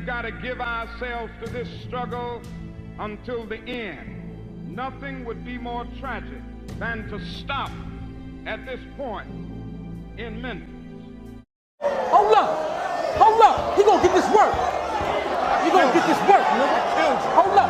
got to give ourselves to this struggle until the end. Nothing would be more tragic than to stop at this point in Memphis. Hold up, he gonna get this work. You gonna get this work, nigga. Hold up.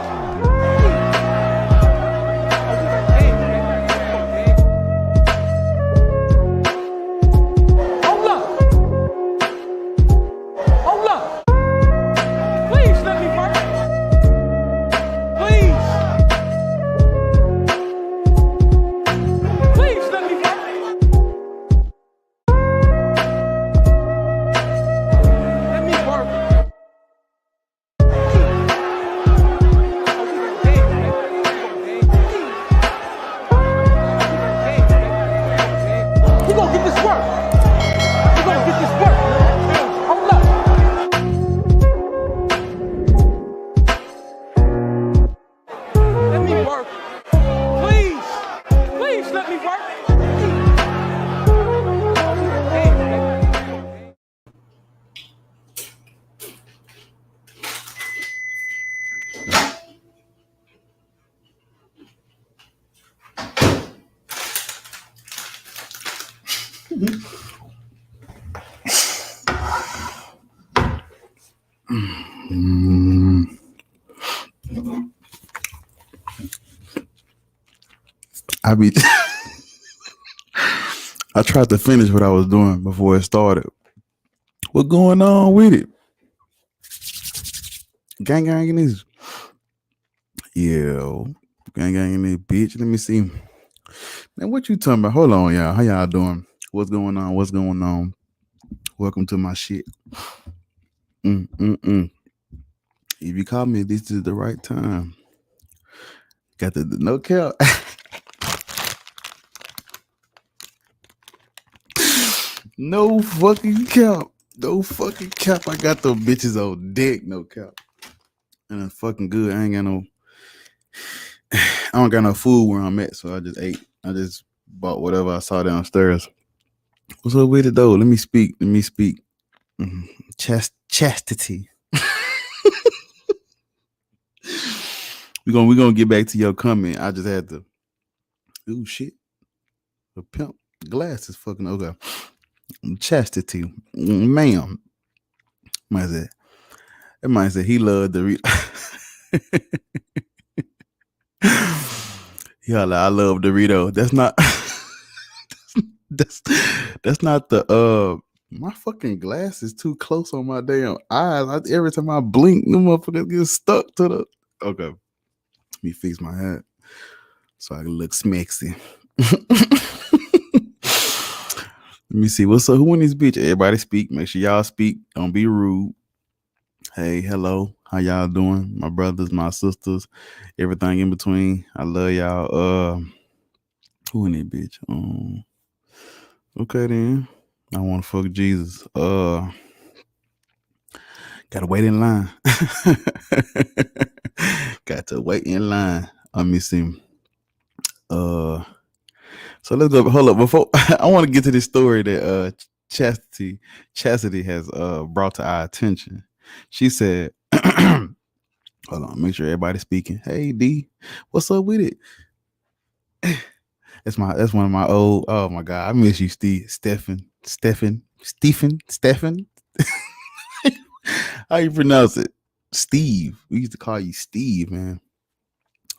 I tried to finish what I was doing before it started. What going on with it? Gang in this. Yeah. Gang in this bitch. Let me see. Man, what you talking about? Hold on, y'all. How y'all doing? What's going on? What's going on? Welcome to my shit. If you call me, this is the right time. Got the no cap. No fucking cap. No fucking cap. I got those bitches on deck. No cap. And it's fucking good. I don't got no food where I'm at, so I just ate. I just bought whatever I saw downstairs. What's up with it though? Let me speak. Chastity. We're gonna get back to your comment. I just had to. Ooh shit. The pimp glass is fucking okay. Chastity, ma'am. It might say he loved the yeah, I love Dorito. That's not that's not the my fucking glass is too close on my damn eyes. Every time I blink, the motherfuckers get stuck to the okay. Let me fix my hat so I can look smexy. Let me see. What's up? Who in this bitch? Everybody speak. Make sure y'all speak. Don't be rude. Hey, hello. How y'all doing? My brothers, my sisters, everything in between. I love y'all. Who in that bitch? Okay then. I want to fuck Jesus. Gotta wait in line. Got to wait in line. Let me see. So let's go. Hold up. Before I want to get to this story that Chastity has brought to our attention. She said, hold on, make sure everybody's speaking. Hey D, what's up with it? That's one of my old, oh my God, I miss you, Stephen. How you pronounce it? Steve. We used to call you Steve, man.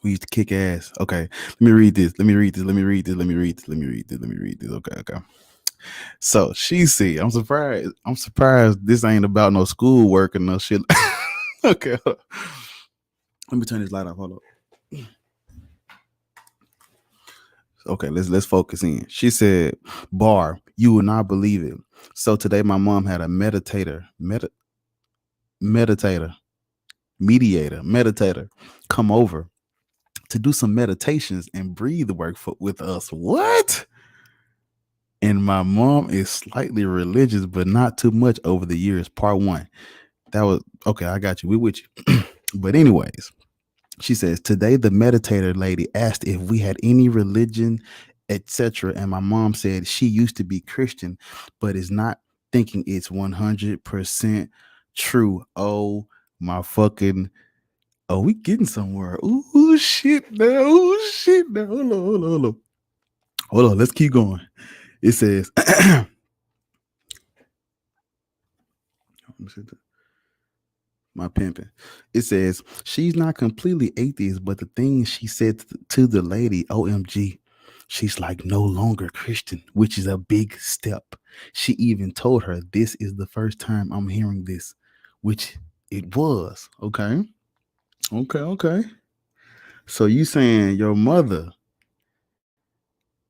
We used to kick ass. Okay, let me read this. Okay. So she said, I'm surprised this ain't about no schoolwork and no shit. Okay. Let me turn this light off. Hold up. Okay, let's focus in. She said, Bar, you will not believe it. So today my mom had a mediator come over to do some meditations and breathe work with us. What? And my mom is slightly religious, but not too much over the years. Part one. That was okay. I got you. We with you. But anyways, she says, today the meditator lady asked if we had any religion, etc. And my mom said she used to be Christian, but is not thinking it's 100% true. Oh my fucking. Oh, we getting somewhere. Ooh, shit now. Ooh, shit now. Hold on. Let's keep going. It says, my pimping. It says, she's not completely atheist, but the thing she said to the lady, OMG, she's like no longer Christian, which is a big step. She even told her, this is the first time I'm hearing this, which it was. Okay. Okay. So you saying your mother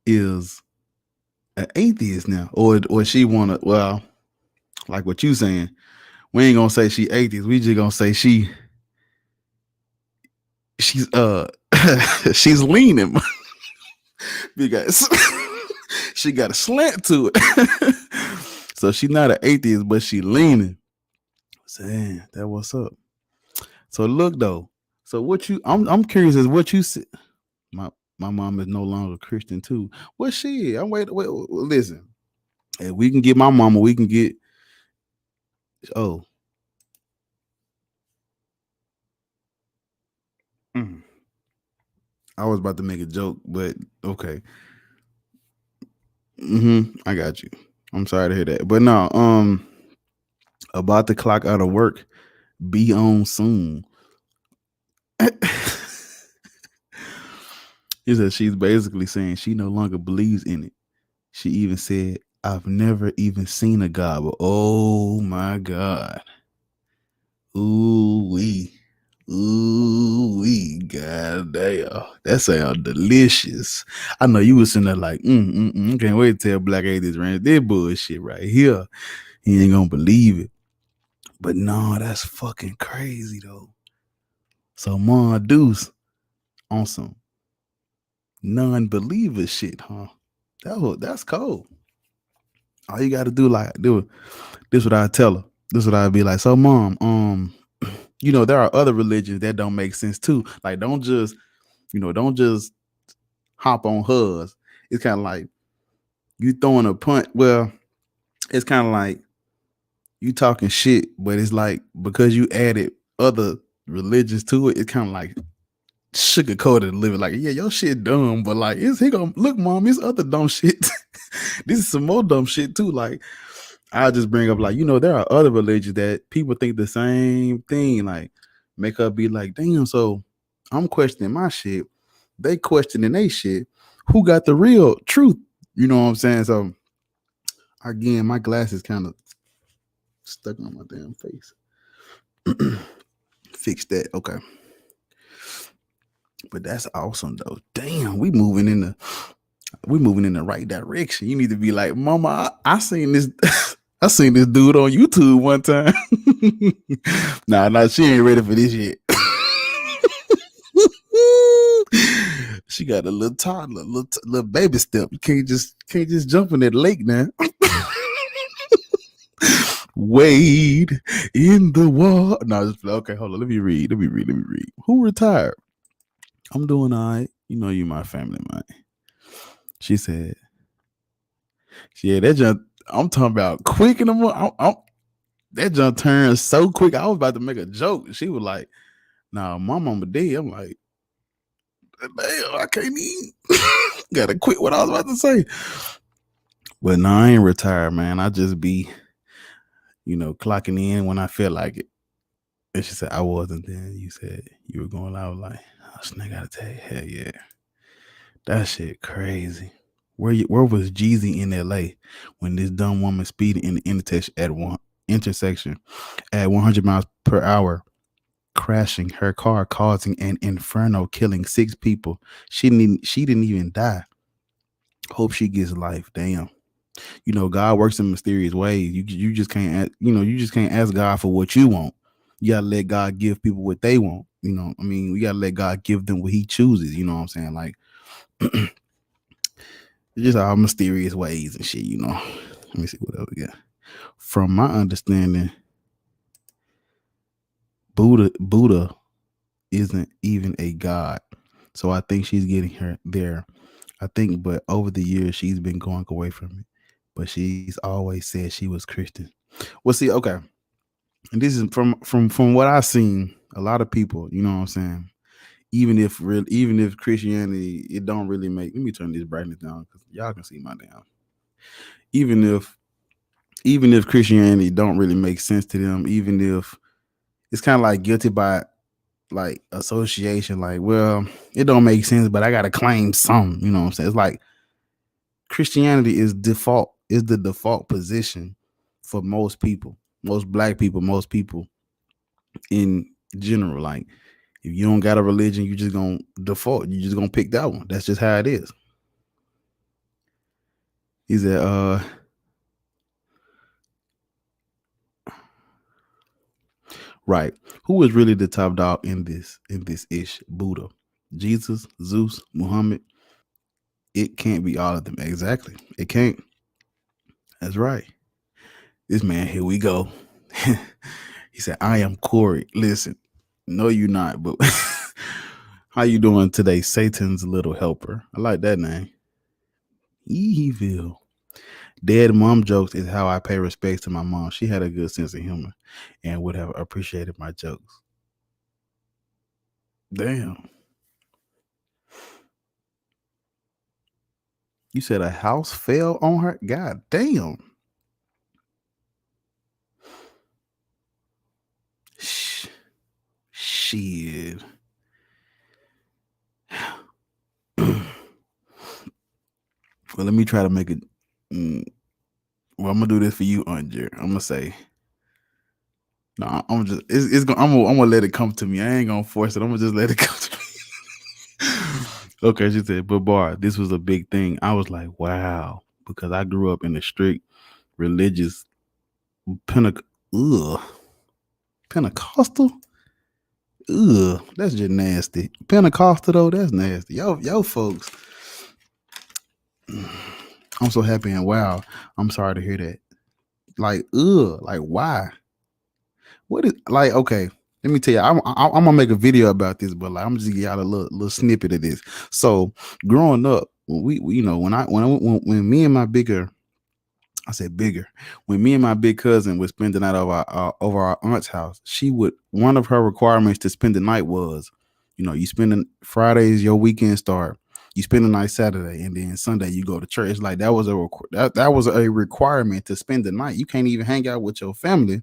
is an atheist now, or she wanna, well, like what you saying, we ain't gonna say she atheist. We just gonna say she's she's leaning because she got a slant to it. So she's not an atheist, but she leaning. Saying that what's up. So look though. So what you I'm curious as what you said. My mom is no longer Christian too. What she? I'm wait. Listen. If we can get my mama, we can get. Oh. I was about to make a joke, but okay. I got you. I'm sorry to hear that, but no. About to clock out of work. Be on soon. He said she's basically saying she no longer believes in it. She even said, I've never even seen a God, but oh my God. Ooh wee. God damn. That sounds delicious. I know you was sitting there like, can't wait to tell Black Atheist Ranch this bullshit right here. He ain't gonna believe it. But no, that's fucking crazy though. So Ma Deuce on some non-believer shit, huh? That's cold. All you gotta do, like, this what I tell her. This what I'd be like. So mom, there are other religions that don't make sense too. Like, don't just hop on hers. It's kind of like you throwing a punt. Well, it's kind of like you talking shit, but it's like because you added other religions to it, it's kind of like sugar-coated and living like, yeah, your shit dumb, but like he gonna look, mom, it's other dumb shit. This is some more dumb shit too. Like, I just bring up, like, there are other religions that people think the same thing, like make her be like, damn, so I'm questioning my shit, they questioning they shit. Who got the real truth? You know what I'm saying? So again, my glasses kind of stuck on my damn face. Fix that. Okay. But that's awesome though. Damn, we moving in the right direction. You need to be like, mama, I seen this I seen this dude on YouTube one time. Nah, she ain't ready for this yet. She got a little toddler, little baby step. You can't just jump in that lake now. Wade in the water. No, okay, hold on. Let me read. Who retired? I'm doing all right. You my family, man. She said, yeah, that jump, I'm talking about quick in the morning. That jump turned so quick. I was about to make a joke. She was like, nah, my mama dead. I'm like, damn, I can't even. Gotta quit what I was about to say. But no, I ain't retired, man. I just be, clocking in when I feel like it. And she said, I wasn't then. You said you were going out. Like, I gotta tell you, hell yeah. That shit crazy. Where was Jeezy in LA when this dumb woman speeding in the intersection at 100 miles per hour, crashing her car, causing an inferno, killing 6 people? She didn't even die. Hope she gets life. Damn. God works in mysterious ways. You just can't ask God for what you want. You gotta let God give people what they want. We gotta let God give them what He chooses. You know what I'm saying? Like, just all mysterious ways and shit. Let me see what else we got. From my understanding, Buddha isn't even a god, so I think she's getting her there. I think, but over the years she's been going away from it. But she's always said she was Christian. Well, see, okay. And this is from what I've seen, a lot of people, you know what I'm saying? Even if Christianity, it don't really make, let me turn this brightness down because y'all can see my damn. Even if Christianity don't really make sense to them, even if it's kind of like guilty by like association, like, well, it don't make sense, but I gotta claim some, you know what I'm saying? It's like Christianity is the default position for most people, most black people, most people in general. Like, if you don't got a religion, you just gonna default. You just gonna pick that one. That's just how it is. He said, right. Who is really the top dog in this ish? Buddha, Jesus, Zeus, Muhammad. It can't be all of them. Exactly. It can't. That's right. This man, here we go. He said, I am Corey. Listen, no, you're not, but how you doing today? Satan's little helper. I like that name. Evil. Dead mom jokes is how I pay respects to my mom. She had a good sense of humor and would have appreciated my jokes. Damn. You said a house fell on her? God damn. Shit. Well, let me try to make it. Well, I'm gonna do this for you, Andre. I'm gonna say, no, I'm just. It's gonna. I'm gonna let it come to me. I ain't gonna force it. I'm gonna just let it come to me. Okay, she said, but bar, this was a big thing. I was like, wow, because I grew up in a strict religious Pentecostal. Ugh, that's just nasty. Pentecostal though, that's nasty. Yo, folks. I'm so happy and wow. I'm sorry to hear that. Like, like why? What is like? Okay, let me tell you. I'm gonna make a video about this, but like, I'm just give y'all a little snippet of this. So, growing up, when we you know, when me and my bigger, I said bigger, when me and my big cousin would spend the night over our aunt's house, one of her requirements to spend the night was, you spend Fridays your weekend start. You spend the night Saturday, and then Sunday you go to church. Like that was that was a requirement to spend the night. You can't even hang out with your family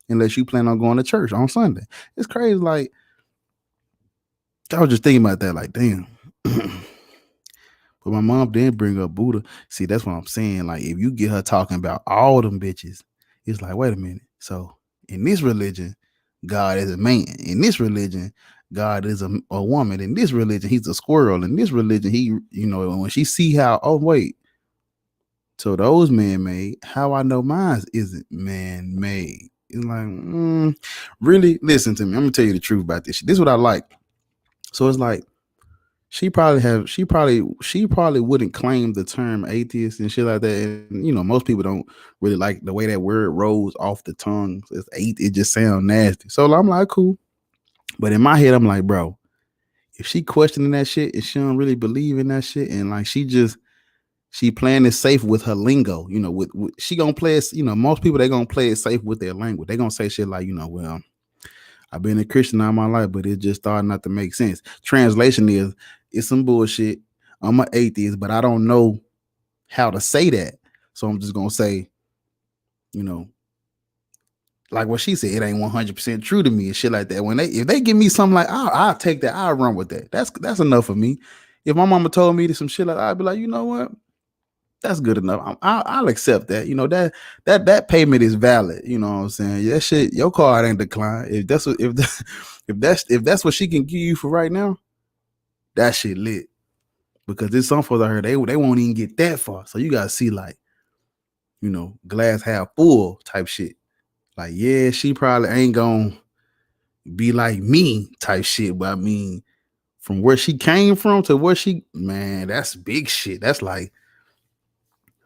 unless you plan on going to church on Sunday. It's crazy. Like, I was just thinking about that. Like, damn. But my mom didn't bring up Buddha. See, that's what I'm saying. Like, if you get her talking about all them bitches, it's like, wait a minute. So in this religion, God is a man. In this religion, God is a woman. In this religion, he's a squirrel. In this religion, he, when she see how, oh wait, so those man-made, how I know mine isn't man-made. It's like, really? Listen to me. I'm gonna tell you the truth about this shit. This is what I like. So it's like she probably wouldn't claim the term atheist and shit like that. And most people don't really like the way that word rolls off the tongue. It's it just sounds nasty. So I'm like, cool. But in my head, I'm like, bro, if she questioning that shit and she don't really believe in that shit, and like she playing it safe with her lingo, with she gonna play it, most people, they gonna play it safe with their language. They gonna say shit like, well, I've been a Christian all my life, but it just started not to make sense. Translation is, it's some bullshit. I'm an atheist, but I don't know how to say that. So I'm just gonna say, like what she said, it ain't 100% true to me and shit like that. If they give me something like, I'll take that. I'll run with that. That's enough for me. If my mama told me some shit like that, I'd be like, you know what? That's good enough. I'll accept that. That payment is valid. You know what I'm saying? That shit, your card ain't declined. If that's what she can give you for right now, that shit lit. Because there's some folks out here, they won't even get that far. So you gotta see, like, glass half full type shit. Like, yeah, she probably ain't gonna be like me type shit. But I mean, from where she came from to where man, that's big shit. That's like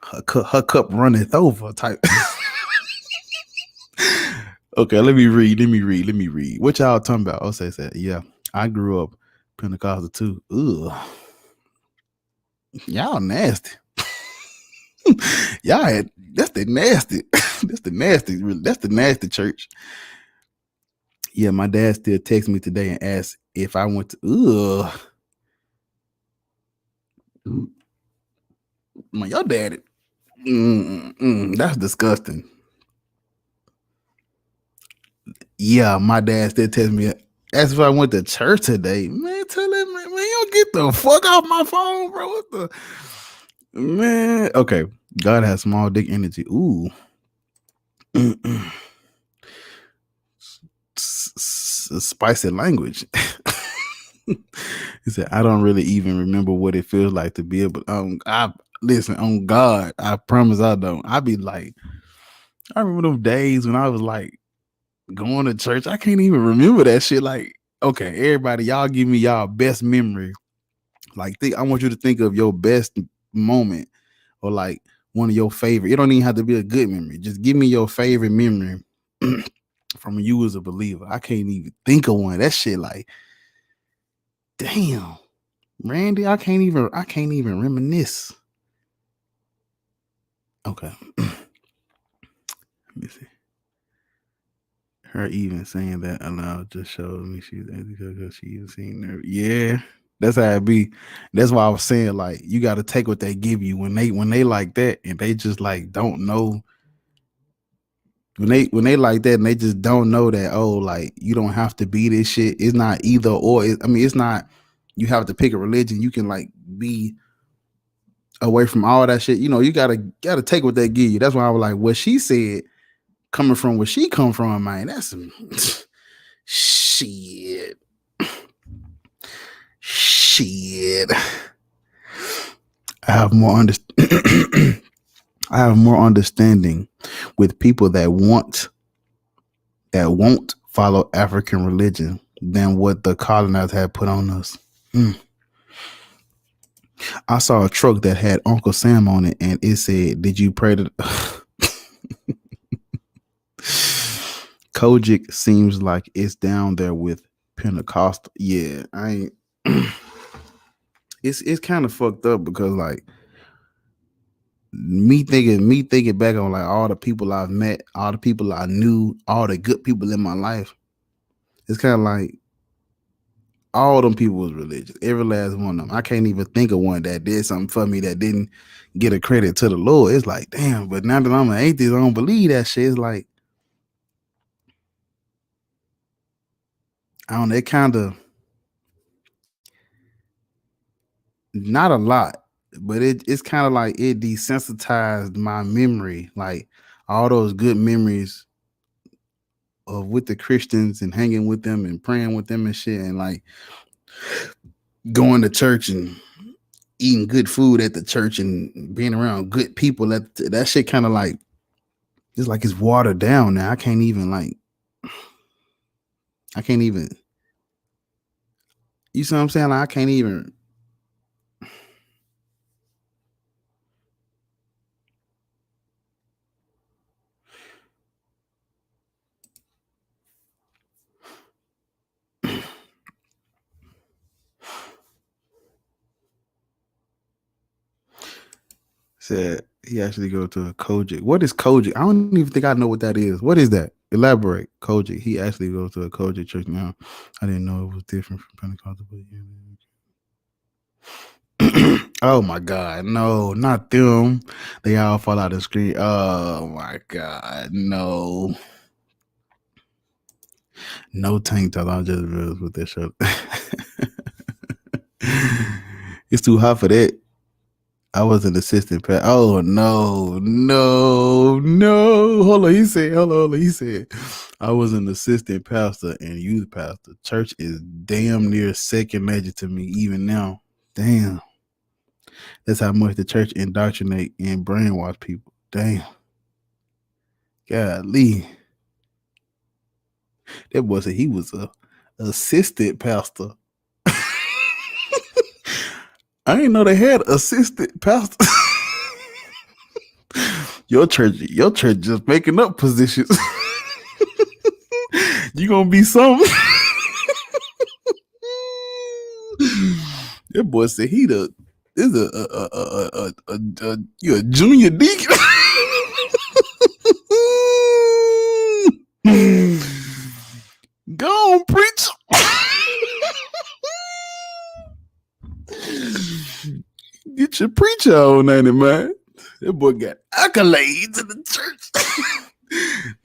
her cup runneth over type. Okay, let me read. What y'all talking about? Say, yeah, I grew up Pentecostal too. Ugh. Y'all nasty. y'all That's the nasty. That's the nasty. That's the nasty church. Yeah, my dad still texts me today and asks if I went to. Man, your daddy. That's disgusting. Yeah, my dad still texts me. Ask if I went to church today. Man, tell him, man, you get the fuck off my phone, bro. What the man? Okay, God has small dick energy. Ooh. Spicy language. He said, I don't really even remember what it feels like to be able I listen, on God, I promise I don't. I be like, I remember those days when I was like going to church. I can't even remember that shit. Like, okay, everybody, y'all give me y'all best memory. Like, I want you to think of your best moment or like one of your favorite. It don't even have to be a good memory. Just give me your favorite memory from you as a believer. I can't even think of one. That shit like, damn, Randy, I can't even reminisce. Okay. Let me see. Her even saying that aloud just showed me she even seen her. Yeah, that's how it be. That's why I was saying, like, you got to take what they give you when they like that, and they just like don't know. When they like that and they just don't know that, oh, like, you don't have to be this shit. It's not either or. It's not you have to pick a religion. You can like be away from all that shit. You know, you gotta take what they give you. That's why I was like, what she said, coming from where she come from, man, that's some shit. Shit. I have more understanding with people that won't follow African religion than what the colonizers had put on us. I saw a truck that had Uncle Sam on it, and it said, "Did you pray to?" Kojic seems like it's down there with Pentecostal. Yeah, I ain't. It's kind of fucked up because like me thinking back on like all the people I've met, all the people I knew, all the good people in my life. It's kind of like all them people was religious. Every last one of them. I can't even think of one that did something for me that didn't get a credit to the Lord. It's like, damn, but now that I'm an atheist, I don't believe that shit. It's like, I don't know, it kind of, not a lot, but it's kind of like it desensitized my memory. Like all those good memories of with the Christians and hanging with them and praying with them and shit, and like going to church and eating good food at the church and being around good people. That shit kind of like, it's like it's watered down now. I can't even, you see what I'm saying? Like, I can't even. Said he actually go to a Kojic. What is Kojic? I don't even think I know what that is. What is that? Elaborate. Kojic. He actually goes to a Kojic church now. I didn't know it was different from Pentecostal. But yeah. Oh my God. No, not them. They all fall out of the screen. Oh my God. No. No tank top. I just realized with that shirt. It's too hot for that. I was an assistant pastor. Oh no. Hold on. He said, He said, I was an assistant pastor and youth pastor. Church is damn near second nature to me even now. Damn. That's how much the church indoctrinate and brainwash people. Damn. Golly. That boy said he was a assistant pastor. I didn't know they had assistant pastor. Your church just making up positions. You gonna be something. That boy said you're a junior deacon. should preach on, ain't it, man? That boy got accolades in the church. That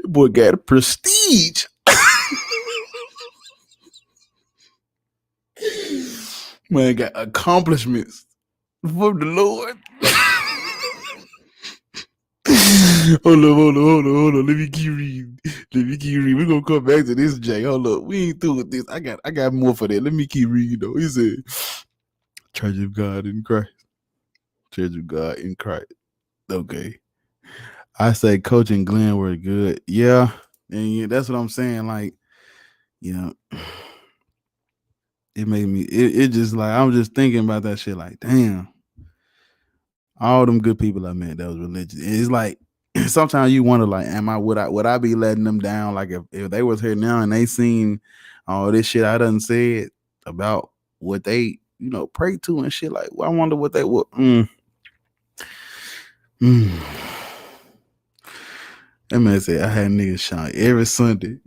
boy got a prestige. Man got accomplishments from the Lord. Hold on. Let me keep reading. We're gonna come back to this, Jay. Hold up. We ain't through with this. I got more for that. Let me keep reading though. He said, Church of God in Christ. Church of God in Christ. Okay. I say Coach and Glenn were good. Yeah. And that's what I'm saying. Like, you know, it made me it just like I'm just thinking about that shit, like, damn. All them good people I met that was religious. It's like sometimes you wonder, like, would I be letting them down? Like if they was here now and they seen all this shit I done said about what they, pray to and shit, like, well, I wonder what they would. That man said I had niggas shine every Sunday.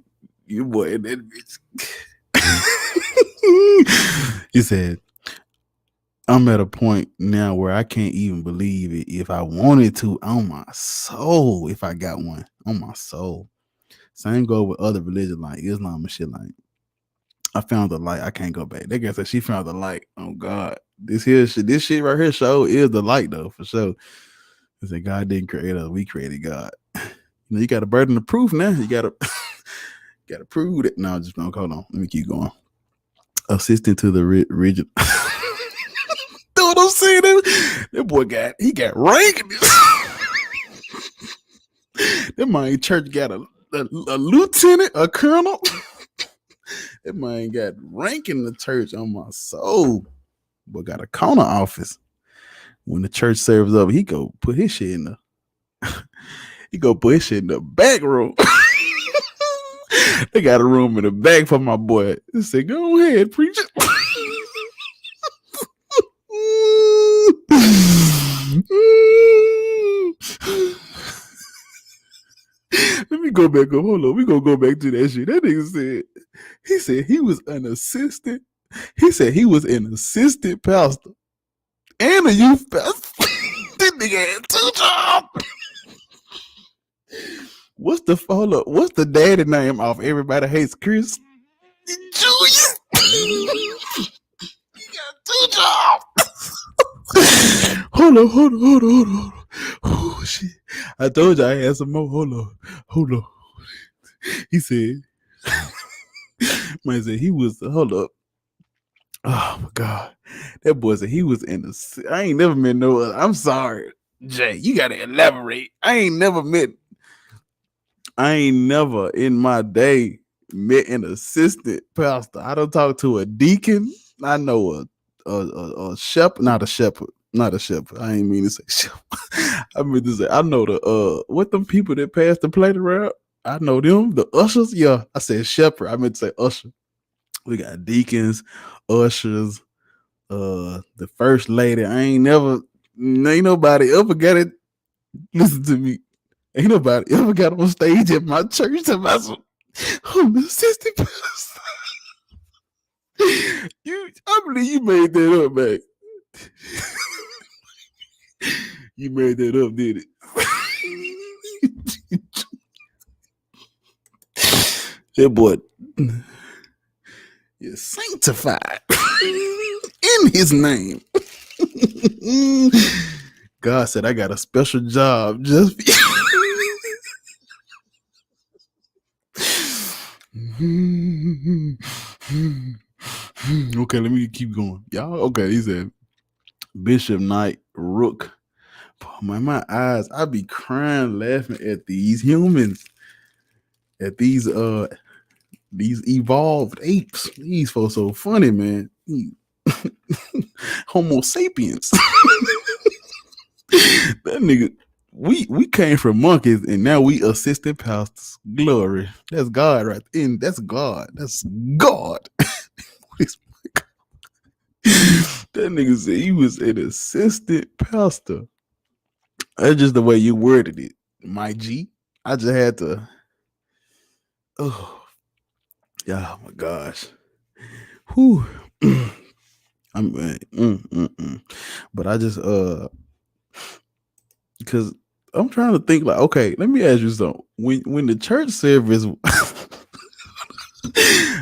You boy in that bitch. He said, I'm at a point now where I can't even believe it. If I wanted to, on my soul, if I got one, on my soul. Same go with other religions like Islam and shit. Like, I found the light. I can't go back. That girl said she found the light. Oh God, this shit right here show is the light though, for sure. I said God didn't create us; we created God. You got a burden of proof now. You gotta prove it. No, just hold on. Let me keep going. Assistant to the rigid. Know what I'm saying? That boy got rank. That man church got a lieutenant, a colonel. That man got rank in the church, on my soul. But got a corner office. When the church serves up, he go put his shit in the back room. They got a room in the back for my boy. They said, go ahead, preach it. Let me go back up. Hold on. We gonna go back to that shit. That nigga said he was an assistant. He said he was an assistant pastor and a youth pastor. This nigga had 2 jobs. What's the daddy name off Everybody Hates Chris? Julius. He got 2 jobs. Hold on. Oh shit. I told you I had some more. Hold on. He said, man said he was, hold up. Oh my God. That boy said he was in the, I ain't never met no other. I'm sorry, Jay. You gotta elaborate. I ain't never in my day met an assistant pastor. I don't talk to a deacon. I know a shepherd, not a shepherd. I ain't mean to say shepherd. I mean to say I know the what them people that pass the plate around. I know them, the ushers. Yeah, I said shepherd. I meant to say usher. We got deacons, ushers, the first lady. Ain't nobody ever got it. Listen to me. Ain't nobody ever got on stage at my church to myself. I'm the assistant pastor. I believe you made that up, man. You made that up, did it? That boy is sanctified in his name. God said, I got a special job just for you. Okay, let me keep going. Y'all, okay, he said, Bishop Knight Rook. Man, my eyes, I be crying laughing at these humans, at these evolved apes. These folks so funny, man. Homo sapiens. That nigga, we came from monkeys and now we assistant pastors. Glory. That's God right in. That's God. That's God. That nigga said he was an assistant pastor. That's just the way you worded it, my G. I just had to. Oh, yeah, my gosh. Whew. I'm but I just because I'm trying to think like, okay, let me ask you something. When the church service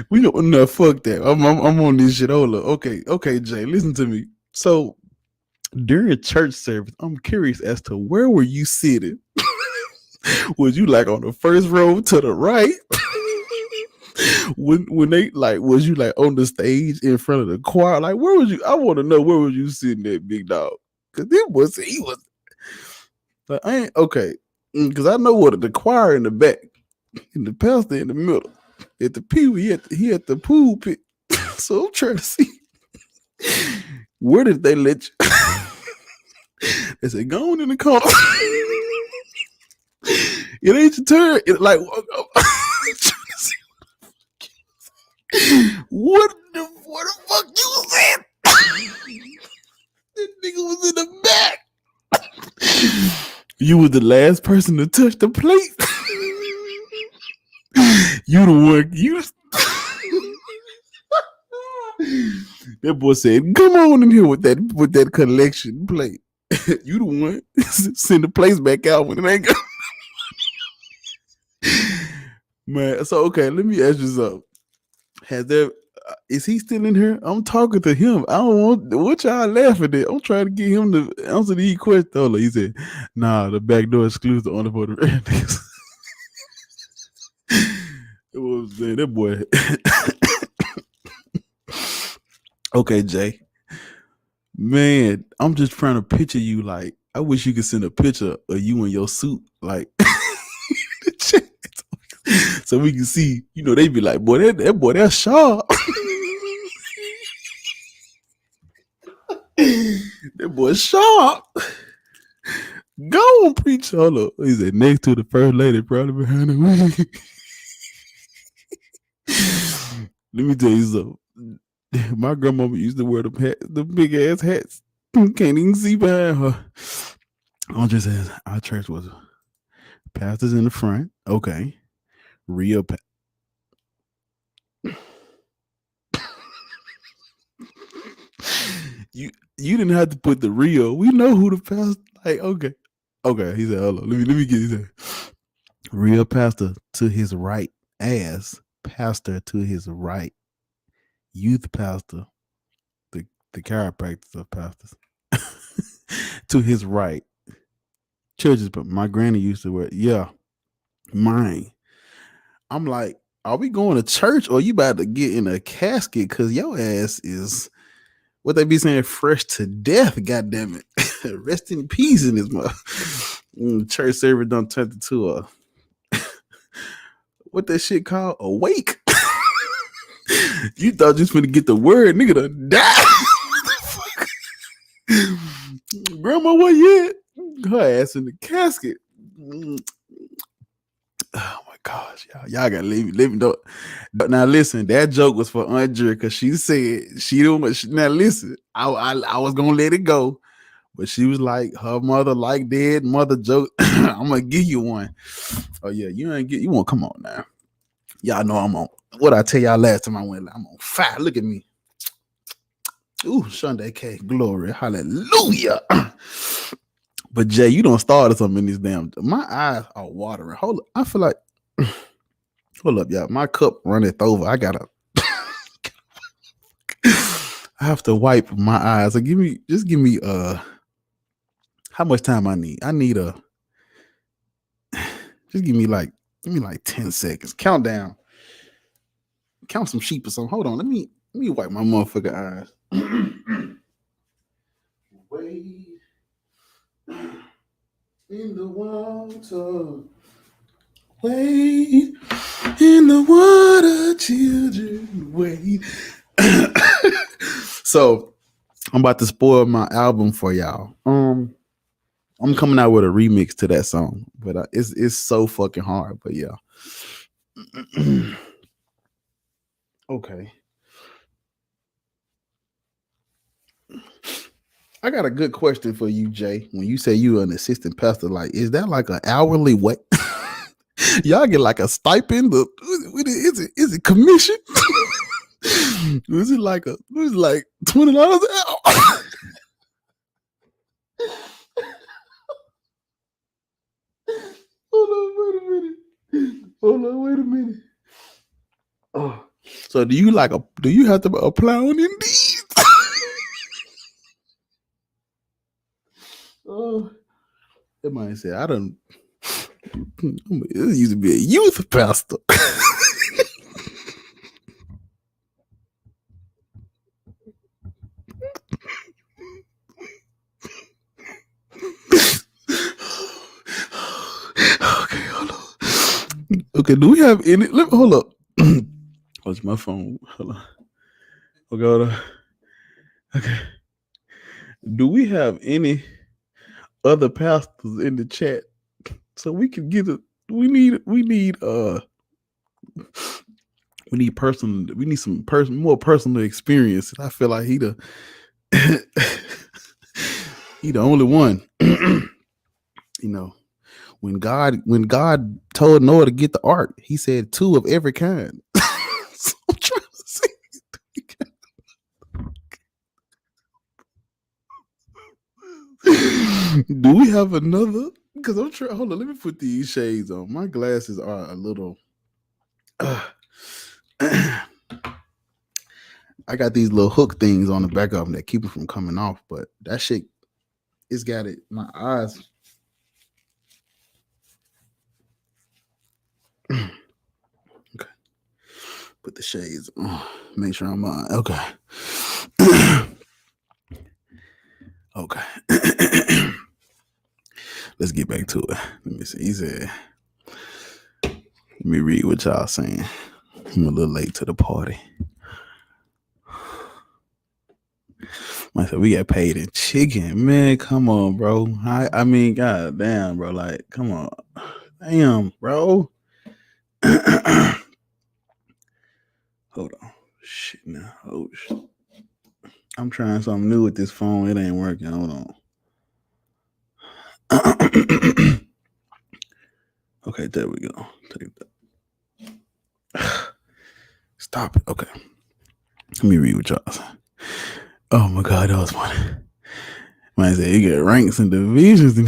we don't no fuck that. I'm on this shit. Hold up. Okay, Jay, listen to me. So during church service, I'm curious as to where were you sitting? Was you like on the first row to the right? when they like, was you like on the stage in front of the choir? Like, where was you? I want to know where was you sitting at, big dog? Cause he was like, I ain't okay. Cause I know what the choir in the back, and the pastor in the middle. At the pew, he at the pool pit. So I'm trying to see where did they let you? They said, go on in the corner. It ain't your turn. It like what the fuck you was at? That nigga was in the back. You was the last person to touch the plate. You the one. That boy said, "Come on in here with that collection plate." You the one. Send the plates back out when it ain't go. Man, so okay, let me ask you something. Is he still in here? I'm talking to him. I don't want what y'all laughing at. I'm trying to get him to answer these questions. Oh, he said, "Nah, the back door exclusive only for the niggas." It was man, that boy. Okay, Jay. Man, I'm just trying to picture you. Like, I wish you could send a picture of you in your suit, like, so we can see. You know, they be like, "Boy, that boy, that's sharp." That boy sharp. Go on, preach. Hold up. He said next to the first lady, probably behind him. Let me tell you something. My grandmama used to wear the big ass hats. Can't even see behind her. I'm just saying, our church was pastors in the front. Okay. Real you didn't have to put the real. We know who the pastor. Like, okay. He said, "Hold on, let me get his real pastor to his right, ass pastor to his right, youth pastor, the chiropractor of pastors to his right, churches." But my granny used to wear, yeah, mine. I'm like, are we going to church or you about to get in a casket? Cause your ass is what they be saying, fresh to death. God damn it. Rest in peace in this mother. Church service done turned into a what that shit called? A wake. You thought you was finna get the word, nigga done die. Grandma, what yet? Her ass in the casket. Oh my gosh, y'all gotta leave me. Now listen, that joke was for Andrea because she said she don't. Now listen, I was gonna let it go, but she was like her mother like dead mother joke. I'm gonna give you one. Oh yeah, you won't come on now. Y'all know I'm on. What I tell y'all last time I went, I'm on fire. Look at me. Ooh, Sunday K, glory, hallelujah. But Jay, you don't start something in this damn. My eyes are watering. Hold up, I feel like. Hold up, y'all. My cup runneth over. I gotta. I have to wipe my eyes. So give me. How much time I need? I need just give me like 10 seconds. Countdown. Count some sheep or something. Hold on. Let me wipe my motherfucking eyes. Wait in the water. Wait in the water, children. Wait. So I'm about to spoil my album for y'all. I'm coming out with a remix to that song, but it's so fucking hard. But yeah. Okay. I got a good question for you, Jay. When you say you an assistant pastor, like, is that like an hourly what? Y'all get like a stipend? Is it commission? Was it like $20? Hold on, wait a minute. Oh, so do you have to apply on Indeed? Oh, that might say this used to be a youth pastor. Okay, hold on. Okay, do we have any? Hold up. What's my phone? Hold on. Okay, hold on. Okay. Do we have any other pastors in the chat so we can get it? We need some more personal experience. I feel like he the only one. When God told Noah to get the ark, he said 2 of every kind. So I'm trying to see. Do we have another? Because I'm trying. Hold on, let me put these shades on. My glasses are a little. I got these little hook things on the back of them that keep it from coming off, but that shit, it's got it. My eyes. Okay. Put the shades on. Make sure I'm on. Okay. Okay. Let's get back to it. Let me see. He said, let me read what y'all saying. I'm a little late to the party. I said, we got paid in chicken. Man, come on, bro. I mean, god damn, bro. Like, come on. Damn, bro. Hold on. Shit now. Oh, shit. I'm trying something new with this phone. It ain't working. Hold on. Okay, there we go. Take that. Stop it. Okay. Let me read what y'all say. Oh my god, that was funny. Man said you get ranks and divisions.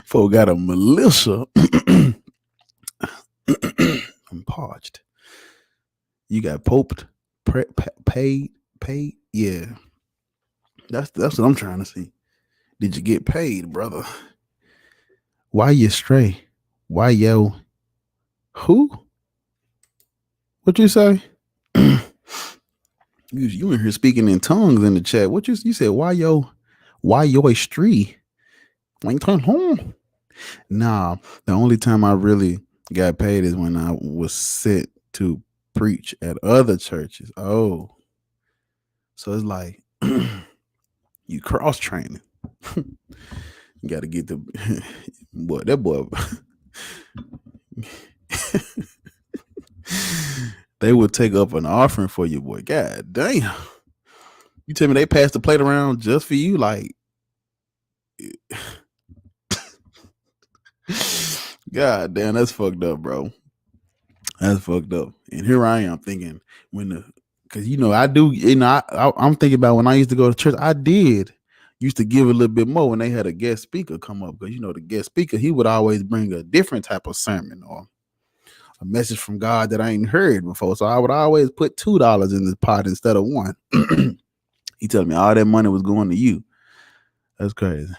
Folk got a militia. I'm parched. You got poped, paid. Yeah, that's what I'm trying to see. Did you get paid, brother? Why you stray? Why yo? Who? What you say? You in here speaking in tongues in the chat. What you said? Why yo stray? Home? Nah, the only time I really got paid is when I was sent to preach at other churches. Oh, so it's like you cross training. You got to get the boy. That boy. They would take up an offering for you, boy. God damn. You tell me they passed the plate around just for you, like. God damn, that's fucked up, bro. That's fucked up. And here I am thinking because I do, I'm thinking about when I used to go to church. I used to give a little bit more when they had a guest speaker come up, because the guest speaker, he would always bring a different type of sermon or a message from God that I ain't heard before. So I would always put $2 in the pot instead of $1. He told me all that money was going to you. That's crazy.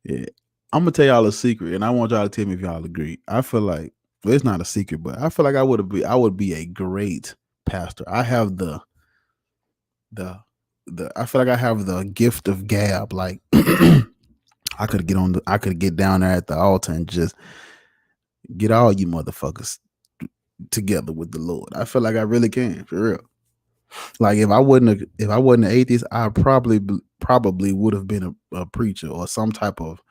Yeah. I'm gonna tell y'all a secret, and I want y'all to tell me if y'all agree. I feel like, well, it's not a secret, but I feel like I would be a great pastor. I have the I feel like I have the gift of gab. Like I could get down there at the altar and just get all you motherfuckers together with the Lord. I feel like I really can, for real. Like if I wasn't an atheist, I probably would have been a preacher or some type of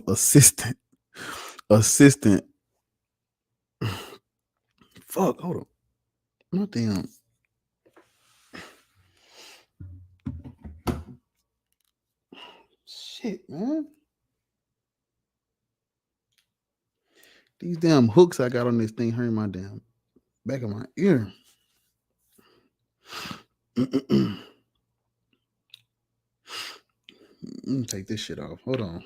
assistant. Fuck, hold on. No damn. Shit, man. These damn hooks I got on this thing hurt my damn back of my ear. Let me take this shit off. Hold on.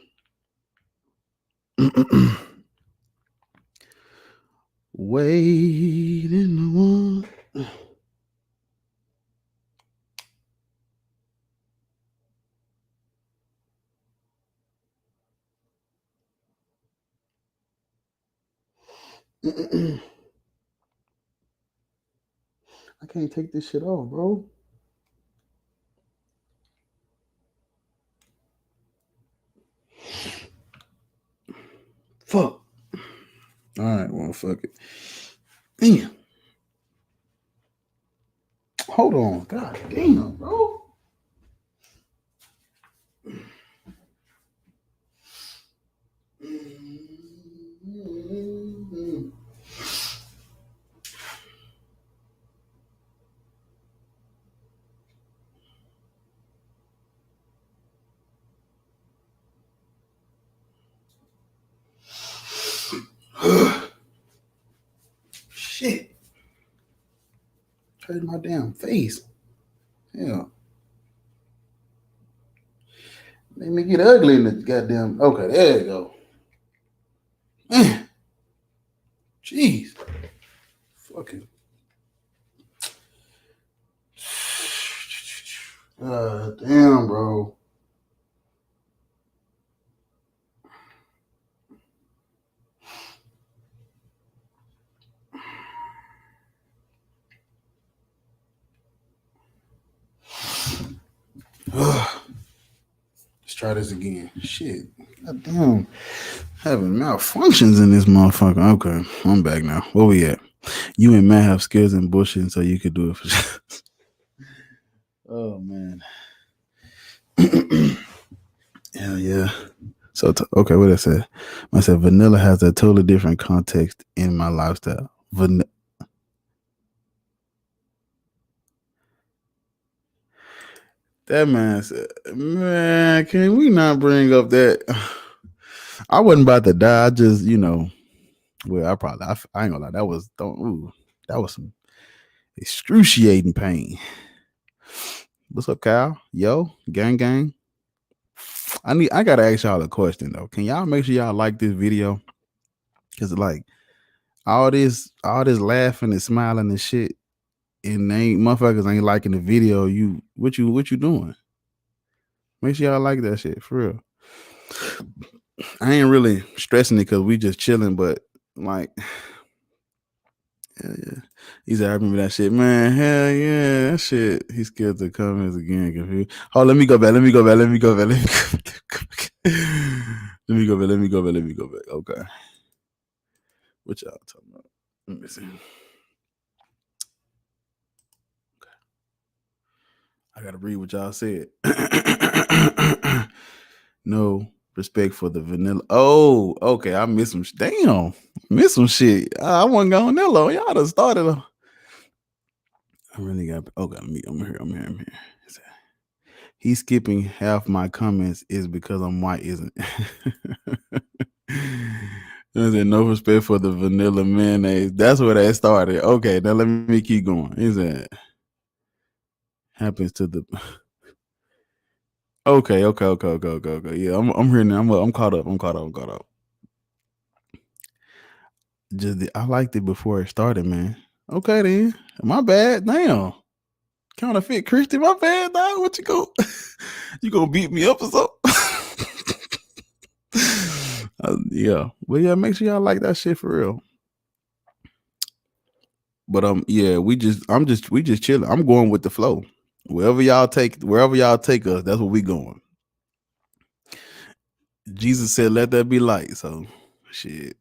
Wait in the one. I can't take this shit off, bro. Fuck. All right, well, fuck it. Damn. Hold on. God damn, bro. Shit. Hurt my damn face. Yeah. Made me get ugly in the goddamn. Okay, there you go. Man. Jeez. Fucking. Damn, bro. Let's try this again. Shit. God damn. Having malfunctions in this motherfucker. Okay, I'm back now. Where we at? You and Matt have skills in bullshit, so you could do it for sure. Oh, man. Hell yeah. So, okay, what I said? I said vanilla has a totally different context in my lifestyle. That man said, man, can we not bring up that? I wasn't about to die. I just, well, I ain't gonna lie. That was some excruciating pain. What's up, Kyle? Yo, gang. I gotta ask y'all a question though. Can y'all make sure y'all like this video? Cause like all this laughing and smiling and shit, and motherfuckers ain't liking the video. What you doing? Make sure y'all like that shit for real. I ain't really stressing it because we just chilling, but like, hell yeah. He said, I remember that shit, man. Hell yeah, that shit. He's scared to comments again. Confused. Oh, let me go back. Let me go back. Okay. What y'all talking about? Let me see. Okay. I gotta read what y'all said. No respect for the vanilla. Oh, okay. I missed some. Damn, missed some shit. I wasn't going that low. Y'all done started. I really got. Okay, I'm here. He's skipping half my comments is because I'm white, isn't it? There's no respect for the vanilla mayonnaise. That's where that started. Okay, now let me keep going. Is that happens to the? Okay. Yeah, I'm here now. I'm caught up. I liked it before it started, man. Okay then. My bad. Damn. Counterfeit Christian. My bad, dog. What you go? You gonna beat me up or something? Yeah. Well, yeah. Make sure y'all like that shit for real. But yeah, we just chilling. I'm going with the flow. Wherever y'all take us, that's where we going. Jesus said, "Let there be light." So, shit.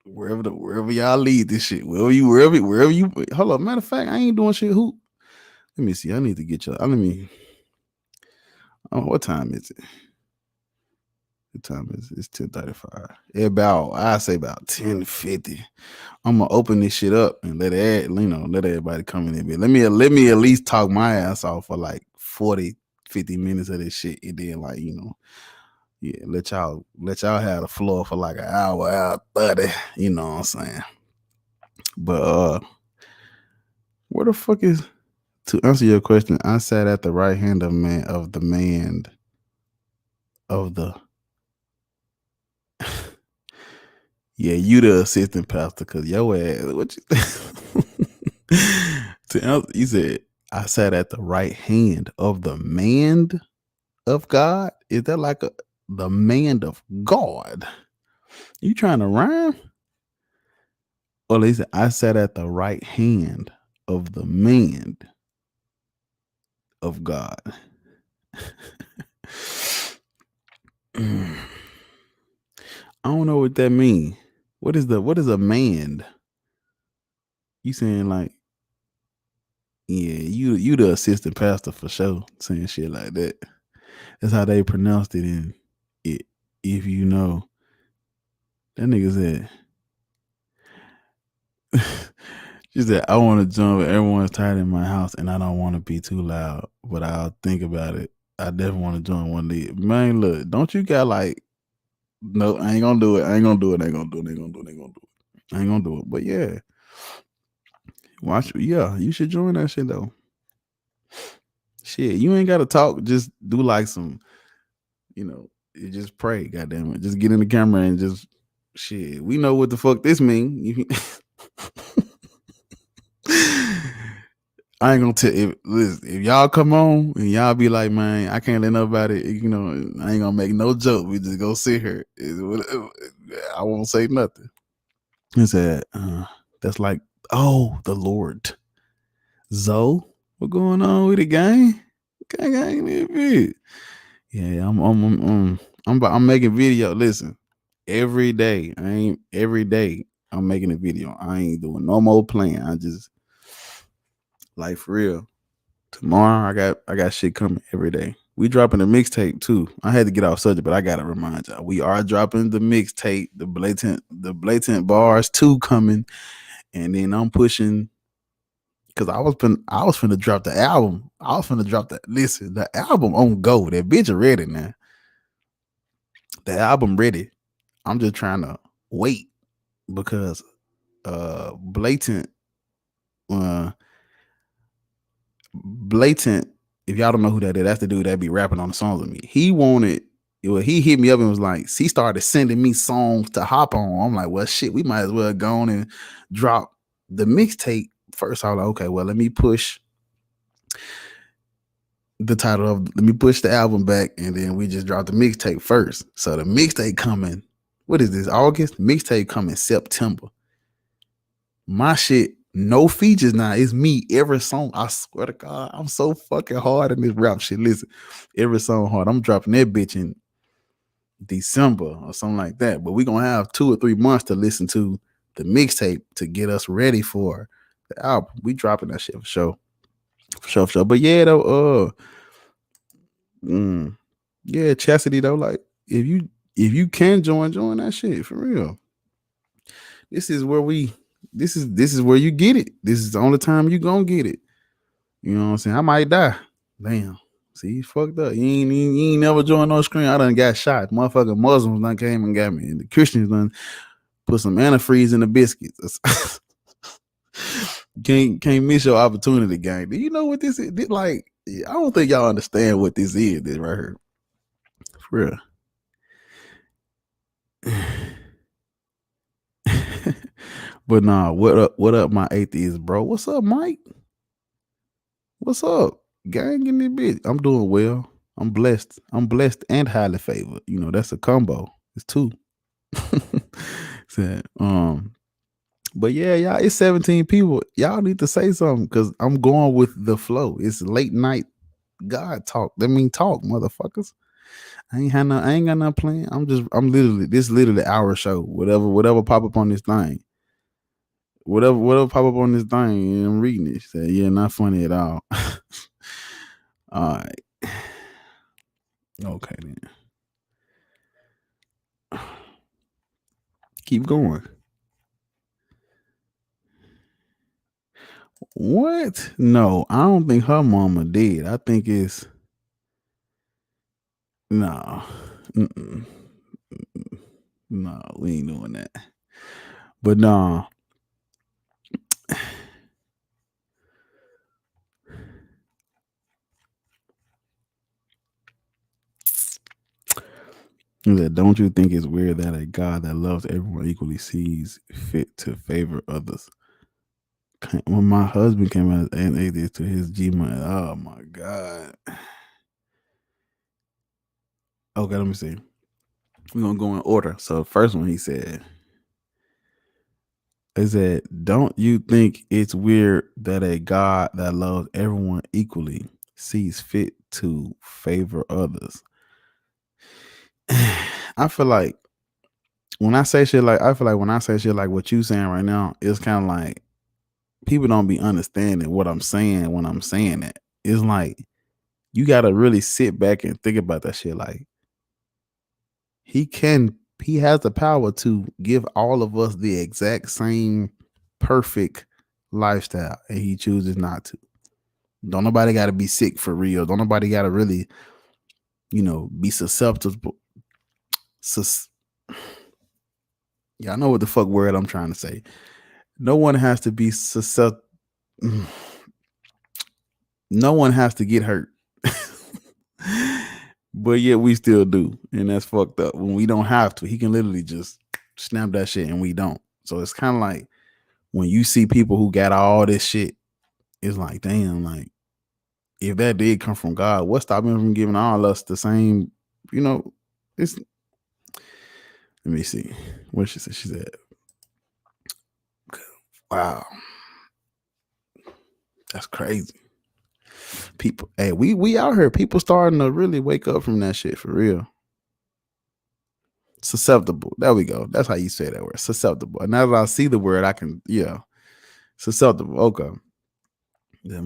Wherever y'all lead this shit, wherever you. Hold on. Matter of fact, I ain't doing shit. Who? Let me see. I need to get y'all. What time is it? What time is it? It's 10:35. I say about 10:50. I'm gonna open this shit up and let everybody come in there. Let me at least talk my ass off for like 40, 50 minutes of this shit, and then Yeah, let y'all have the floor for like an hour 30. You know what I'm saying? But where the fuck is, to answer your question, I sat at the right hand of the man of the yeah, you the assistant pastor, cause your ass what you to answer, you said I sat at the right hand of the man of God. Is that like the man of God? You trying to rhyme? Or they said I sat at the right hand of the man of God. I don't know what that means. What is a man? You saying like, yeah, you the assistant pastor for sure, saying shit like that. That's how they pronounced it in it. If you know, that nigga said, she said, I want to jump. Everyone's tired in my house, and I don't want to be too loud, but I'll think about it. I definitely want to join one day. Man, look, don't you got like, no, I ain't gonna do it. I ain't gonna do it. I ain't gonna do it. I ain't gonna do it. I ain't gonna do it. I ain't gonna do it. But yeah, watch. Yeah, you should join that shit though. Shit, you ain't gotta talk. Just do like some, you just pray. Goddamn it, just get in the camera and just shit. We know what the fuck this mean. I ain't gonna tell if y'all come on and y'all be like, man, I can't let nobody, I ain't gonna make no joke. We just go sit here. I won't say nothing. He said, that's like, oh, the Lord. Zoe, what going on with the gang? Gang. Yeah, I'm making video. Listen, every day. Every day I'm making a video. I ain't doing no more playing. I just, like, for real. Tomorrow I got shit coming every day. We dropping a mixtape too. I had to get off subject, but I gotta remind y'all, we are dropping the mixtape, the blatant bars 2 coming, and then I'm pushing, because I was finna drop the album. I was finna drop the album on go. That bitch ready now. The album ready. I'm just trying to wait because blatant, if y'all don't know who that is, that's the dude that be rapping on the songs with me. He hit me up and was like, he started sending me songs to hop on. I'm like, well, shit, we might as well go on and drop the mixtape first. I was like, okay, well, let me push the album back, and then we just drop the mixtape first. So the mixtape coming, what is this, August? Mixtape coming September. My shit, no features now. It's me, every song. I swear to God, I'm so fucking hard in this rap shit. Listen, every song hard. I'm dropping that bitch in December or something like that. But we're gonna have 2 or 3 months to listen to the mixtape to get us ready for the album. We dropping that shit for sure. For sure. But yeah, though, yeah, Chastity though, like, if you can join that shit for real. This is where you get it. This is the only time you gonna get it. You know what I'm saying? I might die. Damn. See, you fucked up. You ain't never joined no screen. I done got shot. Motherfucking Muslims done came and got me. And the Christians done put some antifreeze in the biscuits. Can't miss your opportunity, gang. Do you know what this is? Like, I don't think y'all understand what this is. This right here, for real. But nah, what up, my atheist bro? What's up, Mike? What's up, gang? In this bitch, I'm doing well. I'm blessed and highly favored. You know, that's a combo. It's 2. Said, but yeah, y'all, it's 17 people. Y'all need to say something, because I'm going with the flow. It's late night God talk. That mean talk, motherfuckers. I ain't got no plan. I'm literally our show. Whatever pop up on this thing. Whatever pop up on this thing, and I'm reading it. Say, yeah, not funny at all. All right. Okay then. Keep going. What? No, I don't think her mama did. I think it's no. Mm-mm. No, we ain't doing that. But no. He said, don't you think it's weird that a God that loves everyone equally sees fit to favor others? When my husband came out and atheist to his Gmail, oh my God. Okay, let me see. We're gonna go in order. So first one he said, don't you think it's weird that a God that loves everyone equally sees fit to favor others? I feel like when I say shit like what you saying right now, it's kind of like people don't be understanding what I'm saying when I'm saying it. It's like you gotta really sit back and think about that shit. Like he has the power to give all of us the exact same perfect lifestyle, and he chooses not to. Don't nobody gotta be sick for real. Don't nobody gotta really, be susceptible. Yeah, I know what the fuck word I'm trying to say. No one has to be susceptible. No one has to get hurt. But yet we still do. And that's fucked up. When we don't have to, he can literally just snap that shit and we don't. So it's kind of like when you see people who got all this shit, it's like, damn, like if that did come from God, what's stopping him from giving all us the same, it's let me see what she said. She said, wow. That's crazy. People, hey, we out here. People starting to really wake up from that shit for real. Susceptible. There we go. That's how you say that word. Susceptible. And now that I see the word, I can, susceptible. Okay. Yeah,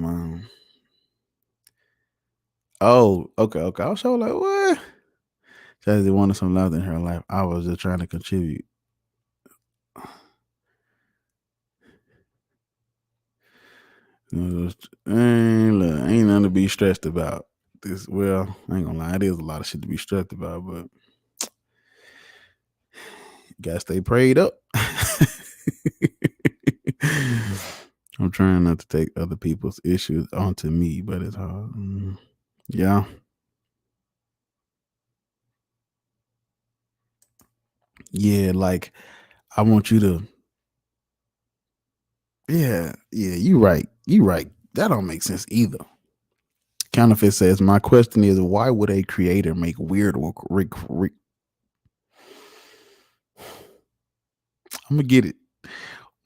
oh, okay. I was so like, what? Says they wanted some love in her life. I was just trying to contribute. Ain't nothing to be stressed about. This, well, I ain't gonna lie, it is a lot of shit to be stressed about, but you gotta stay prayed up. I'm trying not to take other people's issues onto me, but it's hard. Yeah. Yeah, like I want you to. Yeah, you right. That don't make sense either. Counterfeit says, my question is, why would a creator make weird I'm gonna get it.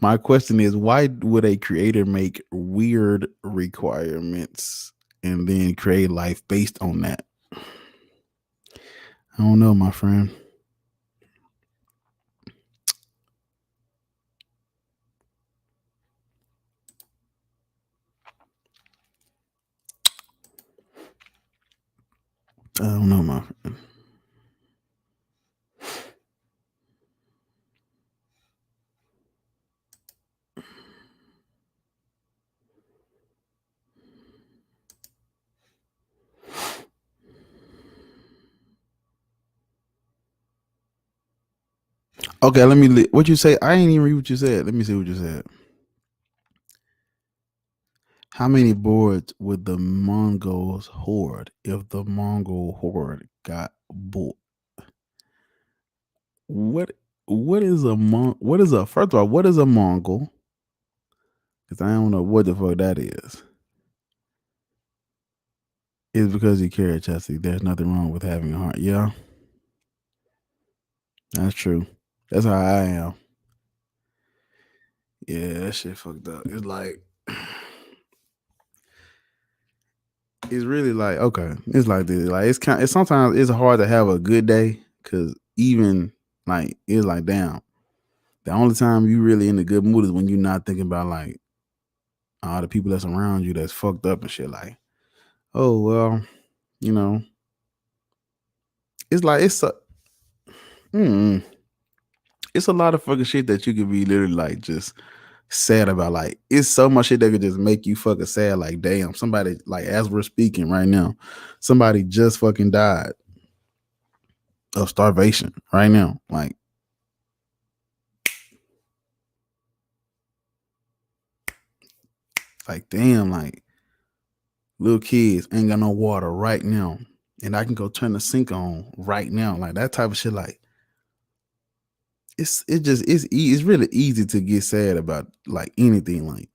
My question is, why would a creator make weird requirements and then create life based on that? I don't know, my friend. I don't know, my friend. Okay, let me. What you say? I ain't even read what you said. Let me see what you said. How many boards would the Mongols hoard if the Mongol horde got bored? What is a first of all, what is a Mongol? Because I don't know what the fuck that is. It's because you carry a chastity. There's nothing wrong with having a heart. Yeah. That's true. That's how I am. Yeah, that shit fucked up. It's like it's really like, okay, it's like this. Like it's sometimes it's hard to have a good day because even like it's like, damn, the only time you really in a good mood is when you're not thinking about like all the people that's around you that's fucked up and shit. Like, oh well, it's like it's a lot of fucking shit that you could be literally like just sad about. Like it's so much shit that could just make you fucking sad. Like, damn, somebody, like as we're speaking right now, somebody just fucking died. of starvation right now. Like damn, like little kids ain't got no water right now, and I can go turn the sink on right now, like that type of shit. Like it's really easy to get sad about like anything, like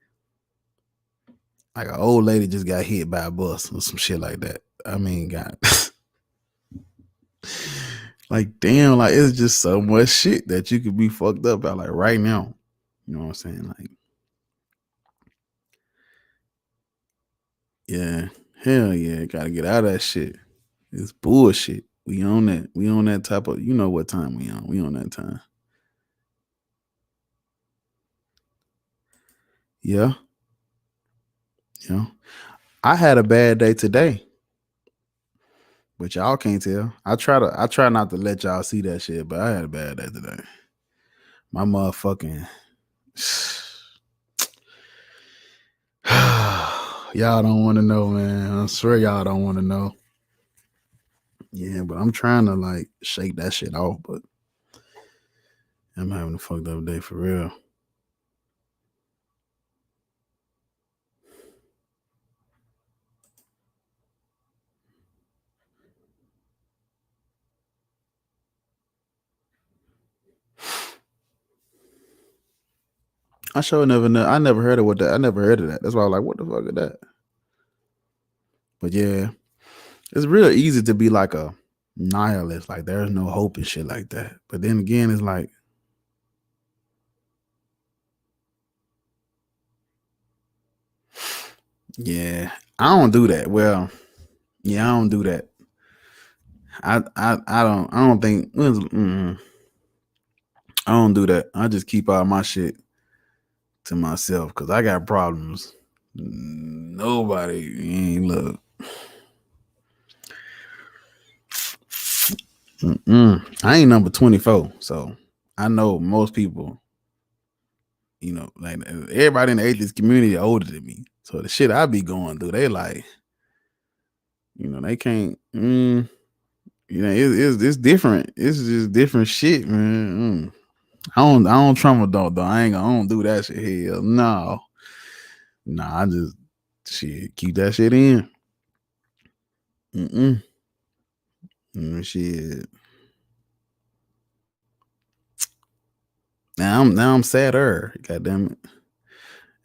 an old lady just got hit by a bus or some shit like that. I mean, God, like damn, like it's just so much shit that you could be fucked up about, like right now. You know what I'm saying? Like, yeah, hell yeah, gotta get out of that shit. It's bullshit. We on that. We on that type of. You know what time we on? We on that time. Yeah, yeah. I had a bad day today, but y'all can't tell. I try not to let y'all see that shit, but I had a bad day today. My motherfucking y'all don't want to know, man. I swear y'all don't want to know. Yeah, but I'm trying to like shake that shit off, but I'm having a fucked up day for real. I sure never know. I never heard of what that. I never heard of that. That's why I was like, what the fuck is that? But yeah, it's real easy to be like a nihilist, like there's no hope and shit like that. But then again, it's like, yeah, I don't do that. Well, yeah, I don't do that. I don't think I don't do that. I just keep all my shit to myself because I got problems. Nobody ain't look. I ain't number 24, so I know most people, you know, like everybody in the atheist community older than me. So the shit I be going through, they like, you know, they can't. You know, it's different. It's just different shit, man. I don't tramadol though. I don't do that shit. Hell no. Nah, I just shit keep that shit in. Shit. Now I'm sadder. God damn it.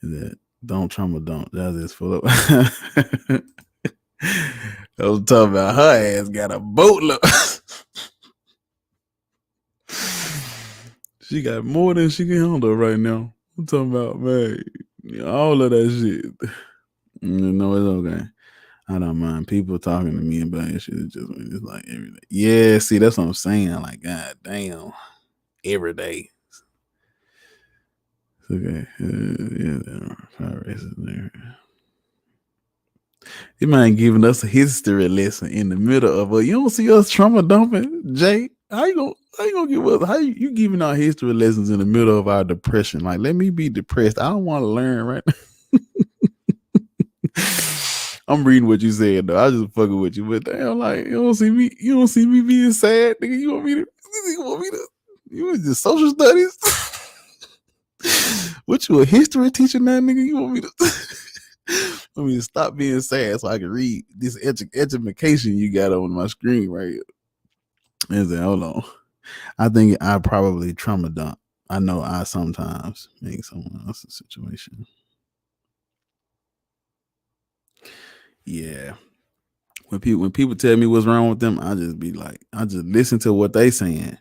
That don't tramadol. That's just full of. I was talking about her ass got a boatload. She got more than she can handle right now. I'm talking about, man, all of that shit. No, it's okay. I don't mind people talking to me about it. Shit. It's like every day. Yeah, see, that's what I'm saying. Like, god damn, every day. Okay, yeah, there are 5 races there. He might giving us a history lesson in the middle of you don't see us trauma dumping, Jay. How you gonna give us? How you giving our history lessons in the middle of our depression? Like, let me be depressed. I don't want to learn right now. I'm reading what you said though. I just fucking with you, but damn, like you don't see me being sad, nigga. You want me to? You was just social studies. What you a history teacher now, nigga? You want me to stop being sad so I can read this education you got on my screen right here. And then, hold on. I think I probably trauma dump. I know I sometimes make someone else's situation. Yeah. When people tell me what's wrong with them, I just be like, I just listen to what they saying.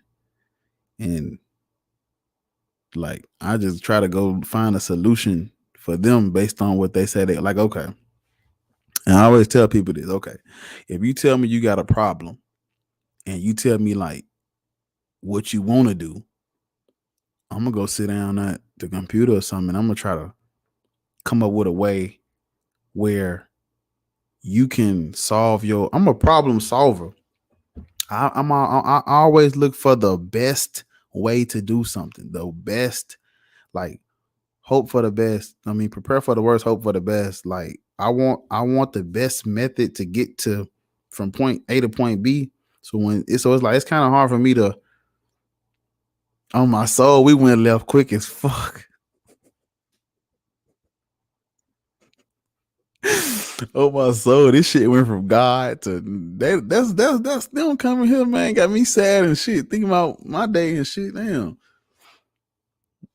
And like I just try to go find a solution for them based on what they say. They like, okay. And I always tell people this, okay, if you tell me you got a problem and you tell me like what you want to do, I'm gonna go sit down at the computer or something. I'm gonna try to come up with a way where you can solve I'm a problem solver. I always look for the best way to do something, the best, like hope for the best. I mean, prepare for the worst, hope for the best. Like I want the best method to get to from point A to point B. So it's like it's kind of hard for me to. On my soul, we went left quick as fuck. Oh my soul, this shit went from God to that's them coming here, man. Got me sad and shit. Thinking about my day and shit. Damn.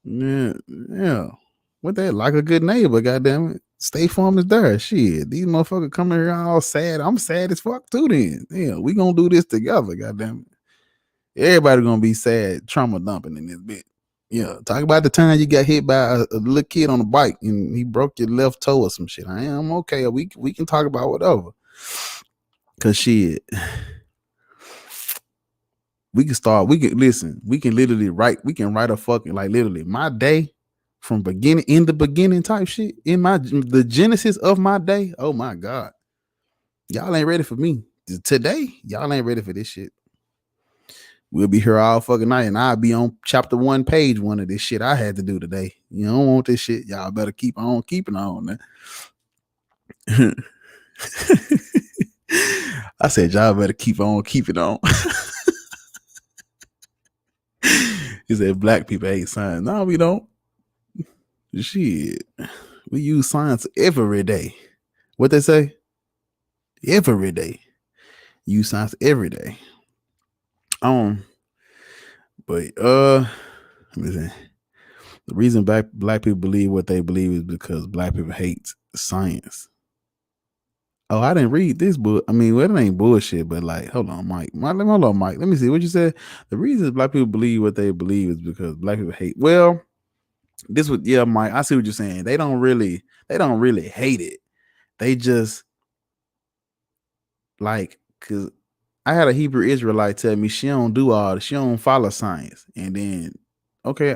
Yeah. What that like a good neighbor, goddamn it. State Farm is there. Shit. These motherfuckers coming here all sad. I'm sad as fuck too then. Yeah, we gonna do this together, goddamn it. Everybody gonna be sad, trauma dumping in this bitch. Yeah, talk about the time you got hit by a little kid on a bike and he broke your left toe or some shit. I am okay. We can talk about whatever. Cause shit, we can start. We can listen. We can literally write. We can write a fucking like literally my day from beginning in the beginning type shit in the genesis of my day. Oh my god, y'all ain't ready for me today. Y'all ain't ready for this shit. We'll be here all fucking night, and I'll be on chapter 1, page 1 of this shit I had to do today. You don't want this shit. Y'all better keep on keeping on, man. I said, y'all better keep on keeping on. He said, black people hate science. No, we don't. Shit. We use science every day. What they say? Every day. Use science every day. But let me see. The reason black people believe what they believe is because black people hate science. Oh, I didn't read this book. I mean, well, it ain't bullshit, but like, hold on, Mike. Hold on, Mike. Let me see what you said. The reason black people believe what they believe is because black people hate. Well, this would, yeah, Mike. I see what you're saying. They don't really hate it. They just like, cause I had a Hebrew Israelite tell me she don't follow science. And then, okay,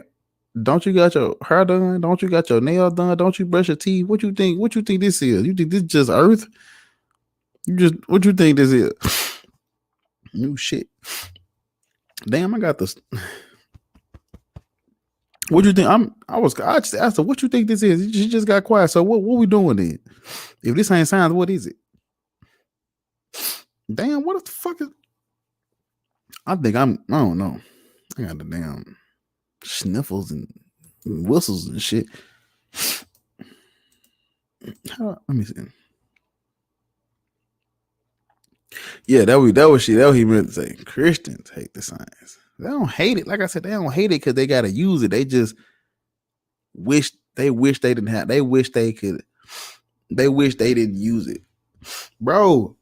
don't you got your hair done? Don't you got your nails done? Don't you brush your teeth? What you think this is? You think this is just earth? What you think this is? New shit. Damn, I got this. What you think? I just asked her, what you think this is? She just got quiet. So what we doing then? If this ain't science, what is it? Damn, what the fuck is? I don't know. I got the damn sniffles and whistles and shit. Let me see. Yeah, that was shit. That was he meant to say. Christians hate the science. They don't hate it. Like I said, they don't hate it because they gotta use it. They just wish they didn't have. They wish they could. They wish they didn't use it, bro.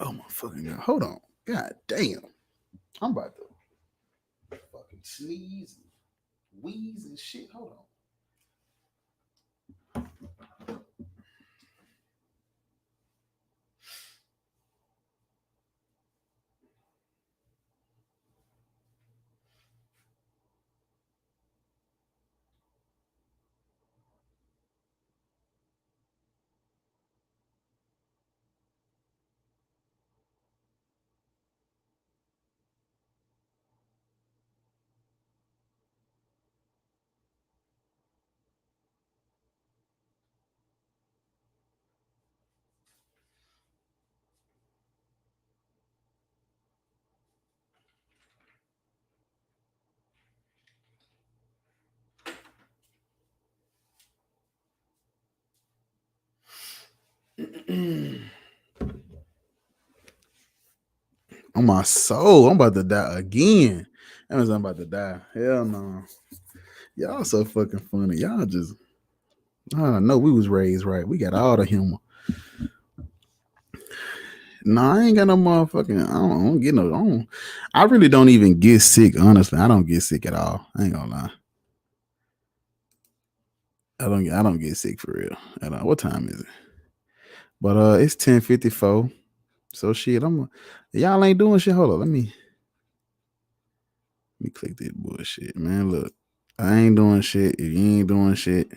Oh my fucking god! Hold on. God damn. I'm about to fucking sneeze, and wheeze, and shit. Hold on. On my soul, I'm about to die again. I'm about to die. Hell no. Y'all so fucking funny. Y'all just, I know we was raised right. We got all the humor. No, I ain't got no motherfucking. I don't get no. I really don't even get sick. Honestly, I don't get sick at all. I ain't gonna lie. I don't get sick for real at all. What time is it? But it's 10:54. So shit, y'all ain't doing shit. Hold on, let me click this bullshit, man. Look, I ain't doing shit. If you ain't doing shit,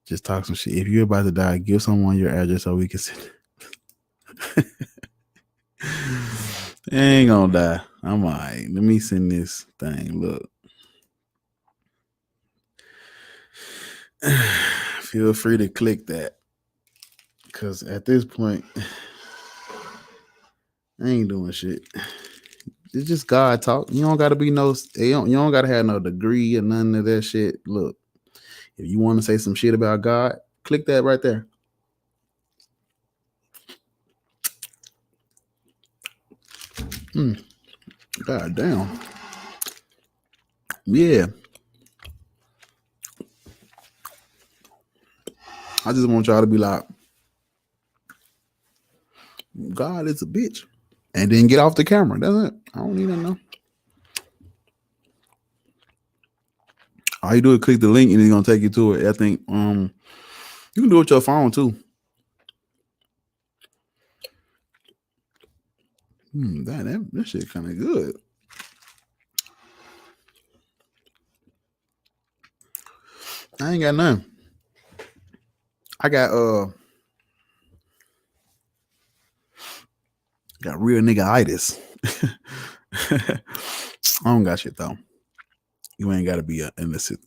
just talk some shit. If you're about to die, give someone your address so we can sit. Ain't gonna die. I'm all right. Let me send this thing. Look. Feel free to click that. Because at this point, I ain't doing shit. It's just God talk. You don't gotta be you don't gotta have no degree or none of that shit. Look, if you want to say some shit about God, click that right there. God damn. Yeah. I just want y'all to be like, God is a bitch. And then get off the camera. That's it. I don't need to know. All you do is click the link and it's gonna take you to it. I think you can do it with your phone too. That shit kind of good. I ain't got none. I got real nigga-itis. I don't got shit though. You ain't gotta be innocent.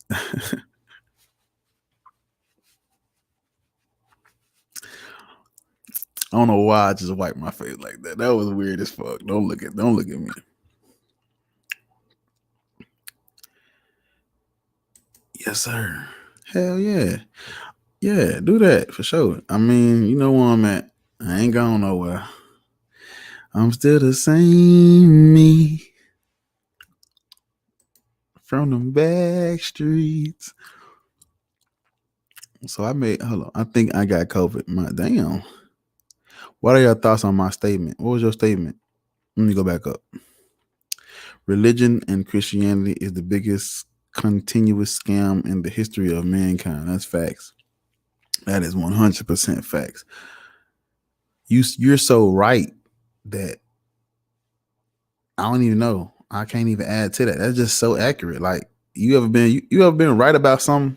I don't know why I just wiped my face like that. That was weird as fuck. Don't look at me. Yes, sir. Hell yeah. Yeah, do that for sure. I mean, you know where I'm at. I ain't going nowhere. I'm still the same me from them back streets. So hold on. I think I got COVID. My damn. What are your thoughts on my statement? What was your statement? Let me go back up. Religion and Christianity is the biggest continuous scam in the history of mankind. That's facts. That is 100% facts. You're so right that I don't even know. I can't even add to that. That's just so accurate. Like you ever been right about something,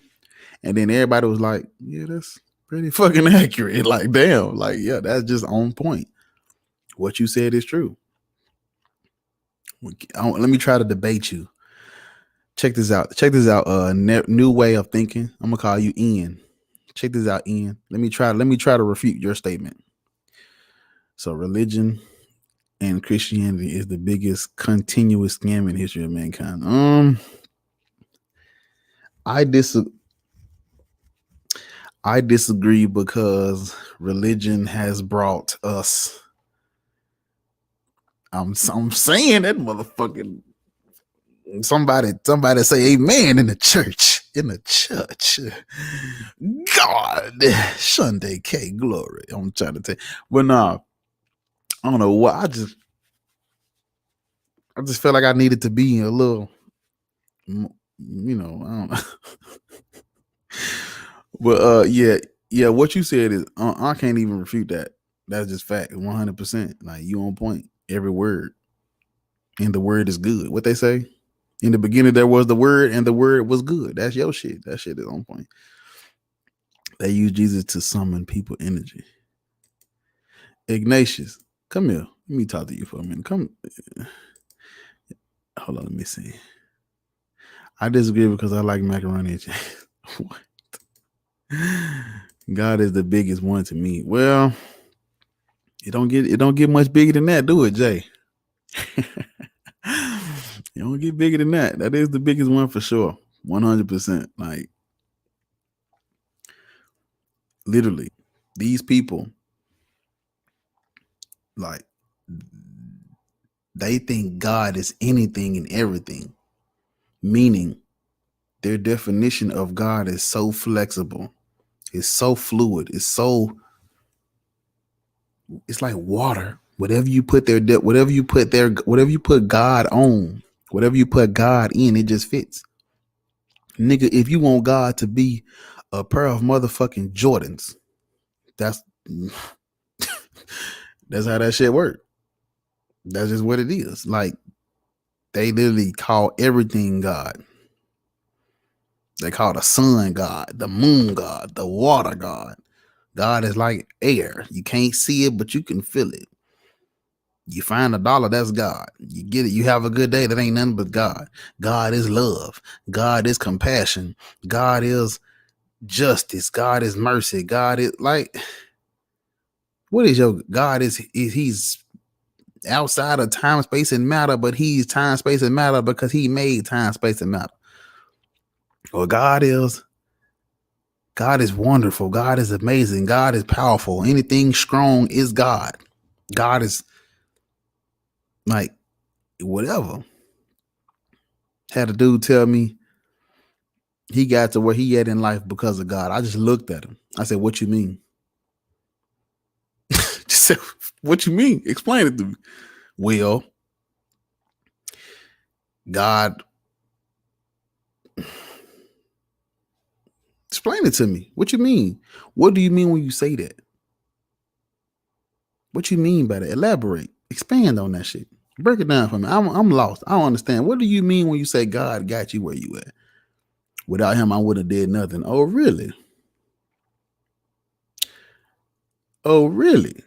and then everybody was like, "Yeah, that's pretty fucking accurate." Like, damn, like yeah, that's just on point. What you said is true. Let me try to debate you. Check this out. New way of thinking. I'm gonna call you Ian. Check this out, Ian. Let me try to refute your statement. So religion and Christianity is the biggest continuous scam in the history of mankind. I disagree because religion has brought us. I'm saying that motherfucking somebody say amen in the church. In the church. God. Sunday K glory. I'm trying to tell you. But nah, I don't know what I just felt like I needed to be a little, I don't know. But yeah, what you said is I can't even refute that. That's just fact, 100%. Like you on point, every word, and the word is good. What they say, in the beginning there was the word, and the word was good. That's your shit. That shit is on point. They use Jesus to summon people energy. Ignatius, come here. Let me talk to you for a minute. Come. Hold on, let me see. I disagree because I like macaroni and cheese. What? God is the biggest one to me. Well, it don't get much bigger than that, do it, Jay? You don't get bigger than that. That is the biggest one for sure. 100%. Like literally, these people, like, they think God is anything and everything, meaning their definition of God is so flexible, it's so fluid, it's like water. Whatever you put God on, whatever you put God in, it just fits. Nigga, if you want God to be a pair of motherfucking Jordans, that's how that shit works. That's just what it is. Like, they literally call everything God. They call the sun God, the moon God, the water God. God is like air. You can't see it, but you can feel it. You find $1, that's God. You get it. You have a good day. That ain't nothing but God. God is love. God is compassion. God is justice. God is mercy. God is like, what is your God? He's outside of time, space, and matter, but he's time, space, and matter because he made time, space, and matter. Well, God is wonderful. God is amazing. God is powerful. Anything strong is God. God is like whatever. Had a dude tell me he got to where he at in life because of God. I just looked at him. I said, "What you mean?" Just said, "What you mean? Explain it to me." Well, God, explain it to me. What you mean? What do you mean when you say that? What you mean by that? Elaborate. Expand on that shit. Break it down for me. I'm lost. I don't understand. What do you mean when you say God got you where you at? Without him, I wouldn't have did nothing. Oh, really? Oh, really?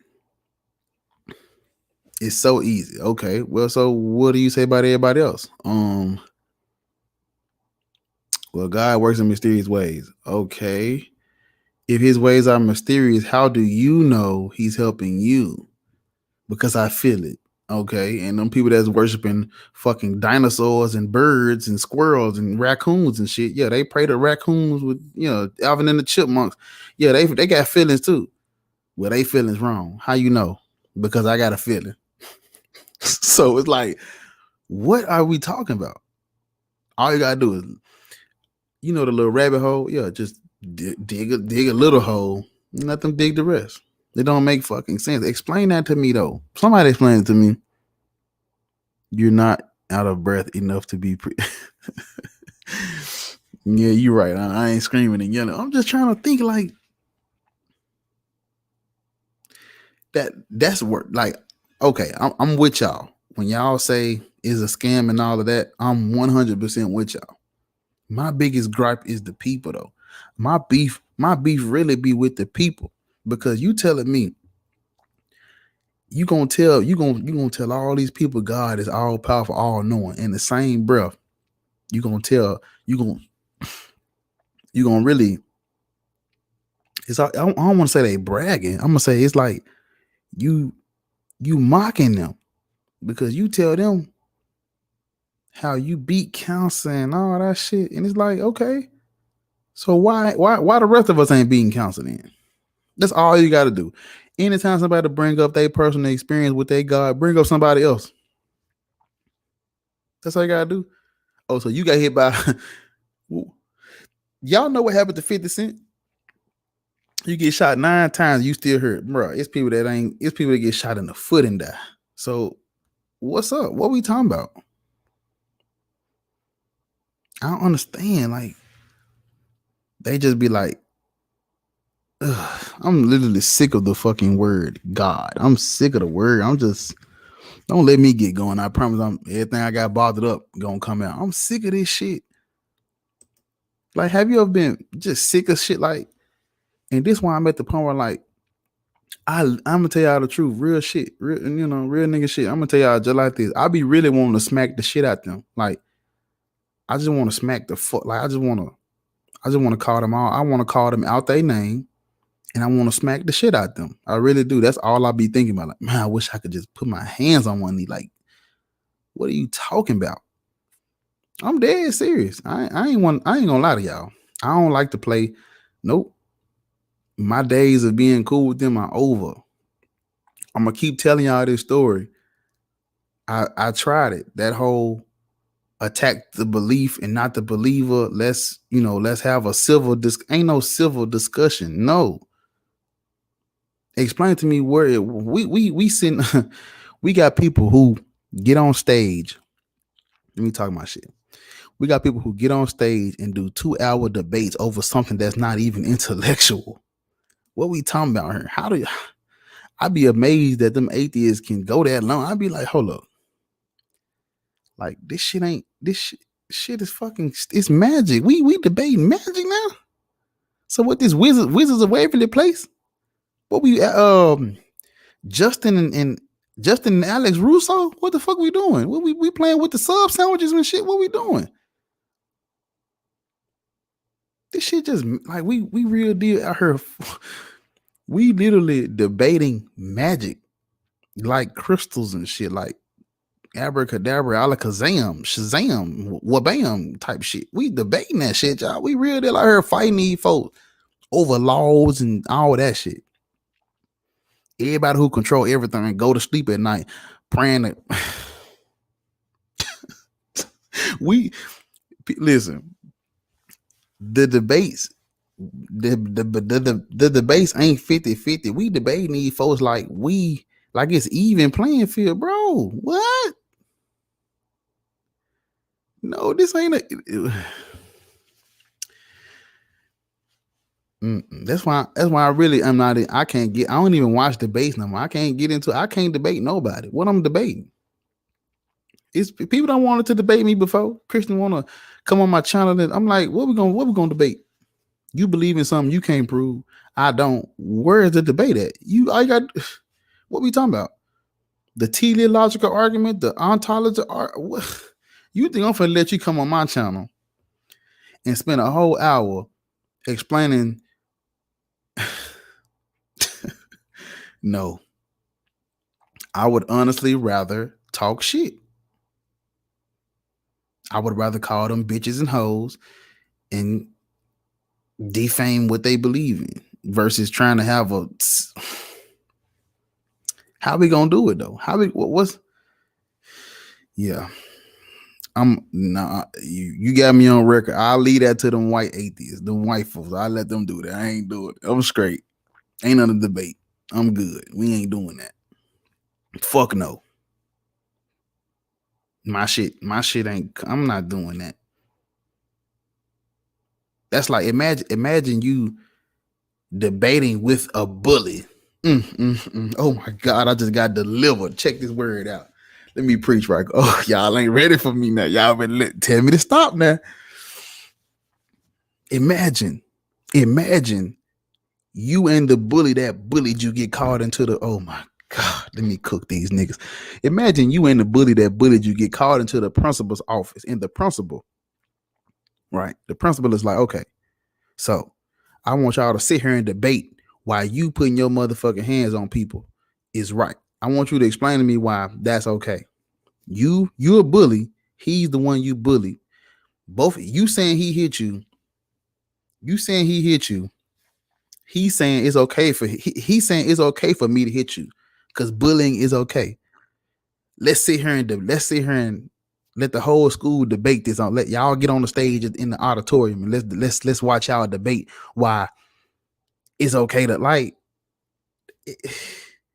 It's so easy. Okay. Well, so what do you say about everybody else? Well, God works in mysterious ways. Okay. If his ways are mysterious, how do you know he's helping you? Because I feel it. Okay. And them people that's worshiping fucking dinosaurs and birds and squirrels and raccoons and shit. Yeah, they pray to raccoons with, Alvin and the Chipmunks. Yeah, they got feelings too. Well, they feelings wrong. How you know? Because I got a feeling. So it's like, what are we talking about? All you gotta do is, the little rabbit hole. Yeah, just dig a little hole and let them dig the rest. They don't make fucking sense. Explain that to me though. Somebody explain it to me. You're not out of breath enough to be Yeah, you're right. I ain't screaming and yelling. I'm just trying to think like that. That's work. Like, okay, I'm with y'all. When y'all say is a scam and all of that, I'm 100% with y'all. My biggest gripe is the people though. My beef really be with the people, because you telling me you gonna tell all these people God is all powerful, all knowing. In the same breath, you gonna really. I don't want to say they bragging. I'm gonna say it's like you mocking them, because you tell them how you beat cancer and all that shit, and it's like, okay, so why the rest of us ain't beating cancer then? That's all you got to do. Anytime somebody bring up their personal experience with their God, bring up somebody else. That's all you got to do. Oh, so you got hit by y'all know what happened to 50 Cent? You get shot 9 times, you still hurt, bro. It's people that get shot in the foot and die. So what's up? What we talking about? I don't understand. Like, they just be like, ugh, I'm literally sick of the fucking word God. I'm sick of the word. Don't let me get going. I promise everything I got bothered up gonna come out. I'm sick of this shit. Like, have you ever been just sick of shit? Like, and this why I'm at the point where, like, I'm gonna tell y'all the truth, real shit, real nigga shit. I'm gonna tell y'all just like this. I be really wanting to smack the shit out them. Like, I just want to smack the fuck. Like, I just want to call them all. I want to call them out their name, and I want to smack the shit out them. I really do. That's all I be thinking about. Like, man, I wish I could just put my hands on one knee. Like, what are you talking about? I'm dead serious. I ain't gonna lie to y'all. I don't like to play. Nope. My days of being cool with them are over. I'm gonna keep telling y'all this story. I tried it. That whole attack the belief and not the believer. Let's have a civil ain't no civil discussion. No. Explain to me where we sitting. We got people who get on stage. Let me talk my shit. We got people who get on stage and do 2-hour debates over something that's not even intellectual. What we talking about here? How do you? I'd be amazed that them atheists can go that long. I'd be like, hold up. Like, this shit is fucking, it's magic. We debating magic now. So what, this Wizards of Waverly Place? What we Justin and Alex Russo? What the fuck we doing? What we playing with the sub sandwiches and shit? What we doing? This shit just like we real deal out here. We literally debating magic. like crystals and shit, like abracadabra, alakazam, shazam, wabam type shit. We debating that shit, y'all. We real deal out here fighting these folks over laws and all that shit. Everybody who control everything and go to sleep at night praying that we listen. The debates, the debates ain't 50-50. We debating these folks like it's even playing field, bro. What? No, this ain't that's why I really am not. I don't even watch debates no more. I can't get into. I can't debate nobody. What I'm debating. It's people don't want to debate me before. Christian want to come on my channel and I'm like, what we gonna debate? You believe in something you can't prove. I don't. Where is the debate at? I got what we talking about? The teleological argument, the ontology. You think I'm finna let you come on my channel and spend a whole hour explaining? No. I would honestly rather talk shit. I would rather call them bitches and hoes and defame what they believe in versus trying to have a. How we gonna do it though? Yeah. You got me on record. I'll leave that to them white atheists, them white folks. I'll let them do that. I ain't do it. I'm straight. Ain't nothing to debate. I'm good. We ain't doing that. Fuck no. My shit ain't. I'm not doing that. That's like imagine you debating with a bully. Oh my God, I just got delivered. Check this word out. Let me preach right. Oh, y'all ain't ready for me now. Y'all been tell me to stop now. Imagine you and the bully that bullied you get called into the. Oh my God, let me cook these niggas. Imagine you and the bully that bullied you get called into the principal's office, and the principal, right? The principal is like, okay, so I want y'all to sit here and debate why you putting your motherfucking hands on people is right. I want you to explain to me why that's okay. You a bully. He's the one you bullied. Both you saying he hit you. You saying he hit you. He's saying it's okay he's saying it's okay for me to hit you because bullying is okay. Let's sit here and let the whole school debate this on. Let y'all get on the stage in the auditorium and let's watch y'all debate why it's okay to like.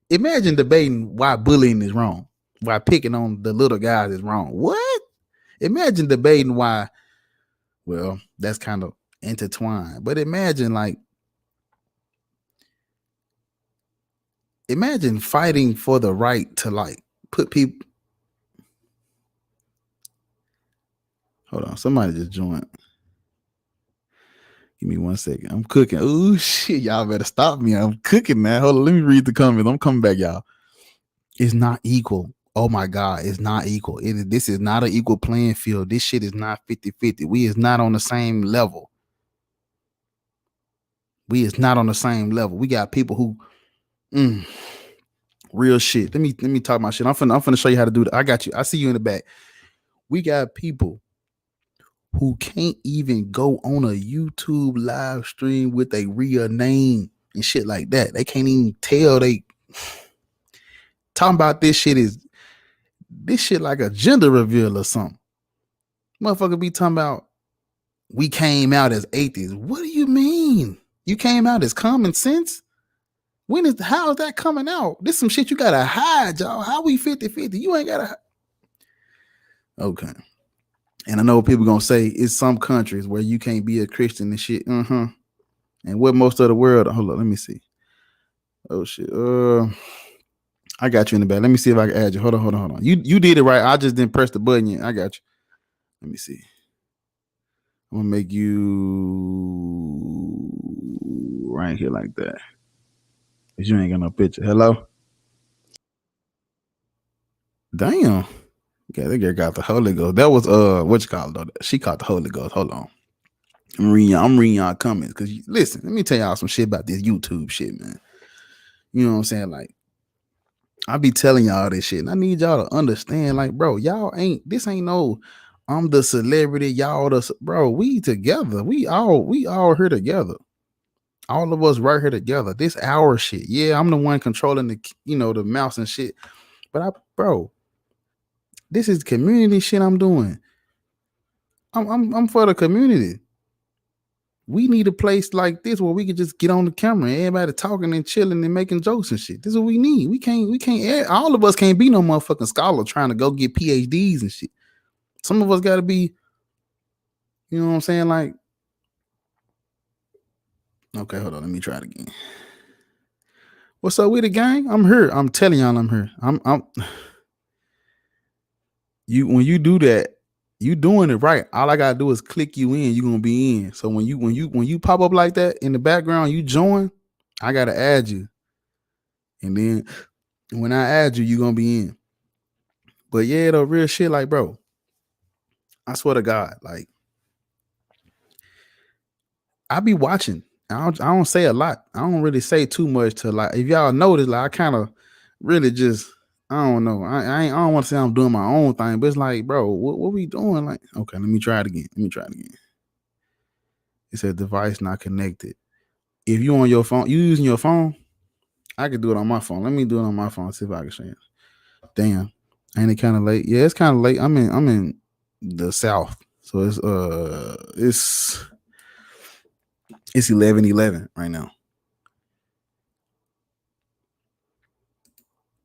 Imagine debating why bullying is wrong, why picking on the little guys is wrong. What? Imagine debating why. Well, that's kind of intertwined, but imagine fighting for the right to like put people. Hold on, somebody just joined. Give me 1 second. I'm cooking. Oh shit, y'all better stop me. I'm cooking now. Hold on, let me read the comments. I'm coming back, y'all. It's not equal. Oh my God, it's not equal. This is not an equal playing field. This shit is not 50-50. We is not on the same level. We is not on the same level. We got people who real shit. Let me talk my shit. I'm finna show you how to do that. I got you. I see you in the back. We got people who can't even go on a YouTube live stream with a real name and shit like that. They can't even tell they talking about this shit like a gender reveal or something. Motherfucker be talking about we came out as atheists. What do you mean? You came out as common sense? How is that coming out? This some shit you gotta hide, y'all. How we 50-50? You ain't gotta. Okay. And I know what people gonna say it's some countries where you can't be a Christian and shit. And what most of the world. Hold on, let me see. Oh shit. I got you in the back. Let me see if I can add you. Hold on. You did it right. I just didn't press the button yet. I got you. Let me see. I'm gonna make you right here like that. Cause you ain't got no picture. Hello? Damn. Yeah, that girl got the Holy Ghost. That was what you call it though? She caught the Holy Ghost. Hold on. I'm reading y'all comments. Cause listen, let me tell y'all some shit about this YouTube shit, man. You know what I'm saying? Like, I be telling y'all this shit, and I need y'all to understand, like, bro, y'all ain't this ain't no I'm the celebrity, y'all bro, we together. We all here together. All of us right here together. This our shit. Yeah, I'm the one controlling the mouse and shit. But bro, this is community shit I'm doing. I'm for the community. We need a place like this where we can just get on the camera and everybody talking and chilling and making jokes and shit. This is what we need. We can't all of us can't be no motherfucking scholar trying to go get PhDs and shit. Some of us gotta be, you know what I'm saying? Like, okay, hold on, let me try it again. What's up with the gang? I'm here. I'm telling y'all I'm here. I'm you when you do that, you doing it right. All I gotta do is click you in, you're gonna be in. So when you pop up like that in the background, you join, I gotta add you. And then when I add you, you're gonna be in. But yeah, the real shit, like, bro, I swear to God, like, I be watching. I don't say a lot. I don't really say too much to, like, if y'all notice, like, I kind of really just, I don't know. I don't want to say I'm doing my own thing, but it's like, bro, what we doing? Like, okay, let me try it again. It said device not connected. If you on your phone, you using your phone, I could do it on my phone. Let me do it on my phone. See if I can show you. Damn, ain't it kind of late? Yeah, it's kind of late. I'm in the South, so it's 11:11 right now.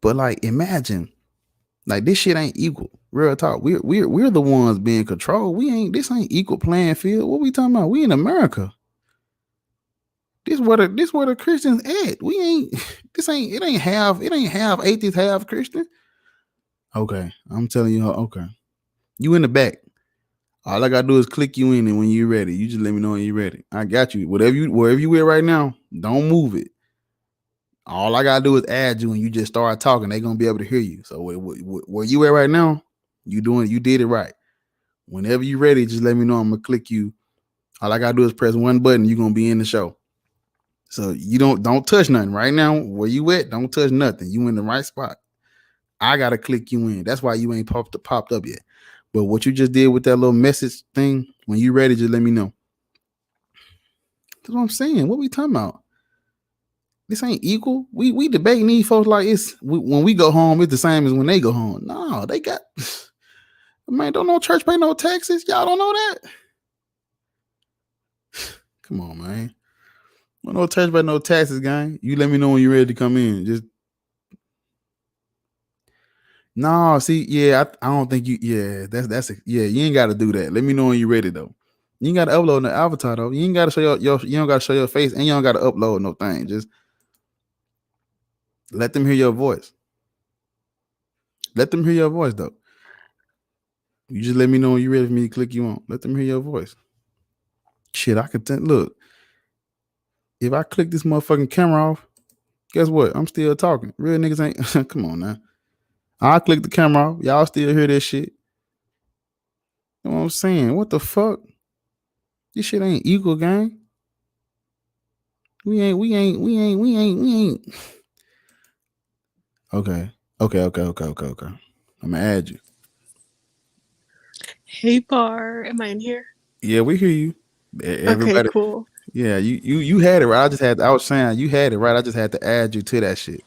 But like, imagine, like, this shit ain't equal. Real talk. We're the ones being controlled. This ain't equal playing field. What we talking about? We in America. This where the Christians at. We ain't it ain't half atheist, half Christian. Okay. I'm telling you, okay. You in the back. All I gotta do is click you in, and when you're ready, you just let me know when you're ready. I got you. Wherever you at right now, don't move it. All I gotta do is add you, and you just start talking. They're gonna be able to hear you. So where you at right now, you did it right. Whenever you're ready, just let me know. I'm gonna click you. All I gotta do is press one button. You're gonna be in the show. So you don't touch nothing right now. Where you at? Don't touch nothing. You in the right spot. I gotta click you in. That's why you ain't popped up yet. But what you just did with that little message thing, when you ready, just let me know. That's what I'm saying. What we talking about? This ain't equal. We debating these folks like when we go home, it's the same as when they go home. No, they got man. Don't know church pay no taxes. Y'all don't know that. Come on, man. Don't know church pay no taxes, gang. You let me know when you're ready to come in. Just no. See, yeah, I don't think you. Yeah, yeah. You ain't got to do that. Let me know when you're ready though. You ain't got to upload the avatar though. You ain't got to show your. You don't got to show your face, and you don't got to upload no thing. Just let them hear your voice. Let them hear your voice though. You just let me know when you're ready for me to click you on. Let them hear your voice. Shit, I could look. If I click this motherfucking camera off, guess what? I'm still talking. Real niggas ain't. Come on now. I click the camera off. Y'all still hear this shit. You know what I'm saying? What the fuck? This shit ain't equal, gang. We ain't. Okay. I'm gonna add you. Hey, Bar, am I in here? Yeah, we hear you. Okay, Everybody. cool. Yeah, you had it right. I was saying you had it right. I just had to add you to that shit.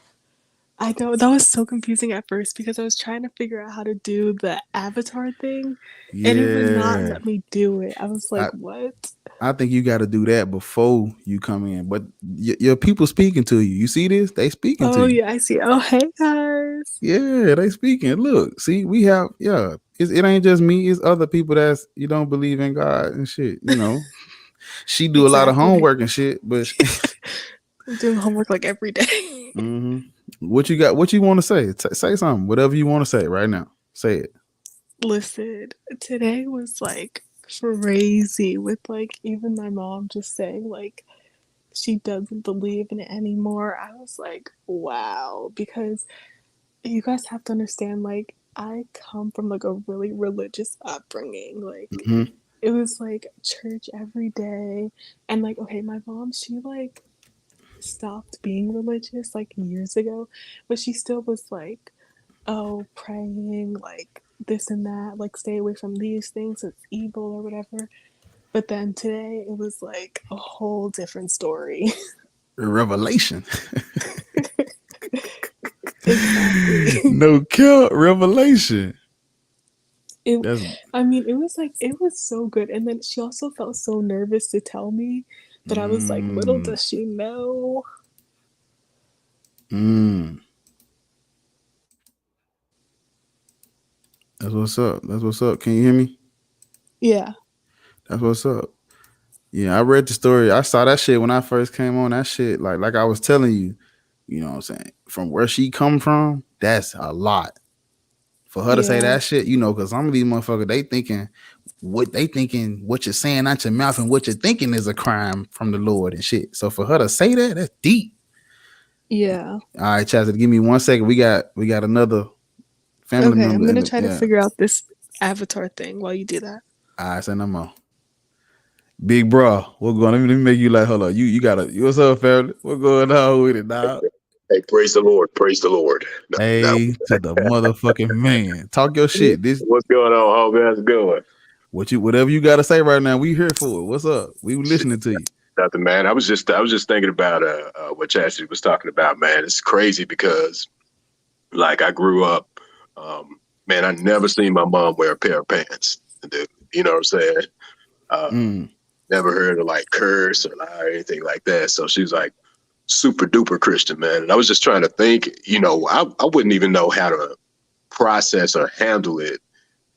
I know that was so confusing at first because I was trying to figure out how to do the avatar thing and it would not Yeah. let me do it. I was I, like, what? I think you got to do that before you come in. But your people speaking to you. You see this? They speaking to Oh, you. yeah, I see. Oh, hey, guys. Yeah, they speaking. Look, see, we have it ain't just me. It's other people that's you don't believe in God and shit. You know, she do a lot of Exactly. homework and shit. But I'm doing homework like every day. mm-hmm. What you got? What you want to say? Say something. Whatever you want to say right now. Say it. Listen, today was like crazy with like even my mom just saying like she doesn't believe in it anymore. I was like, wow, because you guys have to understand, like, I come from like a really religious upbringing. Like, Mm-hmm. it was like church every day. And like, okay, my mom, she like stopped being religious like years ago, but she still was like, oh, praying, like this and that, like stay away from these things, it's evil or whatever. But then today it was like a whole different story. Revelation. Exactly. No kill revelation. I mean, it was so good. And then she also felt so nervous to tell me, but I was like, little does she know. That's what's up. That's what's up. Can you hear me? Yeah. That's what's up. Yeah, I read the story. I saw that shit when I first came on. That shit, like I was telling you, you know what I'm saying? From where she come from, that's a lot. For her to say that shit, you know, because some of these motherfuckers, they thinking what you're saying out your mouth and what you're thinking is a crime from the Lord and shit. So for her to say that, that's deep. Yeah. All right, Chastity, give me 1 second. We got another family member. I'm gonna try to figure out this avatar thing while you do that. All right, say no more. Big bro, what's going on? Let me make you like, hold on. You gotta, what's up, family? What's going on with it, dog? Hey, praise the Lord. Praise the Lord. Hey, to the motherfucking man. Talk your shit. What's going on, homie? How's it going? Whatever you gotta say right now, we here for it. What's up? We listening to you. Nothing, man. I was just thinking about what Chastity was talking about, man. It's crazy because, like, I grew up, man. I never seen my mom wear a pair of pants. You know what I'm saying? Never heard her like curse or lie or anything like that. So she was like super duper Christian, man. And I was just trying to think, you know, I wouldn't even know how to process or handle it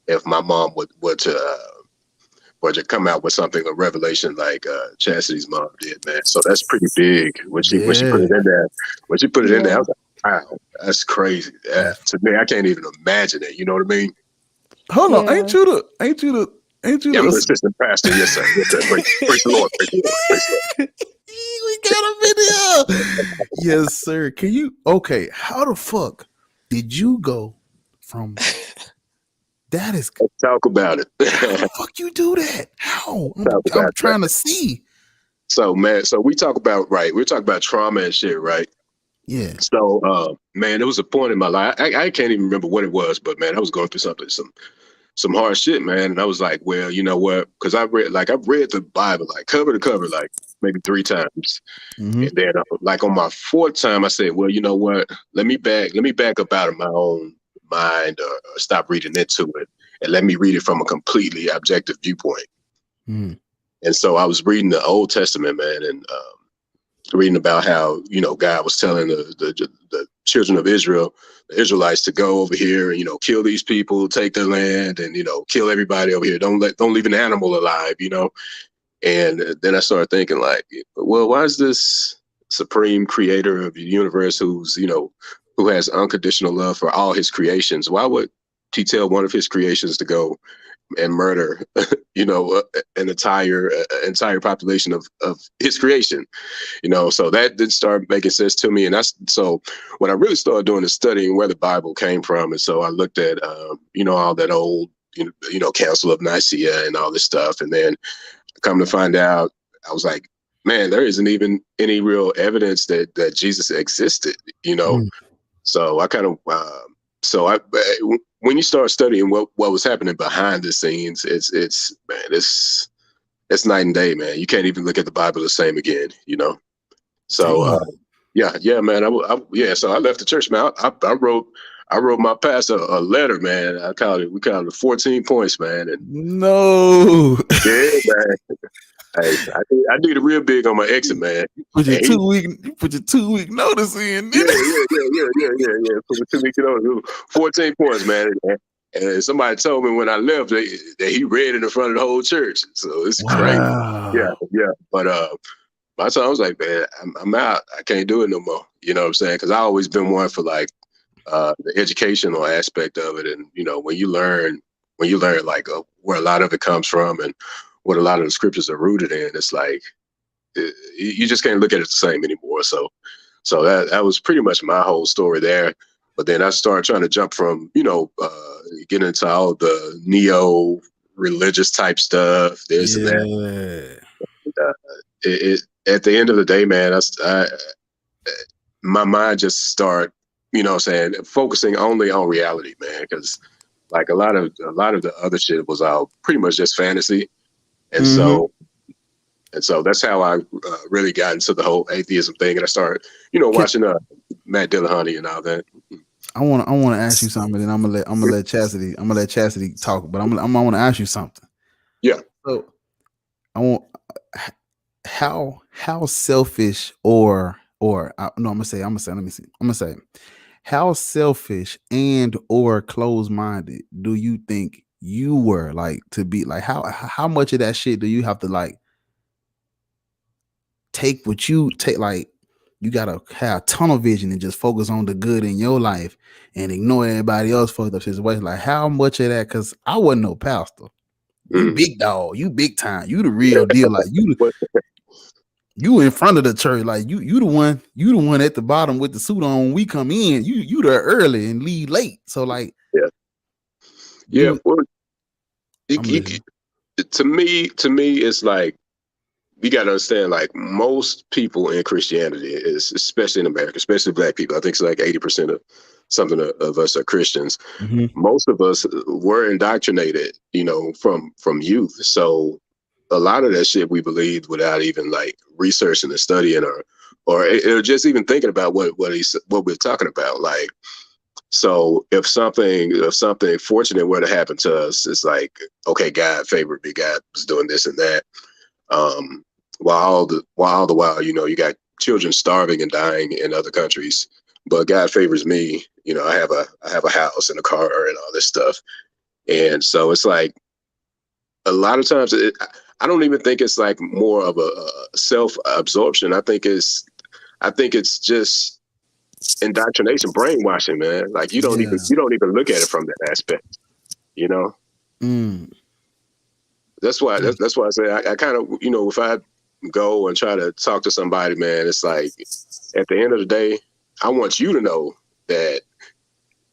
if my mom were to come out with something, a revelation like Chastity's mom did, man. So that's pretty big when she put it in there. When she put it in there, I was like, wow, that's crazy. To me, I can't even imagine it. You know what I mean? Hold on, ain't you the Yeah, I'm the assistant pastor. Yes, sir. Yes, sir. Praise the Lord. Praise the Lord. Praise the Lord. We got a video. Yes, sir. Can you? Okay, how the fuck did you go from? That is. Let's talk about it. How the fuck you do that? How? I'm trying to see. So, man, we talk about trauma and shit, right? Yeah. So, man, there was a point in my life. I can't even remember what it was, but man, I was going through some hard shit, man. And I was like, well, you know what? Because I've read the Bible like cover to cover, like maybe 3 times. And then like on my 4th time, I said, well, you know what? Let me back up out of my own mind or stop reading into it and let me read it from a completely objective viewpoint. And so I was reading the Old Testament, man, and reading about how, you know, God was telling the children of Israel, the Israelites, to go over here and, you know, kill these people, take their land, and, you know, kill everybody over here. Don't leave an animal alive, you know. And then I started thinking, like, well, why is this supreme creator of the universe who has unconditional love for all his creations, why would he tell one of his creations to go and murder, you know, an entire population of his creation, you know? So that did start making sense to me. And so what I really started doing is studying where the Bible came from. And so I looked at, you know, all that old, you know, Council of Nicaea and all this stuff. And then come to find out, I was like, man, there isn't even any real evidence that Jesus existed, you know? So I kind of, when you start studying what was happening behind the scenes, it's night and day, man. You can't even look at the Bible the same again, you know? So, yeah, man. So I left the church, man. I wrote my pastor a letter, man. We called it 14 points, man. And no. Yeah, man. Hey, I did it real big on my exit, man. Put your 2 week notice in. Yeah. Put my 2 week notice. 14 points, man. And somebody told me when I left that he read it in front of the whole church. So it's crazy. Yeah. But by the time I was like, man, I'm out. I can't do it no more. You know what I'm saying? Because I always been one for like the educational aspect of it, and you know, when you learn like where a lot of it comes from and what a lot of the scriptures are rooted in, it's like you just can't look at it the same anymore. So that was pretty much my whole story there. But then I started trying to jump from, you know, getting into all the neo religious type stuff, this and that. at the end of the day, man, my mind just start, focusing only on reality, man. Because like a lot of the other shit was all pretty much just fantasy, and so that's how I really got into the whole atheism thing, and I started, watching Matt Dillahunty and all that. I want to ask you something, and then I'm gonna let Chastity talk, but I want to ask you something. Yeah. So I want how selfish or I'm gonna say how selfish and or closed-minded do you think you were, like, to be like, how much of that shit do you have to like take what you take, like you gotta have tunnel vision and just focus on the good in your life and ignore everybody else fucked up situation? Like, how much of that? Because I wasn't no pastor. You big dog, you big time, you the real deal. Like you in front of the church, like you the one at the bottom with the suit on. When we come in, you there early and leave late. So like, yeah. Well, to me, it's like, you got to understand, like, most people in Christianity, is especially in America, especially Black people, I think it's like 80% of something of us are Christians. Most of us were indoctrinated, from youth. So a lot of that shit we believed without even like researching and studying or just even thinking about what we're talking about. Like, so if something fortunate were to happen to us, it's like, okay, God favored me, God was doing this and that. While the while, you got children starving and dying in other countries, but God favors me. I have a house and a car and all this stuff. And so it's like, a lot of times I don't even think it's like more of a self-absorption. I think it's just indoctrination, brainwashing, man. Like, you don't even look at it from that aspect, That's why I say I kind of, if I go and try to talk to somebody, man, it's like, at the end of the day, I want you to know that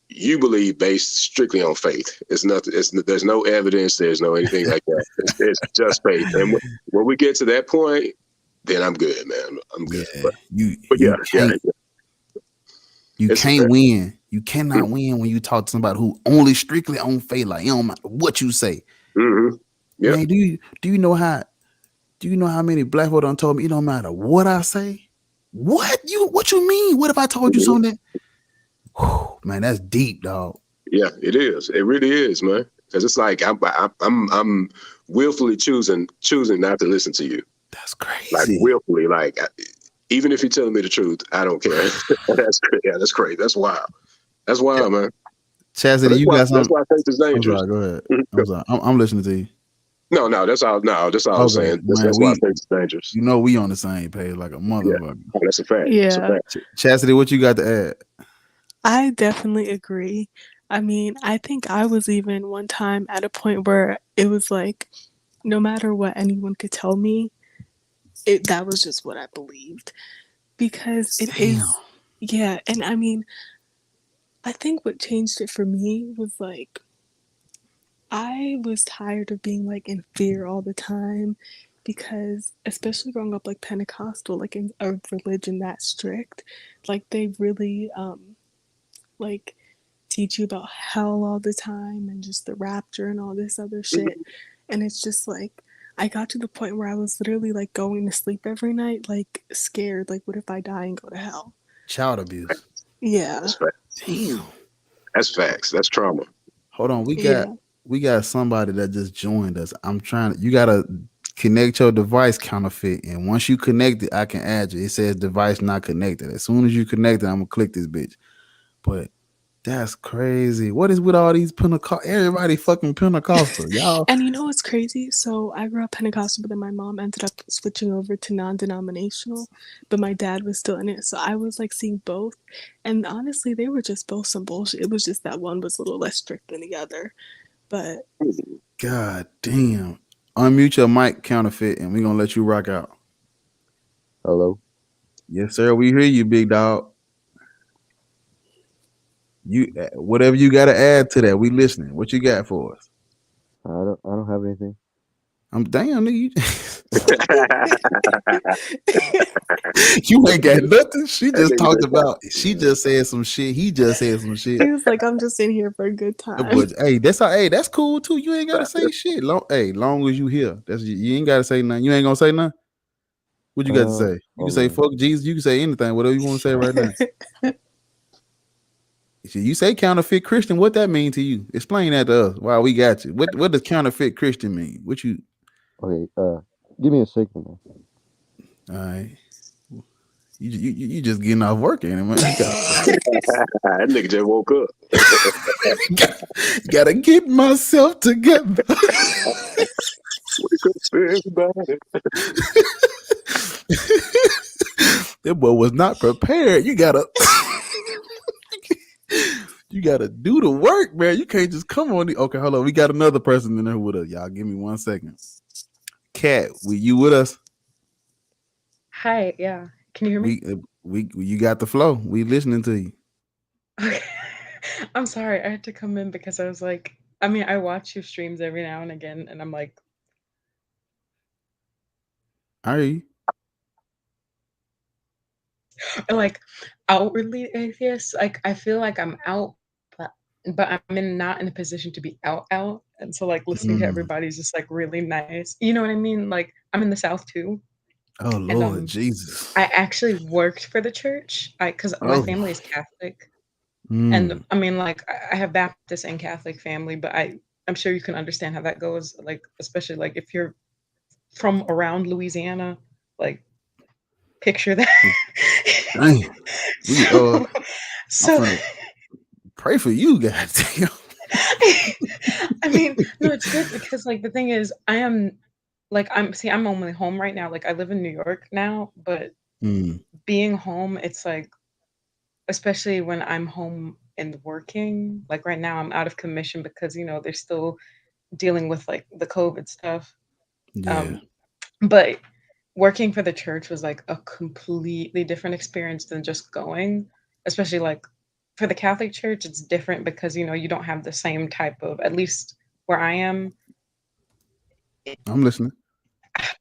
you believe based strictly on faith. It's nothing. There's no evidence. There's no anything like that. It's just faith. And when we get to that point, then I'm good, man. I'm good. You can't win. You cannot win when you talk to somebody who only strictly on faith. Like, it don't matter what you say. Yeah. Man, do you know how many Black folk done told me it don't matter what I say? What you mean? What if I told you something? Whew, man, that's deep, dog. Yeah, it is. It really is, man. Because it's like I'm willfully choosing not to listen to you. That's crazy. Like, willfully, like, even if you're telling me the truth, I don't care. That's crazy. That's wild. That's wild, man. Chastity, you got something? That's why I think it's dangerous. I'm sorry, go ahead. I'm sorry. I'm listening to you. No, that's all. No, that's all I'm saying. That's why I think it's dangerous. We on the same page like a motherfucker. Yeah. That's a fact. Yeah. That's a fact. Chastity, what you got to add? I definitely agree. I mean, I think I was even one time at a point where it was like, no matter what anyone could tell me, that was just what I believed. Because it is, yeah. And I mean, I think what changed it for me was like, I was tired of being like in fear all the time, because especially growing up like Pentecostal, like in a religion that strict, like they really like teach you about hell all the time and just the rapture and all this other shit. And it's just like, I got to the point where I was literally like going to sleep every night, like scared, like, what if I die and go to hell? Child abuse. Yeah. That's facts. Damn. That's facts. That's trauma. Hold on, we got somebody that just joined us. You gotta connect your device, counterfeit, and once you connect it, I can add you. It says device not connected. As soon as you connect it, I'm gonna click this bitch. But that's crazy. What is with all these Pentecostal? Everybody fucking Pentecostal, y'all. And you know what's crazy? So I grew up Pentecostal, but then my mom ended up switching over to non-denominational, but my dad was still in it. So I was like seeing both. And honestly, they were just both some bullshit. It was just that one was a little less strict than the other. But God damn. Unmute your mic, counterfeit, and we're gonna let you rock out. Hello. Yes, sir. We hear you, big dog. You whatever you got to add to that, we listening. What you got for us? I don't have anything. I'm damn nigga. You ain't got nothing. She That just nigga talked just got- about. She just said some shit. He just said some shit. He was like, I'm just in here for a good That time. boy, hey, that's how. Hey, that's cool too. You ain't gotta say shit. Long as you here. You ain't gotta say nothing. You ain't gonna say nothing. What you got to say? You can say fuck Jesus. You can say anything. Whatever you want to say right now. You say counterfeit Christian. What that mean to you? Explain that to us. Wow, we got you. What does counterfeit Christian mean? What you? Okay, give me a second. All right. You just getting off work, ain't it, man? That nigga just woke up. Gotta get myself together. Wake up, everybody. That boy was not prepared. You gotta do the work, man. You can't just come on. Okay, hold on. We got another person in there with us. Y'all give me 1 second. Kat, you with us? Hi, yeah. Can you hear me? We you got the flow. We listening to you. Okay. I'm sorry. I had to come in because I was like, I mean, I watch your streams every now and again, and I'm like, Are you? like outwardly atheist. Like I feel like I'm out, but I'm not in a position to be out. And so like listening to everybody's just like really nice. You know what I mean? Like I'm in the South too. Oh And Lord Jesus. I actually worked for the church. Because my family is Catholic. And I mean, like I have Baptist and Catholic family, but I'm sure you can understand how that goes. Like, especially like if you're from around Louisiana, like picture that. Dang. So pray for you, goddamn. I mean, no, it's good because like the thing is, I'm only home right now. Like I live in New York now, but being home, it's like, especially when I'm home and working, like right now I'm out of commission because, they're still dealing with like the COVID stuff. Yeah. But working for the church was like a completely different experience than just going, especially like for the Catholic Church, it's different because, you don't have the same type of, at least where I am. I'm listening.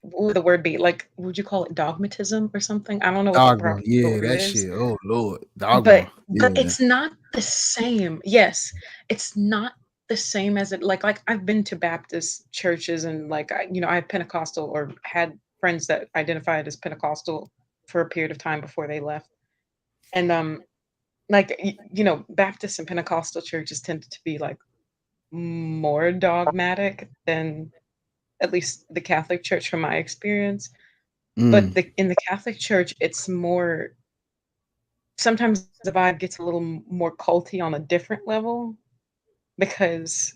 What would the word be? Like, would you call it dogmatism or something? I don't know what Dogma. the proper Yeah, word that is. shit. Oh Lord. Dogma. But it's not the same. Yes, it's not the same as it like I've been to Baptist churches and like I had Pentecostal or had friends that identified as Pentecostal for a period of time before they left. And Baptist and Pentecostal churches tended to be like more dogmatic than at least the Catholic Church from my experience. But in the Catholic Church, it's more, sometimes the vibe gets a little more culty on a different level because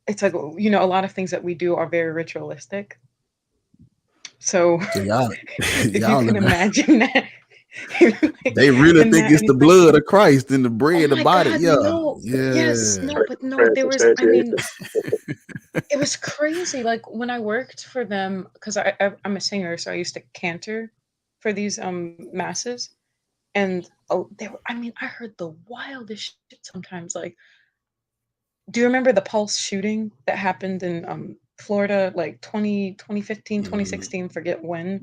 it's like, a lot of things that we do are very ritualistic. So y'all if you can imagine that. They really think it's the blood of Christ and the bread, the body. God, Yeah. no. Yeah. Yes, no, but no, there was, I mean, it was crazy. Like when I worked for them, because I'm a singer, so I used to cantor for these masses. And I heard the wildest shit sometimes. Like, do you remember the Pulse shooting that happened in Florida, like 2015, 2016, forget when?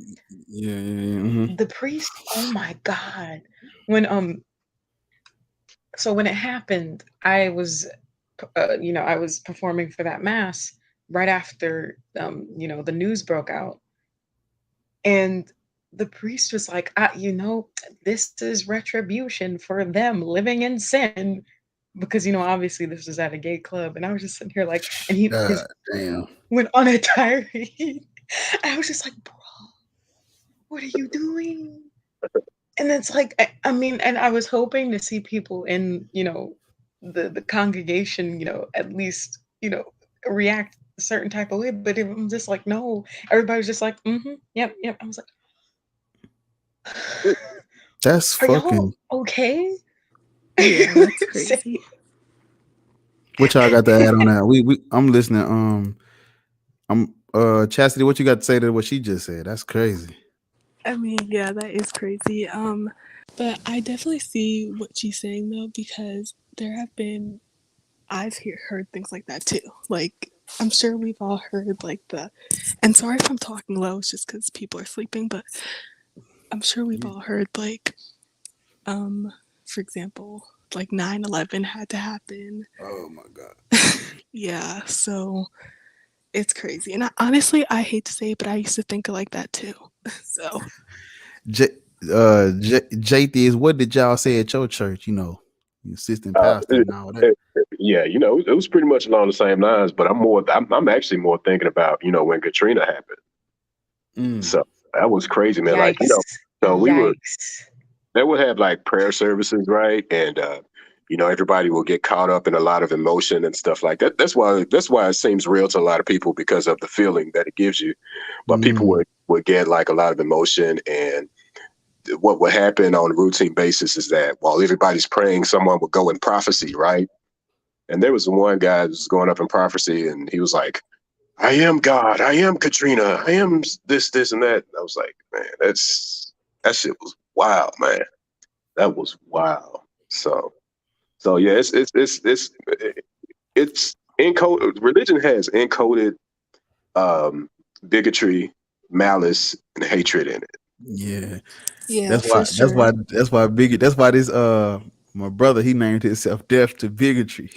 Yeah. The priest, oh my God. So when it happened, I was performing for that mass right after, the news broke out. And the priest was like, this is retribution for them living in sin. Because, obviously this was at a gay club. And I was just sitting here like, and his damn. went on a tirade. I was just like, bro, what are you doing? And it's like, I mean, and I was hoping to see people in, the congregation, at least, react a certain type of way. But it was just like, no, everybody was just like, yep. I was like, that's are fucking y'all okay? Yeah, that's crazy. What y'all got to add on that? I'm listening. I'm Chastity, what you got to say to what she just said? That's crazy. I mean, yeah, that is crazy. But I definitely see what she's saying though, because I've heard things like that too. Like I'm sure we've all heard like and sorry if I'm talking low, it's just because people are sleeping, but I'm sure we've all heard like, for example, like 9/11 had to happen. Oh my god. Yeah, so it's crazy. And honestly, I hate to say it, but I used to think like that too. So JT is what did y'all say at your church? You know, your assistant pastor and all that. Yeah, you know, it was pretty much along the same lines, but I'm actually more thinking about, you know, when Katrina happened. So that was crazy, man. Yikes. Like, you know, so Yikes. they would have like prayer services, right? And you know, everybody will get caught up in a lot of emotion and stuff like that. That's why it seems real to a lot of people, because of the feeling that it gives you. But people would get like a lot of emotion, and what would happen on a routine basis is that while everybody's praying, someone would go in prophecy, right? And there was one guy who was going up in prophecy, and he was like, I am God, I am Katrina, I am this, and that. And I was like, man, that shit was wild, man. That was wild. So yeah, it's encoded. Religion has encoded bigotry, malice, and hatred in it. Yeah. That's why bigot. That's why this my brother, he named himself Death to Bigotry.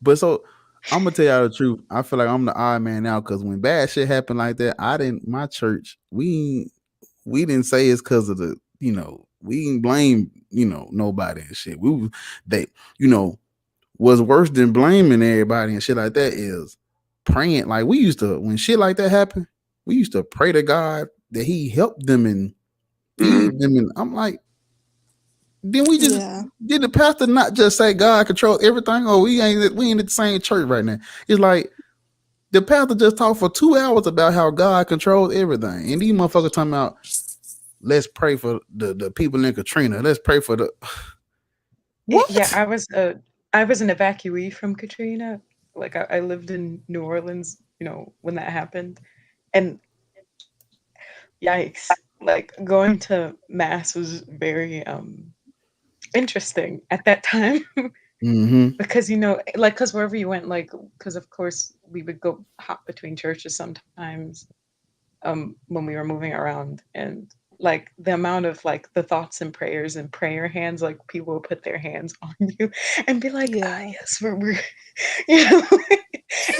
But so I'm gonna tell y'all the truth. I feel like I'm the odd man out, because when bad shit happened like that, my church, we didn't say it's because of the, you know, we didn't blame, you know, nobody and shit. You know, what's worse than blaming everybody and shit like that is praying. Like, we used to, when shit like that happened, we used to pray to God that he helped them and feed them. And I'm like, then we just did the pastor not just say God controls everything? Oh, we ain't at the same church right now. It's like the pastor just talked for 2 hours about how God controls everything, and these motherfuckers talking about, let's pray for the people in Katrina. Let's pray for the what? Yeah, I was an evacuee from Katrina. Like, I lived in New Orleans, you know, when that happened, and yikes! Like, going to mass was very interesting at that time. Because, you know, like, because wherever you went, like, because of course we would go hop between churches sometimes when we were moving around, and like the amount of like the thoughts and prayers and prayer hands, like people will put their hands on you and be like, yes, we're you know,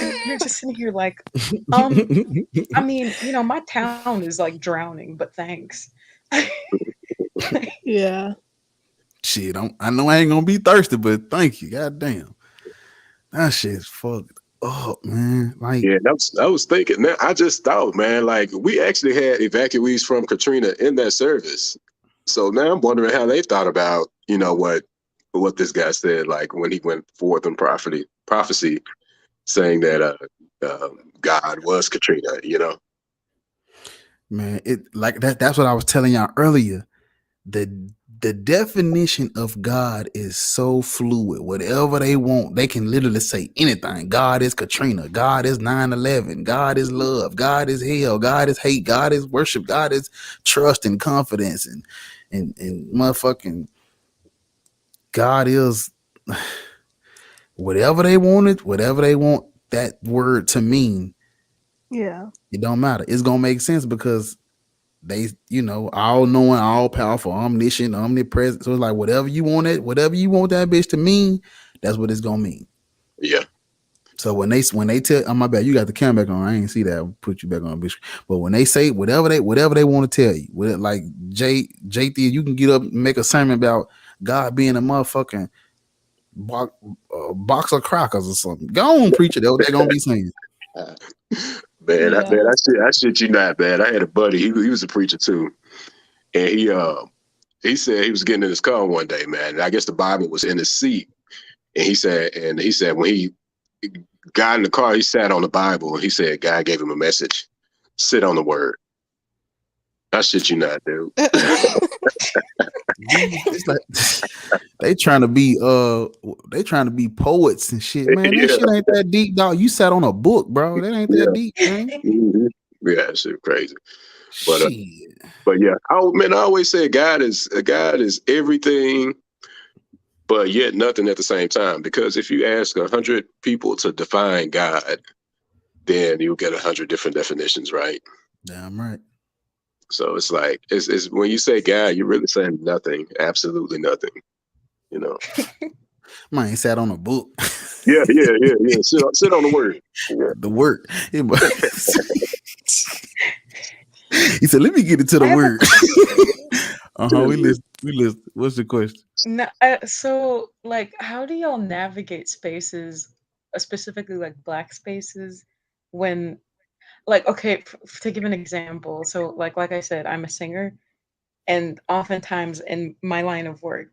and you're just sitting here like, I mean, you know, my town is like drowning, but thanks. Yeah. Shit, I know I ain't gonna be thirsty, but thank you. God damn. That shit's fucked up, man. Like, yeah, I was thinking, man, I just thought, man, like, we actually had evacuees from Katrina in that service. So now I'm wondering how they thought about, you know, what this guy said, like when he went forth in prophecy saying that God was Katrina, you know. Man, it like that's what I was telling y'all earlier. The definition of God is so fluid. Whatever they want, they can literally say anything. God is Katrina. God is 9/11. God is love. God is hell. God is hate. God is worship. God is trust and confidence and motherfucking God is whatever they wanted, whatever they want that word to mean. Yeah. It don't matter. It's gonna make sense because they, you know, all knowing, all powerful, omniscient, omnipresent. So it's like whatever you want that bitch to mean, that's what it's gonna mean. Yeah. So when they tell, oh my bad, you got the camera back on. I ain't see that. I'll put you back on, bitch. But when they say whatever they want to tell you, like JT, you can get up and make a sermon about God being a motherfucking box of crackers or something. Go on, preach it. That's what they're gonna be saying. Man, yeah. I shit you not, man. I had a buddy. He was a preacher too, and he said he was getting in his car one day, man. And I guess the Bible was in his seat, and he said when he got in the car, he sat on the Bible, and he said God gave him a message: sit on the Word. I shit you not, dude. It's like, they trying to be poets and shit, man. That shit ain't that deep, dog. You sat on a book, bro. That ain't that deep, man. Yeah, shit crazy. But yeah, I always say God is everything, but yet nothing at the same time. Because if you ask 100 people to define God, then you'll get 100 different definitions, right? Damn right. So it's like it's when you say God, you're really saying nothing, absolutely nothing. You know. Man sat on a book. Yeah. Sit on the word. Yeah. The word. He said, "Let me get into the I have a word." question. We list. What's the question? No, so like, how do y'all navigate spaces, specifically like Black spaces, when, like, okay, to give an example, so like I said, I'm a singer, and oftentimes in my line of work,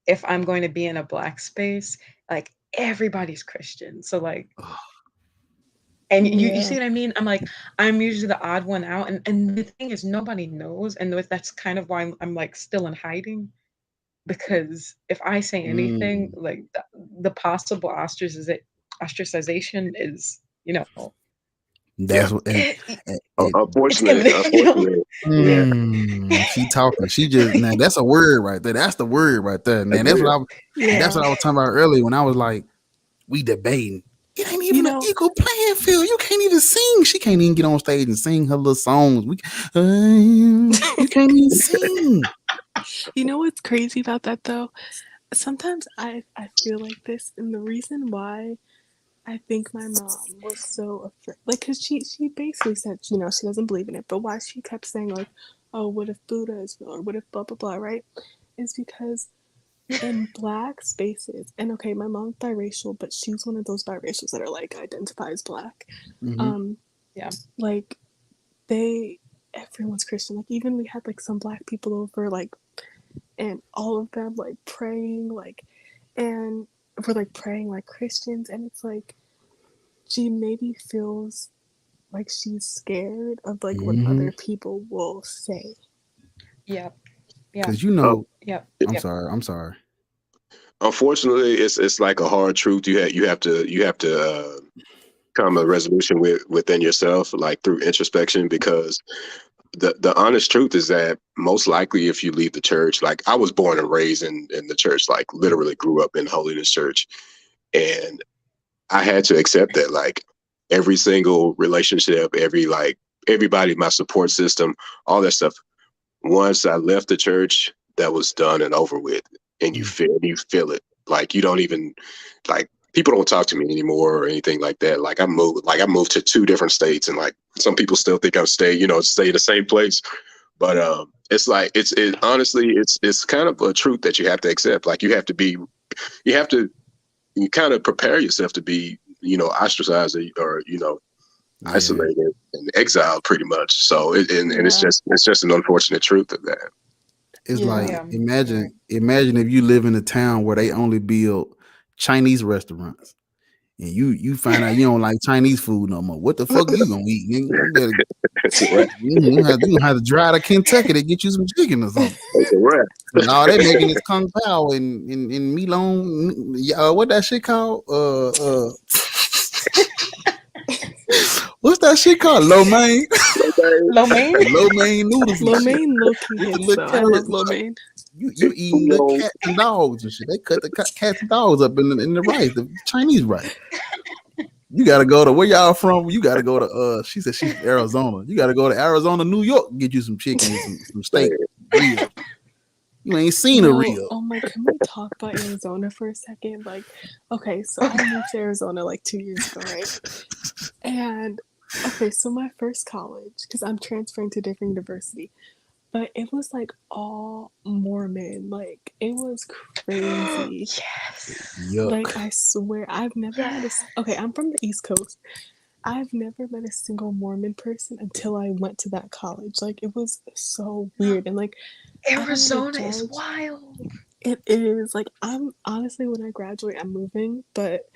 if I'm going to be in a Black space, like everybody's Christian, so like, and you Yeah. see what I mean? I'm like, I'm usually the odd one out, and the thing is, nobody knows, and that's kind of why I'm like still in hiding. Because if I say anything, like the possible ostracization is, Yeah. That's what. And it's imminent. Yeah. she talking. She just now. That's a word right there. That's the word right there. Man, that's what I. That's what I was talking about earlier when I was like, we debating. It ain't even an equal playing field. You can't even sing. She can't even get on stage and sing her little songs. You can't even sing. You know what's crazy about that though? Sometimes I feel like this, and the reason why I think my mom was so afraid, like, cause she basically said, she doesn't believe in it, but why she kept saying like, oh, what if Buddha is real, or what if blah blah blah, right? Is because in Black spaces, and okay, my mom's biracial, but she's one of those biracials that are like identify as Black. Yeah, like everyone's Christian. Like even we had like some Black people over, like, and all of them like praying, like, and we're like praying like Christians, and it's like she maybe feels like she's scared of like what other people will say. Yeah. Because I'm sorry. Unfortunately, it's like a hard truth. You have to come to a resolution within yourself, like through introspection, because the honest truth is that most likely if you leave the church, like I was born and raised in the church, like literally grew up in Holiness Church, and I had to accept that, like every single relationship, everybody, my support system, all that stuff. Once I left the church, that was done and over with, and you feel it. Like you don't even like people don't talk to me anymore or anything like that. Like I moved to 2 different states, and like some people still think I'm stay in the same place. But it's like honestly it's kind of a truth that you have to accept. Like you have to kind of prepare yourself to be ostracized or isolated and exiled pretty much. So it's just an unfortunate truth of that. It's like imagine if you live in a town where they only build Chinese restaurants, and you find out you don't like Chinese food no more. What the fuck you gonna eat? You better, you have to drive to Kentucky to get you some chicken or something. No, they making this kung pao in Milong. What that shit called? What's that shit called? Lo mein. Lo mein? Lo mein noodles. Lo mein low-key hits though. I love lo mein. You eating the cats and dogs and shit. They cut the cats and dogs up in the rice, the Chinese rice. You gotta go to where y'all from. You gotta go to she said she's from Arizona. You gotta go to Arizona, New York, get you some chicken and some steak. Real. You ain't seen a real. Oh my, can we talk about Arizona for a second? Like, okay, so I moved to Arizona like 2 years ago, right? And okay, so my first college, because I'm transferring to a different university, but it was like all Mormon. Like it was crazy. Yes. Yuck. Like I swear, I've never had okay, I'm from the East Coast. I've never met a single Mormon person until I went to that college. Like it was so weird, and like Arizona is wild. It is. Like I'm honestly, when I graduate, I'm moving, but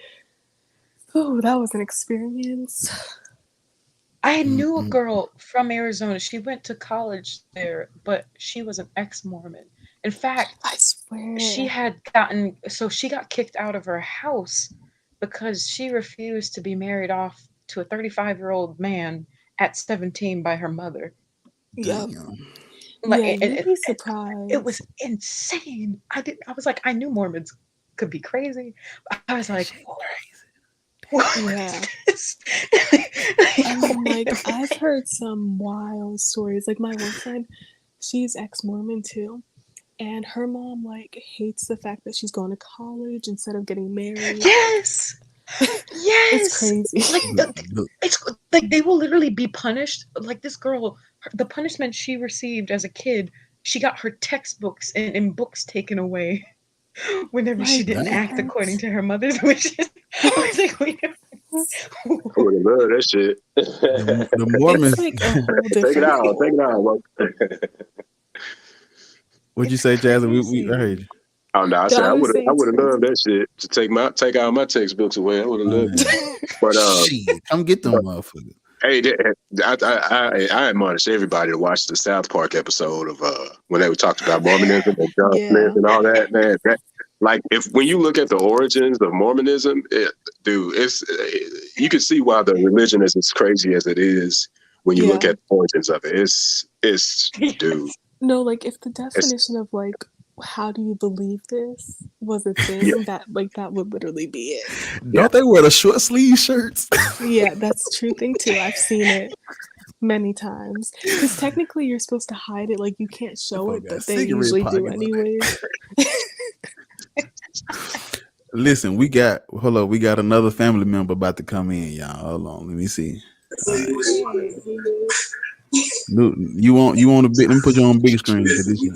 that was an experience. I knew a girl from Arizona. She went to college there, but she was an ex-Mormon. In fact, I swear she got kicked out of her house because she refused to be married off to a 35-year-old man at 17 by her mother. Yep. Like, you'd be surprised. It was insane. I was like, I knew Mormons could be crazy. I was like, Yeah. And then, like, I've heard some wild stories. Like, my one friend, she's ex-Mormon too, and her mom like hates the fact that she's going to college instead of getting married. Yes. It's Yes. crazy. Like it's like they will literally be punished. Like this girl, the punishment she received as a kid, she got her textbooks and books taken away whenever she Like, didn't Damn. act according to her mother's wishes. I was like, wait a I would have loved that shit. The Mormons. it's like a whole Take it different. out. Take it out. Bro. What'd you say, Jazz? I heard you. Oh no, I No, said I I was would saying have it's loved that shit to take out my textbooks away. I would have loved it. But Shit, come get them motherfuckers. hey, I admonish everybody to watch the South Park episode of when they were talking about Mormonism and John Yeah. Smith and all that. Man, like when you look at the origins of Mormonism, it's you can see why the religion is as crazy as it is when you look Yeah. at the origins of it. It's dude. No, like if the definition of like how do you believe this was a thing, Yeah. that would literally be it. Don't they wear the short sleeve shirts? Yeah, that's a true thing too. I've seen it many times. Because technically you're supposed to hide it, like you can't show it, Got but they cigarette usually do pockets on it. anyways. Listen, we got another family member about to come in, y'all. Hold on, let me see. You want a big? Let me put you on big screen. For this one.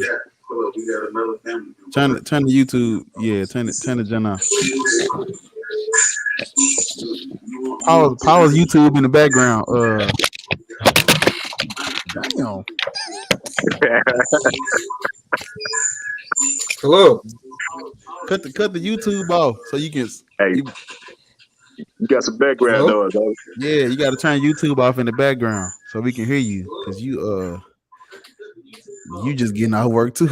Turn the YouTube. Yeah, turn the channel. Pause YouTube in the background. Damn. Hello. Cut the YouTube off so you can. Hey, you got some background Hello? noise, though. Yeah, you got to turn YouTube off in the background so we can hear you, because you just getting out of work too.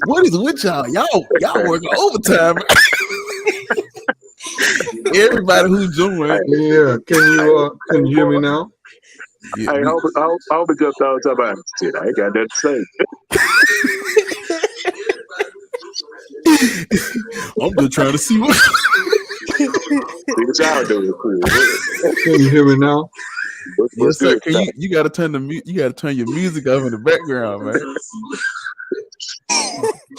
What is with y'all? Y'all working overtime. Everybody who's joined. Yeah. Can you hear me now? Yeah, Hey, I hope it just thought about shit. I ain't got nothing to say. I'm just trying to see what. See what y'all doing. Can you hear me now? Yes, sir. You got to turn your music off in the background, man.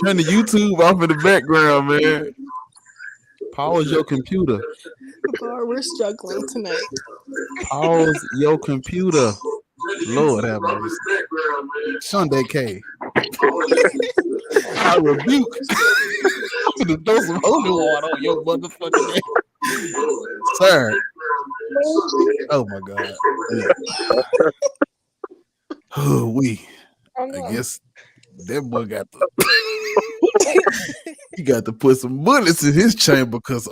Turn the YouTube off in the background, man. Pause your computer. Bar, we're struggling tonight. Pause your computer. Lord have mercy. Sunday K. I rebuke. I'm gonna throw some holy water on your motherfucking head. Sir. Oh my God. Yeah. Oh, I guess that boy got he got to put some bullets in his chamber because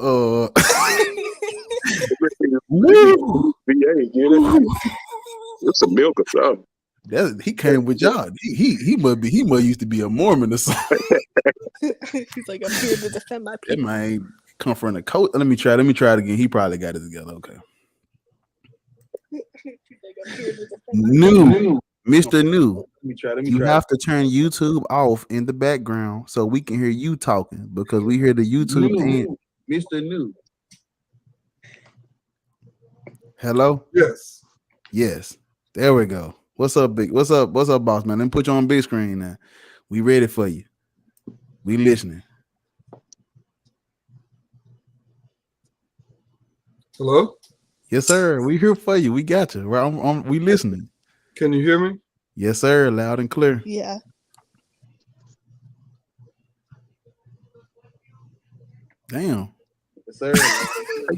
Woo! VA, get it? It's some milk or something. he came with y'all. He must used to be a Mormon or something. He's like, I'm here to defend my That people. man come from the coast. Let me try it again. He probably got it together. Okay. He's like, I'm here to defend my New, Mr. New. Let me You have to turn YouTube off in the background so we can hear you talking, because we hear the YouTube and Mr. New. hello. Yes. Yes, there we go. What's up, What's up, boss man? Let me put you on big screen now. We ready for you. We listening. Hello. Yes, sir. We here for you. We got you. We listening. Can you hear me? Yes, sir. Loud and clear. Yeah. Damn. Yes, sir.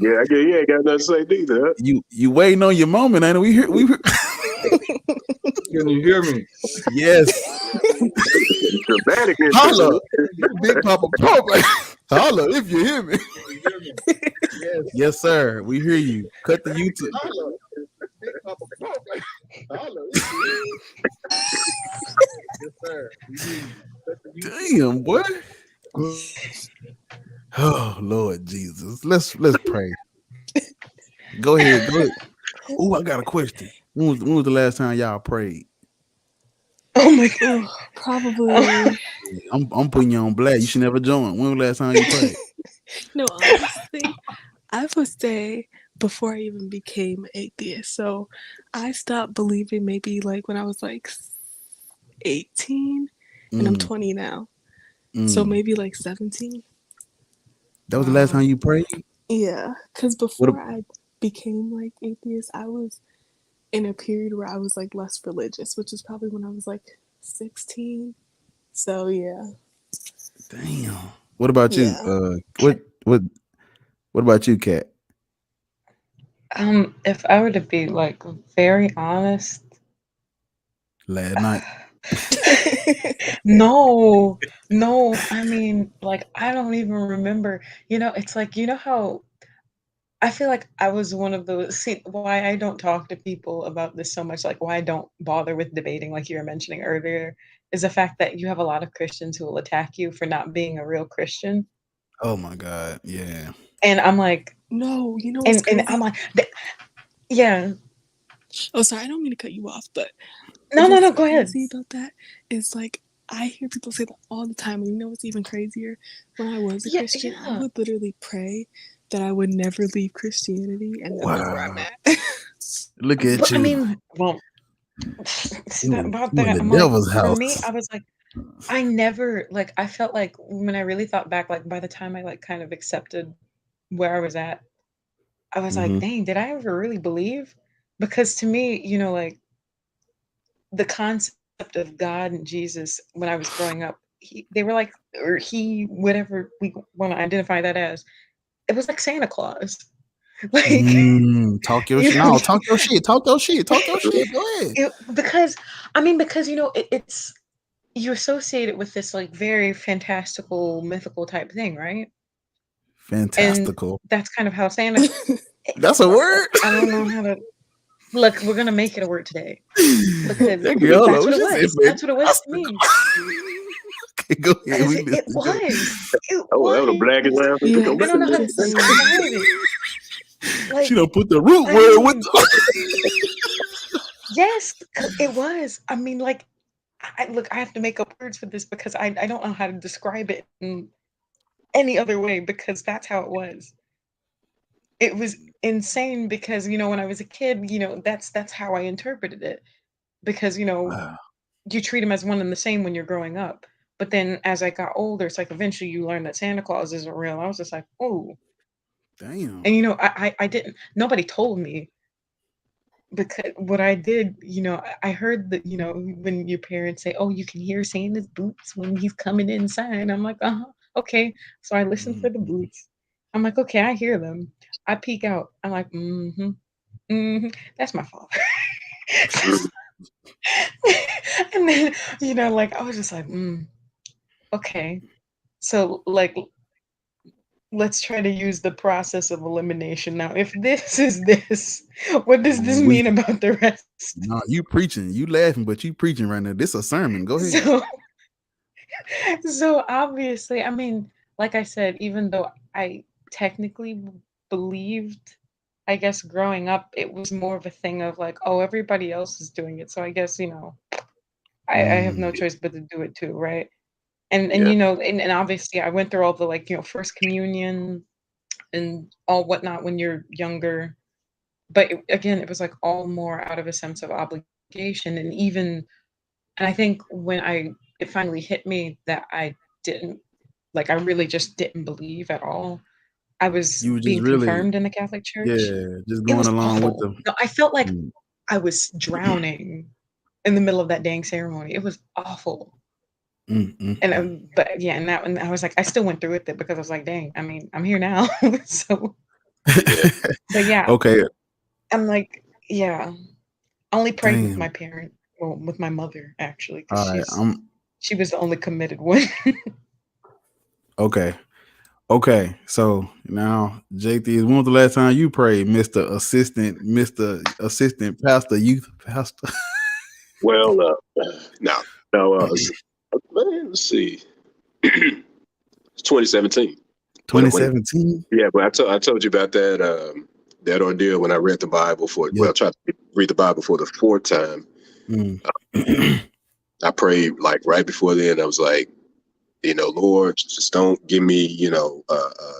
Yeah, I guess you ain't got nothing to say neither. Huh? You waiting on your moment, ain't it? We here. Can you hear me? Yes. Dramatic. Holla, Big Papa Pope. Holla if you hear me. Yes, sir. We hear you. Cut the YouTube. Damn, boy. Oh Lord Jesus. Let's pray. Go ahead. Oh, I got a question. When was the last time y'all prayed? Oh my god. Oh, probably. I'm putting you on blast. You should never join. When was the last time you played? No, honestly, I would say before I even became atheist. So I stopped believing maybe like when I was like 18, and I'm Mm, 20 now. So mm. maybe like 17. That was the last Wow. time you prayed? Yeah, because What? before I became like atheist, I was in a period where I was like less religious, which is probably when I was like 16. So yeah, Damn. What about you? yeah. What about you, Kat? If I were to be like very honest, Last night. no, no. I mean, like, I don't even remember. It's like, how I feel like I was one of those. See, why I don't talk to people about this so much, like, why I don't bother with debating, like you were mentioning earlier, is the fact that you have a lot of Christians who will attack you for not being a real Christian. Oh my God. Yeah. And I'm like, No, you know what's and crazy? I'm like, yeah. Oh, sorry, I don't mean to cut you off, but No, what's go ahead. crazy about that is like I hear people say that all the time, and you know what's even crazier? When I was a Yeah, Christian, I yeah. would literally pray that I would never leave Christianity, and then look where I'm Wow. at. Look at But I you. mean, well, see that about You in that. the I'm like, devil's for me, house. I was like, I never like. I felt like when I really thought back, like by the time I like kind of accepted where I was at, I was like, Mm-hmm. dang, did I ever really believe? Because to me, like the concept of God and Jesus when I was growing up, they were like, or he, whatever we want to identify that as, it was like Santa Claus. Like, Talk your you shit. know, No, talk your shit. Talk your shit. Talk your shit. Go ahead. because it's you associate it with this like very fantastical, mythical type thing, right? And Fantastical. that's kind of how Santa. That's a word. I don't know how to look. We're gonna make it a word today because That girl, that's oh, what it she said was. That's what it was to me. Okay, go ahead. Because We it listen. Go ahead. was. It Oh, that was a was. black and loud. Yeah, I don't know how to because describe it. Like, She don't put the root I word with mean, the yes, it was. I mean, like, look, I have to make up words for this because I don't know how to describe it in any other way because that's how it was. It was insane because when I was a kid, that's how I interpreted it because Wow. you treat them as one and the same when you're growing up. But then as I got older, it's like eventually you learn that Santa Claus isn't real. I was just like, oh. Damn. And I didn't, nobody told me because what I did, I heard that, when your parents say, oh, you can hear Santa's boots when he's coming inside. I'm like, uh-huh, okay. So I listen for the boots. I'm like, okay, I hear them. I peek out. I'm like, that's my father. And then, like I was just like, okay. So like let's try to use the process of elimination. Now, if this is this, what does this mean about the rest? No, you preaching. You laughing, but you preaching right now. This a sermon. Go ahead. So obviously, I mean, like I said, even though I technically believed, I guess growing up, it was more of a thing of like, oh, everybody else is doing it. So I guess, I have no choice but to do it too, right? And Yeah. and obviously I went through all the like, first communion and all whatnot when you're younger. But again, it was like all more out of a sense of obligation. And I think when it finally hit me that I didn't, like, I really just didn't believe at all. I was You were just being really, confirmed in the Catholic Church. yeah, just It going was along with awful. the. No, I felt like Mm. I was drowning in the middle of that dang ceremony. It was awful. But yeah, and I was like, I still went through with it because I was like, dang, I mean, I'm here now. So, but yeah, Okay. I'm like, yeah, I only prayed with my Damn. parent, well, with my mother actually, All because right. she was the only committed one. Okay. Okay. So now, JT, when was the last time you prayed, Mr. Assistant Pastor, Youth Pastor? Well, now, let's see. It's 2017. 2017? Yeah, but I told you about that that ordeal when I read the Bible tried to read the Bible for the fourth time. Mm. I prayed like right before then. I was like, Lord, just don't give me,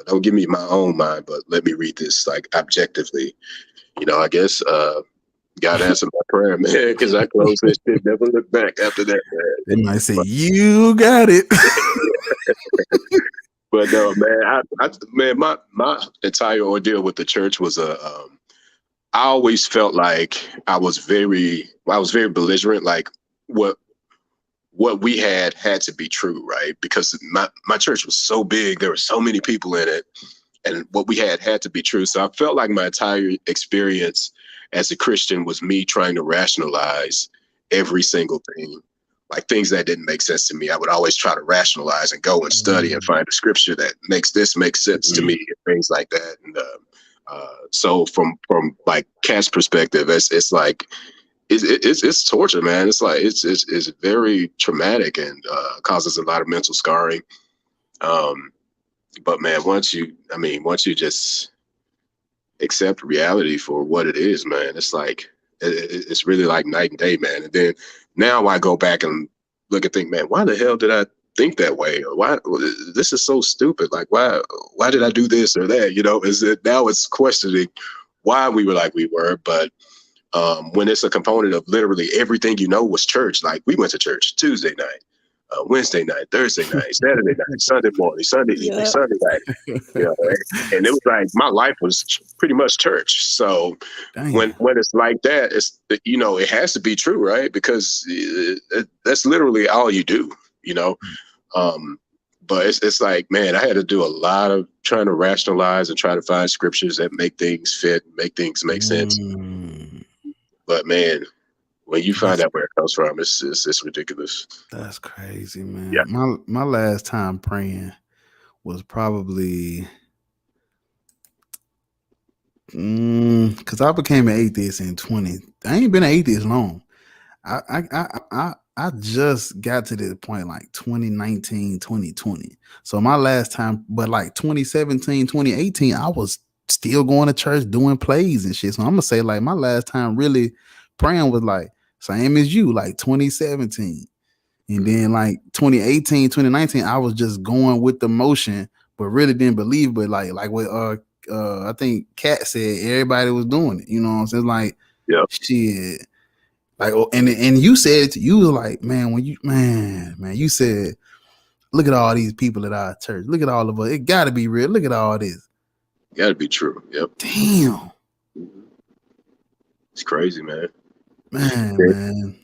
don't give me my own mind, but let me read this like objectively. I guess God answered my prayer, man, because I closed this shit, never looked back after that, man. They might say, "You got it." But no, man, my entire ordeal with the church was I always felt like I was very belligerent, like what we had to be true, right? Because my church was so big, there were so many people in it, and what we had to be true. So I felt like my entire experience as a Christian was me trying to rationalize every single thing, like things that didn't make sense to me. I would always try to rationalize and go and study and find a scripture that makes sense to me, and things like that. And so from like Cat's perspective, it's like it's torture, man. It's like it's very traumatic and causes a lot of mental scarring. But man, once you just accept reality for what it is, man, it's like it's really like night and day, man. And then now I go back and look and think, man, why the hell did I think that way? Or why this is so stupid? Like why did I do this or that? Now it's questioning why we were like we were. But when it's a component of literally everything was church, like we went to church Tuesday night, Wednesday night, Thursday night, Saturday night, Sunday morning, Sunday evening, Sunday night. And it was like my life was pretty much church. So when it's like that, it's it has to be true, right? Because that's literally all you do, But it's like, man, I had to do a lot of trying to rationalize and try to find scriptures that make things fit, make things make sense. But man, when you find out where it comes from, it's ridiculous. That's crazy, man. Yeah. My last time praying was probably because I became an atheist in 20. I ain't been an atheist long. I just got to this point like 2019, 2020. So my last time, but like 2017, 2018, I was still going to church doing plays and shit. So I'm gonna say like my last time really praying was like same as you, like 2017. And then like 2018, 2019, I was just going with the motion, but really didn't believe. But like what I think Cat said, everybody was doing it. You know what I'm saying? Like, shit. Like, and you said it, you was like, man, when you you said, look at all these people at our church. Look at all of us. It gotta be real. Look at all this. Gotta be true. Yep. Damn. It's crazy, man. Man.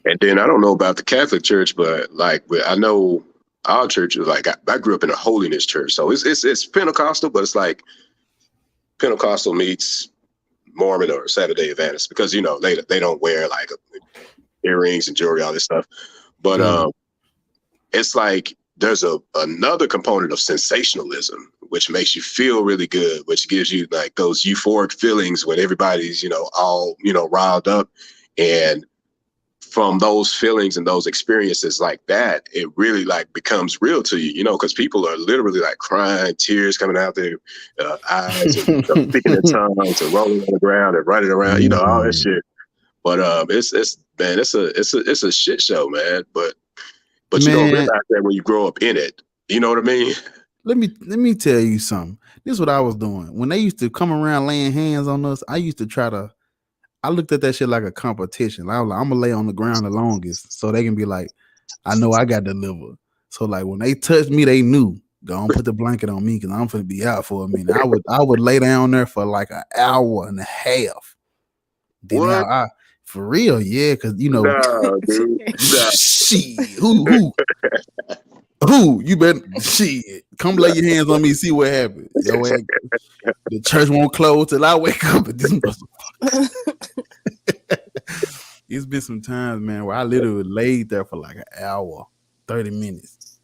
And then I don't know about the Catholic Church, but like I know our church is like I grew up in a holiness church, so it's Pentecostal, but it's like Pentecostal meets Mormon or Saturday Adventist because they don't wear like earrings and jewelry, all this stuff. But it's like there's another component of sensationalism, which makes you feel really good, which gives you like those euphoric feelings when everybody's all riled up. And from those feelings and those experiences like that, it really like becomes real to you, because people are literally like crying, tears coming out their eyes, and speaking in tongues and rolling on the ground and running around, all that shit. But it's a shit show, man. But you don't realize that when you grow up in it. You know what I mean? Let me tell you something. This is what I was doing when they used to come around laying hands on us. I used to I looked at that shit like a competition. I was like, I'm gonna lay on the ground the longest so they can be like, I know I got delivered. So like when they touched me, they knew. Go on, put the blanket on me because I'm gonna be out for a minute. I would lay down there for like an hour and a half. Then for real, yeah, because shit, who you better shit. Come lay your hands on me, see what happens. The church won't close till I wake up. It's been some times, man, where I literally laid there for like an hour, 30 minutes.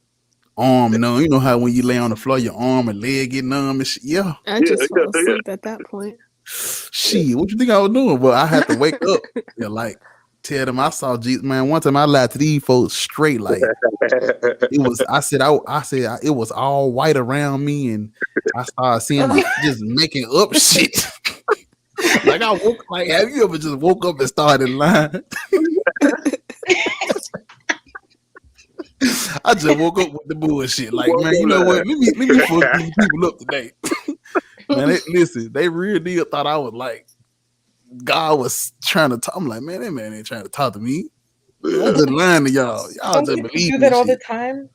Arm numb. You know how when you lay on the floor, your arm and leg get numb and shit. Yeah. I just fell asleep at that point. Shit, what you think I was doing? But I had to wake up and like tell them I saw Jesus. Man, one time I lied to these folks straight. Like it was, I said it was all white around me, and I started seeing like just making up shit. Like I woke, like have you ever just woke up and started lying? I just woke up with the bullshit. Like, Woke man, you up know like- what? Let me fuck these people up today. Man, listen, they real deal thought I was like God was trying to talk. I'm like, man, that man ain't trying to talk to me. I'm just lying to y'all. Y'all Don't just people believe do that all the shit. time?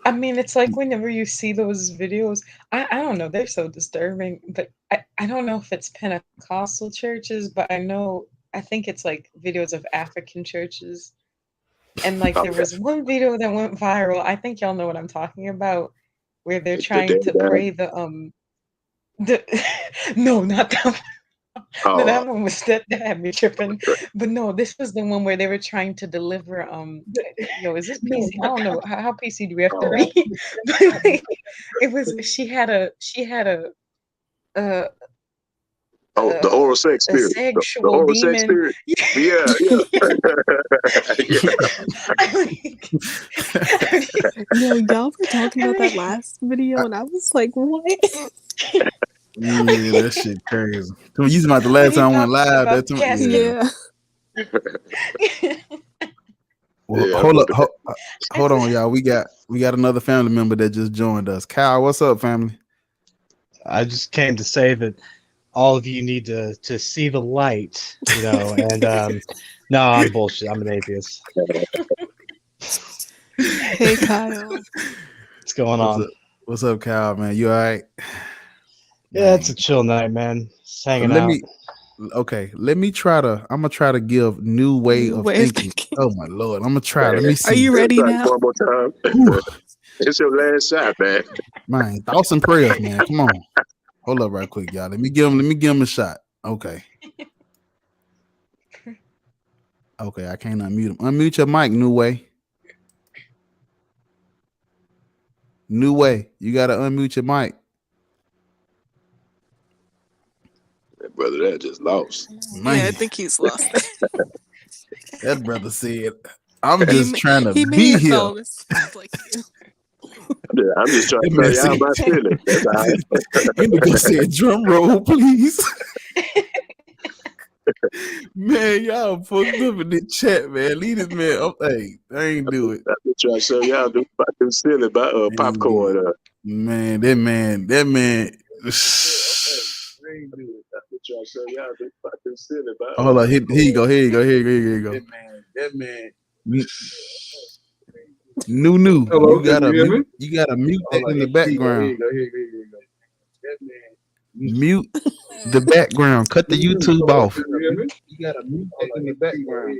I mean, it's like whenever you see those videos, I don't know, they're so disturbing, but I don't know if it's Pentecostal churches, but I think it's like videos of African churches. And like there was one video that went viral. I think y'all know what I'm talking about, where they're trying to pray the no, not that one. No, that one was that had me tripping. But no, this was the one where they were trying to deliver yo, is this PC? I don't know how PC do we have to be? But it was she had a the oral sex a spirit. sexual The oral demon. sex spirit. Yeah. No, y'all were talking about that last video, and I was like, what? Yeah, that shit crazy. You talking about the last time I went live? That time, Yeah. Well, Yeah, hold on, y'all. We got another family member that just joined us. Kyle, what's up, family? I just came to say that all of you need to see the light, you know. And no, I'm bullshit. I'm an atheist. Hey, Kyle. What's going on? What's up, Kyle? Man, you all right? Yeah, it's a chill night, man. Just hanging out. I'm gonna try to give new way of thinking. Oh my Lord, I'm gonna try. Let me see. Are you ready now? One more time. It's your last shot, man. Man, thoughts and prayers, man. Come on. Hold up right quick, y'all. Let me give him a shot. Okay. Okay, I can't unmute him. Unmute your mic, New Way. New Way. You gotta unmute your mic. That brother that just lost. Man. Yeah, I think he's lost. That brother said, I'm just trying to he be here. Like I'm just trying to tell you how my feeling. That's all right. Nigga said, drum roll, please. Man, y'all fucked up in the chat, man. Leave this man up. Hey, I ain't do it. I'm just trying to show y'all about them silly popcorn. Man, that man. Hold on, here you go. That man. New. Hello, You gotta can you hear me? you gotta mute that in the background. Here you go. That man. Mute the background. Cut the YouTube off. Can you hear me? You gotta mute that in the background.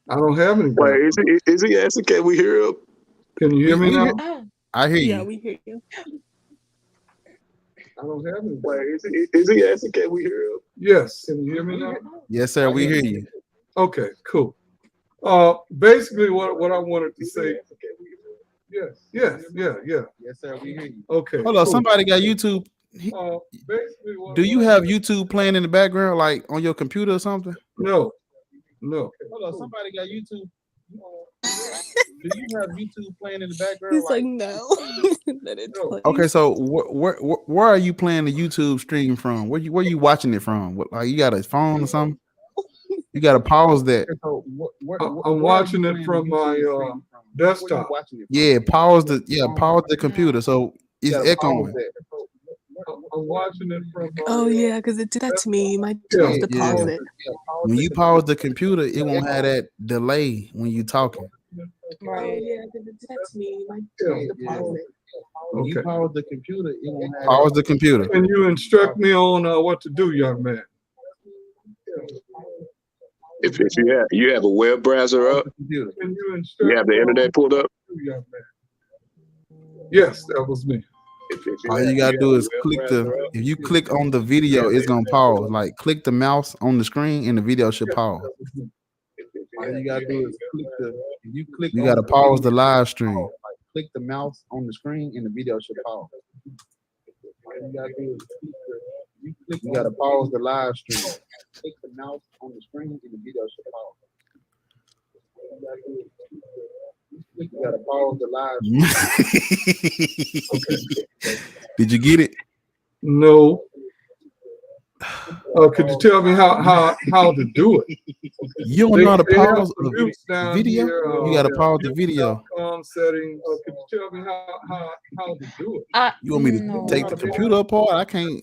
I don't have any. Wait, is he asking? Can we hear him? Can you hear me now? I hear you. Yeah, we hear you. I don't have any. Wait, is he asking? Can we hear him? Yes. Can you hear me now? Yes, sir. We hear you. Okay, cool. Basically, what I wanted to say. Yes. Yes, sir. We hear you. Okay. Hold on. cool. Somebody got YouTube. Basically, Do you have YouTube playing in the background, like on your computer or something? No. Hold on. Somebody got YouTube. Do you have YouTube playing in the background? He's like, no. That it's playing. Okay, so where are you playing the YouTube stream from? Where you watching it from? What, like you got a phone or something? You got to pause that. I'm watching it from my desktop. Yeah, pause the computer. So it's echoing. I'm watching it from. Oh yeah, because it did that to me. You might have to pause it. When you pause the computer, it won't have that delay when you talking. Right. Yeah, because it did that to me. You might have to pause it. When you pause the computer, it won't have pause the computer. Can you instruct me on what to do, young man? If you have a web browser up, Can you you have the internet pulled up. young man? Yes, that was me. All you gotta do is if you click on the video, it's gonna pause. Like click the mouse on the screen and the video should pause. All you gotta do is you gotta pause the live stream. Like click the mouse on the screen and the video should pause. All you gotta do is you gotta pause the live stream. Click the mouse on the screen and the video should pause. You gotta pause the live. Did you get it? No. Could you tell me how to do it? You don't know how to They have pause some a mutes down video? here. You gotta pause the video. Settings. Could you tell me how to do it? You want me to No. take the computer apart? I can't.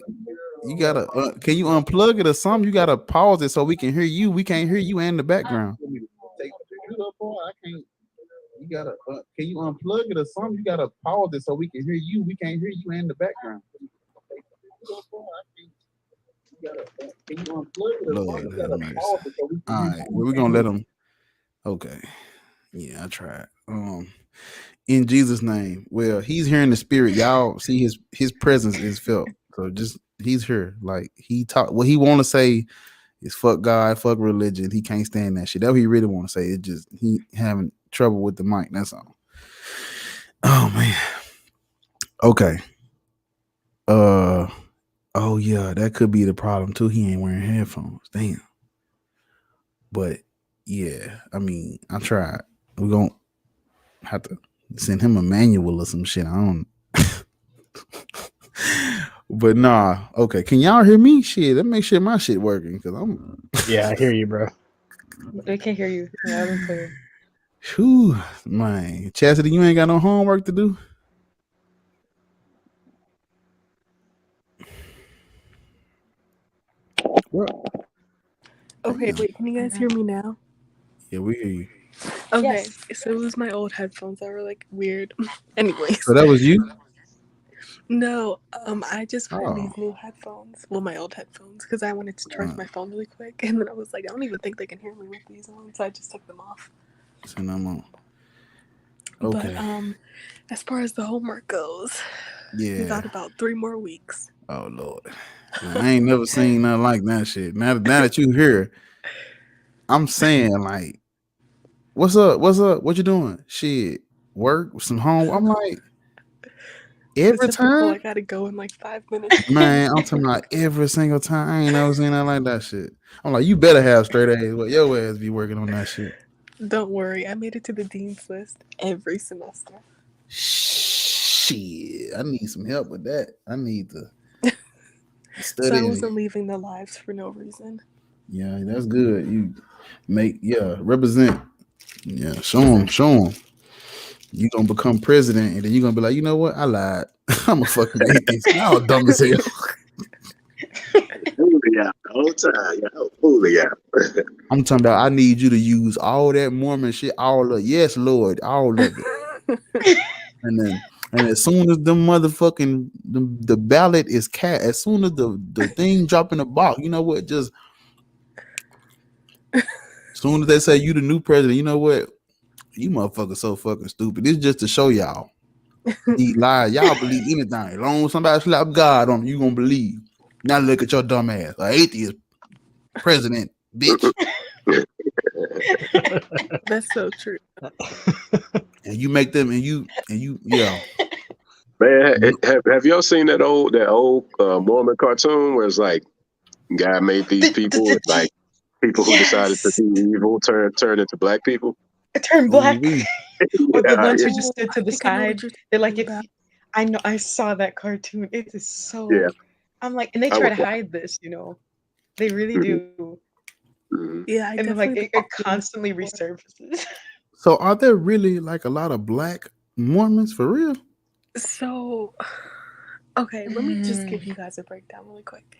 You gotta. Can you unplug it or something? You gotta pause it so we can hear you. We can't hear you in the background. Take the computer apart. I can't. You gotta. Can you unplug it or something? You gotta pause it so we can hear you. We can't hear you in the background. Can you unplug it or something? You gotta pause it so we can hear you. All right. Well, we're gonna let them. Okay. Yeah, I tried. In Jesus' name. Well, he's here in the spirit. Y'all see his presence is felt. So just he's here. Like he talk what he want to say is fuck God, fuck religion. He can't stand that shit. That's what he really want to say. It just he having trouble with the mic. That's all. Oh man. Okay. Oh yeah, that could be the problem too. He ain't wearing headphones. Damn. But yeah, I mean, I tried. We're gonna have to send him a manual or some shit. I don't. But nah, okay. Can y'all hear me? Shit, that make sure my shit working because I'm. Yeah, I hear you, bro. I can't hear you loud and clear. Whew, man, Chastity, you ain't got no homework to do. What? Okay, Damn. wait, can you guys hear me now? Yeah, we hear you. Okay, Yes. so it was my old headphones that were like weird. Anyways. So that was you? No, I just put in Oh. these new headphones. Well, my old headphones, because I wanted to charge my phone really quick, and then I was like, I don't even think they can hear me with these on, so I just took them off. So I'm on. Okay. But as far as the homework goes, we got Yeah. about 3 more weeks. Oh Lord. Man, I ain't never seen nothing like that shit. Now that you here, I'm saying like, what's up? What's up? What you doing? Shit, work, some home. I'm like, every It's typical, I time, gotta go in like 5 minutes. man. I'm talking about every single time. I ain't never seen nothing like that shit. I'm like, you better have straight A's. But your ass be working on that shit. Don't worry, I made it to the dean's list every semester. Shit, I need some help with that. I need to study. So I wasn't leaving the lives for no reason. Yeah, that's good. You represent. Yeah, show them. You gonna become president, and then you gonna be like, you know what? I lied. I'm a fucking atheist. Y'all dumb as hell. Yeah, all the time. Yeah, fully out. I'm talking about. I need you to use all that Mormon shit. All of yes, Lord, all of it. And as soon as the motherfucking the ballot is cast, as soon as the thing drop in the box, you know what? Just as soon as they say you the new president, you know what? You motherfuckers so fucking stupid. It's just to show y'all. These lies, y'all believe anything. As long as somebody slap God on you, gonna believe. Now look at your dumb ass, an atheist president, bitch. That's so true. And you make them, and you, yeah. Man, have y'all seen that old Mormon cartoon where it's like God made these people like people who decided to be evil turn into black people? Turn black. Or the Yeah, ones who yeah. just stood to the I know what side. you're They're like, talking if about. I know, I saw that cartoon. It is so. Yeah. I'm like, and they I try to was- hide this, you know. They really Mhm. do. Mhm. Yeah, I And then, like, definitely it constantly resurfaces. So are there really like a lot of black Mormons for real? So, okay, let me just give you guys a breakdown really quick.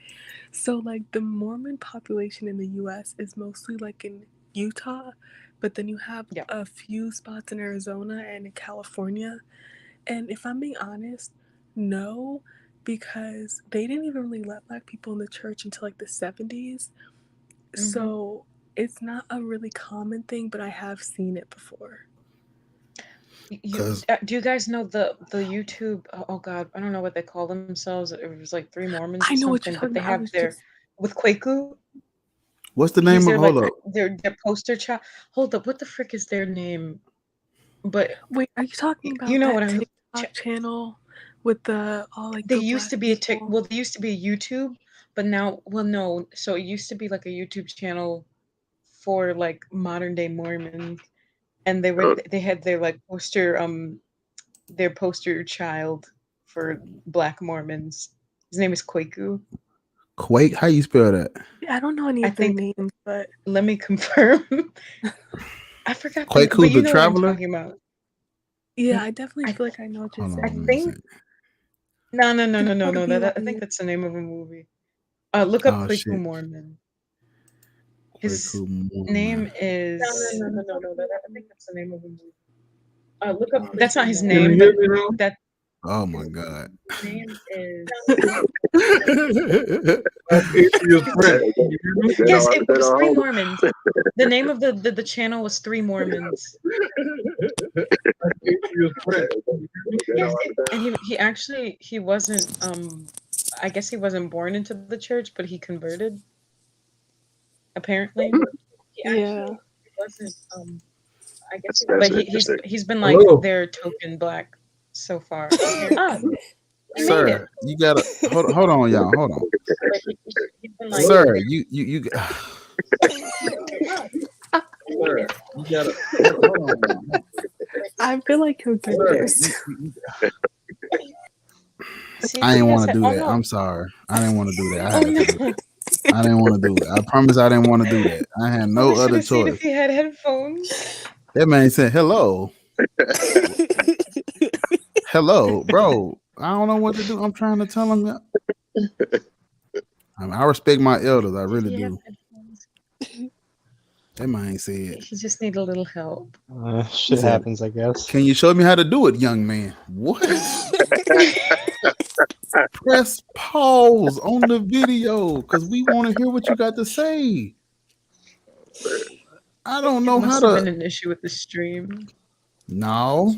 So, like, the Mormon population in the U.S. is mostly like in Utah, but then you have a few spots in Arizona and in California. And if I'm being honest, no, because they didn't even really let black people in the church until like the 70s. So it's not a really common thing, but I have seen it before. Do you guys know the YouTube? Oh God, I don't know what they call themselves. It was like Three Mormons I or know what something, you're but talking they about. I have was their just with Kwaku. What's the He's name of their hold like up? their poster child. Hold up, what the frick is their name? But wait, are you talking about you know that what I'm TikTok channel with the all like They good used to black be a people? well, they used to be a YouTube, but now, well, no. So it used to be like a YouTube channel for like modern day Mormons, and they had their like their poster child for Black Mormons. His name is Kwaku. Quake, how you spell that? I don't know any I of their think- names, but Let me confirm. I forgot. Quaku But you the know Traveler? what I'm talking about. yeah, I definitely I- feel like I know what you're Hold on, saying. let me think- see. No. It's gotta be I like- think that's the name of a movie. Look up Oh, Quaku shit. Mormon. His Quaku Mormon. name is. No. I think that's the name of a movie. Look up. Oh, That's not his Can name, you but hear me now? that Oh my god. name is. That's Atheist Friend. Can you hear me? Yes, it was Three Mormons. The name of the channel was Three Mormons. That's Atheist Friend. Yes, and he wasn't I guess he wasn't born into the church, but he converted. Apparently, Yeah. wasn't I guess, That's but interesting. he's been like Hello. their token black so far. Ah, you made it. Sir, you gotta hold on, y'all. Hold on. But he's been like Sir, you Sir, you gotta. hold on. I feel like he'll get this. See, I didn't he want to has- do oh, that. no. I'm sorry. I didn't want to do that. I, Oh, had to do no. it. I didn't want to do it. I promise I didn't want to do that. I had no I should other have seen choice. if he had headphones. That man said, "Hello, hello, bro." I don't know what to do. I'm trying to tell him that. I respect my elders. I really He had do. headphones. That man said, He just need a little help. Shit said- happens, I guess. "Can you show me how to do it, young man?" What? Press pause on the video because we want to hear what you got to say. I don't know It how must have to. been an issue with the stream. No,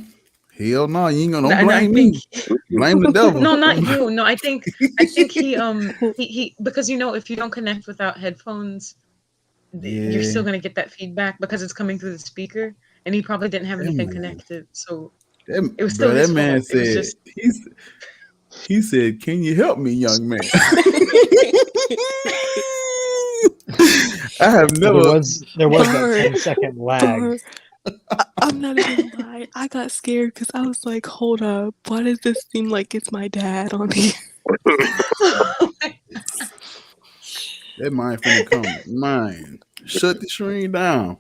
hell no. You ain't gonna No, don't I blame me. think Blame the devil. no, not you. No, I think he because if you don't connect without headphones, you're Yeah. still gonna get that feedback because it's coming through the speaker, and he probably didn't have That anything man. connected. So That, it was still bro, his that man fault. It was said just he said, "Can you help me, young man?" I have There never. was that Bird. 10-second lag. I'm not even lying. I got scared because I was like, hold up. Why does this seem like it's my dad on here? That mind finna come. Mind, shut the screen down.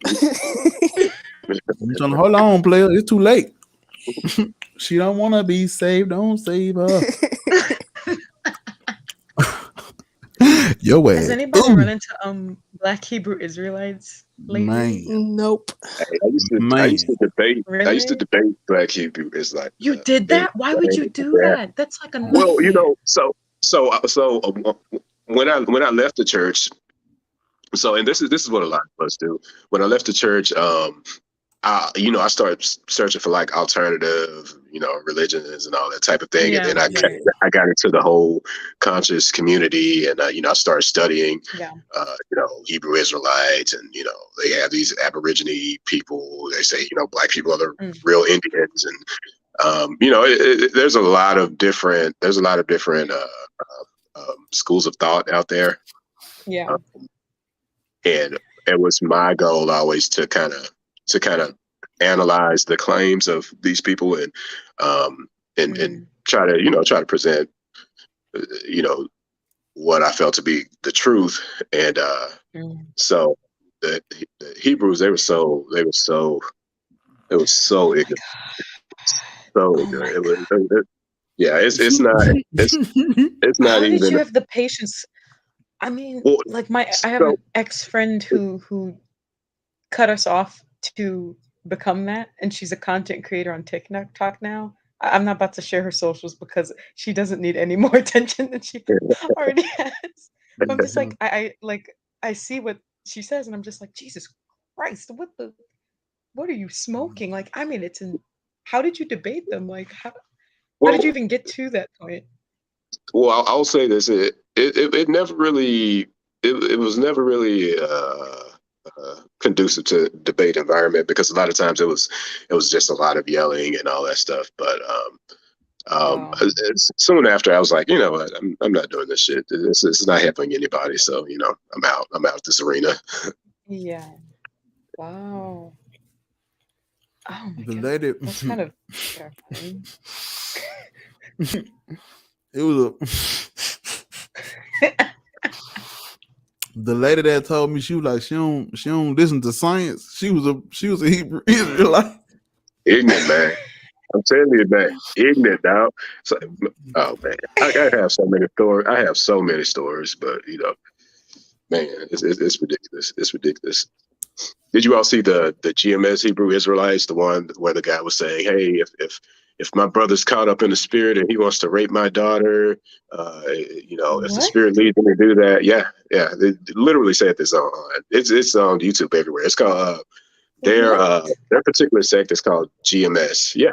I'm trying to hold on, player. It's too late. She don't want to be saved. Don't save her. Yo, has ass. anybody Ooh, run into Black Hebrew Israelites lately? man, Nope. I used to debate. I used to Really? debate Black Hebrew Israelite. You did that? Why would you do Yeah. that? That's like a Well, when I left the church, and this is what a lot of us do. When I left the church, I started searching for like alternative, religions and all that type of thing, Yeah, and then I got into the whole conscious community, and I started studying, Yeah. Hebrew Israelites, and they have these Aborigine people. They say Black people are the real Indians, and there's a lot of different schools of thought out there, Yeah. and it was my goal always to kind of analyze the claims of these people and try to present what I felt to be the truth. And so the Hebrews, it was so ignorant. So ignorant. It's not How even. did you have the patience? I mean, Well, I have an ex-friend who cut us off to become that, and she's a content creator on TikTok now. I'm not about to share her socials because she doesn't need any more attention than she already has. But I'm just like, I see what she says, and I'm just like, Jesus Christ, what are you smoking? Like, I mean, how did you debate them? Like, how did you even get to that point? Well, I'll say this: it never really, it was never really conducive to debate environment, because a lot of times it was just a lot of yelling and all that stuff. But soon after, I was like, what, I'm not doing this shit. This is not helping anybody. So I'm out this arena. Yeah. Wow. Oh my the god. lady. That's kind of terrifying. It was a. the lady that told me, she was like, she don't listen to science. She was a Hebrew Israelite. Ignorant, man. I'm telling you, man. Ignorant, dog. So, oh man, I have so many stories. I have so many stories, but man, it's ridiculous. It's ridiculous. Did you all see the GMS Hebrew Israelites, the one where the guy was saying, "Hey, if my brother's caught up in the spirit and he wants to rape my daughter, if the spirit leads him to do that, yeah, they literally said this on it's on YouTube everywhere. It's called their particular sect is called GMS. Yeah.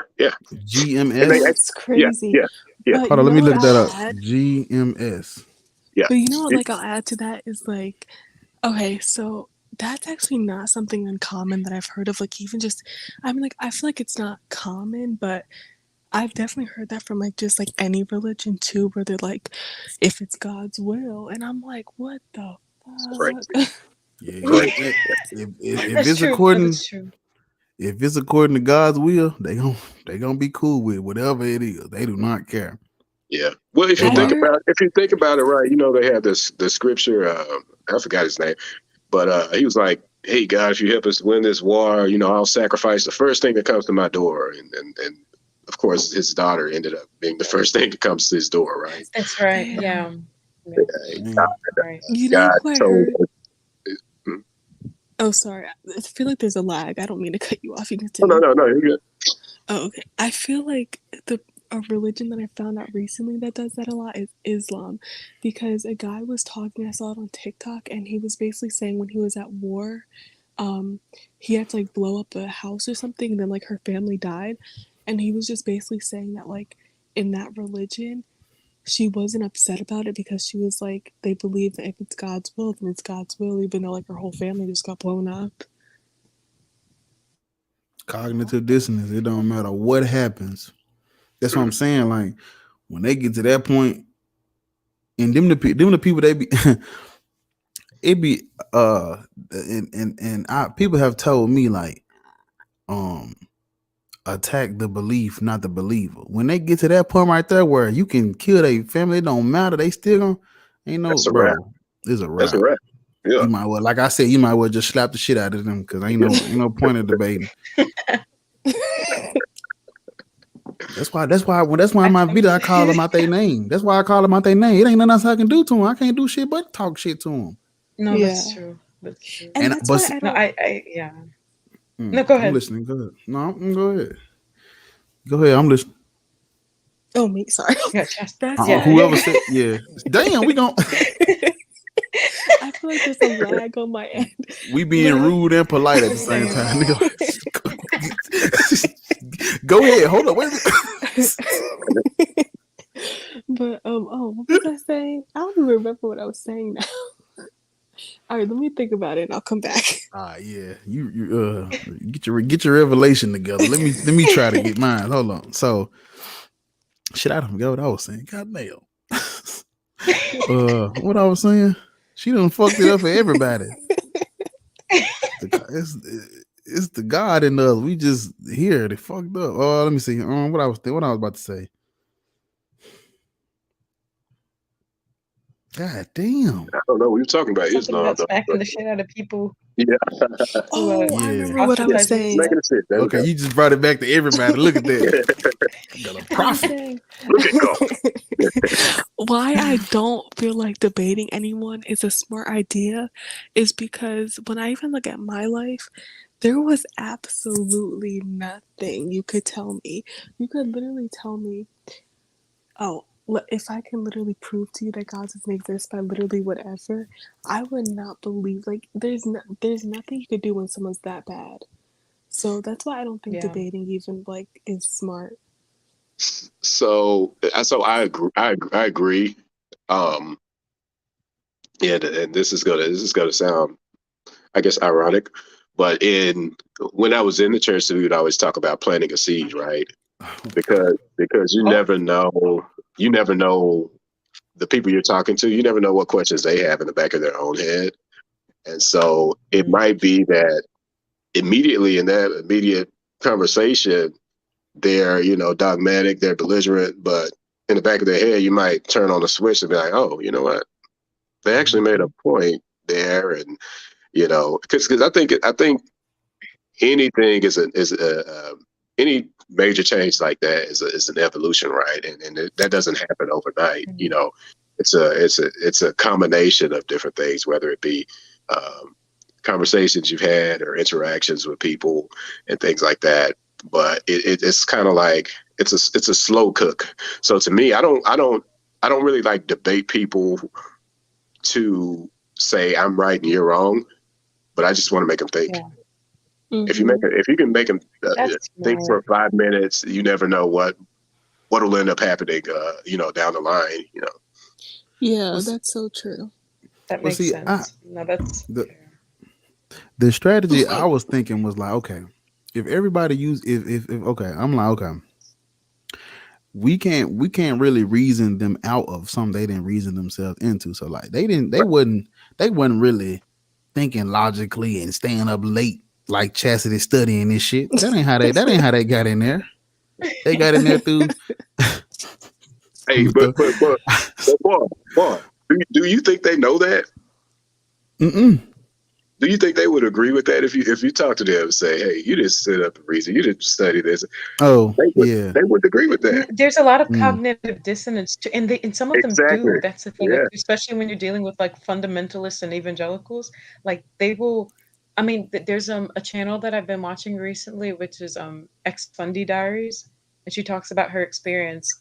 GMS. That's crazy. Yeah. Hold on, let me look that up. GMS. Yeah. But you know what? Like, I'll add to that is like, okay, so that's actually not something uncommon that I've heard of. Like, even just, I mean, like, I feel like it's not common, but I've definitely heard that from like just like any religion too, where they're like, if it's God's will, and I'm like, what the fuck? Yeah, if it's according, if it's according to God's will, they gonna be cool with whatever it is. They do not care. Yeah. Well, if you think about it, right, they have the scripture. I forgot his name, but he was like, "Hey God, if you help us win this war, I'll sacrifice the first thing that comes to my door." And of course, his daughter ended up being the first thing that comes to his door, right? That's right. Yeah. Right. You know what I heard? Oh, sorry. I feel like there's a lag. I don't mean to cut you off. You can no, you're good. Oh, okay. I feel like a religion that I found out recently that does that a lot is Islam, because a guy was talking, I saw it on TikTok, and he was basically saying when he was at war, he had to like blow up a house or something, and then like her family died, and he was just basically saying that like in that religion, she wasn't upset about it because she was like, they believe that if it's God's will, then it's God's will, even though like her whole family just got blown up. Cognitive dissonance. It don't matter what happens. That's what I'm saying. Like when they get to that point, and them the people they be, it be people have told me like, attack the belief, not the believer. When they get to that point right there where you can kill their family, it don't matter. They still gonna It's a wrap. It's a wrap. Yeah. You might well, like I said, you might well just slap the shit out of them because ain't no point in debating. That's why in my video I call them out their name. That's why I call them out their name. It ain't nothing else I can do to them. I can't do shit but talk shit to them. No, that's true. That's true. And that's why No, go ahead. I'm listening. Go ahead. No, go ahead. Go ahead. I'm listening. Oh, me. Sorry. Whoever said, yeah. Damn, we gon' I feel like there's a lag on my end. We being rude and polite at the same time. Go ahead. Hold up. Wait a minute. But what was I saying? I don't even remember what I was saying now. All right, let me think about it and I'll come back. Yeah. You get your revelation together. Let me try to get mine. Hold on. So shit, I don't forget what I was saying. God damn. What I was saying? She done fucked it up for everybody. It's the God in us. We just here. They fucked up. Oh, let me see. What I was about to say. God damn. I don't know what you're talking about. Something about smacking the shit out of people. Yeah. I remember what I was saying. Okay, you just brought it back to everybody. Look at that. Got a profit. Look at God. Why I don't feel like debating anyone is a smart idea is because when I even look at my life, there was absolutely nothing you could tell me. You could literally tell me, if I can literally prove to you that God doesn't exist by literally whatever, I would not believe. Like, there's nothing you could do when someone's that bad. So that's why I don't think debating even like is smart. So I agree. And this is gonna sound, I guess, ironic, but when I was in the church, we would always talk about planting a seed, right? Because you never know. You never know the people you're talking to. You never know what questions they have in the back of their own head. And so it might be that immediately in that immediate conversation, they're, dogmatic, they're belligerent, but in the back of their head, you might turn on the switch and be like, oh, you know what? They actually made a point there, and because I think anything any major change like that is an evolution, right? And that doesn't happen overnight. It's a combination of different things, whether it be conversations you've had or interactions with people and things like that. But it's kind of like it's a slow cook. So to me, I don't really like debate people to say I'm right and you're wrong, but I just want to make them think. Yeah. If you can make them think for 5 minutes, you never know what'll end up happening. Down the line. Yeah, that's so true. That makes sense. No, that's the strategy I was thinking was like, okay, if everybody if okay, I'm like, okay, we can't really reason them out of something they didn't reason themselves into. So like they wasn't really thinking logically and staying up late like Chastity studying this shit. That ain't how they got in there. They got in there through. Hey, but boy, do you think they know that? Mm-mm. Do you think they would agree with that if you talk to them and say, "Hey, you didn't sit up and reason, you didn't study this"? Oh, they would agree with that. There's a lot of cognitive dissonance, and some of them do. That's the thing, especially when you're dealing with like fundamentalists and evangelicals. Like they will. I mean, there's a channel that I've been watching recently, which is Ex-Fundy Diaries, and she talks about her experience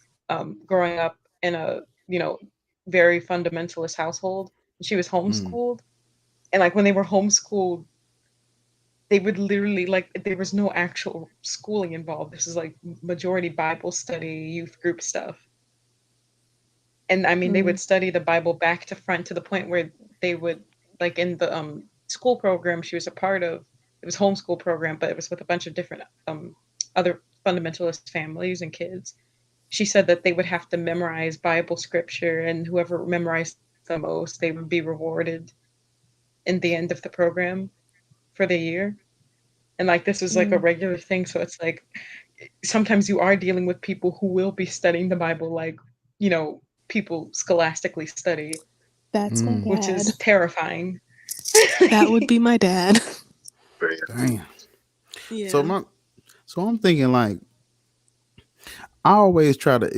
growing up in a very fundamentalist household. She was homeschooled, and like when they were homeschooled, they would literally there was no actual schooling involved. This is like majority Bible study, youth group stuff, and I mean they would study the Bible back to front to the point where they would like in the school program she was a part of, it was homeschool program, but it was with a bunch of different other fundamentalist families and kids. She said that they would have to memorize Bible scripture, and whoever memorized the most, they would be rewarded in the end of the program for the year. And like this is like a regular thing. So it's like sometimes you are dealing with people who will be studying the Bible like, people scholastically study. That's my dad. Which is terrifying. That would be my dad. Damn. Yeah. So I'm thinking like I always try to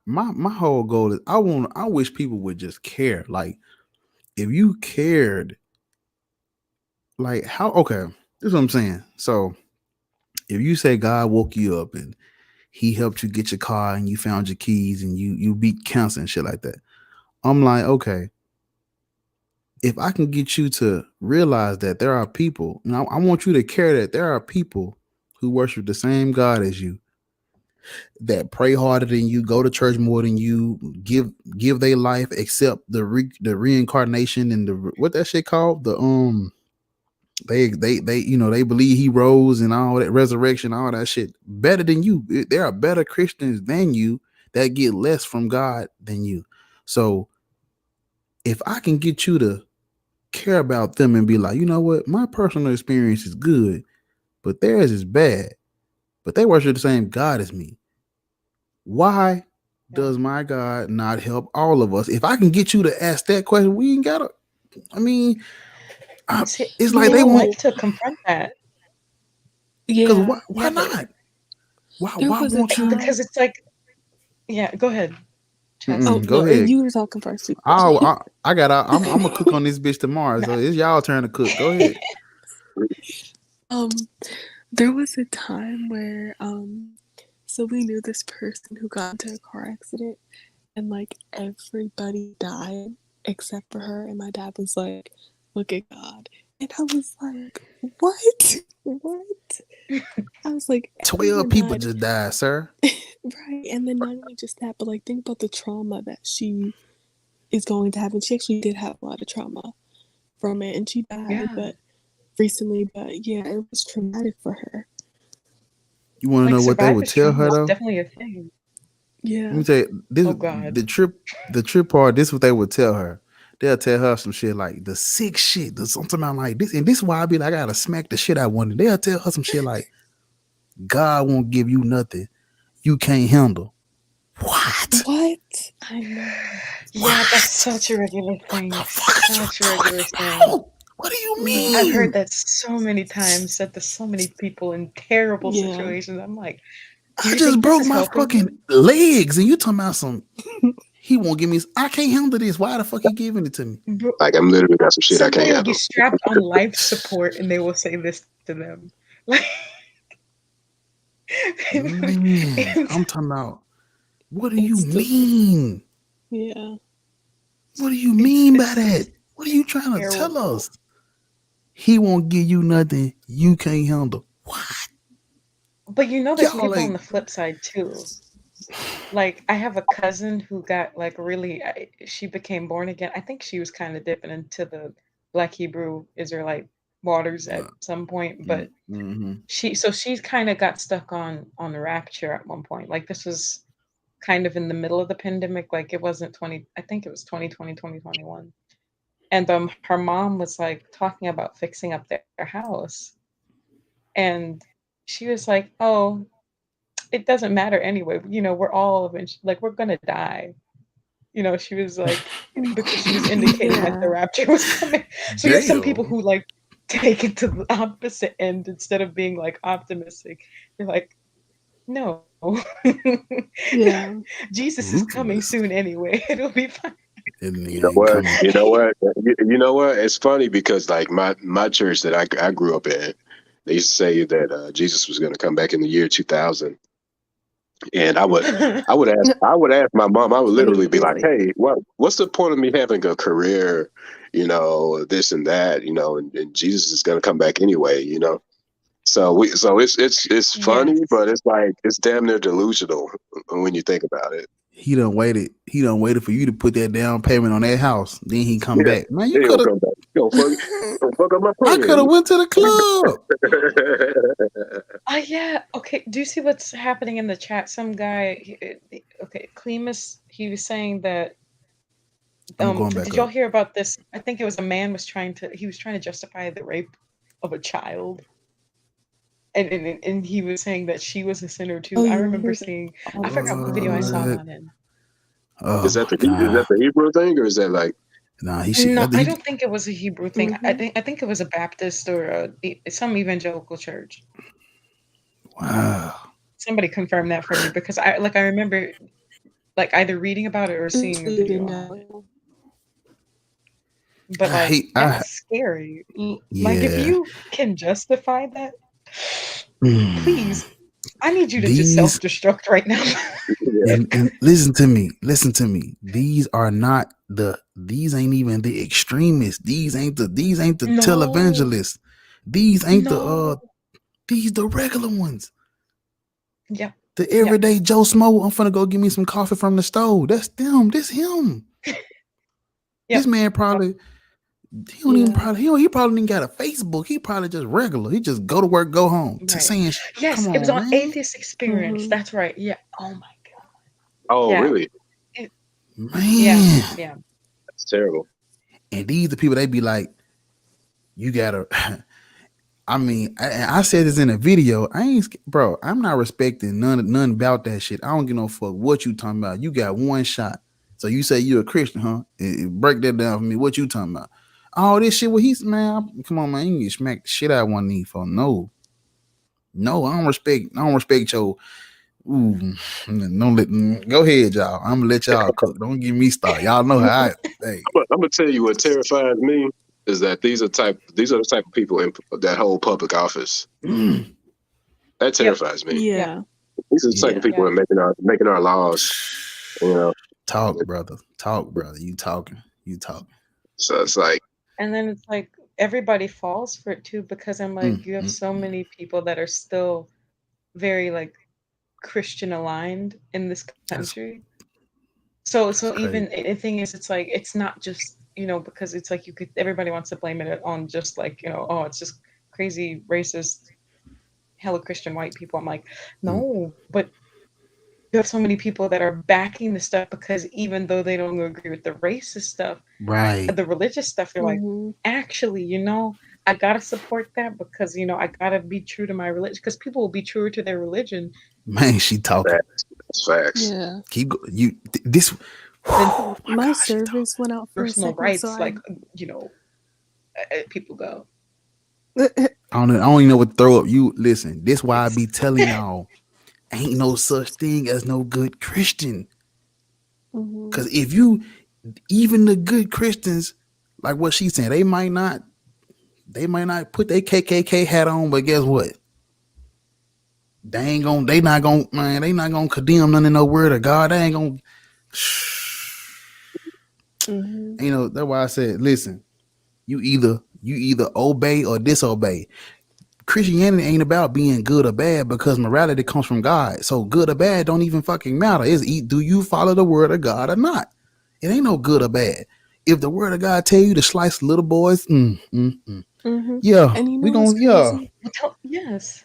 my whole goal is I wish people would just care. Like if you cared, like this is what I'm saying. So if you say God woke you up and he helped you get your car and you found your keys and you beat cancer and shit like that, I'm like, okay, if I can get you to realize that there are people, I want you to care that there are people who worship the same God as you, that pray harder than you, go to church more than you, give their life, accept the reincarnation and the what that shit called, the they they believe he rose and all that, resurrection, all that shit, better than you. There are better Christians than you that get less from God than you. So if I can get you to care about them and be like, you know what, my personal experience is good, but theirs is bad, but they worship the same God as me. Why does my God not help all of us? If I can get you to ask that question, we ain't gotta. I mean, it's like they want to confront that. Yeah. Why not? Why won't you? Because it's like, yeah. Go ahead. Go ahead. You were talking first. I'm gonna cook on this bitch tomorrow, so it's y'all turn to cook. Go ahead. There was a time where so we knew this person who got into a car accident and like everybody died except for her, and my dad was like, look at God. And I was like, what? I was like, 12 people just died, sir. Right. And then not only just that, but like think about the trauma that she is going to have. And she actually did have a lot of trauma from it, and she died recently, but yeah, it was traumatic for her. You want to know what they would tell her though? Definitely a thing. Yeah. Let me tell you, the trip part, this is what they would tell her. They'll tell her some shit like the sick shit, something about like this, and this is why I be like, I gotta smack the shit out of one. They'll tell her some shit like, God won't give you nothing you can't handle. What? I know. Yeah, that's such a regular thing. The fuck are you Such a regular talking thing. about? What do you I've heard mean? that so many times, said to so many people in terrible Yeah. situations. I'm like, I do you just think this broke is my helping fucking you? legs, and you talking about some? He won't give me. I can't handle this. Why the fuck he giving it to me? Bro, Like I'm literally got some shit I can't somebody will be handle. strapped on life support and they will say this to them. Like, Man, it's, I'm talking about. What do you It's just mean? yeah. What do you mean by it's that? What are you trying to tell terrible. us? He won't give you nothing you can't handle. What? But you know, there's Y'all people on like the flip side too. Like, I have a cousin who got like really, she became born again. I think she was kind of dipping into the Black Hebrew Israelite waters at some point, but mm-hmm. she's kind of got stuck on the rapture at one point. Like, this was kind of in the middle of the pandemic. Like, it wasn't 20, I think it was 2020, 2021. And her mom was like talking about fixing up their house. And she was like, "Oh, it doesn't matter anyway. You know, we're all eventually like we're gonna die." You know, she was like, because she was indicating that the Yeah. rapture was coming. So you have some people Damn. who like take it to the opposite end instead of being like optimistic. You're like, no, Yeah. Jesus is coming Ruthless. soon anyway. It'll be fine. That You nigga know ain't what? coming. You know what? You know what? It's funny because like my church that I grew up in, they used to say that Jesus was going to come back in the year 2000, and I would ask my mom. I would literally be like, Literally. "Hey, what's the point of me having a career? You know, this and that. You know, and Jesus is going to come back anyway. You know." So it's funny, Yes. but it's like it's damn near delusional when you think about it. He done waited. He done waited for you to put that down payment on that house. Then he come Yeah, back. Man, you he'll could have. come back. He'll fuck up my I could have plan. went to the club. Oh yeah. Okay. Do you see what's happening in the chat? Some guy. Okay, Clemus. He was saying that. I'm going back Did y'all up. hear about this? I think it was a man he was trying to justify the rape of a child. And he was saying that she was a sinner too. Oh I yeah, I remember heard that. seeing, All I that forgot what video I stuff. saw What? that in. Oh Is that my the god. Hebrew thing, or is that like? Nah, he. No, I He don't think it was a Hebrew thing. I think it was a Baptist or some evangelical church. wow. Somebody confirmed that for me because I remember like either reading about it or seeing a video on it. But I like hate. that's scary. Like if Yeah. you can justify that, Mm. please, I need you to just These self-destruct right now. and listen to me. Listen to me. These are not the. These ain't even the extremists. These ain't the No, televangelists. These ain't no. these the regular ones. Yeah. The everyday Joe Smo. I'm finna go get me some coffee from the stove. That's them. This him. This man probably. He don't even probably. He probably didn't got a Facebook. He probably just regular. He just go to work, go home. To Right. saying, Yes, come it was on, on man. Atheist Experience. That's right. Yeah. Oh my god. Oh, Yeah. really? Man. Yeah. That's terrible. And these the people they be like, you gotta. I mean, I said this in a video. Bro. I'm not respecting none about that shit. I don't give no fuck what you talking about. You got one shot. So you say you a Christian, huh? Break that down for me. What you talking about? All this shit. What he's man? Come on, man. You can get smacked the shit out of one knee for no. I don't respect your. Ooh, go ahead, y'all. I'm gonna let y'all cook. Don't get me started. Y'all know how I. Hey. I'm gonna tell you what terrifies me is that these are the type of people in that hold public office. That terrifies me. Yeah. These are the type of people that are making our laws. You know, talk, brother. You talking. So it's like, and then it's like everybody falls for it too because I'm like, you have so many people that are still very like Christian aligned in this country. So even the thing is, it's like it's not just because it's like everybody wants to blame it on just like it's just crazy racist, hella Christian white people. I'm like, no, but you have so many people that are backing the stuff because even though they don't agree with the racist stuff, right, the religious stuff, they're like, actually, I gotta support that because I gotta be true to my religion because people will be truer to their religion. Man, she talking. That's facts. Yeah. Keep this. Oh my My gosh, dog. service went out for a Personal second, so rights, like, you know, people go. I don't even know what to throw up. You listen. This why I be telling y'all, ain't no such thing as no good Christian. Mhm. Because if you, even the good Christians, like what she's saying, they might not put their KKK hat on, but guess what? They not gonna condemn none of no word of God. They ain't gonna. Mhm. You know, that's why I said, listen, you either obey or disobey. Christianity ain't about being good or bad because morality comes from God. So good or bad don't even fucking matter. Do you follow the word of God or not? It ain't no good or bad. If the word of God tell you to slice little boys, Mhm. yeah, And you we know what's gonna crazy? Yes.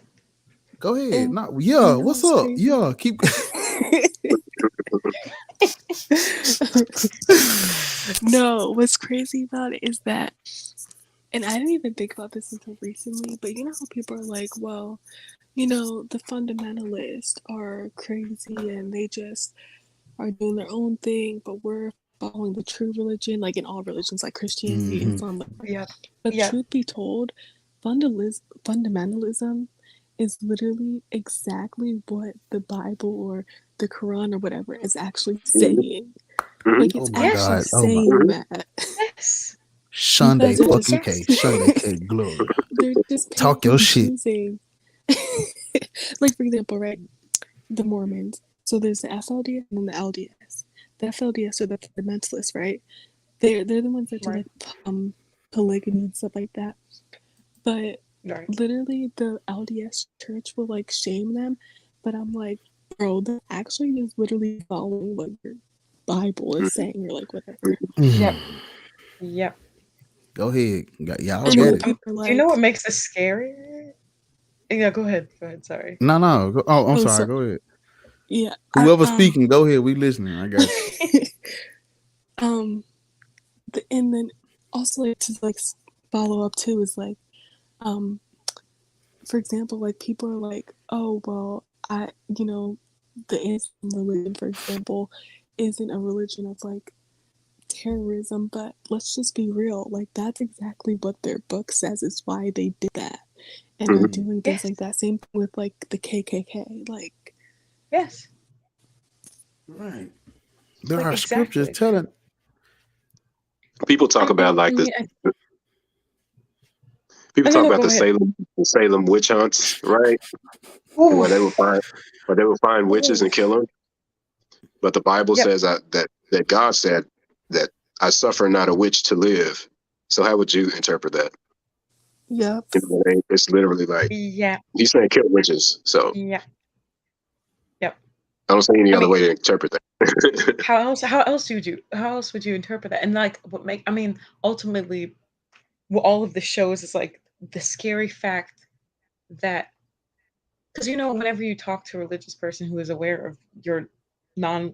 go ahead. And No, you yeah, know what's what's up? crazy? Yeah, keep. No, what's crazy about it is that, and I didn't even think about this until recently, but you know how people are like, well, you know, the fundamentalists are crazy and they just are doing their own thing, but we're following the true religion, like in all religions, like Christianity, Islam. Yeah. But Yeah. truth be told, fundamentalism is literally exactly what the Bible or the Quran or whatever is actually saying. Like, Oh it's my actually God. Oh my. saying that. Yes. You Sunday guys are just fucking K. Sunday K. Glory. they're just Talk picking your and shit. choosing. Like, for example, right, the Mormons. So there's the FLDS and then the LDS. The FLDS are the fundamentalists, right? They're the ones that do Right. like polygamy and stuff like that. But Right. literally, the LDS church will like shame them. But I'm like, bro, they're actually just literally following what your Bible is saying or like whatever. Yep. Yep. Go ahead. Y'all And got then it. people are Do you know like, what makes this scarier? Yeah, go ahead. Go ahead. Sorry. No. Oh, I'm oh, sorry. so Go ahead. yeah, Whoever's speaking, go ahead. We listening. I got you. and then also like, to like follow up too is like, for example, like people are like, oh well, you know, the Islam religion, for example, isn't a religion of like terrorism, but let's just be real, like that's exactly what their book says is why they did that and are doing things Yes. like that. Same thing with like the KKK, like Yes. Right. There Like are scriptures exactly. telling. People talk about like this. People talk no, about go the ahead. Salem witch hunts, right? Ooh. Where they would find witches Ooh. and kill them. But the Bible Yep. says that God said that I suffer not a witch to live. So how would you interpret that? yep. It's literally like Yeah. he's saying kill witches. So Yeah. Yep. I don't see any I other mean, way to interpret that. how else would you interpret that? And like ultimately what all of this shows is like the scary fact that, because you know, whenever you talk to a religious person who is aware of your non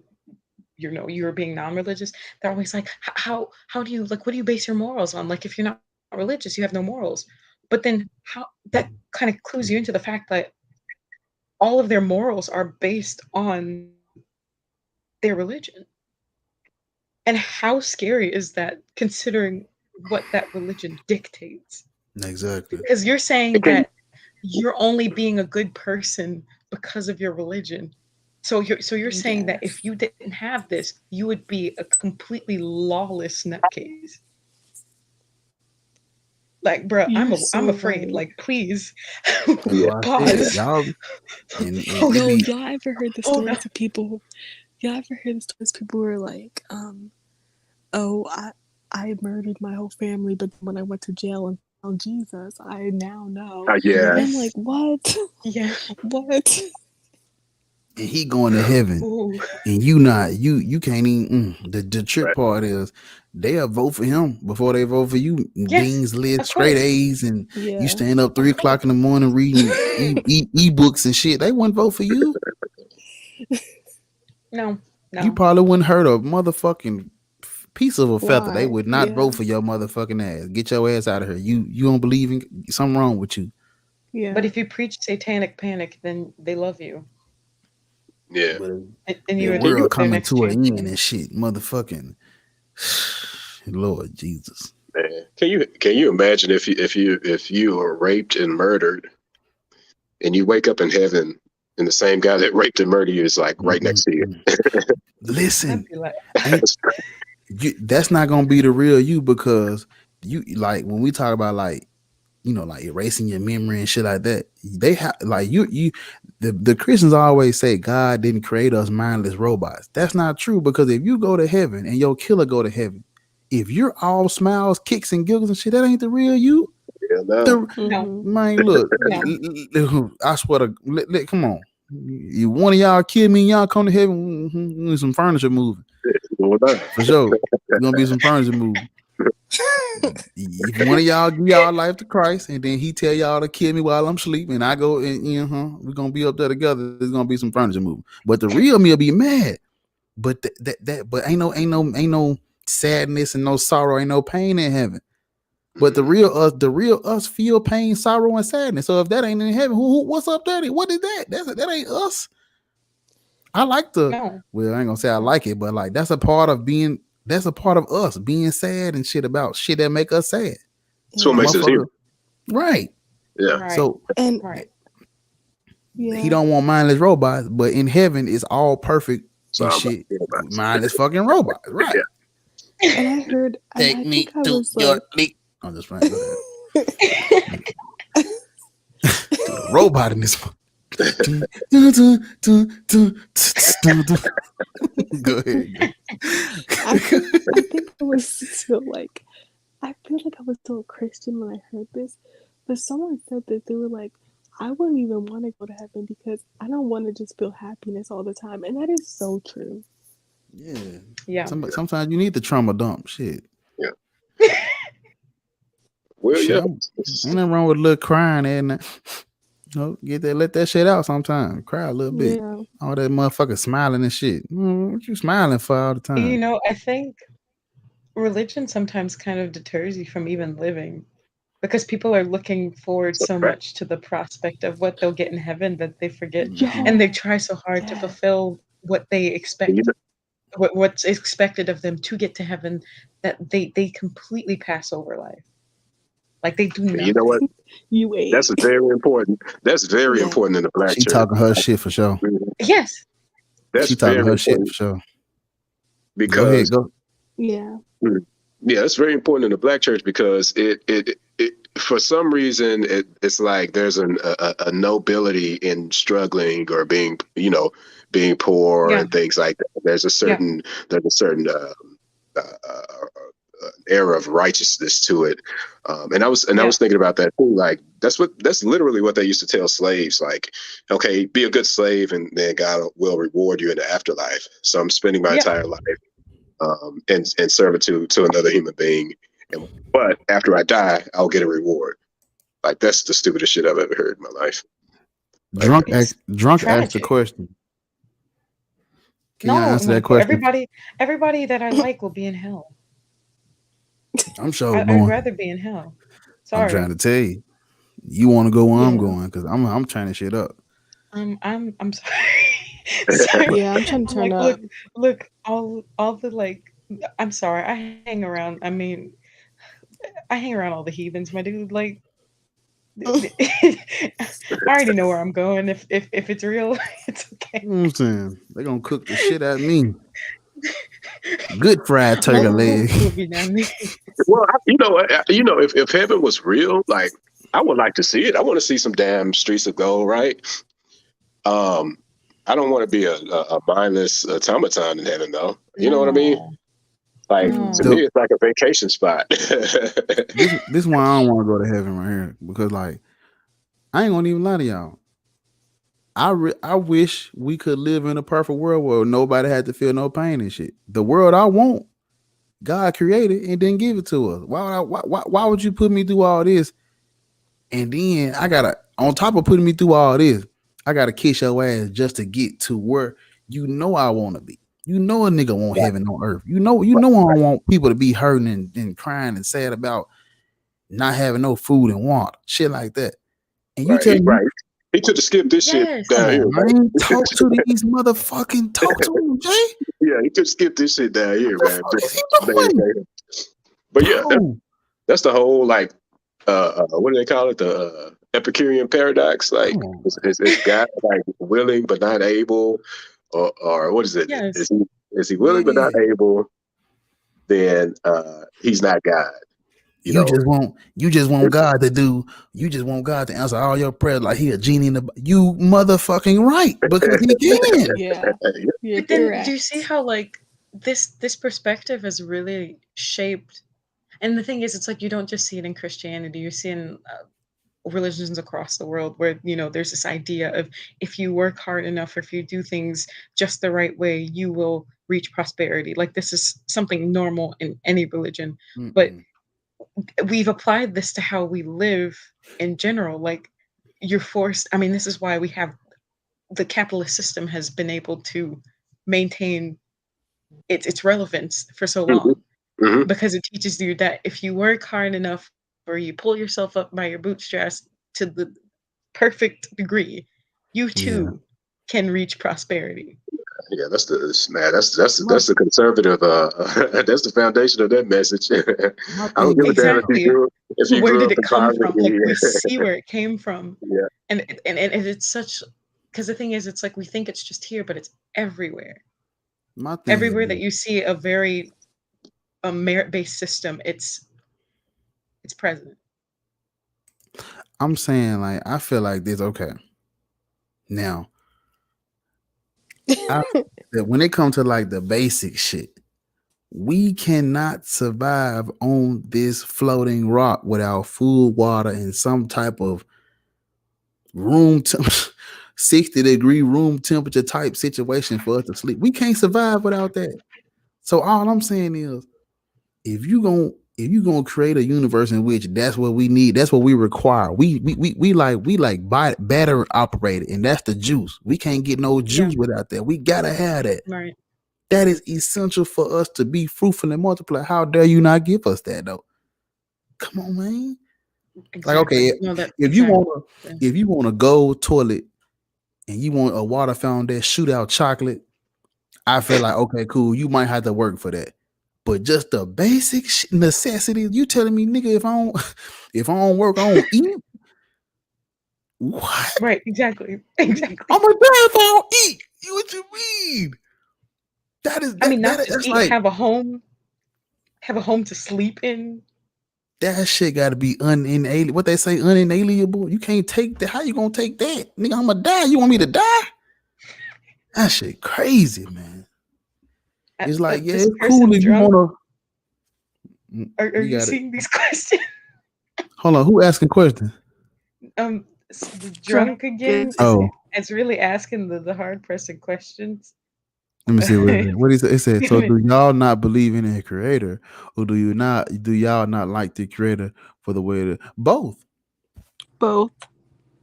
you're being non-religious, they're always like, how do you, like, what do you base your morals on? Like, if you're not religious, you have no morals. But then how that kind of clues you into the fact that all of their morals are based on their religion. And how scary is that, considering what that religion dictates? Exactly. Because you're saying Okay. that you're only being a good person because of your religion. So you're saying that if you didn't have this, you would be a completely lawless nutcase. Like, bro, I'm afraid. Right. Like, please, Yeah. pause. Y'all and Oh, it No, be y'all ever heard the oh no. stories of people? Y'all ever heard the stories? People were like, oh, I murdered my whole family, but when I went to jail and found Jesus, I now know. Yeah. And I'm like, what? Yeah. What? and he going to heaven. Ooh. And you can't even the trip Right. part is they'll vote for him before they vote for you. Yes, Dean's list, of straight course. A's, and Yeah. you stand up 3:00 in the morning reading ebooks and shit. They wouldn't vote for you. No. You probably wouldn't hurt a motherfucking piece of a feather. They Why? would not Yeah. vote for your motherfucking ass. Get your ass out of here. You don't believe in something wrong with you. Yeah. But if you preach satanic panic, then they love you. Yeah. But And you the would Can you world their coming next to an chance. end and shit, motherfucking Lord Jesus. man, can you imagine if you were raped and murdered and you wake up in heaven and the same guy that raped and murdered you is like right next to you? Listen, I'd be like, that's not gonna be the real you, because you, like, when we talk about, like, you know, like erasing your memory and shit like that, they have, like, the Christians always say God didn't create us mindless robots. That's not true, because if you go to heaven and your killer go to heaven, if you're all smiles, kicks, and giggles and shit, that ain't the real you. Yeah, no. no, Man, look, no. I swear to, come on. You one of y'all kill me and y'all come to heaven, we need some furniture moving. For sure. It's gonna be some furniture moving. If one of y'all give y'all life to Christ and then he tell y'all to kill me while I'm sleeping, and I go and we're gonna be up there together, there's gonna be some furniture moving. But the real me will be mad. But but ain't no sadness and no sorrow, ain't no pain in heaven. But the real us feel pain, sorrow, and sadness. So if that ain't in heaven, what's up there? What is that? That ain't us. I like No. well, I ain't gonna say I like it, but like that's a part of us being sad and shit about shit that make us sad. That's what makes us human. Right. Yeah. Right. So And Right. yeah, he don't want mindless robots, but in heaven it's all perfect So and I'm shit. about Mindless fucking robots. Right. Yeah. and I heard, and I Take me think I to was your like, leak. I'm just playing. Go ahead. The robot in this one. Go ahead. I think I was still like, I feel like I was still a Christian when I heard this, but someone said that they were like, I wouldn't even want to go to heaven because I don't want to just feel happiness all the time, and that is so true. Yeah. Yeah. Sometimes you need the trauma dump. Shit. Yeah. Well, Shit, yeah. ain't nothing wrong with a little crying and let that shit out sometimes. Cry a little bit. Yeah. All that motherfucker smiling and shit. What you smiling for all the time? You know, I think religion sometimes kind of deters you from even living because people are looking forward so much to the prospect of what they'll get in heaven that they forget, and they try so hard to fulfill what they expect, what's expected of them to get to heaven, that they completely pass over life. Like they do nothing. You know what? You wait. That's very important. That's very important in the black She church. talking her shit for sure. Yes. That's She talking very her shit important for sure. because Go ahead, go. Yeah. Yeah, it's very important in the black church because it for some reason it's like there's a nobility in struggling or being poor and things like that. There's a certain era of righteousness to it, and I was thinking about that too. Like that's literally what they used to tell slaves. Like, okay, be a good slave, and then God will reward you in the afterlife. So I'm spending my entire life in servitude to another human being, but after I die, I'll get a reward. Like that's the stupidest shit I've ever heard in my life. Drunk asked the question. Can you answer that question? Everybody that I like will be in hell. I'm sure I'd rather be in hell. Sorry. I'm trying to tell you. You want to go where I'm going because I'm trying shit up. I'm sorry. Sorry. Yeah, I'm trying to turn up. Look, all the like. I'm sorry. I hang around all the heathens, my dude. Like, I already know where I'm going. If it's real, it's okay. You know what I'm saying? They're gonna cook the shit out of me. Good fried turkey leg. Well, if heaven was real, like I would like to see it. I want to see some damn streets of gold, right? I don't want to be a mindless automaton in heaven, though. You know what I mean? Like to me, it's like a vacation spot. This is why I don't want to go to heaven right here, because like I ain't gonna even lie to y'all. I wish we could live in a perfect world where nobody had to feel no pain and shit. The world I want, God created and didn't give it to us. Why would you put me through all this? And then I gotta, on top of putting me through all this, I gotta kiss your ass just to get to where I want to be. You know a nigga want heaven on earth. You know I want people to be hurting and crying and sad about not having no food and water, shit like that. And you tell me He could have skipped this shit Yes. Come down here, on, right? man. Talk to these motherfucking talk to him, Jay. Yeah, he could skip this shit down here, What the man. fuck is he doing? But yeah, Bro, that's the whole like what do they call it? The Epicurean paradox. Like come on. is God like willing but not able, or what is it? Yes. Is he willing but not Yeah. able? Then he's not God. You You know, just want God to do. You just want God to answer all your prayers like he a genie in the. You motherfucking right because he can. Yeah, you're But then do correct. you see how like this perspective has really shaped? And the thing is, it's like you don't just see it in Christianity. You see it in religions across the world where there's this idea of if you work hard enough, or if you do things just the right way, you will reach prosperity. Like this is something normal in any religion, but Mm-mm. we've applied this to how we live in general. Like you're forced. I mean, this is why we have the capitalist system has been able to maintain its relevance for so long, Mhm. because it teaches you that if you work hard enough, or you pull yourself up by your bootstraps to the perfect degree, you Yeah. too can reach prosperity. Yeah, that's the conservative. That's the foundation of that message. My I don't thing give a is, damn Exactly. if you Where grew did up it in come poverty. from? Like we see where it came from, Yeah, and it's such, because the thing is, it's like we think it's just here, but it's everywhere. my thing Everywhere that is, you see a very merit-based system, it's present. I'm saying like I feel like this. Okay, now that when it comes to like the basic shit, we cannot survive on this floating rock without food, water, and some type of room 60-degree room temperature type situation for us to sleep. We can't survive without that. So all I'm saying is, if you gonna create a universe in which that's what we need, that's what we require. We like battery operated, and that's the juice. We can't get no Yeah, juice without that. We gotta have that. right. That is essential for us to be fruitful and multiply. How dare you not give us that though? Come on, man. Like, okay, Exactly. No, that if you exactly. want a gold toilet and you want a water fountain that shoot out chocolate, I feel like okay, cool. You might have to work for that. But just the basic necessities, you telling me, nigga, if I don't work, I don't eat. What? Right. Exactly. Exactly. I'm a damn if I don't eat. What you mean? That is I mean, not that's just eat, like have a home to sleep in. that shit got to be unalienable. What they say, unalienable. You can't take that. How you gonna take that, nigga? I'm gonna die. You want me to die? That shit crazy, man. It's like, yeah, This it's cool person if you drunk. wanna. Are you got it. seeing these questions? Hold on, who asking questions? The drunk again. Oh, It's really asking the hard pressing questions. let me see what it is. What is it? It said, so do y'all not believe in a creator, or do y'all not like the creator for the way that both? Both.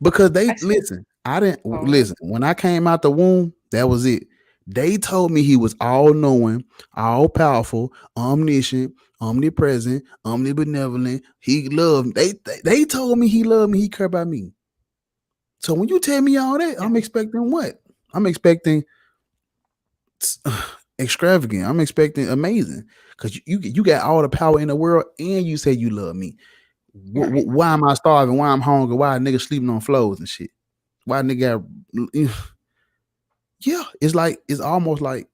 Because they I said listen, I didn't both. listen. When I came out the womb, that was it. They told me he was all knowing, all powerful, omniscient, omnipresent, omnibenevolent. He loved. They told me he loved me. He cared about me. So when you tell me all that, I'm expecting what? I'm expecting extravagant. I'm expecting amazing because you got all the power in the world and you say you love me. Right. Why am I starving? Why I'm hungry? Why a nigga sleeping on floors and shit? Why a nigga yeah, it's almost like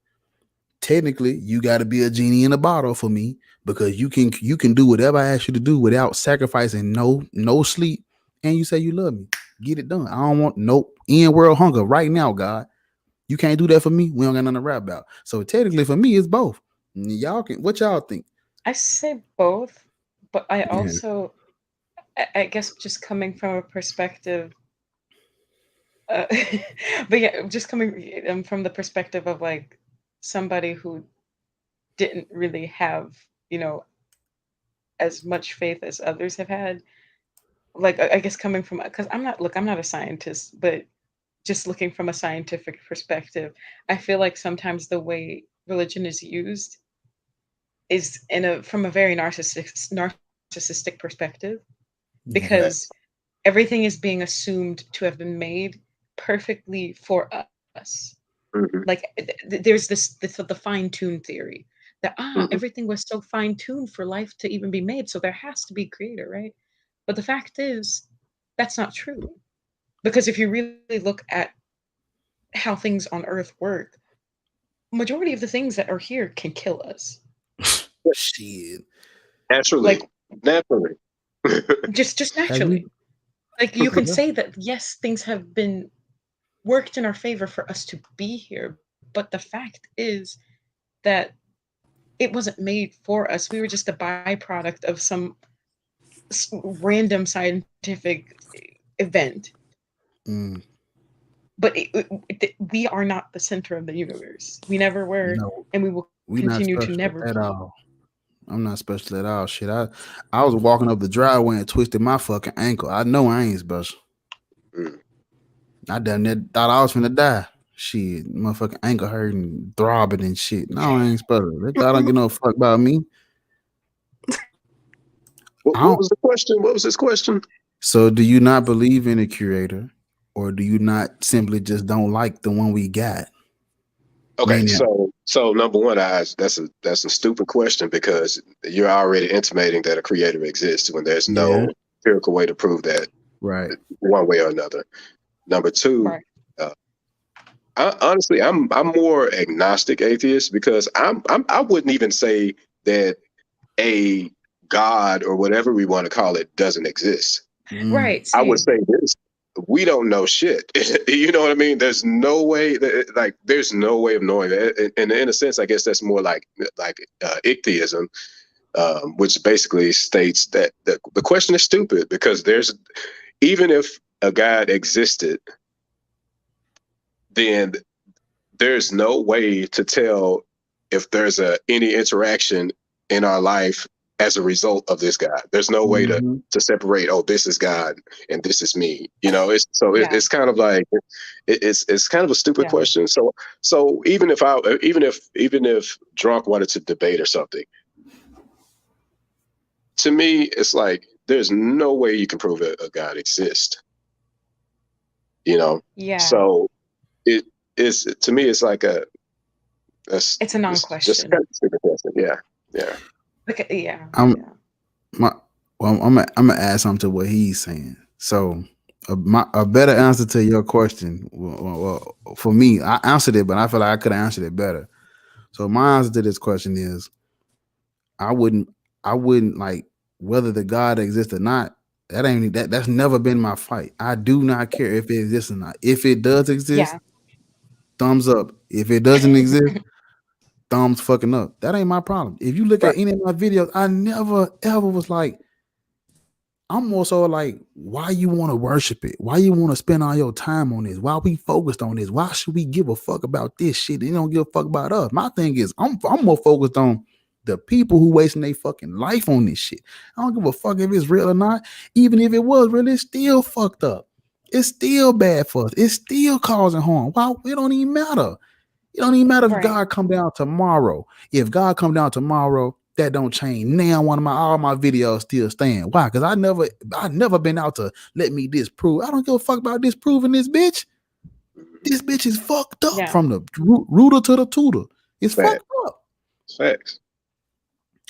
technically you got to be a genie in a bottle for me because you can do whatever I ask you to do without sacrificing no sleep, and you say you love me. Get it done. I don't want no end world hunger right now, God. You can't do that for me. We don't got nothing to rap about. So technically for me, it's both. Y'all can what y'all think? I say both, but I Yeah. also, I guess, just coming from a perspective, but yeah, just coming from the perspective of like somebody who didn't really have, as much faith as others have had. Like I guess coming from, because I'm not a scientist, but just looking from a scientific perspective, I feel like sometimes the way religion is used is from a very narcissistic perspective, Yeah. because everything is being assumed to have been made perfectly for us. Mhm. Like there's the fine-tuned theory that Mhm. everything was so fine-tuned for life to even be made, so there has to be a creator, right? But the fact is, that's not true. Because if you really look at how things on Earth work, majority of the things that are here can kill us. Shit. Naturally. Like Naturally. just Have naturally. you? Like you can Yeah. say that yes, things have been worked in our favor for us to be here, but the fact is that it wasn't made for us. We were just a byproduct of some random scientific event. Mm, But we are not the center of the universe. We never were, no, and we will we not continue to special never at be. all. I'm not special at all. Shit, I was walking up the driveway and twisted my fucking ankle. I know I ain't special. Mm. I damn near thought I was finna die. Shit, motherfucking ankle hurting, throbbing and shit. No, I ain't special. They thought I don't give no fuck about me. What was the question? What was his question? So, do you not believe in a creator, or do you not simply just don't like the one we got? Okay, Meaning, so number one, that's a stupid question because you're already intimating that a creator exists when there's yeah, no empirical way to prove that right. one way or another. Number two, Right. honestly, I'm more agnostic atheist because I wouldn't even say that a God or whatever we want to call it doesn't exist. Right. I would Same. say this: we don't know shit. You know what I mean? There's no way that, like, there's no way of knowing that. And in a sense, I guess that's more like ichtheism, which basically states that the question is stupid because even if a God existed, then there's no way to tell if there's any interaction in our life as a result of this God. There's no way to separate, oh, this is God and this is me. You know, it's kind of like it's kind of a stupid question. So even if Drunk wanted to debate or something, to me, it's like there's no way you can prove a God exists. You know, Yeah. so it is, to me, it's like it's a non-question. Just kind of stupid question. Yeah. Okay, yeah. I'm gonna add something to what he's saying. So a better answer to your question, well, for me, I answered it, but I feel like I could have answered it better. So my answer to this question is, I wouldn't like whether the God exists or not. That's never been my fight. I do not care if it exists or not. If it does exist, thumbs up. If it doesn't exist, thumbs fucking up. That ain't my problem. If you look at any of my videos, I never ever was like, I'm more so like, why you want to worship it? Why you want to spend all your time on this? Why we focused on this? Why should we give a fuck about this shit? You don't give a fuck about us. My thing is, I'm more focused on the people who wasting their fucking life on this shit. I don't give a fuck if it's real or not. Even if it was real, it's still fucked up. It's still bad for us. It's still causing harm. Why? It don't even matter. It don't even matter if God come down tomorrow. If God come down tomorrow, that don't change. Now all my videos still stand. Why? Because I never been out to let me disprove. I don't give a fuck about disproving this bitch. This bitch is fucked up from the rooter to the tutor. It's fucked up. Facts.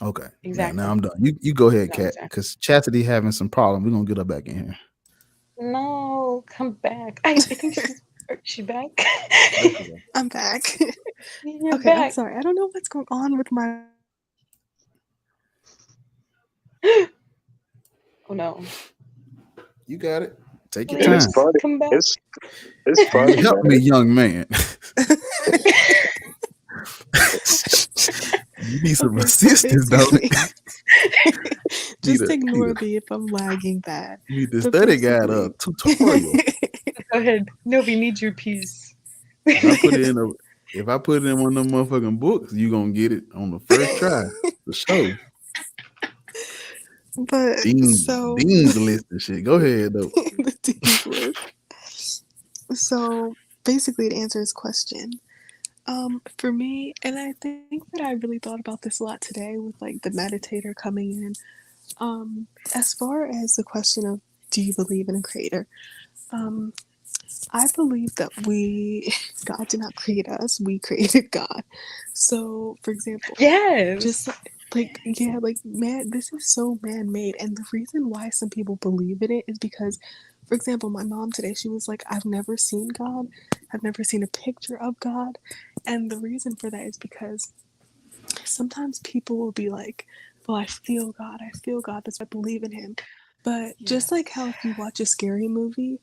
Okay. Exactly. Now I'm done. You go ahead, Kat, because Chastity having some problem. We're gonna get her back in here. No, come back. I think she's back. I'm back. You're Okay, I'm back. sorry. I don't know what's going on with my. Oh no. You got it. Take your And time. it's funny. Come back. It's funny. Help me, young man. You need some assistance, though. Just ignore me if I'm lagging bad. You need the study guide tutorial. Go ahead. Nobody needs your piece. If I put it in one of them motherfucking books, you gonna get it on the first try for sure. But Dean's list and shit. Go ahead though. The Dean's list. So basically, to answer his question, for me, and I think that I really thought about this a lot today with like the meditator coming in. As far as the question of do you believe in a creator? I believe that God did not create us, we created God. So, for example, Yes. just like, yeah, like, man, this is so man-made. And the reason why some people believe in it is because, for example, my mom today, she was like, I've never seen God. I've never seen a picture of God. And the reason for that is because sometimes people will be like, well, I feel God. That's why I believe in him. But just like how if you watch a scary movie,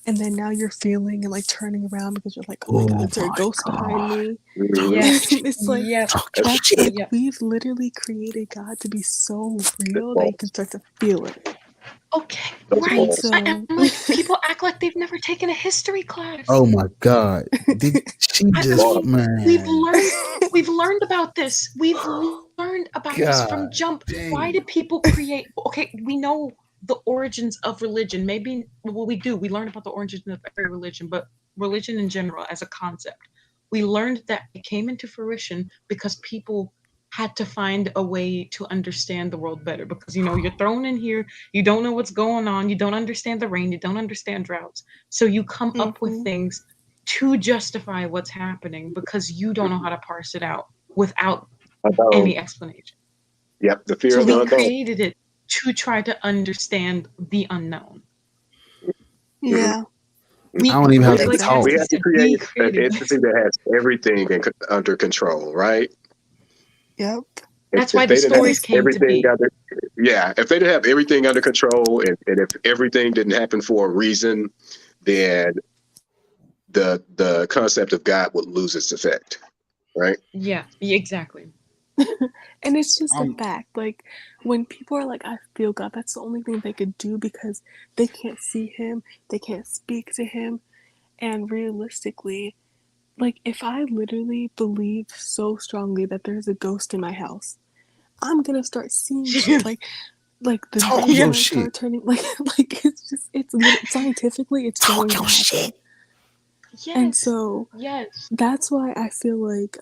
and then now you're feeling and like turning around because you're like, oh my God, Oh is there a my ghost behind God. me? Yes. It's like, Yep. that's like, Yep. we've literally created God to be so real that you False. can start to feel it. Okay. That's Right. And false. so, I'm like, people act like they've never taken a history class. Oh my God. Did she I just, mean, we've man? learned about this. We've learned about this from God jump. Why dang. did people create? Okay, we know the origins of religion. Maybe, well, we do. We learn about the origins of every religion, but religion in general as a concept. We learned that it came into fruition because people had to find a way to understand the world better. Because, you know, you're thrown in here, you don't know what's going on, you don't understand the rain, you don't understand droughts. So you come up with mhm. things to justify what's happening because you don't know how to parse it out without any explanation. Yep, the fear So of the we unknown. created it to try to understand the unknown. Yeah, I don't even have Like to exactly. talk. We Cassie have to said, we create an created this. entity that has everything under control, right? Yep. That's why If the they didn't have stories came to everything be. under, yeah, if they didn't have everything under control, and if everything didn't happen for a reason, then the concept of God would lose its effect, right? Yeah, exactly. And it's just a I'm fact. Like, when people are like, I feel God, that's the only thing they could do because they can't see him, they can't speak to him. And realistically, like, if I literally believe so strongly that there's a ghost in my house, I'm gonna start seeing shit. Like the talk day's your gonna shit. start turning like scientifically it's Talk going to your happen. shit. And Yes. so Yes. that's why I feel like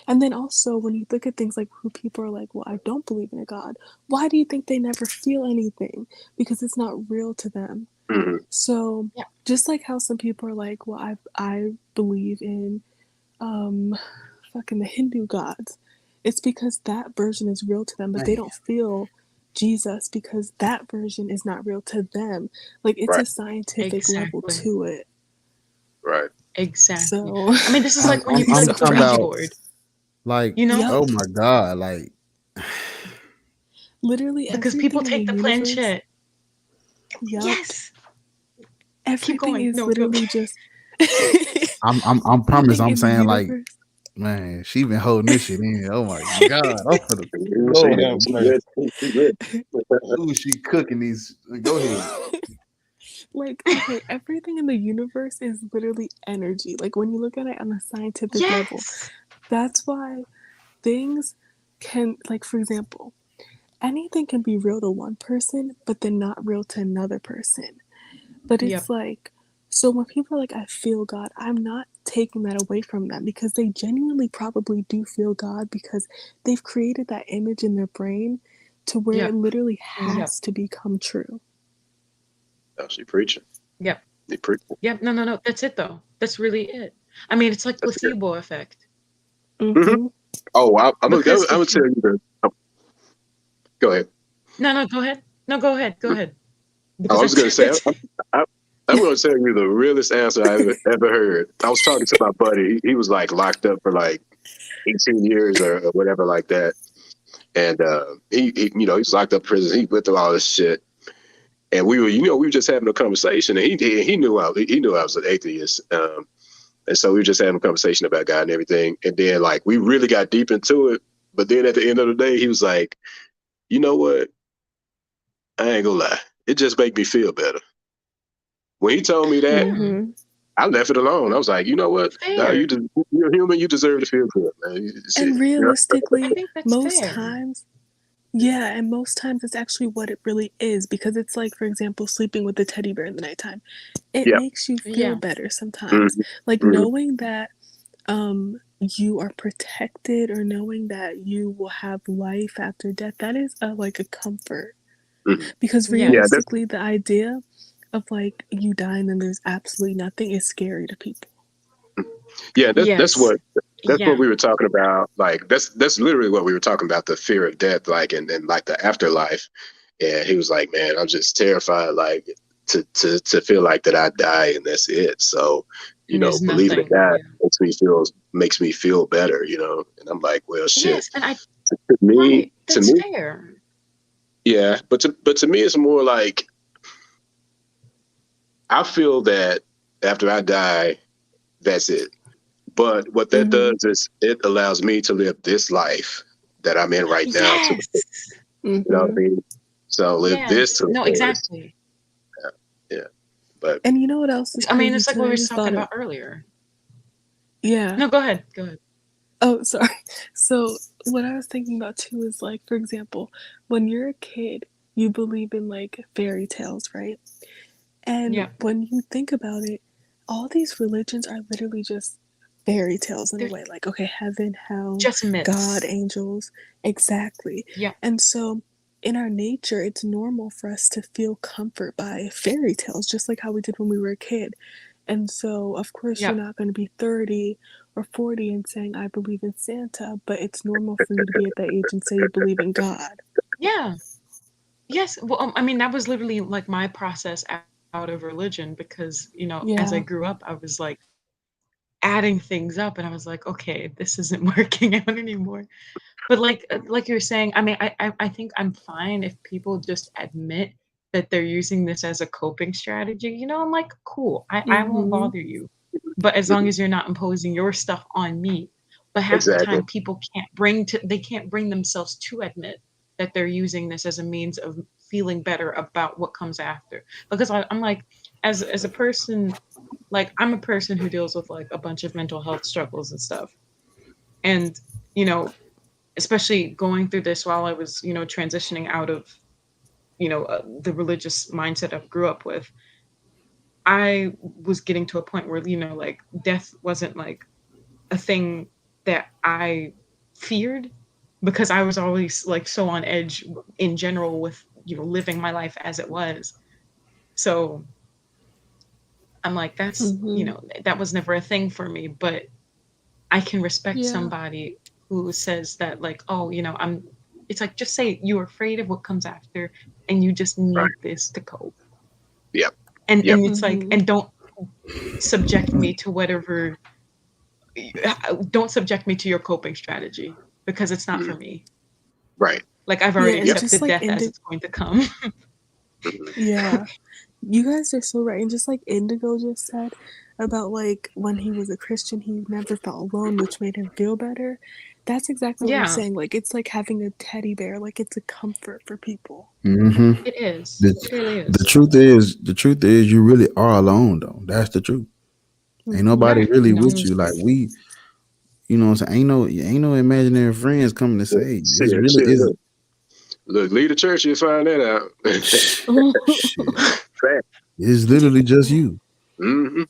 and then also when you look at things like who people are like, well, I don't believe in a God. Why do you think they never feel anything? Because it's not real to them. Mhm. So Yeah. just like how some people are like, well, I believe in fucking the Hindu gods. It's because that version is real to them, but they Man. don't feel Jesus because that version is not real to them. Like, it's Right, a scientific level Exactly. to it. right. Exactly. So, I mean, this is like when you play I'm the talking Ouija about board, like, you know? yep. oh my God, like Literally Because people everything in the take the universe, planchette. yep. Yes. Keep Everything going. is No, go. literally just I'm promise everything I'm in the saying like, universe. man, she been holding this shit in. Oh my God. I'm finna, You see Lord that? have She mercy. good. She good. Ooh, she cooking these. Go ahead. Like, okay, everything in the universe is literally energy. Like, when you look at it on a scientific level, Yes. that's why things can, like, for example, anything can be real to one person, but then not real to another person. But Yep. it's like, so when people are like, I feel God, I'm not taking that away from them because they genuinely probably do feel God because they've created that image in their brain to where it Yep. literally Yep. has to become true. Oh, she preaching. Yep. She preaching. Yep. No. That's it, though. That's really it. I mean, it's like That's good. placebo effect. Mhm. Oh, I'm gonna Because tell if you this. Oh, go ahead. no, go ahead. No, go ahead. Go ahead. I Because was going to say, that's I'm going to tell you the realest answer I've ever heard. I was talking to my buddy. He was like locked up for like 18 years or whatever like that. And he he's locked up in prison. He went through all this shit. And we were just having a conversation. And he knew I was an atheist. And so we were just having a conversation about God and everything. And then like we really got deep into it. But then at the end of the day, he was like, you know what? I ain't gonna lie. It just make me feel better. When he told me that, Mm-hmm. I left it alone. I was like, you know what? No, fair. you're human. You deserve to feel good, man. And You know? I realistically, think that's most fair. times, yeah, and most times it's actually what it really is because it's like, for example, sleeping with the teddy bear in the nighttime. It Yeah. makes you feel Yeah. better sometimes. Like Mhm. knowing that you are protected or knowing that you will have life after death, that is like a comfort. Mhm. Because Yeah. Yeah, that's realistically, the idea of like you die and then there's absolutely nothing is scary to people. yeah, that's Yes. what Yeah. we were talking about. Like that's literally what we were talking about, the fear of death, like and like the afterlife. And he was like, man, I'm just terrified, like to feel like that I die and that's it. So, And there's believing in nothing. that Yeah. makes me feel better, And I'm like, well, shit. Yes, and I To me, right. That's fair. yeah, but to me, it's more like I feel that after I die, that's it. But what that Mm-hmm. does is it allows me to live this life that I'm in right now. Yes. You know what I Mm-hmm. mean? So live this Yes. to the No, fullest. exactly. Yeah. But And you know what else is I mean, crazy it's like too? what we I were just talking thought of about earlier. yeah. No, go ahead. Go ahead. Oh, sorry. So what I was thinking about too is like, for example, when you're a kid, you believe in like fairy tales, right? And Yeah. when you think about it, all these religions are literally just fairy tales in a They're way. Like, okay, heaven, hell, just myths. God, angels. Exactly. Yeah. And so in our nature, it's normal for us to feel comfort by fairy tales, just like how we did when we were a kid. And so, of course, Yeah. you're not going to be 30 or 40 and saying, I believe in Santa, but it's normal for you to be at that age and say you believe in God. Yeah. Yes. Well, I mean, that was literally like my process out of religion because, as I Yeah. grew up, I was like adding things up and I was like, okay, this isn't working out anymore. But like you're saying, I mean, I think I'm fine if people just admit that they're using this as a coping strategy. I'm like, cool, I won't Mm-hmm. bother you. But as long as you're not imposing your stuff on me. But half the exactly. time people they can't bring themselves to admit that they're using this as a means of feeling better about what comes after. Because I'm like, as a person, like I'm a person who deals with like a bunch of mental health struggles and stuff. And, especially going through this while I was, transitioning out of, the religious mindset I grew up with, I was getting to a point where, like death wasn't like a thing that I feared because I was always like so on edge in general with, living my life as it was. So I'm like, that's, Mm-hmm. that was never a thing for me, but I can respect Yeah. somebody who says that like, oh, it's like just say you're afraid of what comes after and you just need Right. this to cope. Yep. And Yep. and it's like, Mm-hmm. and don't subject me to whatever don't subject me to your coping strategy because it's not for me. Right. Like I've Yeah, already and just accepted like death as it's going to come. Mhm. yeah, you guys are so right. And just like Indigo just said about like when he was a Christian, he never felt alone, which made him feel better. That's exactly what I'm Yeah, saying. Like it's like having a teddy bear. Like it's a comfort for people. Mm-hmm. it is. The, It really the is. truth is, you really are alone though. That's the truth. Ain't nobody Right. really No with one's you. Like we, what I'm saying. Ain't no imaginary friends coming to say, hey, this Shit, really shit, is. look, leave the church, you'll find that out. Shit. Fact. It's literally just you. Mm-hmm.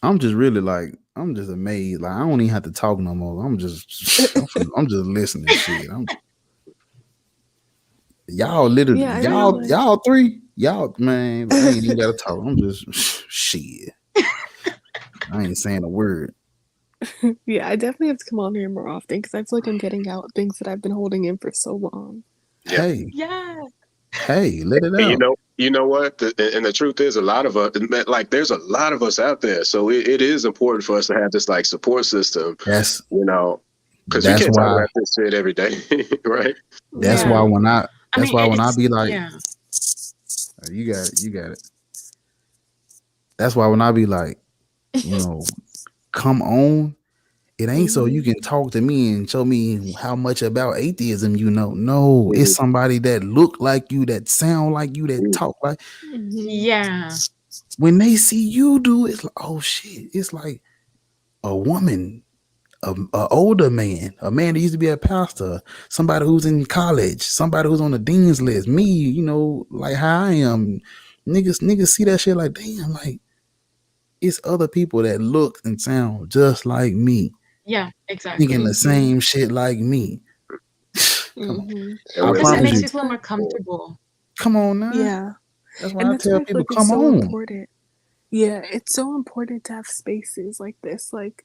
I'm just really like, I'm just amazed. Like I don't even have to talk no more. I'm just listening. Shit. Y'all literally, Yeah, I mean like y'all three, y'all man. I ain't even gotta talk. I'm just shit. I ain't saying a word. yeah, I definitely have to come on here more often because I feel like I'm getting out things that I've been holding in for so long. Yep. Yeah. Hey, let it And out. you know what? And the truth is, a lot of us, like, there's a lot of us out there. So it is important for us to have this like support system. That's Because we that's can't talk why about this shit every day, right? that's Yeah. why Right. when I I mean, when I it's be like, yeah. you got it. That's why when I be like, come on, it ain't so you Mm-hmm. can talk to me and show me how much about atheism you know. No, it's Mhm. somebody that look like you, that sound like you, that talk like. Mm-hmm. Yeah. When they see you do, it's like, oh shit, it's like a woman, a older man, a man that used to be a pastor, somebody who's in college, somebody who's on the dean's list. Me, like how I am. Niggas see that shit like, damn, like it's other people that look and sound just like me, Yeah, thinking exactly. the Mm-hmm. same shit like me. Come on, Mm-hmm. And I we're, Because it promise makes you. you feel more comfortable. Come on now. Yeah. That's why And I that's why tell I feel people, like it's come so on. important. Yeah, it's so important to have spaces like this. Like,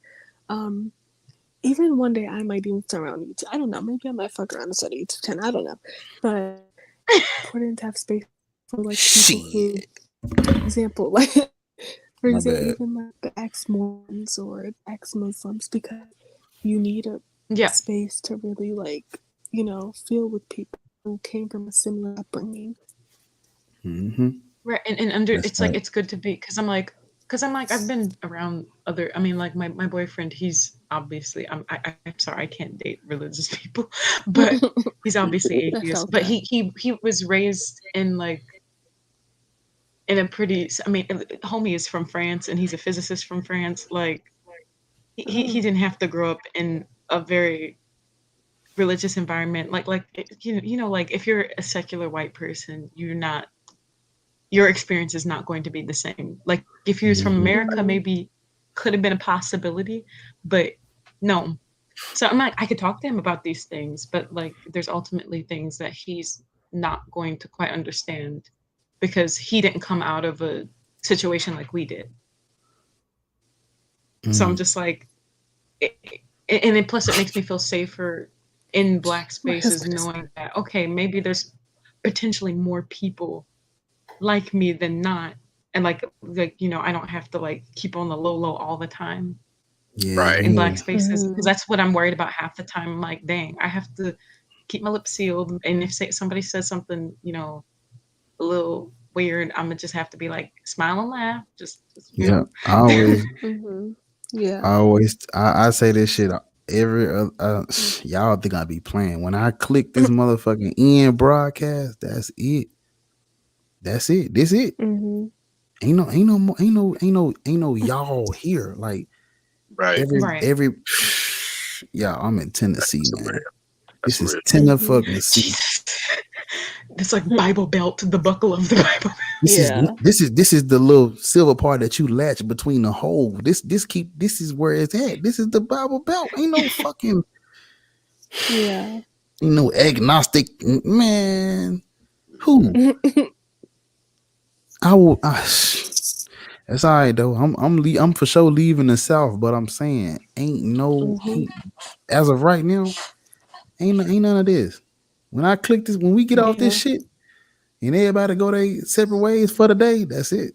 even one day I might even start on YouTube. I don't know. Maybe I might fuck around and start a YouTube channel. I don't know. But it's important to have space for like people who, Shit. for example, like for My example, bad. even like the ex-Mormons or ex-Muslims, because you need a Yeah. space to really like, feel with people who came from a similar upbringing. Mm-hmm. Right. And That's it's like right. it's good to be because I'm like I've been around other. I mean, like my boyfriend. He's obviously I'm sorry I can't date religious people, but he's obviously That's atheist. But okay. he was raised in like in a pretty. I mean, homie is from France and he's a physicist from France. Like he didn't have to grow up in a very religious environment. Like like if you're a secular white person, your experience is not going to be the same. Like if he was from Mm-hmm. America, maybe could have been a possibility, but no. So I'm like, I could talk to him about these things, but like there's ultimately things that he's not going to quite understand because he didn't come out of a situation like we did. So I'm just like, and then plus it makes me feel safer in Black My spaces husband is knowing that, okay, maybe there's potentially more people like me than not, and like I don't have to like keep on the low all the time Yeah. Right. in Black spaces because Mhm. that's what I'm worried about half the time. I'm like, dang, I have to keep my lips sealed, and if somebody says something a little weird, I'm gonna just have to be like smile and laugh, just Yeah. I Yeah. say this shit every y'all think I be playing. When I click this motherfucking end broadcast, that's it. That's it. This it. Mm-hmm. Ain't no more, ain't no y'all here. Like Right. right. every yeah, I'm in Tennessee, That's some real. man. That's This some is real. Mm-hmm. Tennessee. It's like Bible belt, the buckle of the Bible. Yeah. This is the little silver part that you latch between the hole. This is where it's at. This is the Bible belt. Ain't no fucking Yeah. ain't no agnostic man. Who I will. That's all right though. I'm for sure leaving the South, but I'm saying Mm-hmm. as of right now, ain't none of this. When I click this, when we get off this Yeah. shit, and everybody go their separate ways for the day, that's it.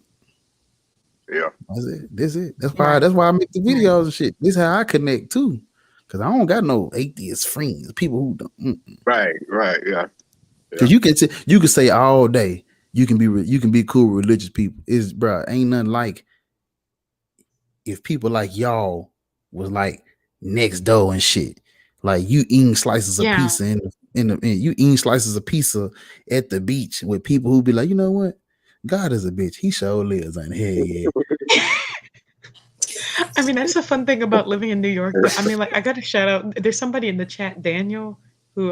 Yeah. That's it. That's it. Right. That's why I make the Right. videos and shit. This is how I connect too. Cause I don't got no atheist friends, people who don't. Right. Right. Yeah. Cause you can say all day you can be cool with religious people. Is bro ain't nothing like if people like y'all was like next door and shit. Like you eating slices of Yeah. pizza you eating slices of pizza at the beach with people who be like, you know what? God is a bitch. He sure lives on hell yeah. I mean, that's a fun thing about living in New York. But I mean, like, I got to shout out. There's somebody in the chat, Daniel, who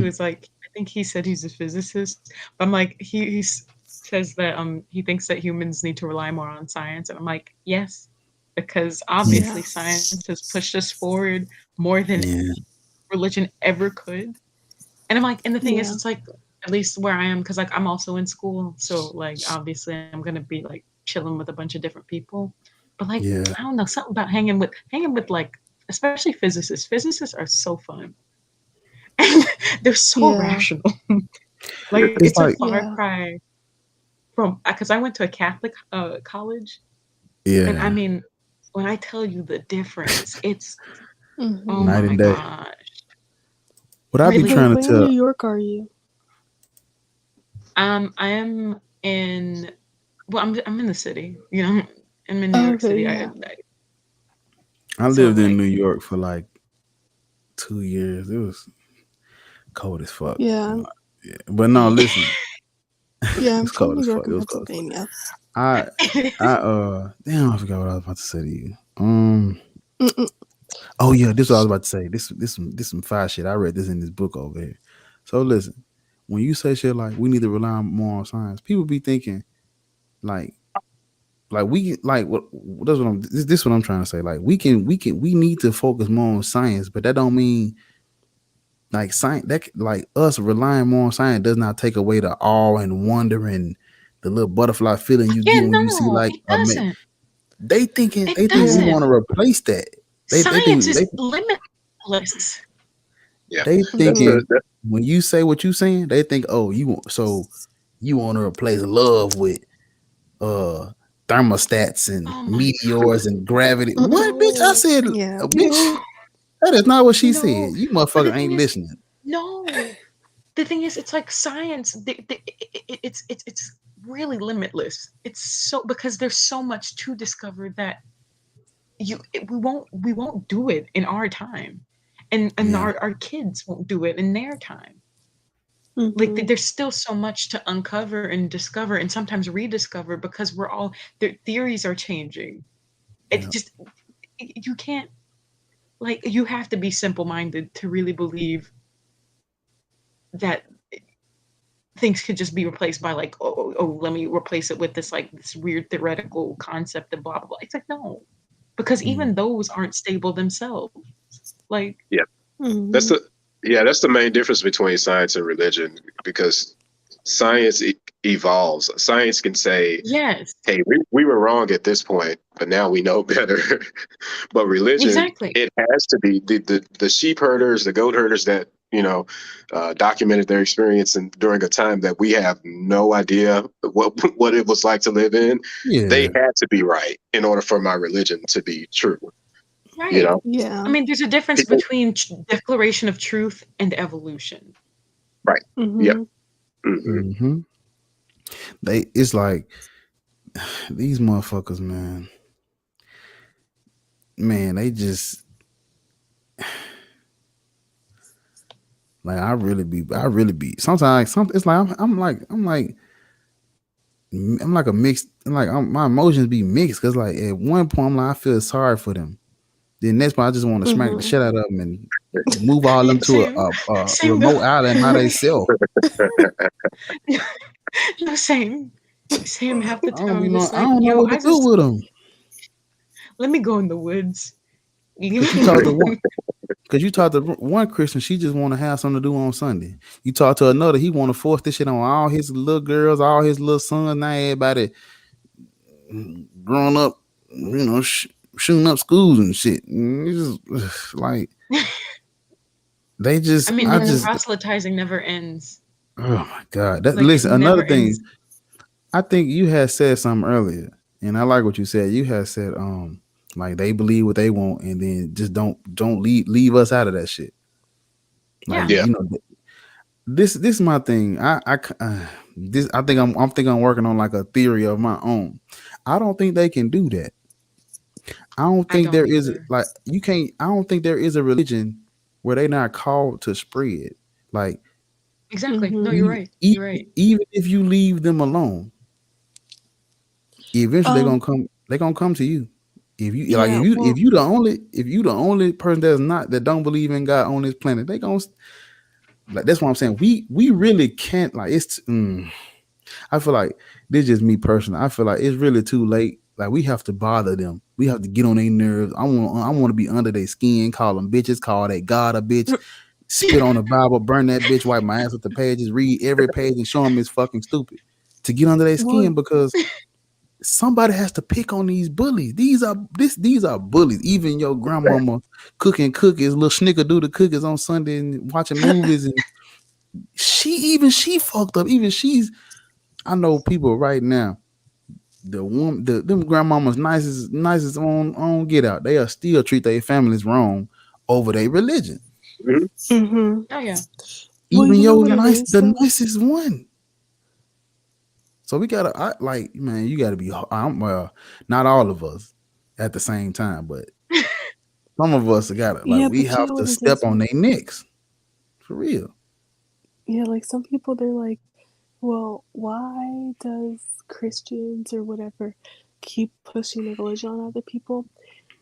is like, I think he said he's a physicist. But I'm like, he says that he thinks that humans need to rely more on science, and I'm like, yes, because obviously Yeah. science has pushed us forward more than Yeah. religion ever could. And I'm like, and the thing is, Yeah. it's like at least where I am, because like I'm also in school, so like obviously I'm gonna be like chilling with a bunch of different people. But like Yeah. I don't know, something about hanging with like especially physicists. Physicists are so fun. And they're so Yeah. rational. Like It's it's a like far Yeah. cry from because I went to a Catholic college, and I yeah, mean, when I tell you the difference, it's Mm-hmm. oh night my and day. gosh. What I be Really? Wait, trying to where in New tell York are you? I am in. Well, I'm in the city. I'm in New Oh, York okay. City. Yeah. I So lived in New like, York for like 2 years. It was cold as fuck. Yeah. Yeah. But no, listen. Yeah. I'm It's from cold New as fuck. York It and was cold as fuck. Pennsylvania. I damn, I forgot what I was about to say to you. Mm-mm. Oh yeah, this is what I was about to say. This some fire shit. I read this in this book over here. So listen, when you say shit like we need to rely more on science, people be thinking like we like what that's what I'm this what I'm trying to say. Like we need to focus more on science, but that don't mean like science, like us relying more on science does not take away the awe and wonder and the little butterfly feeling you Yeah, get when you see no, like it doesn't. they think It we doesn't. want to replace that. They Science think is limitless. Yeah, they that's thinking the when you say what you saying, they think, oh, you want to replace love with thermostats and Oh my meteors and gravity. What, bitch? I said, Yeah. bitch. That is not what she No, said. You but the motherfucker thing ain't is, listening. no. The thing is, it's like science. It's really limitless. It's so because there's so much to discover that we won't do it in our time, and Yeah. our kids won't do it in their time. Like Mhm. there's still so much to uncover and discover, and sometimes rediscover because their theories are changing. It Yeah. just you can't like you have to be simple-minded to really believe that things could just be replaced by like let me replace it with this like this weird theoretical concept and blah blah blah. It's like no, because even those aren't stable themselves. Like yeah. Mhm. That's the main difference between science and religion, because science evolves. Science can say, yes, hey, we were wrong at this point, but now we know better. But religion, exactly. it has to be the sheep herders, the goat herders that, documented their experience during a time that we have no idea what it was like to live in. They Yeah. had to be right in order for my religion to be true. Right. Yeah. I mean, there's a difference People, between declaration of truth and evolution. right. Yeah. Mhm. Hmm. It's like these motherfuckers, man, they just like I really be sometimes it's like I'm like a mixed, like my emotions be mixed because like at one point I'm like I feel sorry for them. Then next point I just want to smack the Mhm. shit out of them and move all them to Same. a Same remote though. island by themselves. No, same. Same half the I time. don't I'm be know just I like, don't know yo, what to do with them. let me go in the woods. Cause you talk to one, cause you talk to one Christian, she just want to have something to do on Sunday. You talk to another, he want to force this shit on all his little girls, all his little sons. Now everybody growing up, shooting up schools and shit. It's just, like they just, I mean, I the just, proselytizing never ends. oh my god. That Like it listen, another never thing. ends. I think you had said something earlier, and I like what you said. You had said, like they believe what they want, and then just don't leave us out of that shit. Like Yeah. Yeah. this is my thing. This I think I'm working on like a theory of my own. I don't think they can do that. I don't I think don't there is either. like you can't. I don't think there is a religion where they're not called to spread. Like Exactly. No, Mhm. you're right. You're right. even if you leave them alone, eventually they're gonna come to you. If you like Yeah. Well. if you the only person that don't believe in God on this planet, they gonna like that's what I'm saying. We really can't like I feel like this is just me personally. I feel like it's really too late. Like we have to bother them. We have to get on their nerves. I want to be under their skin, call them bitches, call that God a bitch, spit on the Bible, burn that bitch, wipe my ass with the pages, read every page and show them it's fucking stupid to get under their skin Well. because somebody has to pick on these bullies. These are bullies. Even your grandmama cooking cookies, little snickerdoodle cookies on Sunday and watching movies, and she fucked up. Even I know people right now. Them grandmamas nicest on get out. They are still treat their families wrong over their religion. Mhm. Oh yeah. Well, Even you know your what it is, the though? nicest one. So we gotta man, you gotta be. Well, not all of us at the same time, but some of us gotta Yeah, we but you have know to what it step is, on though? their necks for real. Yeah, like some people, they're like, well, why does Christians or whatever keep pushing their religion on other people?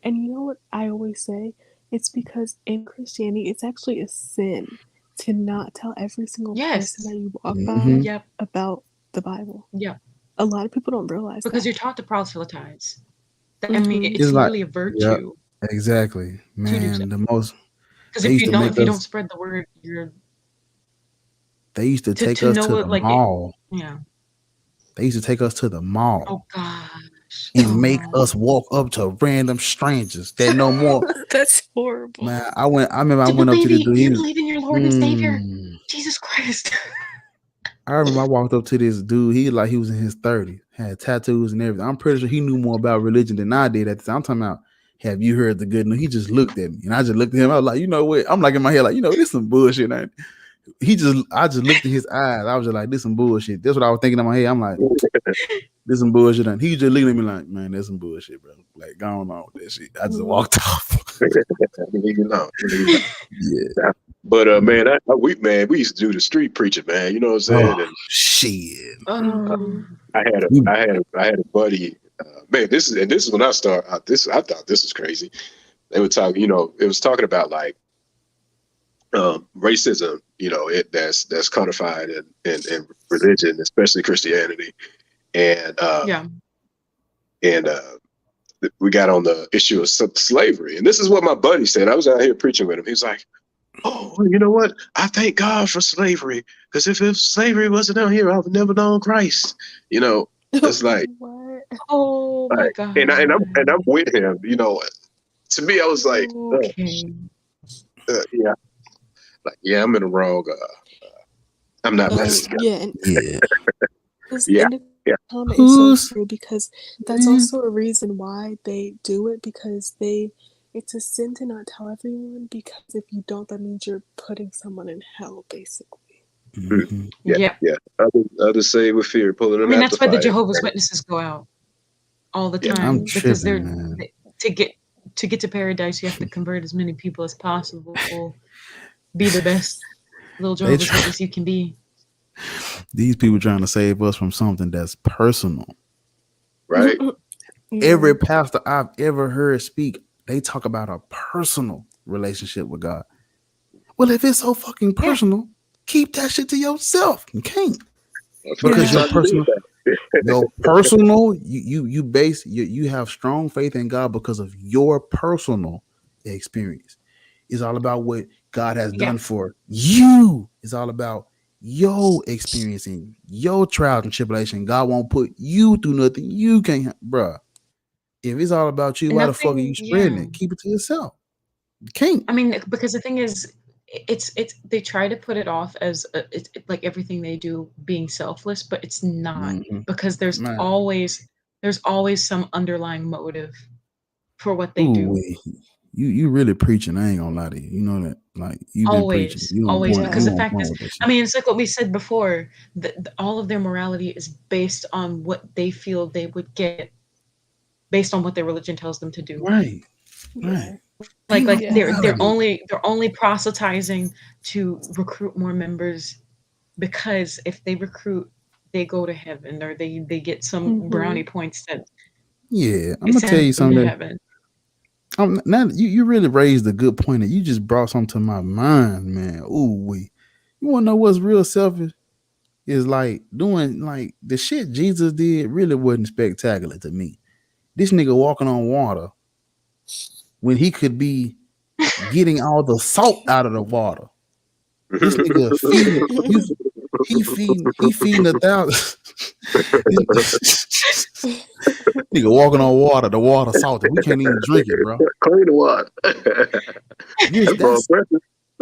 And you know what I always say? It's because in Christianity, it's actually a sin to not tell every single person Yes. that you walk by Mhm. Yep. about the Bible. Yep. A lot of people don't realize Because that. you're taught to proselytize. I mean, Mhm. it's It's like literally a yeah, virtue exactly, to do so. man. The most Because They if used you to don't, make if you don't us. spread the word, you're They used to take to us know to it the like it. mall. Yeah. They used to take us to the mall Oh gosh. and make Oh. us walk up to random strangers that no more. That's horrible. Man, I remember I But went up to this baby, dude. you believe in your Lord and Savior, Mm. Jesus Christ. I remember I walked up to this dude. He was in his 30s, had tattoos and everything. I'm pretty sure he knew more about religion than I did at the time. I'm talking about, have you heard the good news? He just looked at me, and I just looked at him. I was like, you know what? I'm like in my head, like, this is some bullshit. I just looked in his eyes. I was just like, this some bullshit. That's what I was thinking in my head. I'm like, this some bullshit. And he just looking at me like, man, that's some bullshit, bro. Like, going on with that shit. I just walked off. Yeah. But man, we used to do the street preaching, man. You know what I'm saying? Oh, And shit. I had a buddy. Man, this is when I started. I thought this was crazy. They were talking. It was talking about like racism. That's codified in religion, especially Christianity, and we got on the issue of slavery. And this is what my buddy said. I was out here preaching with him. He's like, "Oh, you know what? I thank God for slavery, because if slavery wasn't out here, I would never known Christ." It's like, What? Oh my God. and I'm with him. To me, I was like, Okay. yeah, like, yeah, I'm in the wrong. I'm not nice. Yeah, and Yeah. Yeah. the comment is so true, because that's also a reason why they do it, because it's a sin to not tell everyone, because if you don't, that means you're putting someone in hell, basically. Mm-hmm. Yeah. Others say with fear, pulling them out. That's why the Jehovah's Witnesses go out all the time, I'm because tripping, man. to get to paradise, you have to convert as many people as possible. Be the best little Jehovah's Witness you can be. These people trying to save us from something that's personal, right? Every pastor I've ever heard speak, they talk about a personal relationship with God. Well, if it's so fucking personal, keep that shit to yourself. You can't, because your personal, you have strong faith in God because of your personal experience. It's all about what God has done for you. It's all about your experiencing your trials and tribulation. God won't put you through nothing you can't, bruh. If it's all about you, why the fuck are you spreading it? Keep it to yourself. You can't. I mean, because the thing is, it's they try to put it off as it's like everything they do being selfless, but it's not, because there's always some underlying motive for what they do. You really preaching. I ain't gonna lie to you. You know that, like, you've been preaching. Always, because the fact is, I mean, it's like what we said before. All of their morality is based on what they feel they would get, based on what their religion tells them to do. Right. Like they're only proselytizing to recruit more members, because if they recruit, they go to heaven, or they get some brownie points that. Yeah, I'm gonna tell you something. Now you really raised a good point. That you just brought something to my mind, man. You want to know what's real selfish? Is like doing like the shit Jesus did really wasn't spectacular to me. This nigga walking on water when he could be getting all the salt out of the water. This nigga feeding 1,000. Nigga walking on water, the water salty. We can't even drink it, bro. Clean the water.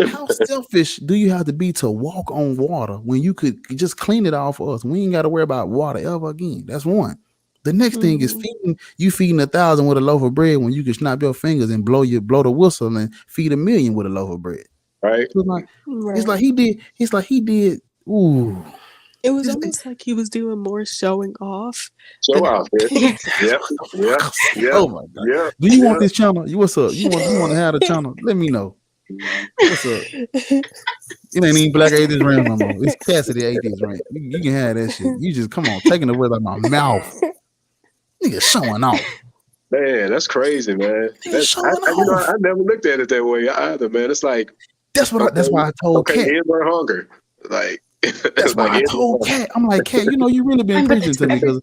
How selfish do you have to be to walk on water when you could just clean it off for us? We ain't got to worry about water ever again. That's one. The next thing is feeding 1,000 with a loaf of bread when you can snap your fingers and blow the whistle and feed 1,000,000 with a loaf of bread. Right. It's like he did. Ooh. It was almost like he was doing more showing off. Show off. Yeah. Oh my God. Yeah. Do you want this channel? What's up? You want to have the channel? Let me know. What's up? It ain't even Black Atheist Rant no more. It's Cassidy Atheist Rant. You can have that shit. You just come on, taking the words out of my mouth. Nigga showing off. Man, that's crazy, man. I never looked at it that way either, man. It's like that's why I told Cat. End our hunger. Like that's why I told Cat. I'm like, Cat, you really been preaching to me, because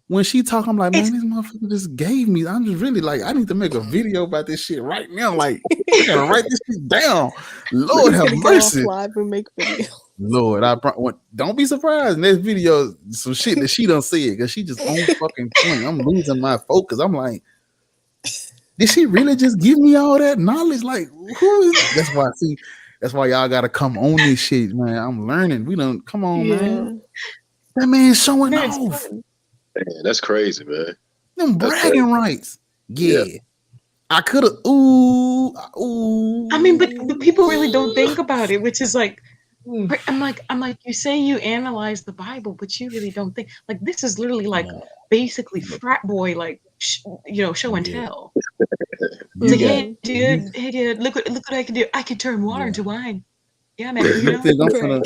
when she talk, I'm like, man, It's this motherfucker just gave me. I'm just really like, I need to make a video about this shit right now. Like, I gotta write this shit down. Lord He's have gonna get off mercy. live and make video. Lord, don't be surprised. Next video, some shit that she don't see it because she just on fucking point. I'm losing my focus. I'm like, did she really just give me all that knowledge? Like, who is? That's why. See, that's why y'all gotta come on this shit, man. I'm learning. We don't come on, man. That man's showing man, it's off. fun. Man, that's crazy, man. Them That's bragging rights. Yeah. I could have. Ooh. I mean, but people really don't think about it, which is like, I'm like, you say you analyze the Bible, but you really don't think. Like, this is literally like basically frat boy, like, show and tell. It's like, hey, dude, look what I can do. I can turn water into wine. Yeah, man. You think I'm finna?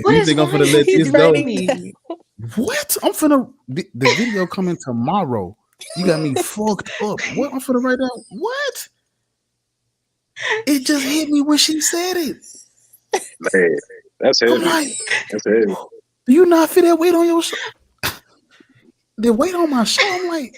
What You is think I'm finna wine? let He's this go? writing. What? I'm finna. The video coming tomorrow. You got me fucked up. What? I'm finna write down. What? It just hit me when she said it. Man, that's heavy. I'm like, That's heavy. do you not feel that weight on your show? The weight on my show. I'm like,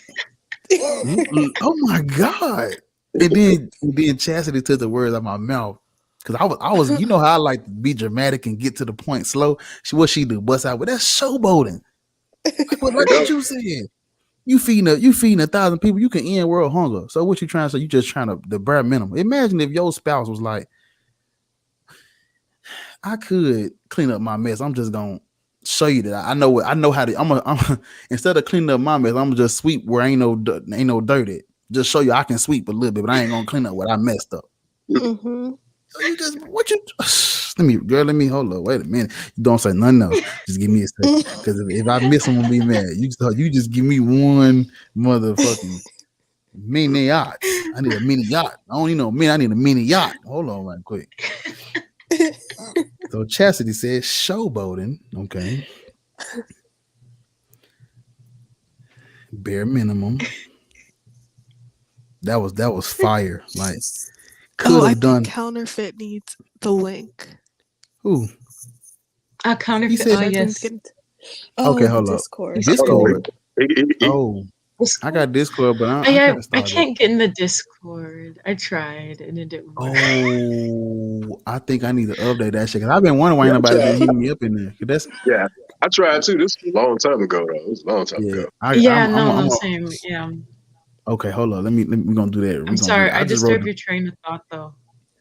oh my god. And then Chastity took the words out of my mouth. Cause I was, you know how I like to be dramatic and get to the point slow. What she do? Bust out with that's showboating. Like what you said? You feeding 1,000 people, you can end world hunger. So what you trying to say? You just trying to the bare minimum. Imagine if your spouse was like, I could clean up my mess. I'm just gonna show you that I know how to. I'm instead of cleaning up my mess, I'm gonna just sweep where ain't no dirt at. Just show you I can sweep a little bit, but I ain't gonna clean up what I messed up. Mm-hmm. So you just let me hold up. Wait a minute. You don't say nothing else. Just give me a second. Because if I miss, I'm gonna be mad. You just give me one motherfucking mini yacht. I need a mini yacht. I don't need no mini. I need a mini yacht. Hold on, right quick. So Chastity said showboating. Okay. Bare minimum. That was fire. Like could have done. Counterfeit needs the link. Who? Counterfeit. Said, yes. Okay, hold Discord. up. Discord. Oh, I got Discord, but I can't get in the Discord. I tried and it didn't work. Oh, I think I need to update that shit because I've been wondering why anybody been hitting me up in there. Yeah, I tried too. This was a long time ago though. It was a long time ago. I'm same. Yeah. Okay, hold on. Let me gonna do that. I'm sorry, I disturbed your train of thought though.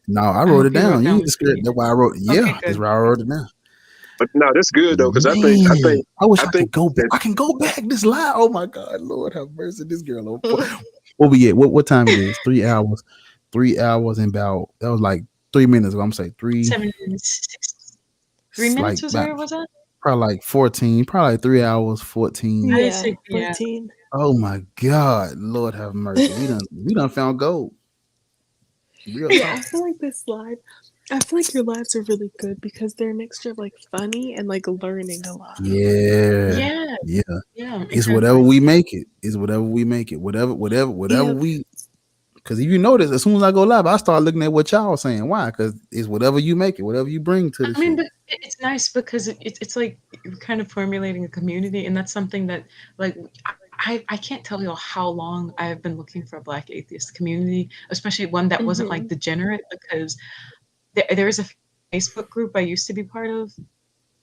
No, I wrote it down. You just scared. That's why I wrote. Yeah, Okay, that's why I wrote it down. But no, that's good though, because I think I wish I could go back. I can go back this live. Oh my God, Lord have mercy. This girl. What we at? What time it is? 3 hours. 3 hours and about that was like 3 minutes ago. I'm saying 3 minutes like was there, was that? Probably like 14, probably like 3 hours, 14. Yeah, 14. Oh my God, Lord have mercy. We done found gold. Real talk. I feel like your lives are really good because they're a mixture of like funny and like learning a lot. Yeah. It's whatever we make it. It's whatever we make it. Whatever we. Because if you notice, as soon as I go live, I start looking at what y'all saying. Why? Because it's whatever you make it, whatever you bring to the I mean, but it's nice because it's like you're kind of formulating a community, and that's something that like I can't tell you how long I have been looking for a Black atheist community, especially one that wasn't like degenerate, because there is a Facebook group I used to be part of,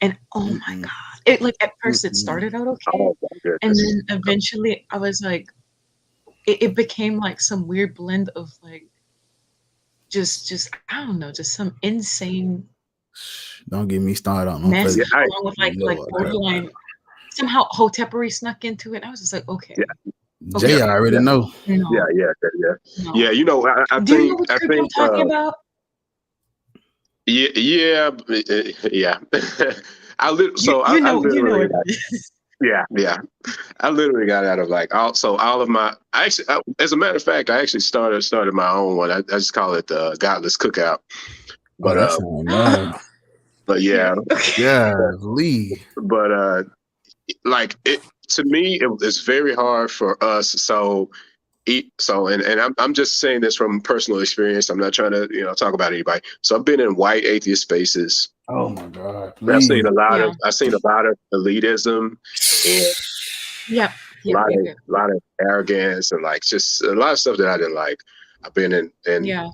and oh my God, it like at first it started out okay, and then eventually I was like, it became like some weird blend of like just I don't know, just some insane. Don't get me started on mess along with like borderline. Somehow Hotepery snuck into it. I was just like, okay. Yeah. Jay already know. No. Yeah. Yeah, you know, I Do you know think what group I'm talking about? Yeah. I literally yeah. I literally got out of like all of my. As a matter of fact, I actually started my own one. I just call it the Godless Cookout. But but yeah, Lee. But like it to me, it's very hard for us. So I'm just saying this from personal experience. I'm not trying to talk about anybody. So I've been in white atheist spaces. Oh my God! I've seen a lot of elitism, and Yep. A lot of arrogance and like just a lot of stuff that I didn't like. I've been in Yeah.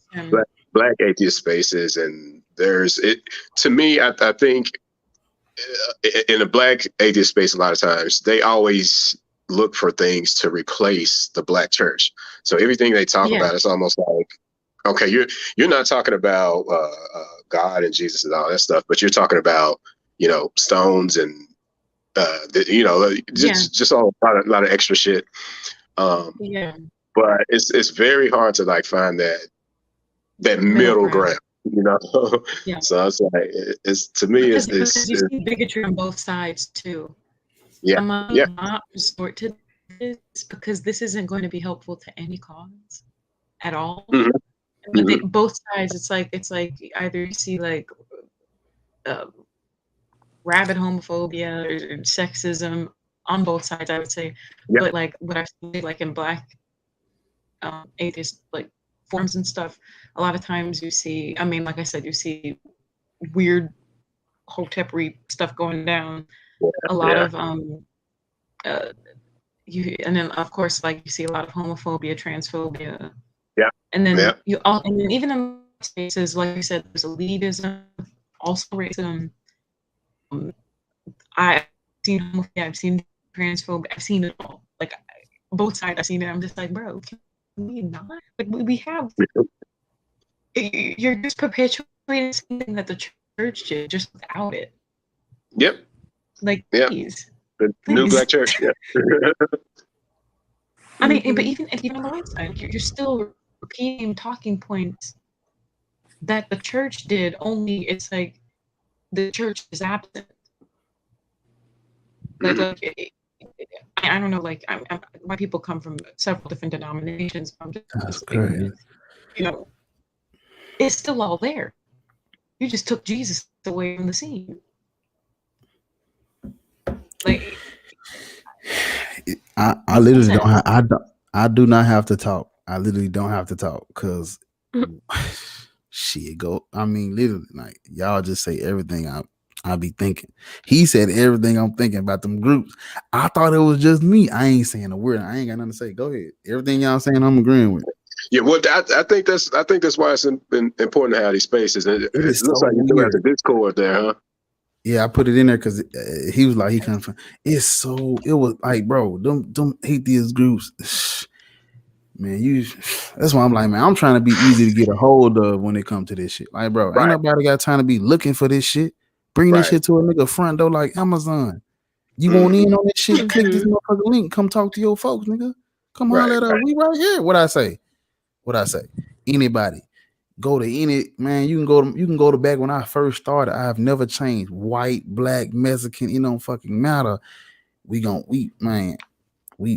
black atheist spaces, and there's it to me. I think in a black atheist space, a lot of times they always look for things to replace the black church. So everything they talk about, it's almost like, okay, you're not talking about God and Jesus and all that stuff, but you're talking about, you know, stones and you know, just a lot of extra shit. But it's very hard to like find that middle ground, you know. So it's like it's to me because you it's see bigotry on both sides too. I'm not resort to this because this isn't going to be helpful to any cause at all. But both sides, it's like either you see like rabid homophobia or sexism on both sides, I would say. But like what I see like in black atheist like forums and stuff, a lot of times you see, I mean, like I said, you see weird Hotep-y stuff going down. A lot of and then of course like you see a lot of homophobia, transphobia. And then and then even in spaces, like you said, there's elitism, also racism. I've seen homophobia, I've seen transphobia, I've seen it all. Like both sides, I've seen it. I'm just like, bro, can we not? Like we have. You're just perpetuating something that the church did, just without it. Like please. The new black church. I mean, but even on the right side, you're still repeating talking points that the church did. Only it's like the church is absent. Like I don't know. Like my people come from several different denominations. I'm just you know, it's still all there. You just took Jesus away from the scene. Like I literally don't have, I do not have to talk. I literally don't have to talk because shit go. I mean, literally, like y'all just say everything I be thinking. He said everything I'm thinking about them groups. I thought it was just me. I ain't saying a word. I ain't got nothing to say. Go ahead. Everything y'all saying, I'm agreeing with. Yeah, well, I think that's why it's important to have these spaces. It looks so like you do have the Discord there, huh? Yeah, I put it in there because he was like, he couldn't find. It was like, bro, them atheist groups, man. That's why I'm like, man, I'm trying to be easy to get a hold of when it comes to this shit. Like, bro, ain't nobody got time to be looking for this shit. Bring this shit to a nigga front door like Amazon. You want in on this shit? Click this motherfucking link. Come talk to your folks, nigga. Come holler at us. We right here. What I say? Anybody. Go to any man. You can go to back when I first started. I've never changed. White, black, Mexican. It don't fucking matter. You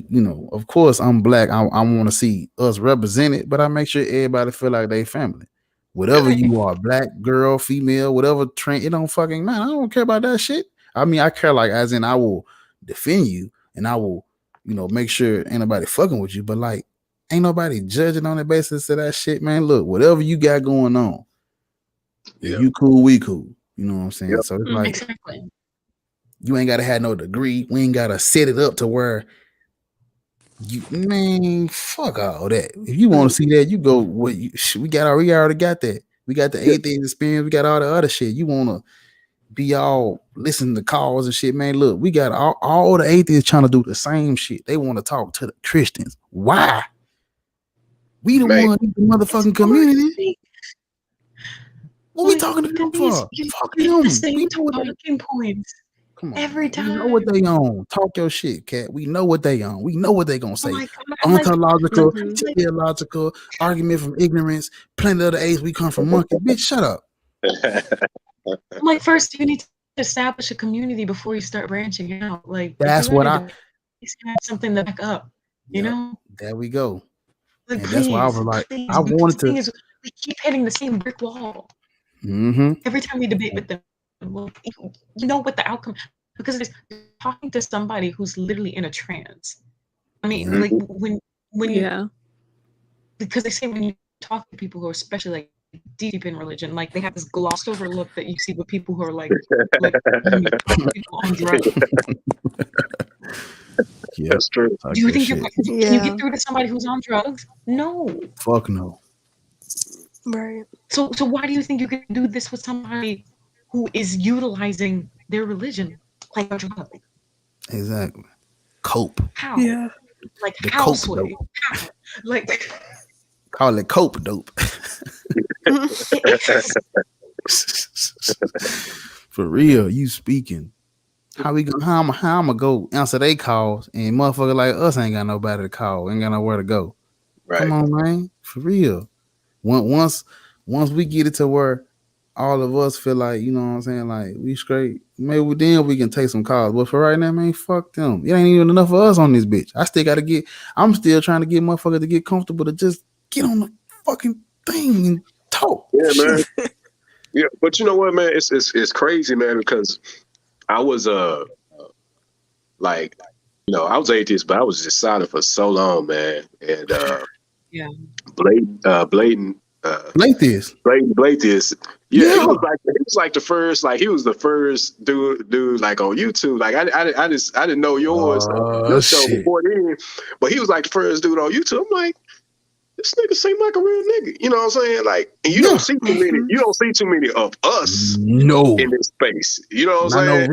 know, of course I'm black. I want to see us represented, but I make sure everybody feel like they family. Whatever you are, black, girl, female, whatever trend, it don't fucking matter. I don't care about that shit. I mean, I care like as in I will defend you and I will, you know, make sure ain't nobody fucking with you, but like ain't nobody judging on the basis of that shit, man. Look, whatever you got going on, if you cool, we cool. You know what I'm saying? So it's like you ain't gotta have no degree. We ain't gotta set it up to where you man, fuck all that. If you want to see that, you go. We already got that. We got the atheist experience. We got all the other shit. You want to be all listen to calls and shit, man. Look, we got all the atheists trying to do the same shit. They want to talk to the Christians. Why? We the one in the motherfucking community. What we talking to them for? Fuck them. We know what talking points. Come on, every time. We know what they on. Talk your shit, cat. We know what they on. We know what they gonna say. Ontological, theological, argument from ignorance, planet of the apes, we come from monkeys. Bitch, shut up. I'm like, first you need to establish a community before you start branching out. Like that's what I have something to back up, you know? There we go. Like, and that's why I was like, I wanted to. Is, we keep hitting the same brick wall. Every time we debate with them, well, you know what the outcome, because it's talking to somebody who's literally in a trance. I mean, like when you, because they say when you talk to people who are especially like deep in religion, like they have this glossed over look that you see with people who are like people on drugs. Yeah, That's true. talk Do you that think shit. can you Yeah. get through to somebody who's on drugs? No. Fuck no. Right. So why do you think you can do this with somebody who is utilizing their religion like a drug? Exactly. Cope. How? Yeah. Like The how cope sway? dope. How? Like Call it cope dope. it's For real, you speaking. How I'm gonna go answer they calls and motherfucker like us ain't got nobody to call, ain't got nowhere to go. Right. Come on, man. For real. Once we get it to where all of us feel like, you know what I'm saying, like we straight, maybe then we can take some calls. But for right now, man, fuck them. It ain't even enough for us on this bitch. I'm still trying to get motherfuckers to get comfortable to just get on the fucking thing and talk. Yeah, Shit. man. Yeah, but you know what, man? It's crazy, man, because I was like, I was atheist, but I was just silent for so long, man. And yeah. Blatant Atheist. Blatheist. Yeah, Yeah. he was like the first, like he was the first dude like on YouTube. Like I didn't know your show Shit. before then, but he was like the first dude on YouTube. I'm like, this nigga seem like a real nigga. You know what I'm saying? Like, and you don't see too many of us No. in this space. You know what I'm Not saying?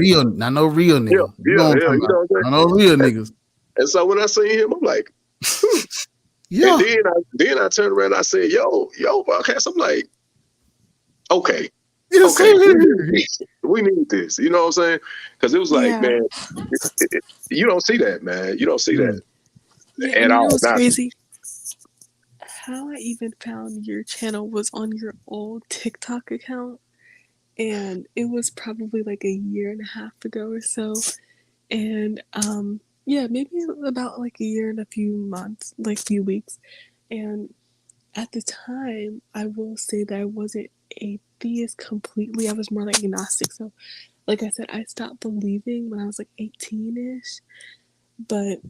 no real nigga. Yeah, You know what I'm you know what I'm saying? Not no real niggas. And so when I see him, I'm like, Yeah. And then I turned around and I said, yo, podcast. I'm like, okay, Yeah, okay, same here. we need this. You know what I'm saying? Because it was like, Yeah. man, you don't see that, man. You don't see that Yeah, at and you all. know what's Not- crazy? How I even found your channel was on your old TikTok account, and it was probably like a year and a half ago or so. And yeah, maybe about like a year and a few months, like few weeks. And at the time, I will say that I wasn't atheist completely. I was more like agnostic. So, like I said, I stopped believing when I was like 18-ish, but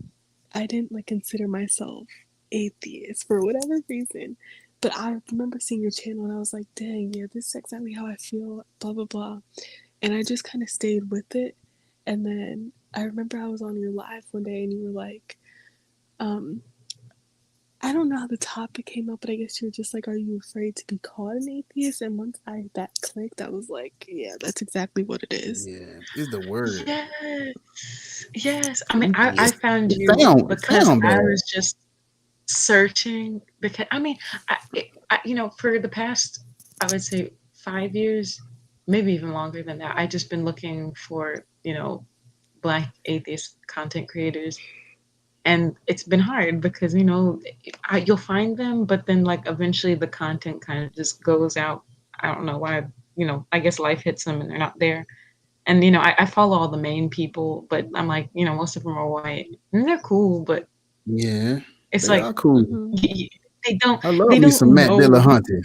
I didn't like consider myself atheist for whatever reason. But I remember seeing your channel and I was like, dang, yeah, this is exactly how I feel, blah, blah, blah. And I just kind of stayed with it. And then I remember I was on your live one day and you were like, I don't know how the topic came up, but I guess you were just like, are you afraid to be called an atheist? And once that clicked, I was like, yeah, that's exactly what it is. Yeah, it's the word. Yes. I mean, I found you because I was just searching. Because I mean, I for the past, I would say 5 years, maybe even longer than that, I just been looking for Black atheist content creators. And it's been hard because, you'll find them, but then like eventually the content kind of just goes out. I don't know why, I guess life hits them and they're not there. And, I follow all the main people, but I'm like, most of them are white and they're cool, but yeah, it's they like, are cool. They don't, I love they me don't some Matt know. Dillahunty.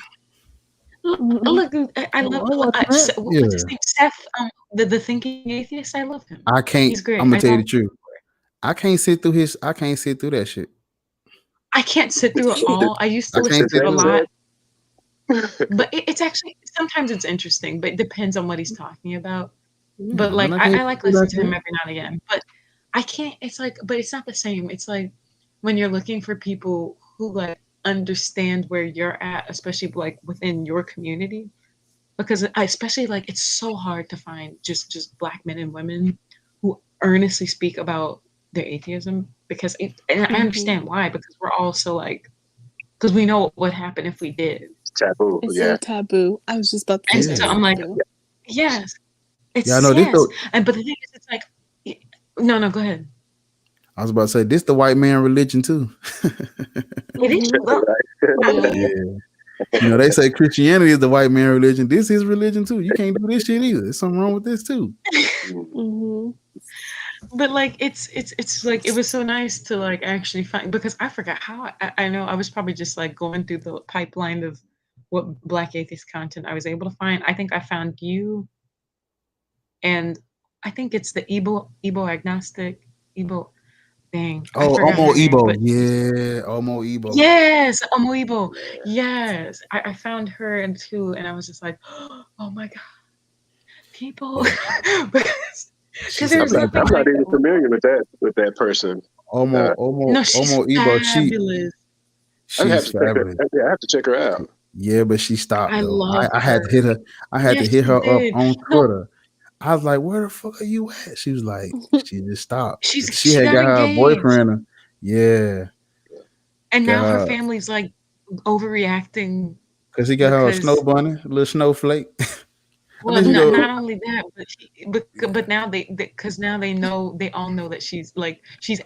Look, I love what's his name? Seth, the thinking atheist. I love him. I can't. He's great. I'm gonna tell you the truth. I can't sit through that shit. I can't sit through it all. I used to listen to it a lot. But it's actually, sometimes it's interesting, but it depends on what he's talking about. But like, I like listening to him every now and again. But I can't, it's like, but it's not the same. It's like when you're looking for people who like understand where you're at, especially like within your community. Because especially like, it's so hard to find just Black men and women who earnestly speak about their atheism, because and I understand why, because we're all so like, because we know what would happen if we did. It's taboo. It's so taboo. I was just about to say and so I'm like, yes, it's I know yes. this. And but the thing is, it's like, no, go ahead. I was about to say this the white man religion too. It is. Yeah. They say Christianity is the white man religion. This is religion too. You can't do this shit either. There's something wrong with this too. But like it's like, it was so nice to like actually find, because I forgot how I know I was probably just like going through the pipeline of what Black atheist content I was able to find. I think I found you, and I think it's the Igbo agnostic thing. Omo Igbo. Yeah, Omo Igbo. Yes, Omo Igbo. Yes, I found her and too, and I was just like, oh my god, people. Because I'm not even familiar with that person. No, she's Omo Ebo, fabulous. I have she's to check her. fabulous. I have to check her out. Yeah, but she stopped I though. love I had to her. hit her. I had Yeah, to hit she her up did. on No, Twitter. I was like, "Where the fuck are you at?" She was like, "She just stopped. She she had got got her engaged, boyfriend. Yeah, and now her God, family's like overreacting because he got her a snow because bunny, a little snowflake. And well, then she not go, only that, but now because now they all know that she's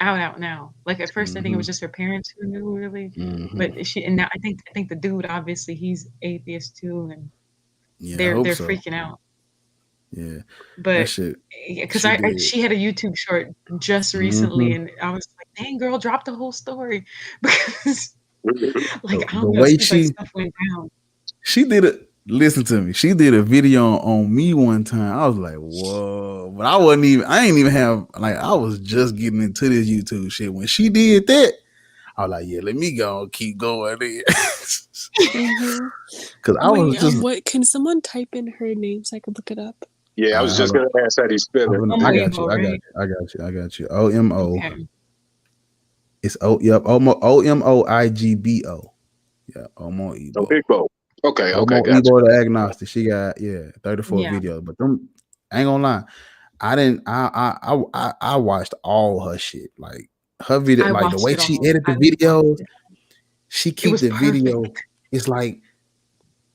out now. Like at first, I think it was mm-hmm, just her parents who knew really, mm-hmm. but and now I think the dude obviously he's atheist too, and Yeah, I hope they're so. freaking out. Yeah, that But shit because she did. she had a YouTube short just recently, Mm-hmm. and I was like, dang girl, drop the whole story because like I The don't know, it way seems like stuff went down. she did it. Listen to me. She did a video on me one time. I was like, whoa. But I ain't even have, like, I was just getting into this YouTube shit. When she did that, I was like, yeah, let me go and keep going there. Because I was Wait, just, what? Can someone type in her name so I could look it up? Yeah, I was just hold gonna ask how do you spell it. on. I got Omo, you. I got right? you. I got you. I got you. OMO. Okay. It's OMOIGBO. Yeah, Omo Oh, Ebo. Big Bo. Okay, Omo gotcha. Ebo the agnostic. She got 34 Yeah. videos. But them, I ain't gonna lie. I watched all her shit. Like her video, I like the watched way it she all. edit the I watched videos, it. she It keep was the video. perfect. It's like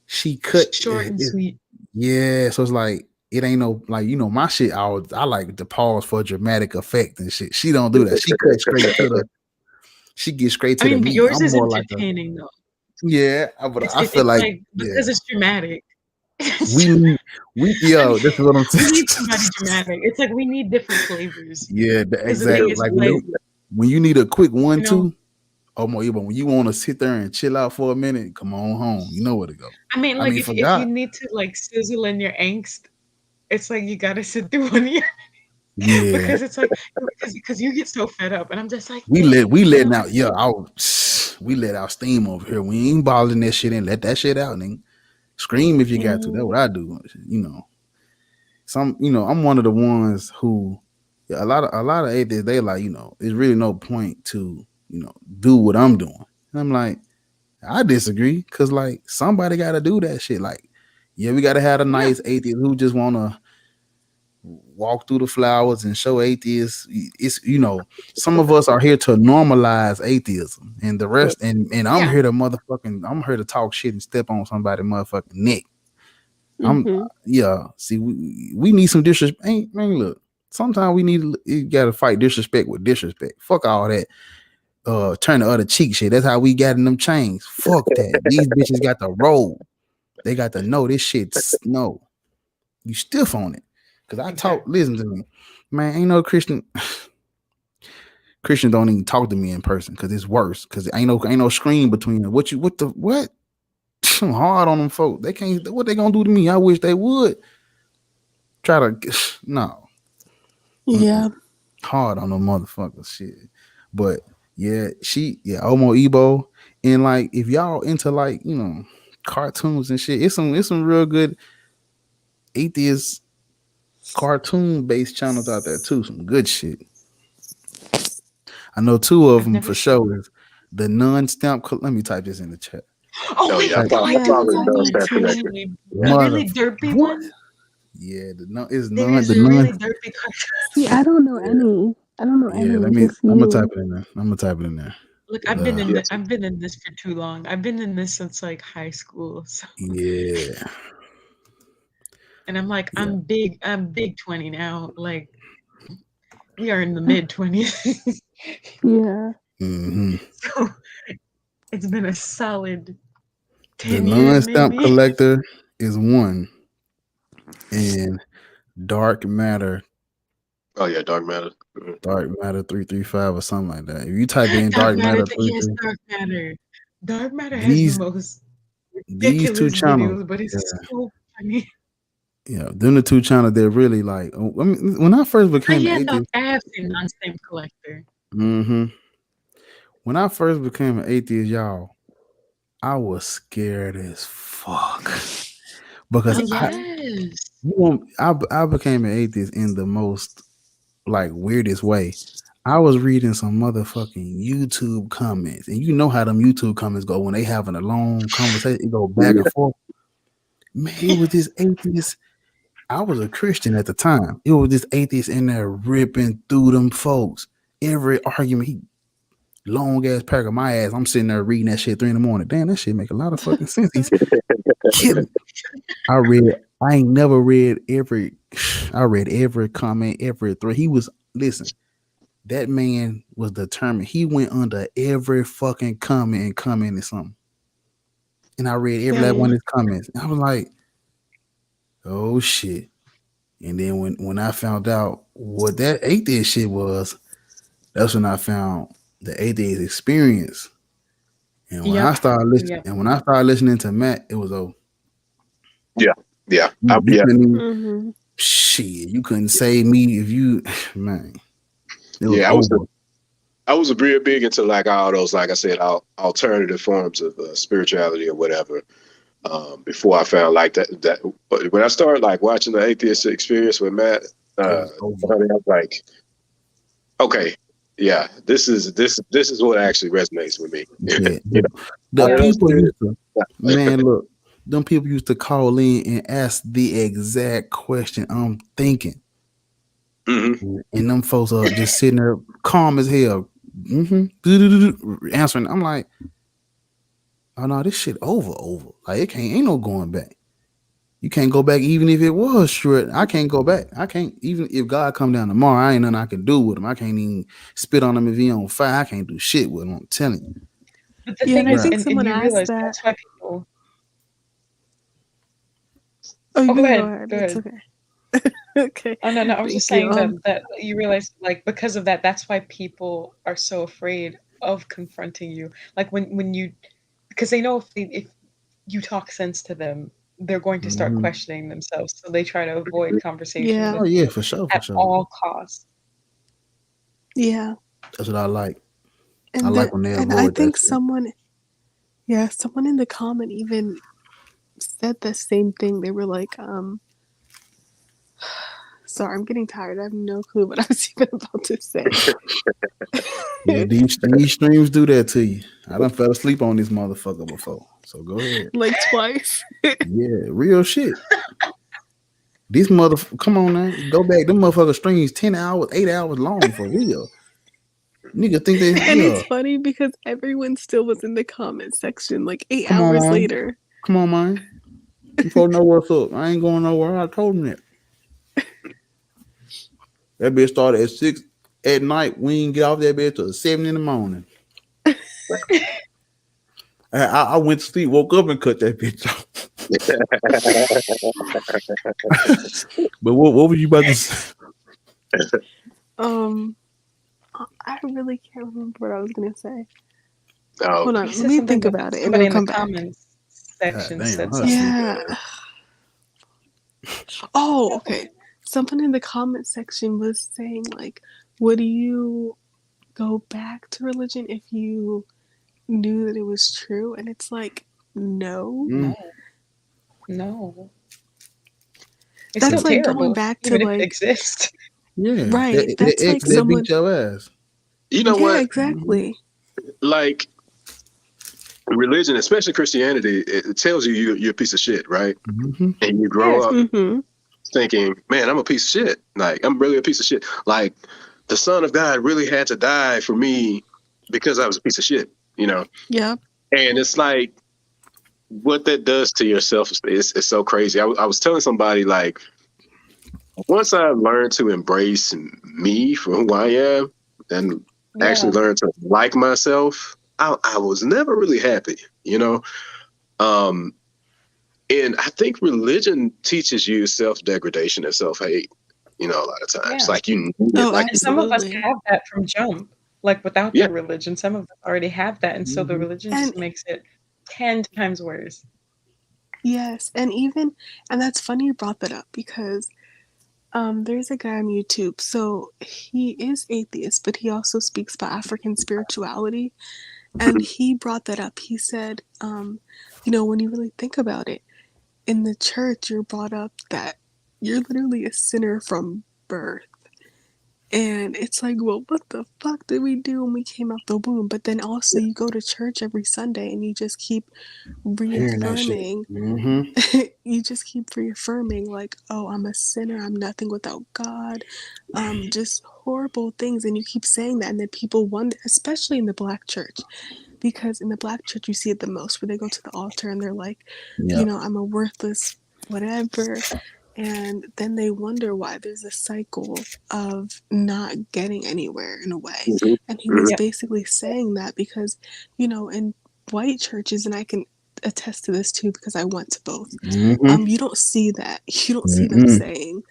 she cut Short and sweet. yeah. So it's like it ain't no like my shit. I like to pause for dramatic effect and shit. She don't do that. She cut straight to the. She gets straight I to the mean, but meat. yours I'm is more like a entertaining though. but It's I it, feel it's like like because it's dramatic. we need I mean, this is what I'm we saying. need somebody dramatic. It's like we need different flavors. Yeah, Because the thing exactly. is, Like like, when you need a quick you know, 1-2. Oh my, but when you want to sit there and chill out for a minute, come on home. You know where to go. I mean, I like mean, if you forgot. need to like sizzle in your angst, it's like you gotta sit through one of your Yeah, because it's like because you get so fed up, and I'm just like, we dang, letting out. Yeah, we let out steam over here. We ain't balling that shit in. Let that shit out, nigga. Scream if you got to. That's what I do. I'm one of the ones who a lot of atheists, they like, there's really no point to, do what I'm doing. And I'm like, I disagree because like somebody got to do that shit. Like, yeah, we got to have a nice atheist who just want to walk through the flowers and show atheists. It's some of us are here to normalize atheism, and the rest, and I'm here to I'm here to talk shit and step on somebody's motherfucking neck. See, we need some disrespect. Man, look, sometimes you gotta fight disrespect with disrespect. Fuck all that. Turn the other cheek shit. That's how we got in them chains. Fuck that. These bitches got to roll. They got to know this shit's no. You stiff on it. Cause I talk, listen to me. Man, ain't no Christians don't even talk to me in person because it's worse. Cause ain't no screen between them. What? I'm hard on them folk. They can't. What they gonna do to me? I wish they would. Try to no. Yeah. Hard on them motherfuckers shit. But yeah, Omo Ebo. And like if y'all into like, cartoons and shit, it's some real good atheist cartoon based channels out there too. Some good shit. I know 2 of them for sure is the non-stamp. Let me type this in the chat. Oh wait, yeah, I probably don't stand connected. the really derpy one. Yeah, There's a really derpy cartoon. See, I don't know any. I don't know any. Yeah, I'm gonna type it in there. Look, I've been in this for too long. I've been in this since like high school. So. Yeah. And I'm like, I'm big 20 now. Like we are in the mid 20s. Yeah. Mm-hmm. So it's been a solid 10 the years. Non-Stamp Collector is 1. And Dark Matter. Oh yeah, Dark Matter. Dark Matter 335 or something like that. If you type in Dark Matter, yes, Dark Matter. Dark Matter has the most these 2 channels, videos, but it's so funny. Yeah, them the 2 channels that really like. I mean, when I first became an atheist, I have seen Non-Stamp Collector. Mm-hmm. When I first became an atheist, y'all, I was scared as fuck because I became an atheist in the most like weirdest way. I was reading some motherfucking YouTube comments, and you know how them YouTube comments go when they having a long conversation. It go back and forth. Man, it was this atheist. I was a Christian at the time. It was this atheist in there ripping through them folks. Every argument, he long ass paragraph. My ass, I'm sitting there reading that shit 3 a.m. Damn, that shit make a lot of fucking sense. He's kidding. I ain't never read every. I read every comment, every thread. He was listen. That man was determined. He went under every fucking comment and commented something. And I read every last one of his comments. And I was like, oh shit. And then when I found out what that atheist shit was, that's when I found the atheist experience. And when I started listening, to Matt, it was over. Yeah. Shit, you couldn't save me if you man. I was a real big into like all those, like I said, alternative forms of spirituality or whatever. Before I found like that when I started like watching the atheist experience with Matt, I was like, okay, yeah, this is what actually resonates with me. Yeah. Look, them people used to call in and ask the exact question I'm thinking. Mm-hmm. And them folks are just sitting there calm as hell, answering. I'm like, oh no, this shit over. Like ain't no going back. You can't go back even if it was true. I can't go back. I can't even if God come down tomorrow. I ain't nothing I can do with him. I can't even spit on him if he on fire. I can't do shit with him. I'm telling you. But the thing is, I think someone asked that. That's why people. Oh, go ahead. It's okay. Okay. Oh no, I was just saying that you realize, like, because of that, that's why people are so afraid of confronting you. Like when you, because they know if you talk sense to them, they're going to start questioning themselves. So they try to avoid conversation. Yeah, for sure. At all costs. Yeah. That's what I like. And I like when they avoid that. I think someone in the comment even said the same thing. They were like, sorry, I'm getting tired. I have no clue what I was even about to say. Yeah, these streams do that to you. I done fell asleep on this motherfucker before. So go ahead. Like twice. Yeah, real shit. This come on now. Go back. Them motherfucker streams 10 hours, 8 hours long for real. Nigga think they And it's funny because everyone still was in the comment section like 8 hours later. Come on, man. You folks know what's up. I ain't going nowhere. I told him that. That bitch started at 6 at night. We didn't get off that bitch till 7 in the morning. I went to sleep, woke up and cut that bitch off. But what were you about to say? I really can't remember what I was gonna say. Oh. Hold on, let me think about it. Somebody and in come the back. comments section said something. Yeah. Oh, okay. Someone in the comment section was saying like, would you go back to religion if you knew that it was true? And it's like, no. It's that's like terrible, going back to like exist. Yeah, right. That's like someone beat your ass. You know what? Exactly. Like religion, especially Christianity, it tells you you're a piece of shit, right? Mm-hmm. And you grow up thinking, man, I'm a piece of shit. Like I'm really a piece of shit. Like the Son of God really had to die for me because I was a piece of shit, you know? Yeah. And it's like what that does to your self-esteem is so crazy. I was telling somebody like once I learned to embrace me for who I am and actually learn to like myself, I was never really happy, you know? And I think religion teaches you self-degradation and self-hate, you know, a lot of times. Yeah. Like you need it. Like some of us have that from jump. Like without the religion, some of us already have that. And so the religion just makes it 10 times worse. Yes. And that's funny you brought that up because there's a guy on YouTube. So he is atheist, but he also speaks about African spirituality. And he brought that up. He said, you know, when you really think about it, in the church, you're brought up that you're literally a sinner from birth. And it's like, well, what the fuck did we do when we came out the womb? But then also you go to church every Sunday and you just keep Hearing that shit. reaffirming. You just keep reaffirming, like, oh, I'm a sinner, I'm nothing without God, just horrible things. And you keep saying that, and then people wonder, especially in the Black church, because in the Black church you see it the most, where they go to the altar and they're like, Yeah. you know, I'm a worthless whatever. And then they wonder why there's a cycle of not getting anywhere in a way. Mhm. And he was Yeah. basically saying that because, you know, in white churches, and I can attest to this too because I went to both, you don't see that. You don't see them saying,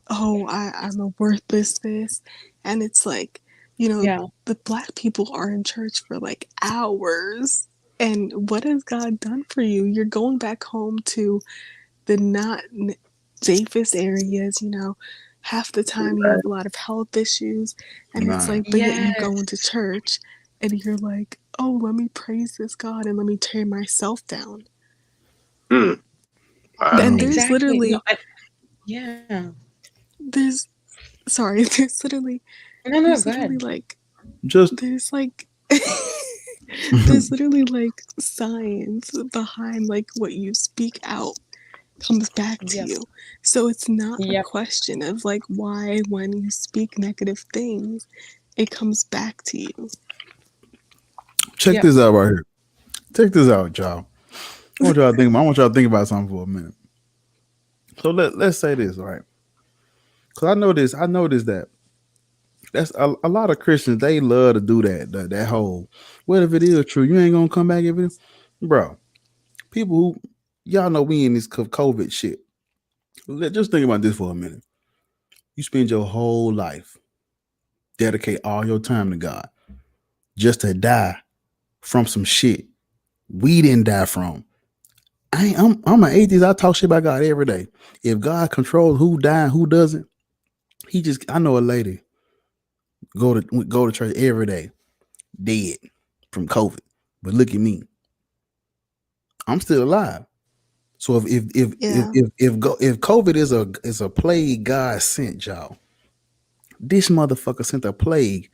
oh, I'm a worthless this. And it's like, you know, Yeah. the Black people are in church for like hours. And what has God done for you? You're going back home to the not safest areas, you know. Half the time you have a lot of health issues, and it's Right. like, but yet you Yes. go into church and you're like, oh, let me praise this God and let me tear myself down. Mm. Wow. And there's Exactly. literally, No, yeah. there's, sorry, there's literally, No, there's go literally ahead. like, Just there's like, there's literally like science behind like what you speak out comes back to Yep. you. So it's not a Yep. question of like why when you speak negative things, it comes back to you. check Yep. this out right here. Check this out, y'all. I want y'all to think about. I want y'all to think about something for a minute. So let's say this, right? Because I know this that that's a lot of Christians. They love to do that whole. What if it is true? You ain't gonna come back if it, bro. People who y'all know we in this COVID shit. Just think about this for a minute. You spend your whole life, dedicate all your time to God, just to die from some shit we didn't die from. I'm an atheist. I talk shit about God every day. If God controls who die and who doesn't, I know a lady go to church every day, dead from COVID. But look at me. I'm still alive. So if COVID is a plague God sent, y'all, this motherfucker sent a plague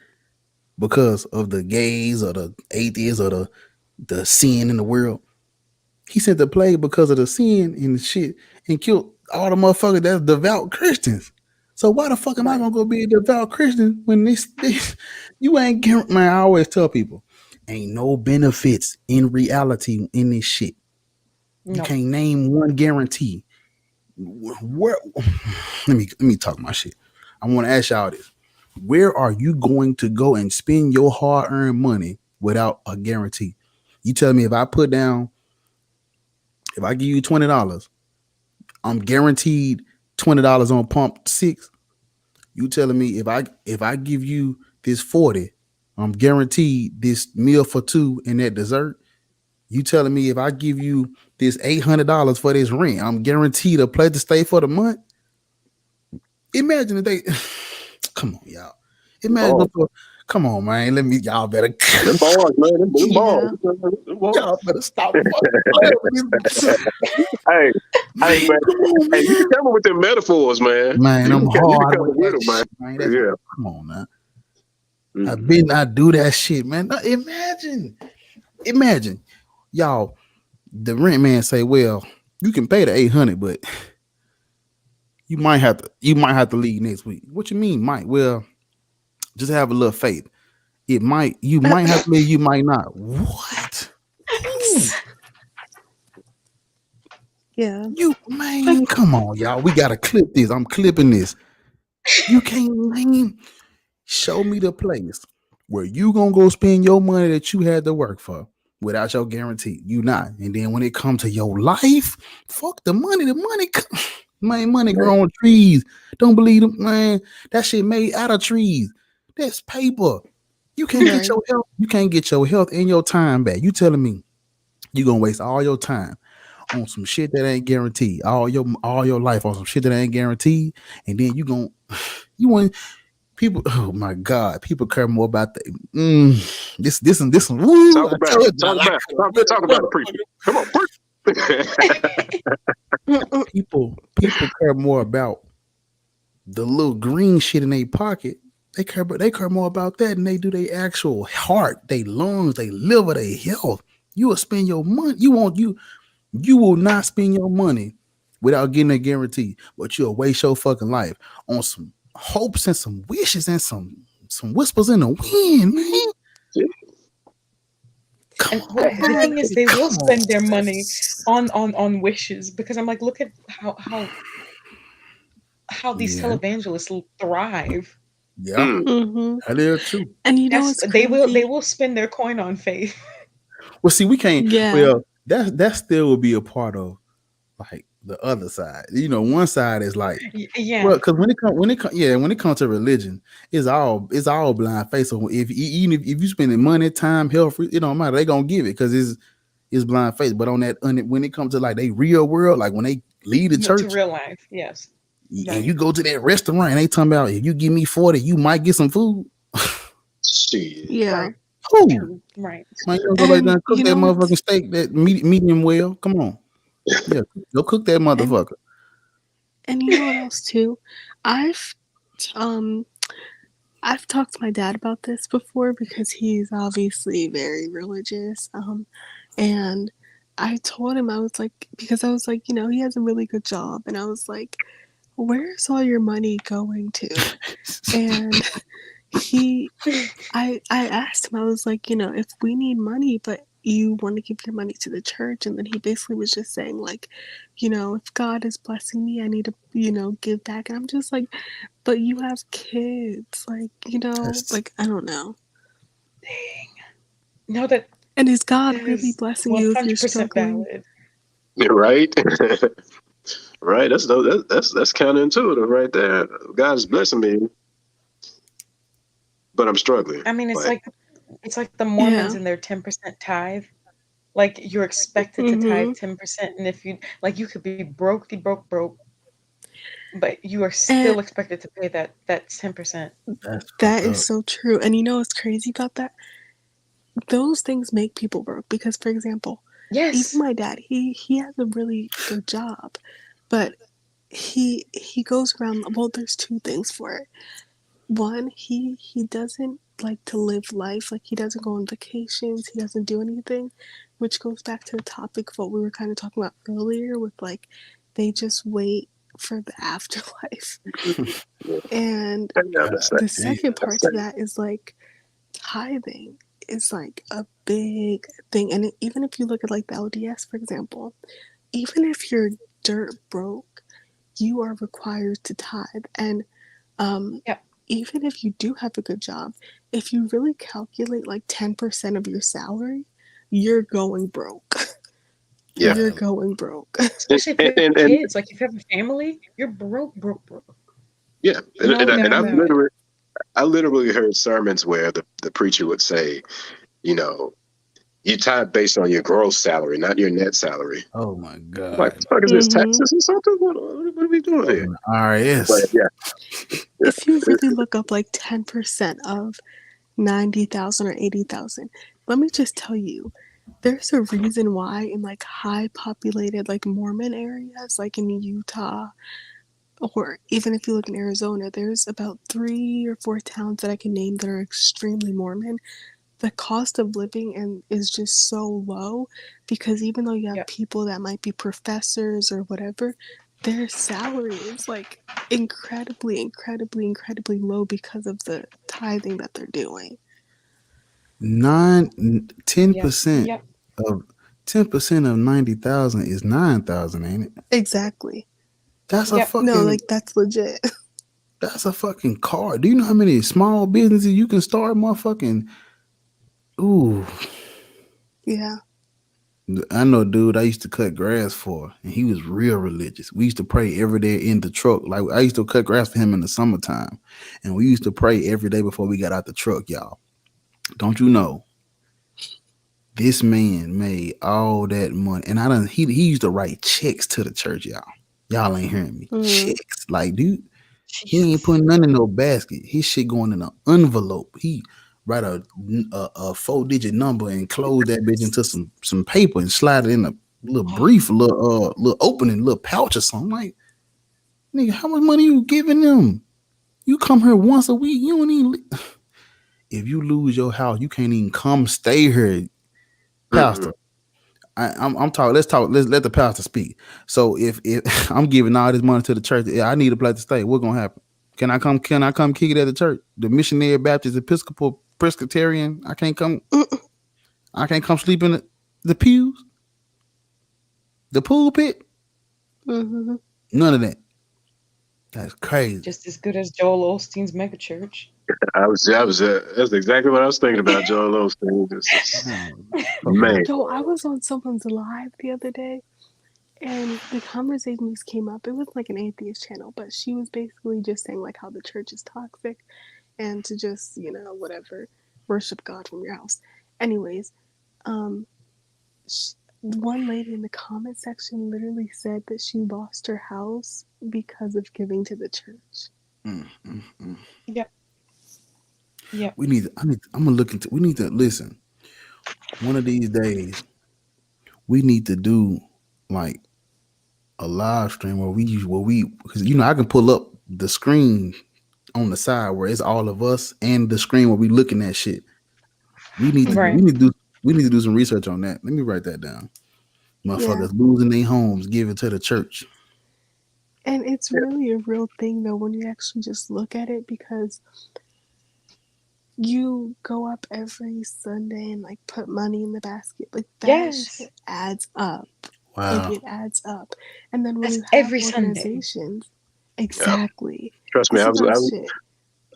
because of the gays or the atheists or the sin in the world. He sent the plague because of the sin and the shit and killed all the motherfuckers that's devout Christians. So why the fuck am I gonna go be a devout Christian when this you ain't man? I always tell people, ain't no benefits in reality in this shit. You Nope. can't name one guarantee. Where let me talk my shit. I want to ask y'all this. Where are you going to go and spend your hard-earned money without a guarantee? You tell me if I give you $20, I'm guaranteed $20 on pump 6. You telling me if I give you this 40, I'm guaranteed this meal for 2 and that dessert. You telling me if I give you this $800 for this rent, I'm guaranteed a place to stay for the month. Imagine if they come on, y'all. Imagine before. Come on, man. Y'all better. Them bars, man. Them bars. Y'all better stop. Hey, man. Hey, you can come up with them metaphors, man. Man, I'm hard with with them, man. man. Yeah. Come on, now. I better not do that shit, man. Now, imagine, y'all. The rent man say, "Well, you can pay the $800, but you might have to leave next week." What you mean, Mike? Well, just have a little faith. You might have to leave, you might not. What? Yeah. You man, come on, y'all. We gotta clip this. I'm clipping this. You can't show me the place where you gonna go spend your money that you had to work for without your guarantee. You not. And then when it comes to your life, fuck the money. The money, man, money grow on trees. Don't believe them, man. That shit made out of trees. That's paper. You can't get your health. You can't get your health and your time back. You telling me you gonna waste all your time on some shit that ain't guaranteed, all your life on some shit that ain't guaranteed, and then you want people. Oh my God, people care more about the this and this. Woo, talk about it, preacher. Come on, preach. people care more about the little green shit in their pocket They care more about that than they do their actual heart, their lungs, their liver, their health. You will spend your money. You will not spend your money without getting a guarantee, but you'll waste your fucking life on some hopes and some wishes and some whispers in the wind, man. And the thing is, they will spend their money on wishes, because I'm like, look at how these televangelists thrive. Yeah, Mm-hmm. that is true. And you know what's they crazy? will spend their coin on faith. Well, see, we can't. Yeah. Well, that still will be a part of like the other side. You know, one side is like, Yeah. well, because when it comes to religion, it's all blind faith. So if you spending money, time, health, it don't matter. They gonna give it because it's blind faith. But when it comes to like they real world, like when they leave the church, to real life, yes. And you go to that restaurant and they talking about, if you give me 40, you might get some food. Shit. Yeah. Right. Ooh. Right. Man, you go like that, cook you that know motherfucking steak, that medium well. Come on. Yeah, go cook that motherfucker. And you know what else too? I've talked to my dad about this before because he's obviously very religious. And I told him, I was like, because I was like, you know, he has a really good job, and I was like, where's all your money going to? And I asked him, I was like, you know, if we need money, but you want to give your money to the church, and then he basically was just saying like, you know, if God is blessing me, I need to, you know, give back. And I'm just like, but you have kids, like, you know, like, I don't know. Dang. No, that. And is God really blessing you if you're 100% struggling? valid. Right. Right. That's counterintuitive right there. God is blessing me, but I'm struggling. I mean, it's like the Mormons and their 10% tithe. Like, you're expected to tithe 10%, and if you you could be broke, but you are still expected to pay that 10%. That is so true. And you know what's crazy about that? Those things make people broke because, for example, yes, even my dad, he has a really good job, but he goes around. Well, there's two things for it. One, he doesn't like to live life. Like, he doesn't go on vacations. He doesn't do anything, which goes back to the topic of what we were kind of talking about earlier with like they just wait for the afterlife. And the second part to that is like tithing is like a big thing. And even if you look at like the LDS, for example, even if you're dirt broke, you are required to tithe. And even if you do have a good job, if you really calculate like 10% of your salary, you're going broke. Yeah. You're going broke. Especially if you have kids. Like, if you have a family, you're broke. Yeah. And I literally heard sermons where the preacher would say, you know, you tithe based on your gross salary, not your net salary. Oh my God. Like, what the fuck is this, taxes or something? What are we doing here? RS. But, yeah. If you really look up like 10% of 90,000 or 80,000, let me just tell you, there's a reason why in like high populated like Mormon areas, like in Utah, or even if you look in Arizona, there's about 3 or 4 towns that I can name that are extremely Mormon. The cost of living is just so low because even though you have people that might be professors or whatever, their salary is like incredibly low because of the tithing that they're doing. 10% of 10% of 90,000 is 9,000, ain't it? Exactly. That's a fucking like that's legit. That's a fucking car. Do you know how many small businesses you can start, motherfucking? Ooh. Yeah. I know a dude I used to cut grass for, and he was real religious. We used to pray every day in the truck. Like, I used to cut grass for him in the summertime, and we used to pray every day before we got out the truck, y'all. Don't you know? This man made all that money, and he used to write checks to the church, y'all. Y'all ain't hearing me. Checks. Like, dude, he ain't putting none in no basket. His shit going in an envelope. He write a 4-digit number and close that bitch into some paper and slide it in a little brief, little opening, little pouch or something. Like, nigga, how much money you giving them? You come here once a week. You don't even. If you lose your house, you can't even come stay here, Pastor. I'm talking. Let's talk. Let's let the pastor speak. So if I'm giving all this money to the church, I need a place to stay. What's gonna happen? Can I come? Can I come kick it at the church? The missionary Baptist Episcopal Presbyterian. I can't come. I can't come sleep in the pews, the pulpit. Mm-hmm. None of that. That's crazy. Just as good as Joel Osteen's megachurch. That's exactly what I was thinking about, Joel Osteen. Man, Yo, I was on someone's live the other day, and the conversation just came up. It was like an atheist channel, but she was basically just saying like how the church is toxic, and to just whatever, worship God from your house. Anyways, one lady in the comment section literally said that she lost her house because of giving to the church. Yep. Yeah. I'm gonna look into. We need to listen. One of these days, we need to do like a live stream where because I can pull up the screen on the side where it's all of us and the screen where we looking at shit. We need to do some research on that. Let me write that down. Motherfuckers losing their homes, give it to the church. And it's really a real thing though when you actually just look at it, because you go up every Sunday and like put money in the basket. Like that shit adds up. Wow. Like, it adds up. And then when That's you have every organizations, exactly. Trust me, I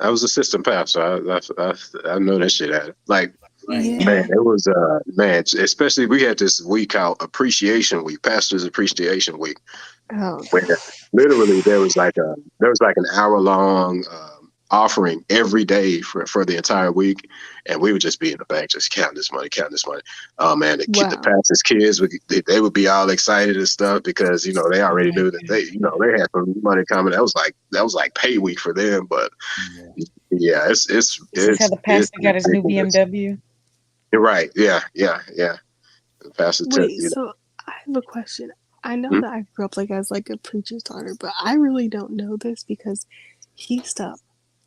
was assistant pastor. I know that shit at it. Like, man, it was man. Especially we had this week called Appreciation Week, Pastors Appreciation Week. Oh. Where literally there was like an hour-long offering every day for the entire week, and we would just be in the bank just counting this money. Oh man, the pastors' kids they would be all excited and stuff because they already knew that they had some money coming. That was like pay week for them. But yeah, it's how the pastor got his new BMW. You're right. Yeah. The pastor. Wait, so I have a question. I know that I grew up as a preacher's daughter, but I really don't know this because he stopped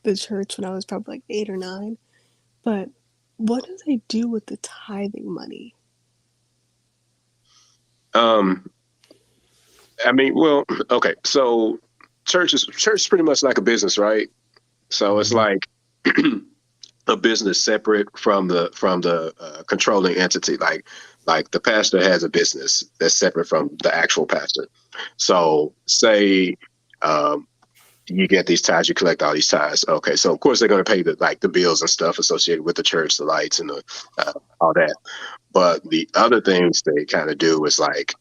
the church when I was probably 8 or 9. But what do they do with the tithing money? I mean, well, okay. So church is pretty much like a business, right? So it's like a business separate from the controlling entity. Like the pastor has a business that's separate from the actual pastor. So say you get these tithes, you collect all these tithes. Okay, so of course they're going to pay the bills and stuff associated with the church, the lights and all that. But the other things they kind of do is like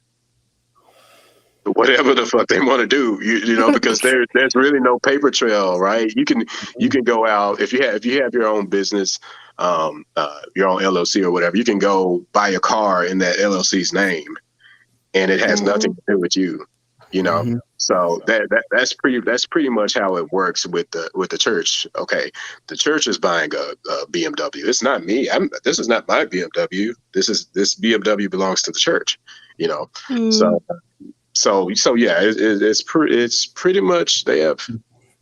whatever the fuck they want to do, because there's really no paper trail, right? You can go out if you have your own business, your own LLC or whatever. You can go buy a car in that LLC's name, and it has nothing to do with you. So that's pretty much how it works with the church. Okay, the church is buying a BMW. It's not me. This is not my BMW. This BMW belongs to the church. So yeah, it's pretty much they have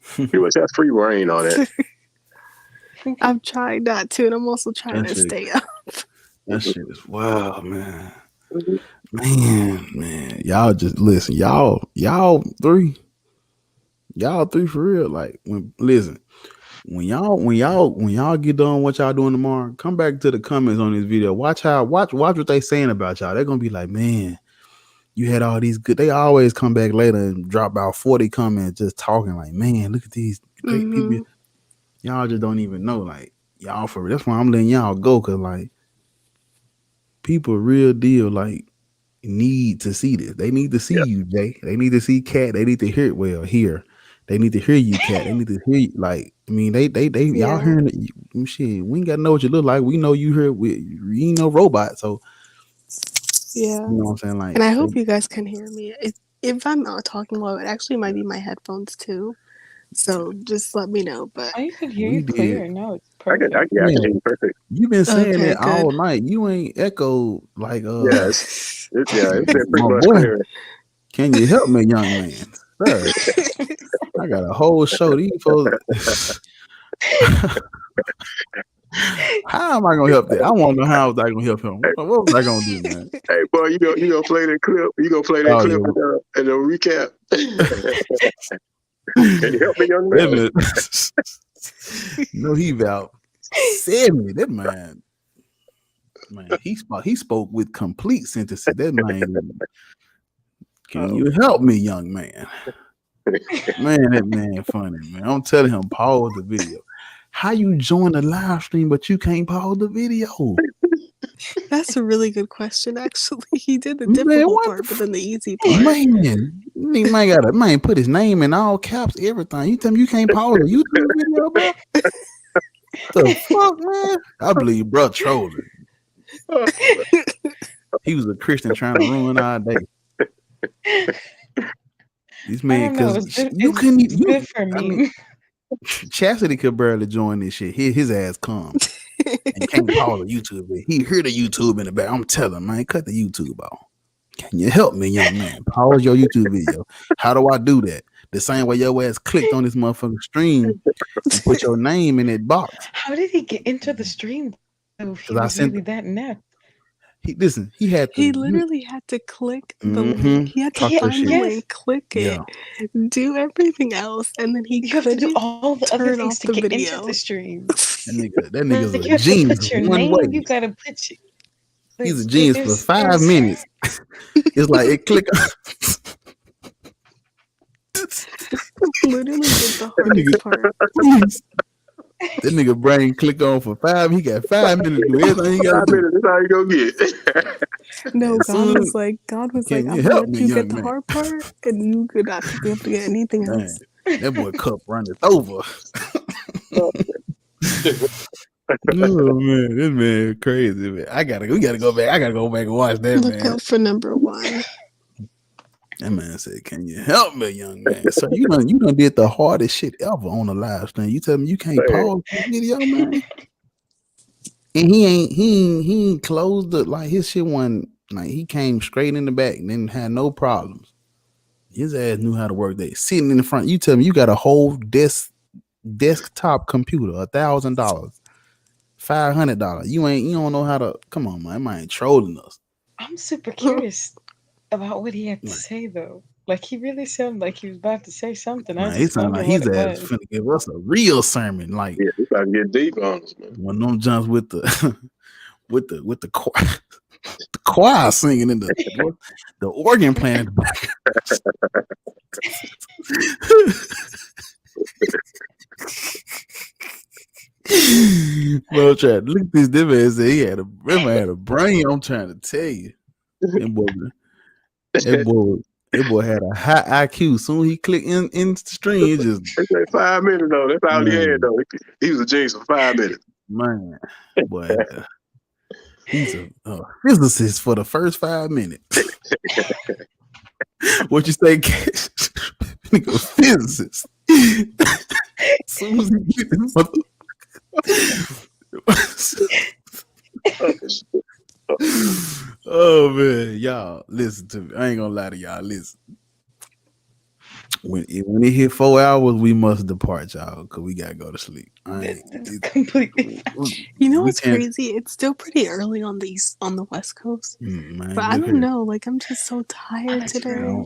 pretty much have free reign on it. I'm trying not to, and I'm also trying to stay up. That shit is wild, man. Man, y'all just listen. Y'all three for real. Like when y'all get done what y'all doing tomorrow, come back to the comments on this video. Watch what they saying about y'all. They're gonna be like, man, you had all these good. They always come back later and drop about 40 comments just talking like, man, look at these great people. Y'all just don't even know, like, y'all for real. That's why I'm letting y'all go, cause like people real deal like need to see this. They need to see you, Jay. They need to see Cat. They need to hear it. Here. They need to hear you, Cat. They need to hear you. Like, I mean, they y'all hearing it. Shit, we ain't gotta know what you look like. We know you here. You ain't no robot, so yeah. You know what I'm saying? Like, and I hope you guys can hear me. If I'm not talking low, it actually might be my headphones too. So just let me know. But I can hear you clear. No, it's perfect. I can hear you perfect. You've been saying it all night. You ain't echoed like it's been pretty much clear. Can you help me, young man? sir. I got a whole show. These folks. How am I gonna help that? I want to know how was I gonna help him. What was I gonna do, man? Hey, boy, you gonna play that clip? You gonna play that clip in the recap? Can you help me, young man? No, he about 70. That man, he spoke with complete sentences. That man, can you help me, young man? Man, that man funny, man. I'm telling him, pause the video. How you join the live stream, but you can't pause the video? That's a really good question, actually. He did the difficult part, but then the easy part. Man put his name in all caps, everything. You tell me you can't pause a YouTube video, bro? The fuck, man? I believe bro trolling. He was a Christian trying to ruin our day. This man, because you couldn't even. Good for me. Chastity could barely join this shit. His ass come and can't pause a YouTube video. He heard the YouTube in the back. I'm telling him, man, cut the YouTube off. Can you help me, young man? Pause your YouTube video. How do I do that? The same way your ass clicked on this motherfucking stream and put your name in that box. How did he get into the stream? If he was really that inept. He had to. He literally had to click the link. He had to find the link, click it, do everything else, and then he could do all the other turn things off to the get video. into the stream. That nigga's Like, a genius. You gotta put your He's a genius for 5 minutes. It's like it click. Literally did the hardest part. That nigga brain click on for 5. He got 5 minutes to do everything he got to do. That's how you gonna get. No, God was like, I'm gonna let you get the hard part, and you could not be able to get anything else. That boy cup runneth over. Oh man, this man crazy, man. We gotta go back. I gotta go back and watch that. Look out for number 1. That man said, "Can you help me, young man?" So you done did the hardest shit ever on the live stream. You tell me you can't pause the video, man. And he ain't closed it, like his shit wasn't like he came straight in the back and then had no problems. His ass knew how to work that. Sitting in the front, you tell me you got a whole desktop computer, $1,000, $500. You don't know how to. Come on, man, ain't trolling us. I'm super curious about what he had to say, though. Like, he really sounded like he was about to say something. Man, it sounded like his ass finna give us a real sermon. Like, yeah, he's about to get deep on us, man. One of them jumps with the choir, the choir singing in the organ playing in the back. Well, try to look at this man and say he had a brain. I'm trying to tell you. That boy had a high IQ. Soon he clicked in the stream. It just 5 minutes though. That's all he had though. He was a genius for 5 minutes. Man, boy, he's a physicist for the first 5 minutes. What you say, Cash? Nigga, physicist. Soon as he get this oh man, y'all listen to me. I ain't gonna lie to y'all. Listen, when it hit 4 hours, we must depart, y'all, because we gotta go to sleep. It's completely. You know what's crazy? It's still pretty early on the West Coast, man, but I don't know. Like, I'm just so tired today.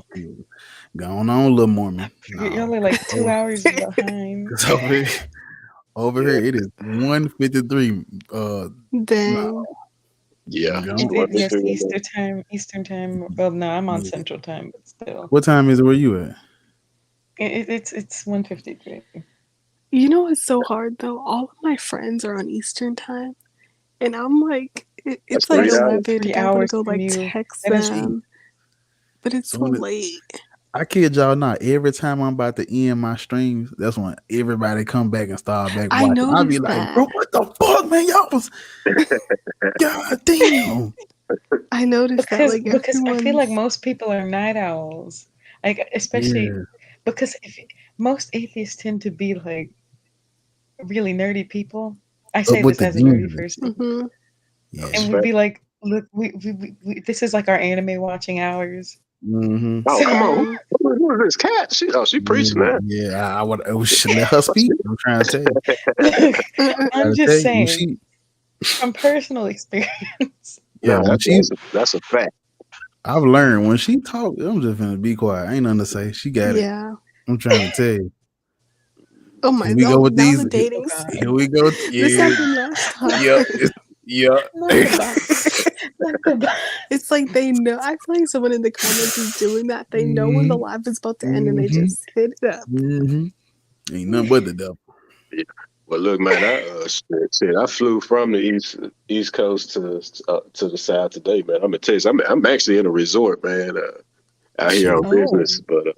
Going on, little Mormon. You're only like 2 hours behind. Over here, it is 1:53. Dang. Yeah. Yes, Eastern time. Well, no, I'm on Central time, but still. What time is it where you at? It's 1:53. You know what's so hard though? All of my friends are on Eastern time, and I'm like, it's like 11. I want to go like text them, but it's so late. I kid y'all not. Every time I'm about to end my streams, that's when everybody come back and start back watching. I'll be like, bro, what the fuck, man? Y'all was God damn. I noticed that because I feel like most people are night owls. Like, especially because most atheists tend to be like really nerdy people. I say this as a nerdy person. Mm-hmm. Yes. And we'd be like, look, we this is like our anime watching hours. Mm-hmm. Oh, come on. So Who is this cat? She preaching that. Yeah, I should let her speak. I'm trying to tell you. I'm When just saying she, from personal experience. yeah, No, when she, that's a fact. I've learned when she talk, I'm just gonna be quiet. Ain't nothing to say. She got it. yeah. I'm trying to tell you. Oh my Here we go god. with Now these. the dating Oh, God. Here we go. This Yeah, happened last time. yeah, yeah. Not the box. Not the box. It's like they know. I feel like someone in the comments is doing that. They know when the live is about to end and they just hit it up. Ain't nothing but the devil. Yeah. Well, look, man, I flew from the East Coast to the South today, man. I'm gonna tell you, I'm actually in a resort, man, out here on Oh. business. But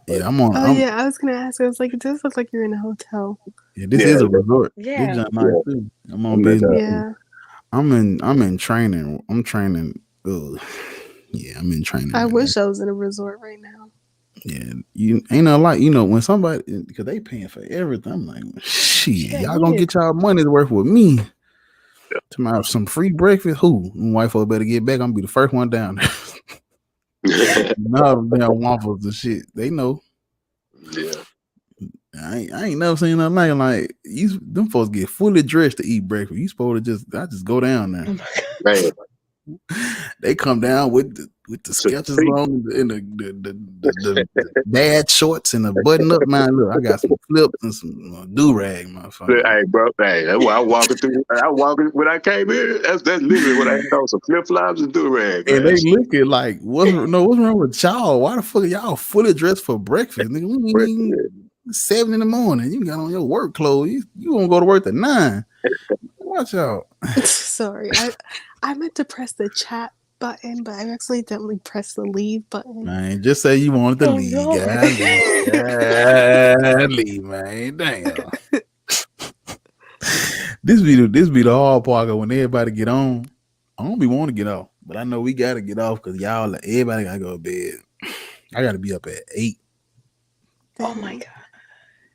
Yeah, I'm on. Oh I'm, yeah, I was gonna ask. I was like, it does look like you're in a hotel. yeah, this Yeah, is a resort. Yeah. This is nice too. I'm on I'm at business. Yeah, I'm in training. I'm training. Yeah, I'm in training. I right wish I was in a resort right now. Yeah, you ain't no like when somebody because they paying for everything. I'm like, shit, Yeah, y'all you gonna need get y'all money's worth with me. Tomorrow, some free breakfast. Who? White folk better get back. I'm gonna be the first one down there. No damn waffles and shit. They know. yeah. I ain't never seen nothing like them folks get fully dressed to eat breakfast. You supposed to just go down there. Oh my God. Man, They come down with the sketches on and the dad shorts and a button up. Man, look, I got some flips and some do rag, motherfucker. hey, bro, hey, that's why I walking through. I walking when I came here. That's literally what I had on, some flip flops and do rag. And they looking like, what's wrong with y'all? Why the fuck are y'all fully dressed for breakfast? Nigga, we ain't even 7 in the morning. You got on your work clothes. You won't go to work at 9. Watch out. Sorry, I meant to press the chat button, but I accidentally pressed the leave button. Man, just say you wanted to leave, no. guys. Leave, man. Damn. This be the hard part when everybody get on. I don't be want to get off, but I know we gotta get off because everybody gotta go to bed. I gotta be up at 8. Oh my God.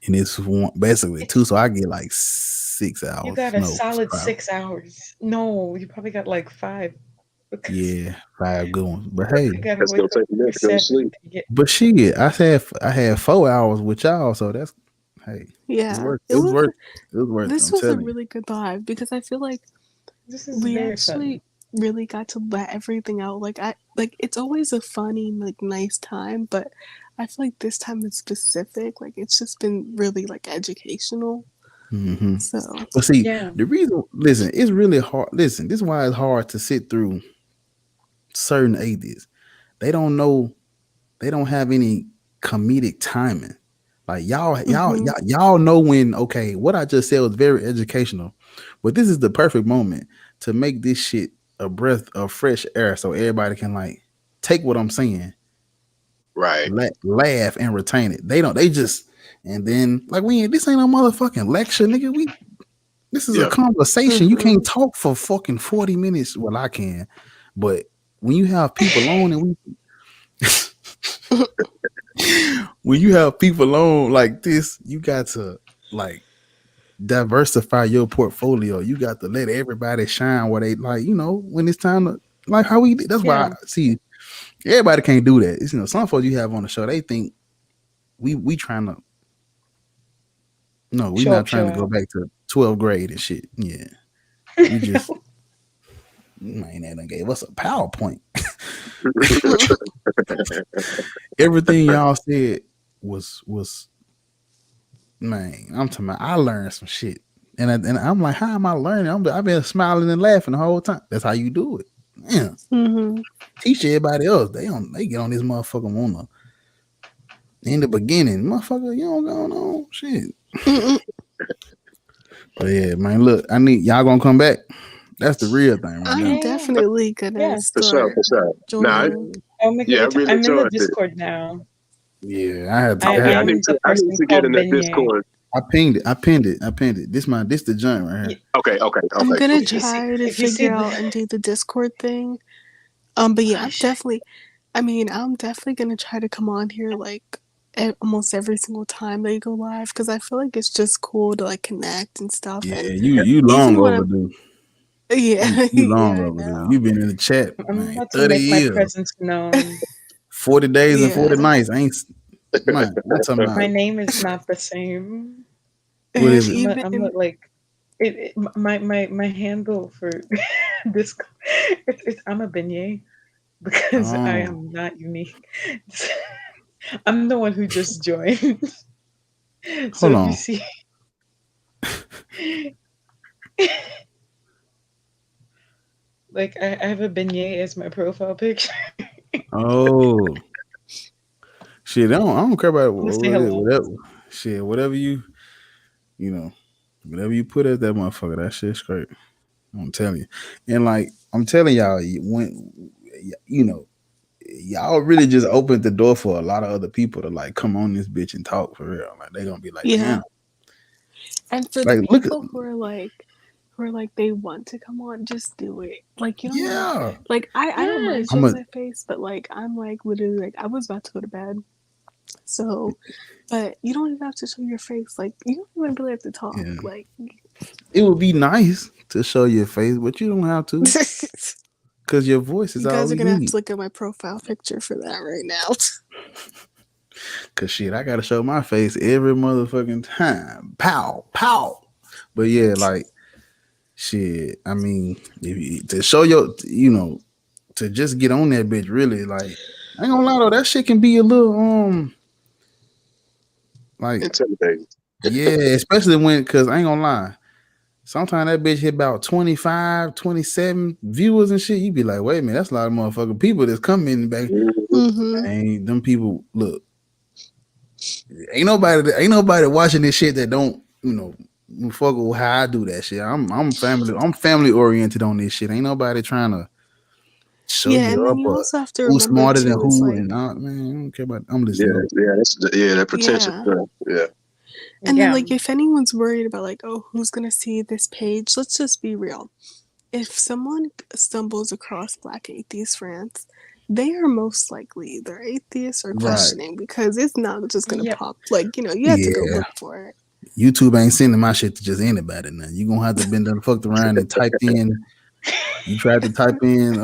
And it's basically 2, so I get like 6 hours. You got a solid 6 hours. No, you probably got like 5. Yeah, 5 good ones. But hey, let's go take a minute to go to sleep. But shit, I had 4 hours with y'all, so that's Yeah, it was worth. This was a really good live because I feel like we actually really got to let everything out. Like it's always a funny, like nice time, but I feel like this time in specific, like it's just been really like educational. Mm-hmm. So, but see, the reason, listen, it's really hard. Listen, this is why it's hard to sit through certain atheists. They don't know, they don't have any comedic timing. Like y'all know when, okay, what I just said was very educational, but this is the perfect moment to make this shit a breath of fresh air so everybody can like take what I'm saying, right, laugh and retain it. They just, and then like this ain't a motherfucking lecture, nigga. This is a conversation. You can't talk for fucking 40 minutes. Well, I can, but when you have people on and when you have people on like this, you got to like diversify your portfolio. You got to let everybody shine where they like, when it's time to like how we did. That's why I see everybody can't do that. It's, some folks you have on the show, they think we trying to we're not trying to go back to 12th grade and shit. Yeah. We just man, that done gave us a PowerPoint. Everything y'all said was man, I'm talking about I learned some shit. And I'm like, how am I learning? I've been smiling and laughing the whole time. That's how you do it. Yeah. Mm-hmm. Teach everybody else. They get on this motherfucker in the beginning. Motherfucker, you don't go on shit. But yeah, man, look, I need y'all gonna come back. That's the real thing, right? I'm definitely gonna start. For sure. Nah, I'm in the Discord now. Yeah, I had to. I need to get in the Discord. I pinned it. This the joint right here. Okay. I'm gonna try to figure out and do the Discord thing. But yeah, I'm definitely gonna try to come on here like almost every single time they go live because I feel like it's just cool to like connect and stuff. Yeah, and you long overdue. Yeah, you long overdue. You've been in the chat. I'm about to make my presence known. 40 days and 40 Yeah. nights. I ain't man. I'm talking My about name is not the same. what And is it? I'm a, like my handle for this I'm a beignet because I Oh, am not unique. I'm the one who just joined. So hold if you on. see like I have a beignet as my profile picture. Oh, shit. I don't care about I'm gonna say what it, hello. whatever. Shit, whatever you know, whatever you put as that motherfucker, that shit's great. I'm telling you, and like I'm telling y'all, when you know, y'all really just opened the door for a lot of other people to like come on this bitch and talk for real. Like they gonna be like, yeah. damn. And for the Like look at people who are like they want to come on, just do it. Like you don't yeah. like I don't mind Yes. I'm showing a my face, but like I'm like literally like I was about to go to bed. So but you don't even have to show your face. Like you don't even really have to talk. yeah. Like It would be nice to show your face, but you don't have to you because your voice is all guys are we gonna have need. to look at my profile picture for that right now. Cause shit, I gotta show my face every motherfucking time. Pow, pow. But yeah, like shit. I mean, if you, to show your, to just get on that bitch, really, like, I ain't gonna lie though, that shit can be a little, like, Intimidating. yeah, especially when, cause I ain't gonna lie, sometimes that bitch hit about 25, 27 viewers and shit. You be like, wait a minute, that's a lot of motherfucking people that's coming back. Mm-hmm. Ain't them people look. Ain't nobody watching this shit that don't, fuck with how I do that shit. I'm family oriented on this shit. Ain't nobody trying to show Yeah, and you then up you or also have to who's remember smarter than too is who like and man, I don't care about I'm Yeah, listening. that potential. yeah. Yeah. And then Yeah. like if anyone's worried about like, oh, who's gonna see this page, let's just be real. If someone stumbles across Black Atheist France, they are most likely either atheist or Right. questioning because it's not just gonna Yep. pop. Like, you have to go Yeah. look for it. YouTube ain't sending my shit to just anybody now. You gonna have to been done fucked around and typed in. You tried to type in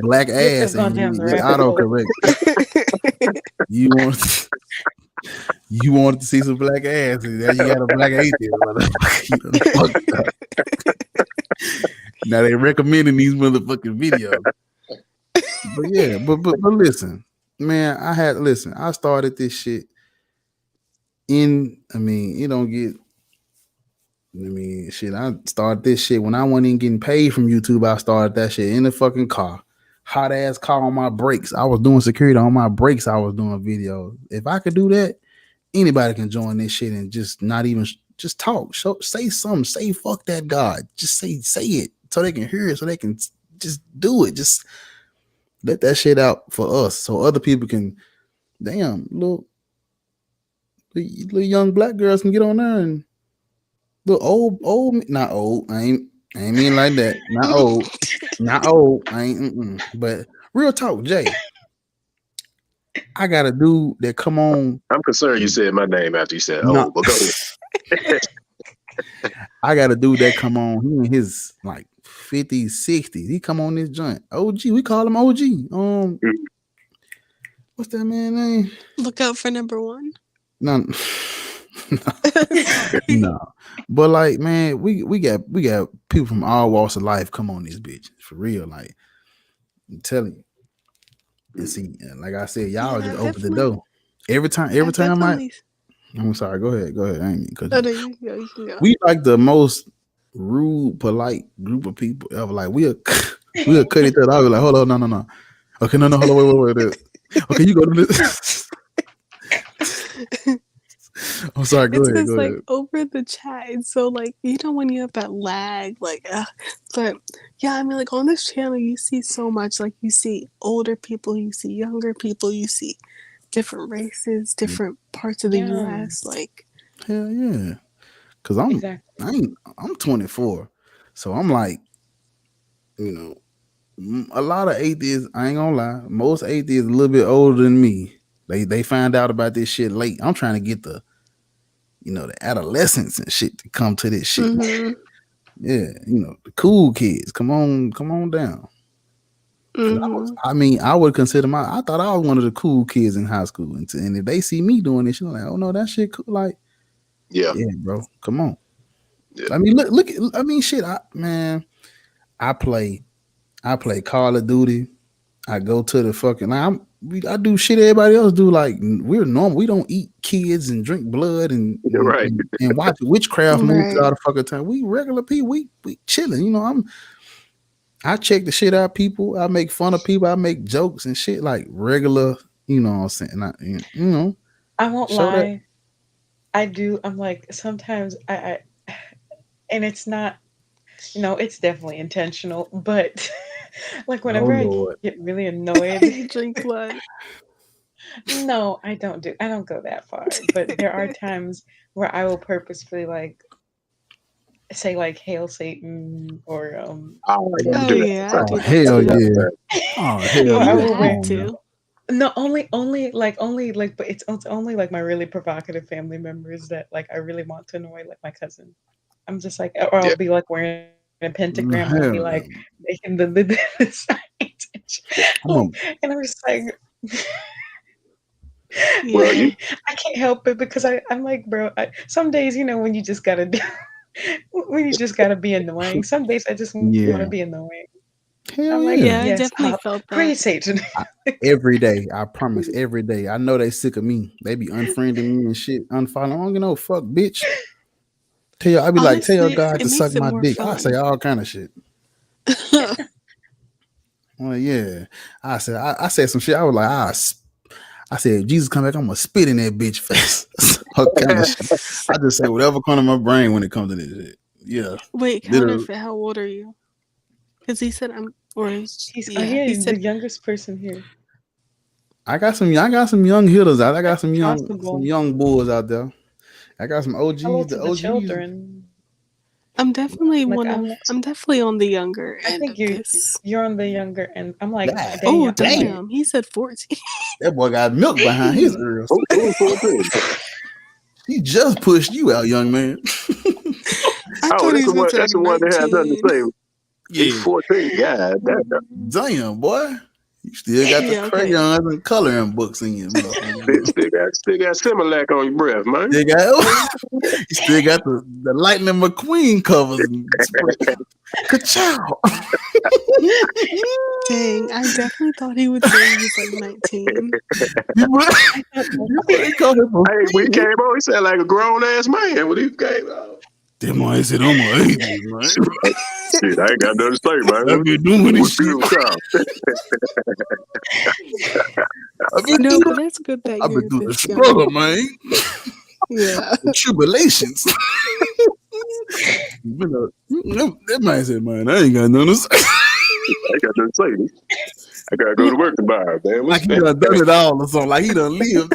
black You have to ass have gone and down the it rabbit hole. autocorrect. You wanted to see some black ass, and now you got a black atheist. You done fucked up. Now they recommending these motherfucking videos. But yeah, but listen, man, I started this shit it don't get shit, I started this shit when I wasn't even getting paid from YouTube. I started that shit in the fucking car. Hot ass car on my brakes. I was doing security on my brakes. I was doing videos. If I could do that, anybody can join this shit and just not even just talk. Say something. Say fuck that God. Just say it so they can hear it. So they can just do it. Just let that shit out for us, so other people can. Damn, little young black girls can get on there and little old, not old. I ain't mean like that. Not old. I ain't. But real talk, Jay. I got a dude that come on. I'm concerned you said my name after you said No. but go ahead. I got a dude that come on. He in his like 50s, 60s. He come on this joint. OG. We call him OG. What's that man name? Look out for number one. No. No. But like, man, we got people from all walks of life come on this bitch. For real. Like, I'm telling you. And see, like I said, y'all just open the door. Every time I'm sorry, go ahead. I ain't mean cut you. You can go. We like the most rude, polite group of people ever. Like we'll cut each other out. We're like, hold on, no. Okay, no, hold on, wait. Okay, you go to this. I'm sorry, go ahead. Like over the chat, it's so like when you have that lag, like but yeah, I mean like on this channel you see so much, like you see older people, you see younger people, you see different races, different parts of the US, like hell yeah. Cause I'm 24. So I'm like, a lot of atheists, I ain't gonna lie, most atheists a little bit older than me. They find out about this shit late. I'm trying to get the adolescents and shit to come to this shit. Mm-hmm. Yeah, the cool kids. Come on down. Mhm. I mean, I would consider I thought I was one of the cool kids in high school, and if they see me doing this, you're like, oh no, that shit cool. Like, Yeah. yeah, bro, come on. Yeah. I mean, look. I mean, shit. I play Call of Duty. I go to the fucking. I do shit everybody else do. Like we're normal. We don't eat kids and drink blood and You're right. and watch witchcraft movies Right. all the fucking time. We regular people. We chilling. You know, I check the shit out people. I make fun of people. I make jokes and shit like regular. You know what I'm saying? You know. I won't Show that. lie. I do. I'm like sometimes I and it's not. It's definitely intentional, but like Oh whenever I Lord. get really annoyed, You drink blood. no, I don't go that far. But there are times where I will purposefully like say like "Hail Satan" or Oh, I gotta Oh do that. yeah, I Oh do that hell too. yeah. Oh hell Yeah, or I yeah. you will Come wear have on now. to. no only like but it's only like my really provocative family members that like I really want to annoy, like my cousin. I'm just like, or Yeah. I'll be like wearing a pentagram and I'll be Hell like no. making the sign. Come on. And I'm just like, Well, Yeah. I can't help it because I'm like, bro, some days, when you just gotta do, when you just gotta be annoying. Some days I just want Yeah. to be annoying. Hell I'm like, yeah. Yeah, I yes, definitely felt praise that. Satan. Every day, I promise. Every day, I know they sick of me. They be unfriending me and shit, unfollowing. I don't give no fuck, bitch. I be like, tell Honestly, God it to suck makes it my more dick. I say fun. all kind of shit. Well, yeah. I said some shit. I was like, I said, if Jesus come back, I'm gonna spit in that bitch face. All kind of shit. I just say whatever comes to my brain when it comes to this shit. Yeah, Wait, literally. counterfeit, how old are you? Because he said he He's the said youngest person here. I got some young hitters out. I got some Possible. young bulls out there. I got some OGs. Hello The to the OGs. children. I'm definitely Like I'm definitely on the younger I end think of you're this. you're on the younger end. I'm like, God Oh dang, I'm like, damn, he said 14. That boy got milk behind his Dang. ears. who's 14? He just pushed you out, young man. I Oh, thought he that's was gonna the turn one that has nothing to 19. say. He's Yeah. 14. God damn. Damn, boy. You still got the Yeah, okay. crayons and coloring books in your motherfucker. Still got Similac on your breath, man. You still got the Lightning McQueen covers and spray. Ka-chow. Dang, I definitely thought he would say he was like 19. They call him a Hey, when he came on, he sounded like a grown ass man when he came on. That man said, I'm my 80s, man. Shit, I ain't got nothing to say, man. I've been doing this What's shit. your time? No, but that's good that I've been you're through the this struggle, young. man. Yeah. The tribulations. That man said, man, I ain't got nothing to say. I ain't got nothing to say. I gotta go to work tomorrow, man. Like he done it all or something. Like he done lived.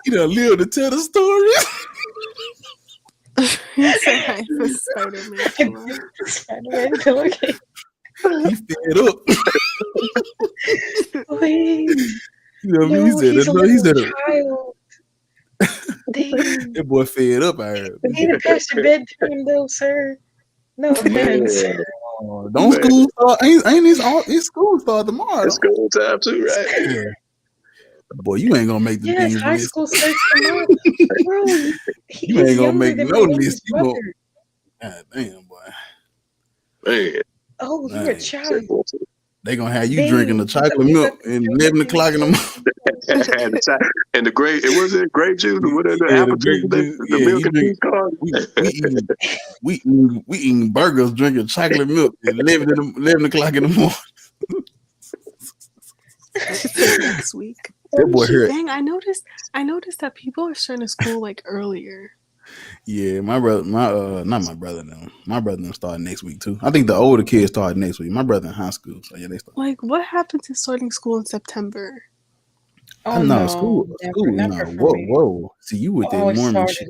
He done lived to tell the story. He said hi for Spider-Man pillow. Spider-Man pillowcase. He fed up. Please. You know what I mean? No, he's a He said little child. Dang. that boy fed up. I heard. We need to pass your bedtime though, sir. No offense. Don't school start? Ain't this school start tomorrow? It's school time too, right? Yeah. Boy, you ain't gonna make the Yes, things high list. school starts tomorrow. Bro, You he's ain't gonna younger make than no my list. youngest You gonna, brother. God damn, boy. Man, Oh, you're a Man. child. They gonna have you Dang. drinking the chocolate milk at 11 o'clock in the morning. and the grape, it was it grape juice or whatever, the Yeah, apple the grape juice, juice. the Yeah, milk you and drink- juice card. We eating burgers, drinking chocolate milk at 11 o'clock in the morning. Next week. That boy here. Dang, I noticed that people are starting school like earlier. Yeah, my brother, not my brother though. My brother them start next week too. I think the older kids start next week. My brother in high school, so yeah, they start. Like, what happened to starting school in September? Oh, no, no. school, Never no. for me. Whoa. See, you with that Always Mormon started. shit.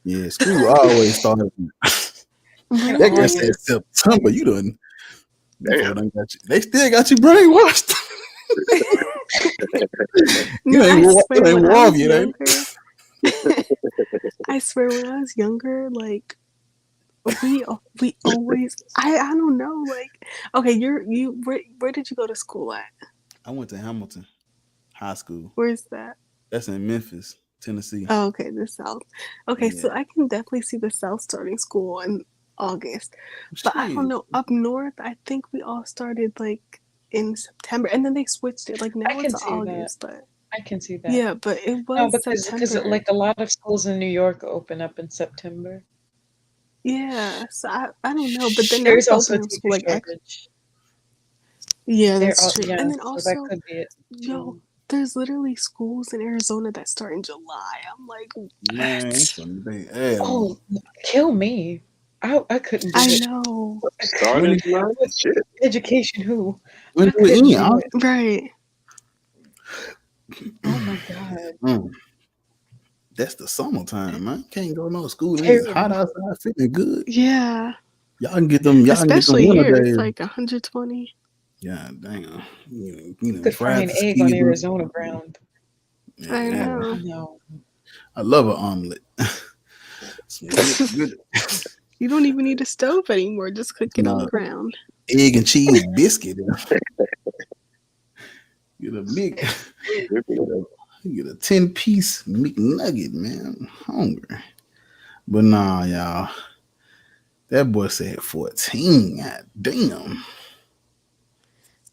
Yeah, school always started. Right. That guy said September. You done. Damn. They still got you brainwashed. No, ain't I wa- swear, it ain't when I warm was yet, ain't younger, I swear when I was younger, like we always I don't know, like, okay, where did you go to school at? I went to Hamilton High School. Where's that? That's in Memphis, Tennessee. Oh, okay, the South. Okay, so Yeah. I can definitely see the South starting school in August. But I don't know, up north, I think we all started like in September, and then they switched it. Like now I can it's see that. August, but I can see that. yeah, but it No, was because September. like a lot of schools in New York open up in September. Yeah, so I don't know, but then There's they're also a opening teacher school like shortage. yeah, There that's are, true. yeah, And then so that also, could be it yo, too. there's literally schools in Arizona that start in July. I'm like, Man, what? something. Hell Oh, kill me. I couldn't do I it. know. Started tonight? Shit. Education who? when I do it couldn't end? do it. Right. Oh my god. Mm. That's the summertime, man. Can't go no school. It's Terrible. hot outside, feeling good. Yeah. Y'all can get them. Y'all Especially can get them here, winter it's days. like 120. Yeah, damn. You Could fry fried an the egg on skin. Arizona ground. Yeah, I yeah. know. No. I love an omelet. Some good You don't even need a stove anymore. Just cook it on the No. ground. egg and cheese biscuit. Get a big, get a 10-piece McNugget, man. I'm hungry. But nah, y'all. That boy said 14. God damn.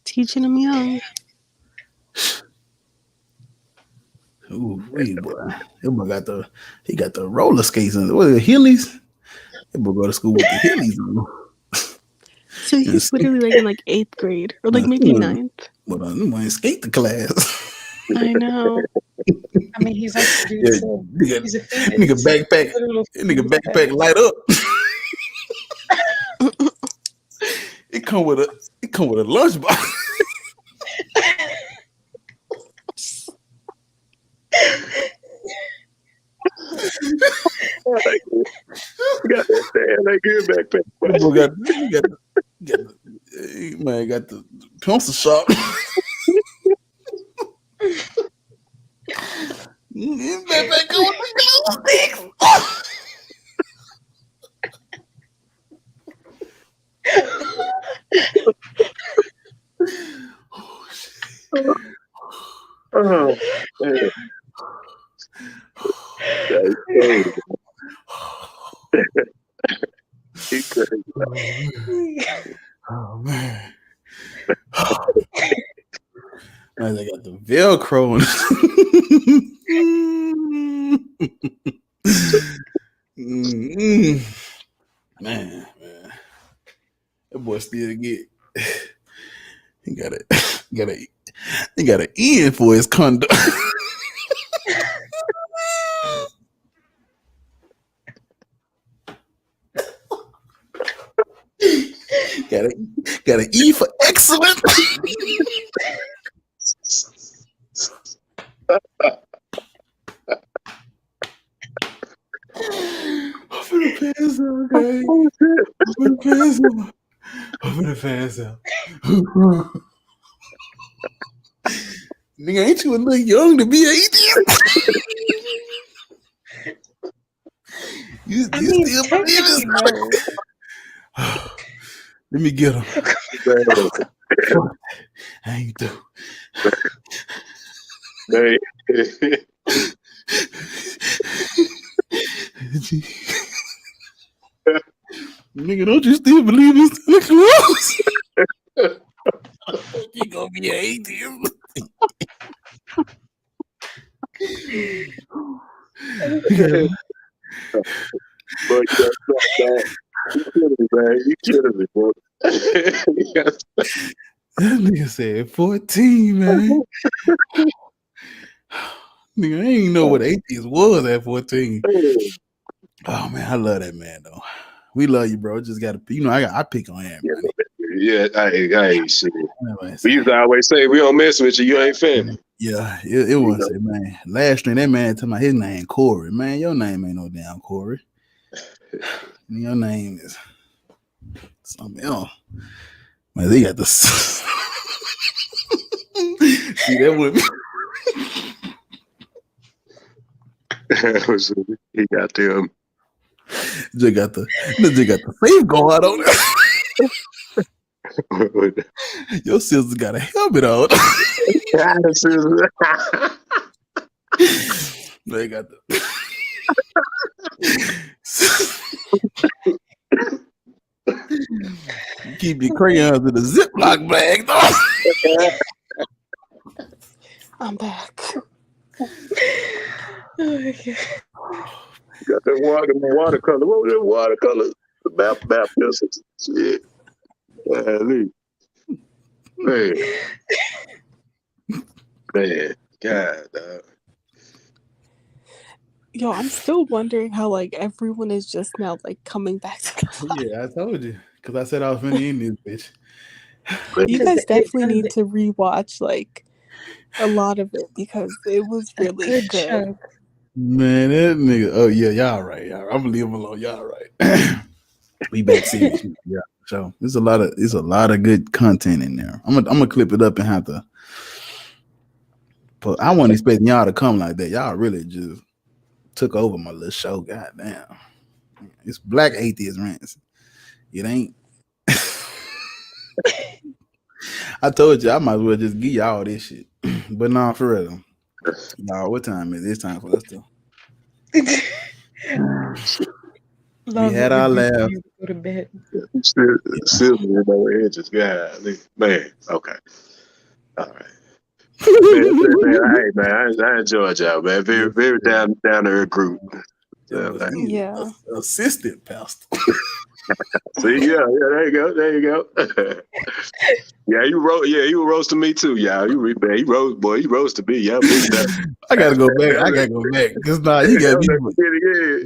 Teaching them young. Ooh, wait, boy. That boy got the roller skates on. What are the Heelys? That boy go to school with the Heelys on. So he's literally like in like 8th grade or like maybe 9th. But them boys skate the class. I know. I mean, he's like Yeah, he's a fetus. nigga backpack light up. It come with a lunchbox. Got that good backpack. Got the pencil sharp. Backpack going with the glue sticks. Oh, man. That's crazy. He's crazy. Oh man. Man, they got the Velcro. Man. That boy still get he got an end for his conduct. got an E for excellent. I'm finna pass out, guys. I'm finna pass out. Nigga, ain't you a little young to be 18? You still believe it? Let me get him. I ain't do. Nigga, don't you still believe in Santa Claus? You gonna be an atheist. But you killing me, bro. That nigga said 14, man. Nigga, I ain't know what atheist was at 14. Oh man, I love that man though. We love you, bro. Just gotta, I pick on him. Yeah, I ain't shit. We used to always say, we don't mess with you, you ain't family. Yeah, it was it, man. Last stream, that man told me his name Corey. Man, your name ain't no damn Corey. Your name is something else. Man, they got the see that would He got them. Just got the safeguard on it. Your sister got a helmet on. They got the keep your crayons in the Ziploc bag, though. I'm back. Oh my God. Got that watercolor. What was that watercolor? The map pencils. Shit. Man. God, dog. Yo, I'm still wondering how like everyone is just now like coming back together. Yeah, I told you. Because I said I was finna end this bitch. You guys definitely need to rewatch like a lot of it because it was really Good good. chunk. Man, that nigga. Oh yeah, y'all right. I'm gonna leave him alone. Y'all right. We back serious. Yeah. So there's a lot of good content in there. I'm gonna clip it up and have to. But I wasn't expecting y'all to come like that. Y'all really just took over my little show. God damn. It's Black Atheist Rants. It ain't. I told you I might as well just give y'all this shit. But nah, for real. Y'all, what time is it? It's time for us to. We had our laugh. Go to bed. Silver in no edges. God, man. Okay. All right. I enjoyed y'all, man. Very, very down to earth group. Yeah. Assistant pastor. See, yeah, there you go. Yeah, you rose to me too, y'all. You rose to me, y'all. I gotta go back. Cause you got me.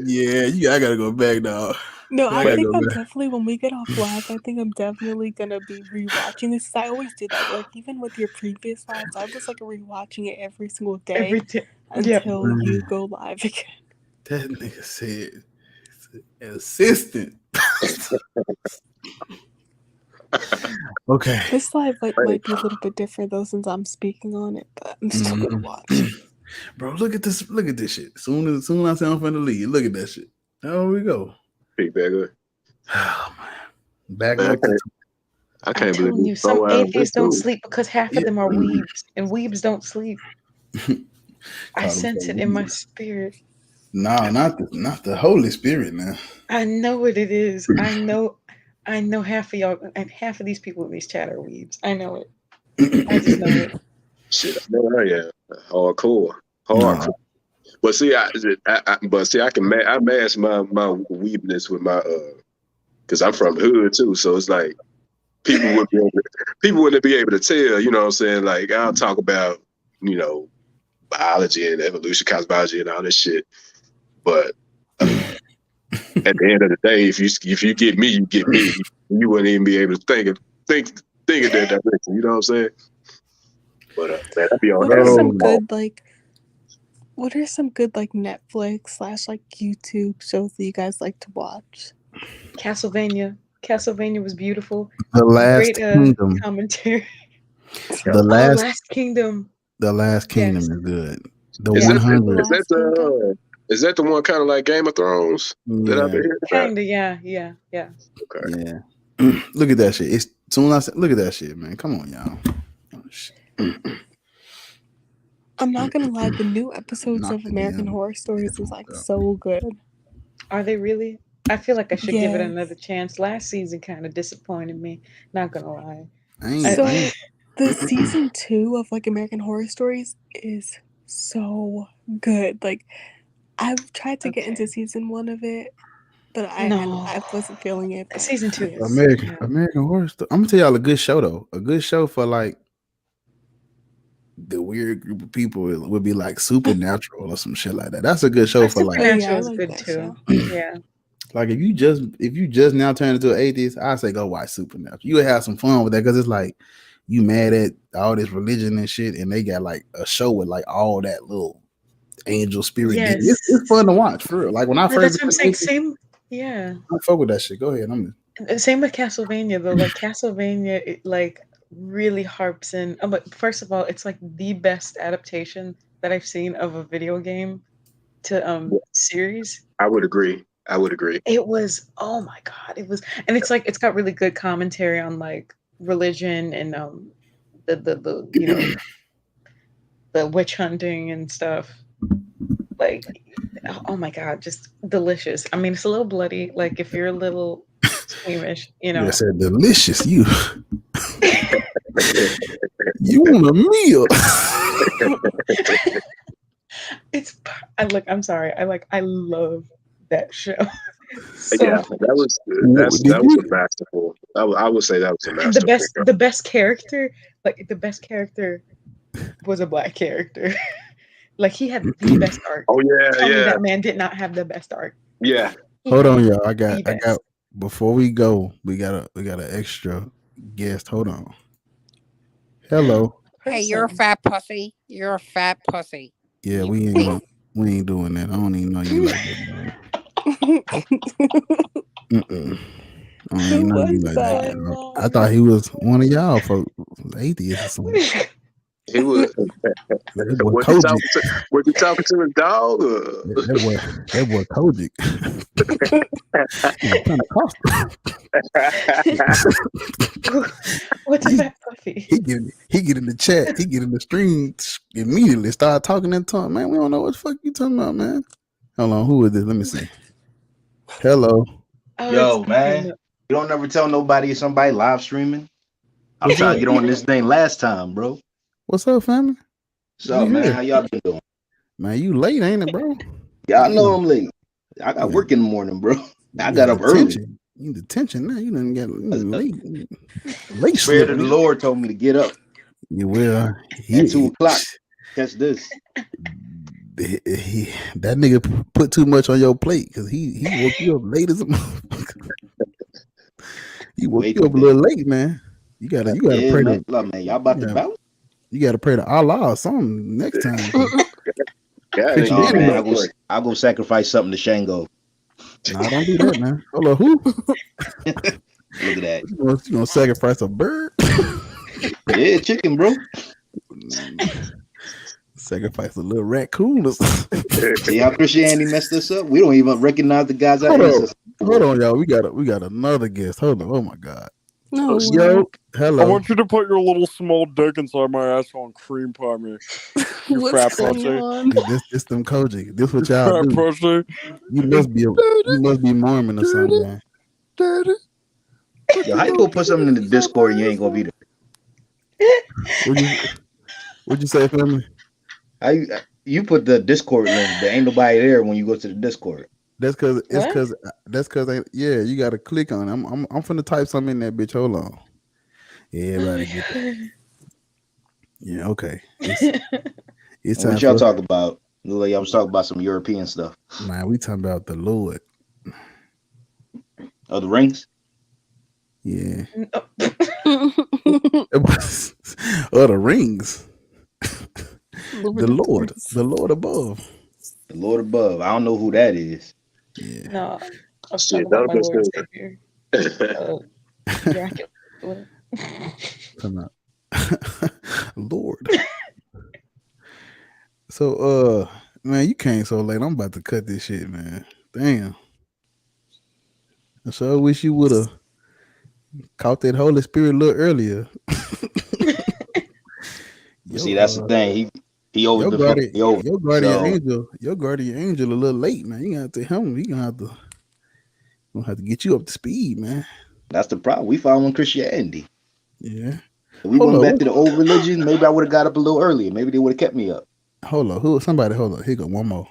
Yeah, I gotta go back now. No, I think I'm definitely, when we get off live, I think I'm definitely gonna be rewatching this. I always do that. Like even with your previous lives, I was like rewatching it every single day until you go live again. That nigga said assistant. Okay. This live might be a little bit different though, since I'm speaking on it, but I'm still gonna watch. Bro, look at this shit. Soon as I say I'm finna leave, look at that shit. There we go. Big bagger. Oh man. Back up. I can't believe you. Some atheists don't sleep because half of them are weebs, and weebs don't sleep. I sense it in my spirit. No, not the Holy Spirit, man. I know what it is. I know half of y'all and half of these people in this chat are weebs. I know it. I just know it. Shit, I know I am. Hardcore. But see, I can mask my weebness with my because I'm from the hood too. So it's like people wouldn't be able to tell. You know what I'm saying? Like I'll talk about biology and evolution, cosmology, and all this shit. But at the end of the day, if you get me, you get me. You wouldn't even be able to think in that direction. You know what I'm saying? But man, that'd be all. What are some good Netflix / YouTube shows that you guys like to watch? Castlevania was beautiful. The Last Kingdom. Commentary. The Last Kingdom. The Last Kingdom is good. The is 100. Is that the one kind of like Game of Thrones that I've been hearing about? Kinda, yeah. Okay. Yeah. Look at that shit. It's soon as I said, look at that shit, man. Come on, y'all. Oh, shit. I'm not gonna lie, the new episodes of American Horror Stories is like so good. Are they really? I feel like I should give it another chance. Last season kind of disappointed me. Not gonna lie. The season 2 of like American Horror Stories is so good. Like I've tried to get into season 1 of it, but I wasn't feeling it. But season 2 is American Horror Story. I'm gonna tell y'all a good show though. A good show for like the weird group of people would be like Supernatural or some shit like that. That's a good show for like. Supernatural is good too. Yeah. Like if you just now turn into an atheist, I say go watch Supernatural. You would have some fun with that because it's like you mad at all this religion and shit, and they got like a show with like all that little angel spirit. Yes. It's fun to watch for real. Like when I first, that's what I'm saying. Same, yeah. I fuck with that shit. Go ahead. Same with Castlevania though. Like Castlevania, it like really harps in. But first of all, it's like the best adaptation that I've seen of a video game to series. I would agree. I would agree. It was, oh my God, it was, and it's like it's got really good commentary on like religion and the you know the witch hunting and stuff. Like, oh my God, just delicious. I mean, it's a little bloody. Like if you're a little squeamish, you know. I said delicious. You want a meal? I'm sorry. I love that show. Yeah, that was a masterful. I would say that was a masterful. The best character, like the best character, was a black character. Like he had the best arc. Oh yeah, Tell me yeah. that man did not have the best arc. Yeah. Hold on, y'all. I got. Before we go, we got an extra guest. Hold on. Hello. Hey, you're a fat pussy. You're a fat pussy. Yeah, we ain't doing that. I don't even know you like that, man. I don't even know you like that. Man. I thought he was one of y'all folks, atheists or something. He was. Was he talking to his dog? That boy Kojic. What's that puffy? He get in the chat. He get in the stream immediately. Start talking that tongue. Man, we don't know what the fuck you talking about, man. Hold on, who is this? Let me see. Hello. Yo, man. You don't ever tell nobody somebody live streaming. I'm trying to get on this thing last time, bro. What's up, family? What's up, man? How y'all been doing? Man, you late, ain't it, bro? Yeah, I know I'm late. I got work in the morning, bro. I got up early. You need attention now. You didn't get late. Late. Spirit of the Lord told me to get up. You will. At 2:00. Catch this. That nigga put too much on your plate because he woke you up late as a motherfucker. He woke you up a little late, man. You gotta pray man. Look, man, y'all about to bounce? You gotta pray to Allah or something next time. I'll go sacrifice something to Shango. Nah, don't do that, man. Hold on, who? Look at that. You gonna sacrifice a bird? Yeah, chicken, bro. Sacrifice a little raccoon or something. See how Christianity messed us up? We don't even recognize the guys out there. Hold on, y'all. We got another guest. Hold on. Oh my God. No, yo, hello. I want you to put your little small dick inside my asshole and cream pie me. You fat pussy. This them Kojic. This what y'all do. Pussy. You must be Mormon or something, man. Daddy. Yo, how you gonna put something in the Discord and you ain't gonna be there? What'd you say, family? You put the Discord link, there ain't nobody there when you go to the Discord. That's because yeah, you gotta click on it. I'm finna type something in that bitch. Hold on. Yeah, everybody get that. Yeah, okay. It's what y'all talk about? Look like y'all was talking about some European stuff. Man, we talking about the Lord. Oh, the rings? Yeah. The rings. The Lord above. The Lord above. I don't know who that is. Yeah. No, I was talking about my Lord Savior. Dracula. Come on. Lord. So man, you came so late. I'm about to cut this shit, man. Damn. I sure wish you would have caught that Holy Spirit a little earlier. See, that's the thing. He over your guardian angel a little late, man. You got to him. He gonna have to get you up to speed, man. That's the problem. We following Christianity. Yeah. If we went back to the old religion, maybe I would have got up a little earlier. Maybe they would have kept me up. Hold on. Hold on. Here go one more.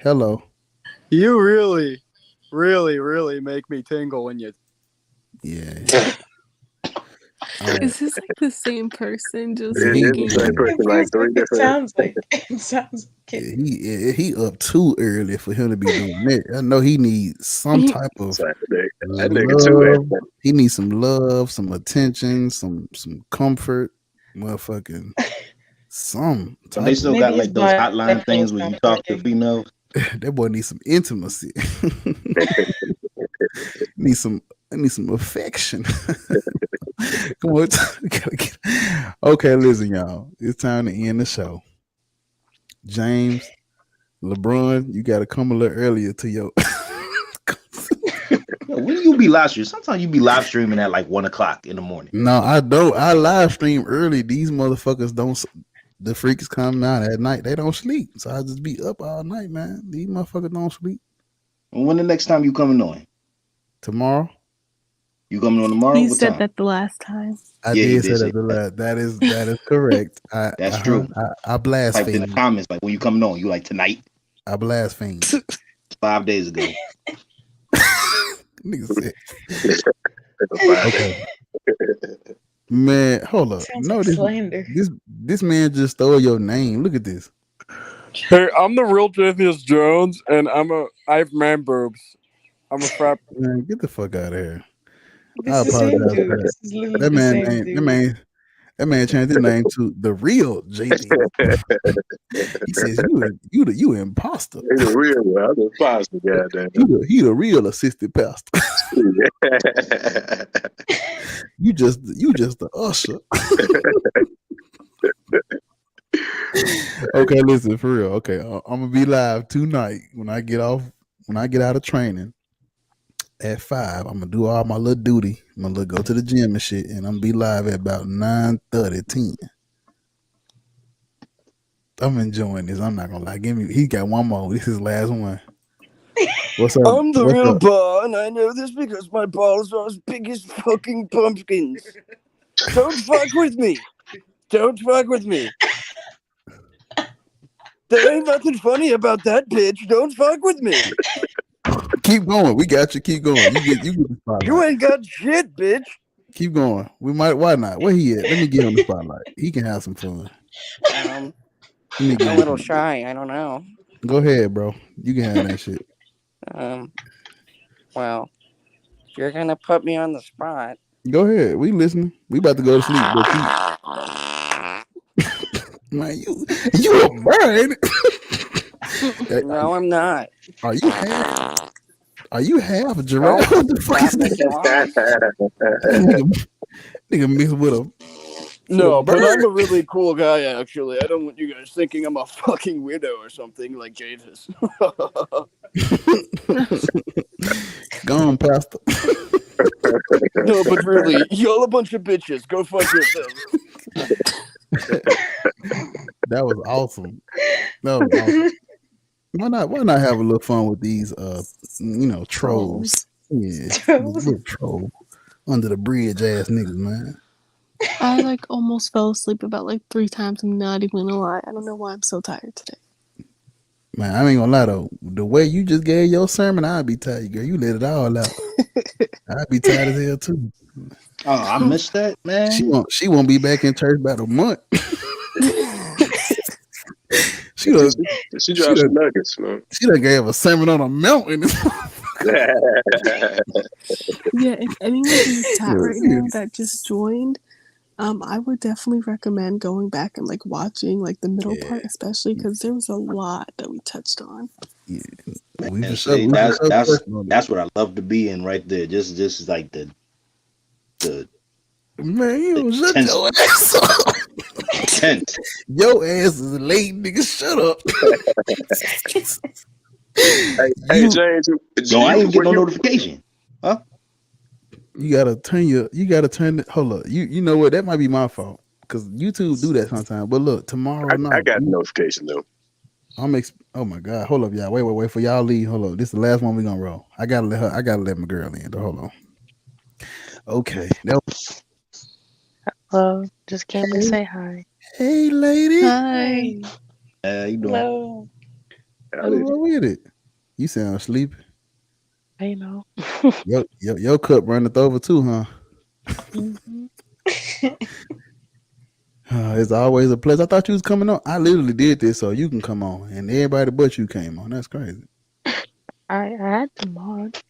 Hello. You really, really, really make me tingle when you. Yeah. Is this like the same person? Just like three different. It sounds. He up too early for him to be doing that. I know he needs some type of love. He needs some love, some attention, some comfort, motherfucking some. They still got like those hotline things where you talk to females. That boy needs some intimacy. Need some affection. Come on. Okay, listen, y'all. It's time to end the show. James, LeBron, you gotta come a little earlier to your When you be live streaming? Sometimes you be live streaming at like 1:00 in the morning. No, I don't. I live stream early. These motherfuckers don't. The freaks come out at night. They don't sleep. So I just be up all night, man. These motherfuckers don't sleep. And when the next time you coming on? Tomorrow. You coming on tomorrow? You What said time? that the last time. I did say that. That is correct. That's true. I Type in blaspheme. the comments like when you coming on. You like tonight? I blaspheme. 5 days ago. Nigga said. Okay. Man, hold up. Sounds No, like this, slander. this man just stole your name. Look at this. Hey, I'm the real Jathius Jones, and I have man boobs. I'm a frat. Man, get the fuck out of here. This I is him, apologize dude. for This is that. literally That the man same name, dude. that man changed his name to the real JD. He says you the imposter. He's a real one. I'm the imposter, goddamn. He the real assistant pastor. You just the usher. Okay, listen, for real. Okay, I'm gonna be live tonight when I get out of training at 5. I'm gonna do all my little duty. I'm gonna go to the gym and shit, and I'm gonna be live at about 9:30, 10. I'm enjoying this. I'm not gonna lie. He got one more. This is his last one. What's up? I'm the What's real up? bar, and I know this because my balls are as big as fucking pumpkins. Don't fuck with me. Don't fuck with me. There ain't nothing funny about that, bitch. Don't fuck with me. Keep going. We got you. Keep going. You get the spotlight. You ain't got shit, bitch. Keep going. We might. Why not? Where he at? Let me get on the spotlight. He can have some fun. Let me get A him little some- shy. I don't know. Go ahead, bro. You can have that shit. Well, if you're gonna put me on the spot. Go ahead. We listening. We about to go to sleep. But man, you a bird. No, I'm not. Are you half a giraffe? What the fuck is that? Nigga mixed with a No, but bird. I'm a really cool guy, actually. I don't want you guys thinking I'm a fucking weirdo or something like Jesus. Go on, Pastor. No, but really, y'all a bunch of bitches. Go fuck yourselves. That was awesome. That was awesome. Why not have a little fun with these trolls? Yeah, little troll under the bridge ass niggas, man. I like almost fell asleep about like 3 times. I'm not even gonna lie. I don't know why I'm so tired today. Man, I ain't gonna lie though. The way you just gave your sermon, I'd be tired, girl. You let it all out. I'd be tired as hell too. Oh, I missed that, man. She won't be back in church about a month. She dropped some nuggets, man. She done gave a sermon on a mountain. Yeah, if anyone in the chat right now that just joined, I would definitely recommend going back and like watching like the middle part, especially because there was a lot that we touched on. And see, that's what I love to be in right there. Just like the man, you shut tense. your ass up. Tense. Your ass is late, nigga. Shut up. Hey, James. No, I ain't get no notification. Huh? You gotta turn it. Hold up. You know what? That might be my fault. Because YouTube do that sometimes. But look, tomorrow night. I got a notification though. Oh my God. Hold up, y'all. Wait for y'all leave. Hold up. This is the last one we're gonna roll. I gotta let my girl in. Hold on. Okay. Hello, just came to say hi. Hey, lady. Hi. How you doing? Hello. What's wrong with it? You sound sleepy. I know. Your cup runneth over too, huh? Mhm. It's always a pleasure. I thought you was coming on. I literally did this so you can come on, and everybody but you came on. That's crazy. I had the mod.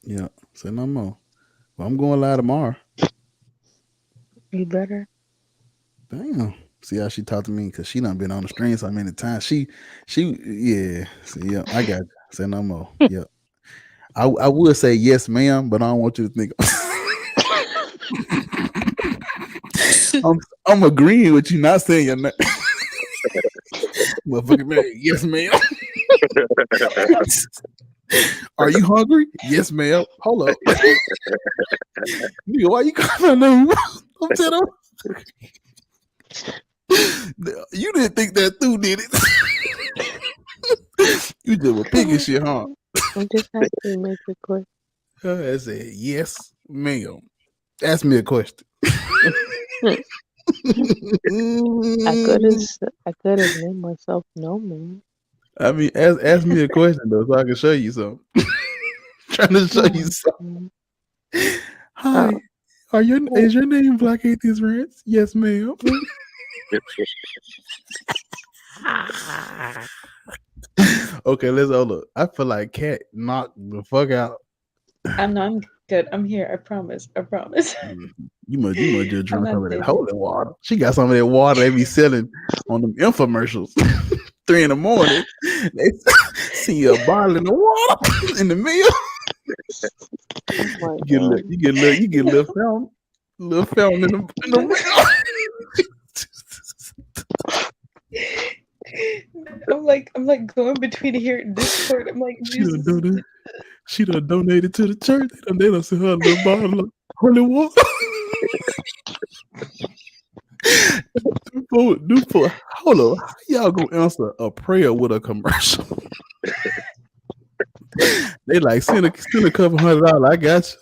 Yeah, say no more. Well, I'm going live tomorrow. You better. Damn. See how she talked to me because she done been on the screen so many times. She yeah. See, yeah, I got you. Say no more. Yeah. I would say yes, ma'am, but I don't want you to think. I'm agreeing with you, not saying your name. Motherfucking man, yes, ma'am. Are you hungry? Yes, ma'am. Hold up. Nigga, why you calling my name? I'm telling you didn't think that through, did it? You just were picking shit, huh? I just have to make a question. I said, yes, ma'am. Ask me a question. I could have named myself no man. I mean, ask me a question though, so I can show you something. Trying to show you something. Hi, is your name Black Atheist Rants? Yes, ma'am. Okay, let's hold up. I feel like Cat knocked the fuck out. I'm good. I'm here. I promise. I promise. You must just drink some of that holy water. She got some of that water they be selling on them infomercials. 3 in the morning, they see a bottle in the water in the meal. You get a little fountain in the meal. I'm like going between here and Discord. I'm like, she done donated to the church. They done sent her a little bottle of holy water. Hold on, how y'all gonna answer a prayer with a commercial? They like send a couple $100. I got you.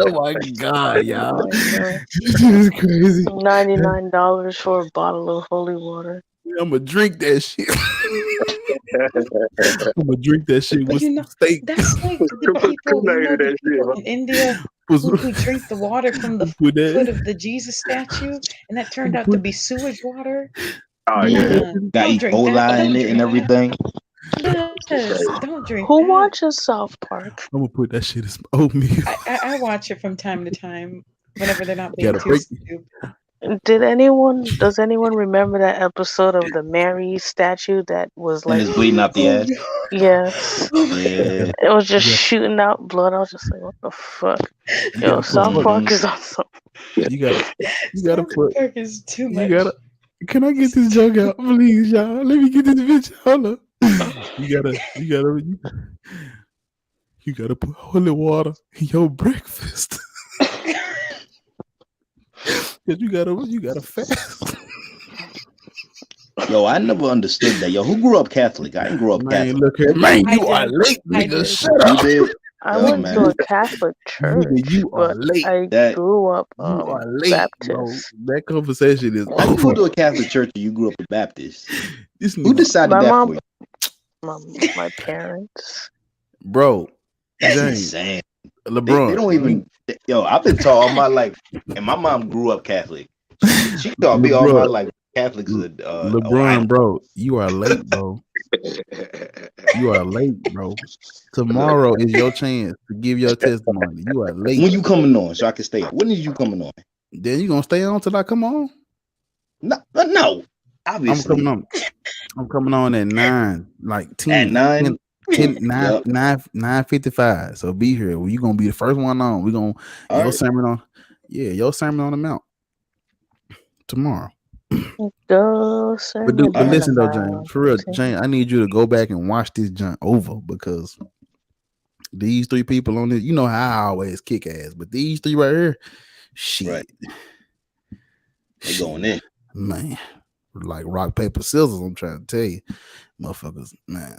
Oh my god, y'all! This is crazy. $99 for a bottle of holy water. I'm gonna drink that shit. I'm gonna drink that shit with some steak. That's like the people in India who drink the water from the foot of the Jesus statue, and that turned out to be sewage water. Oh yeah, got Ebola in it and everything. Yes, don't drink. Who watches South Park? I'm gonna put that shit in some oatmeal. I watch it from time to time whenever they're not being too stupid. Does anyone remember that episode of the Mary statue that was like and it's bleeding out the ass? Yes. Yeah. It was just shooting out blood. I was just like, what the fuck? Yo, South Park is awesome. You gotta put. South Park is too much. Can I get this joke out, please, y'all? Let me get this bitch. Hold up. You gotta put holy water in your breakfast. Cause you gotta fast. Yo, I never understood that. Yo, who grew up Catholic? I didn't grow up Catholic. Look here, man, you are late, nigga. Shut up. I went to a Catholic church, you are late. I grew up Baptist. Bro. That conversation is Why you go to a Catholic church and you grew up a Baptist? Who decided my that mom, for you? my parents. Bro, that's James, insane. LeBron. They don't even. Yo, I've been taught all my life, and my mom grew up Catholic. She taught me all my life. Catholics are LeBron, bro. You are late, bro. You are late, bro. Tomorrow is your chance to give your testimony. You are late. When you coming on, so I can stay up. When is you coming on? Then you gonna stay on till I come on? No. Obviously, I'm coming on at 9, like 10. At 9? 9:55. So be here. Well, you gonna be the first one on. We gonna your sermon on the mount tomorrow. But listen though, James. For real, James, I need you to go back and watch this junk over because these 3 people on this, you know how I always kick ass, but these 3 right here, shit. Right. They going in. Man. Like rock, paper, scissors, I'm trying to tell you. Motherfuckers, man.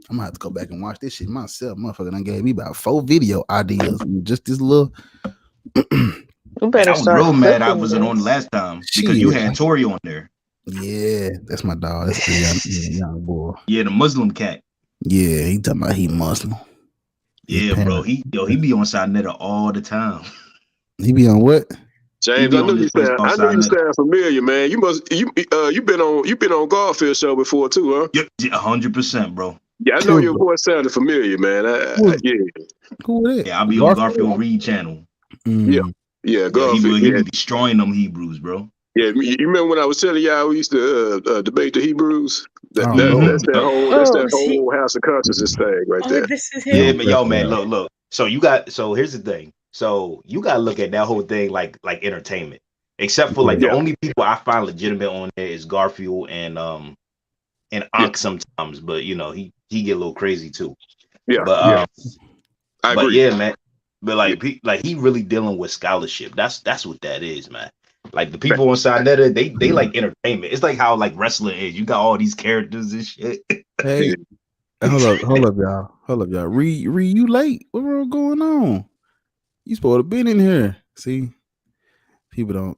I'm gonna have to go back and watch this shit myself. Motherfucker done gave me about 4 video ideas and just this little. I was real mad I wasn't on last time because you had Tori on there. Yeah, that's my dog. That's the young boy. Yeah, the Muslim cat. Yeah, he talking about he Muslim. Yeah, bro. He be on Sinetta all the time. He be on what? James, I knew you sound familiar, man. You been on Garfield show before too, huh? Yep, 100%, bro. Yeah, I know your voice sounded familiar, man. Yeah. Who is it? Yeah, I'll be on Garfield Reed channel. Mm. Yeah, Garfield. He be destroying them Hebrews, bro. Yeah, you remember when I was telling y'all we used to debate the Hebrews? That's that whole House of Consciousness thing right there. This is him. Yeah, but yo, man, look. So here's the thing. So you gotta look at that whole thing like entertainment. Except for the only people I find legitimate on there is Garfield and and Ankh sometimes, but you know, he get a little crazy too. Yeah, But yeah. I but agree. yeah, man. But like he really dealing with scholarship. That's what that is, man. Like the people on Sinetta, they like entertainment. It's like how like wrestling is. You got all these characters and shit. Hey, hold up, y'all. Reed, you late? What's wrong going on? You supposed to been in here. See, people don't.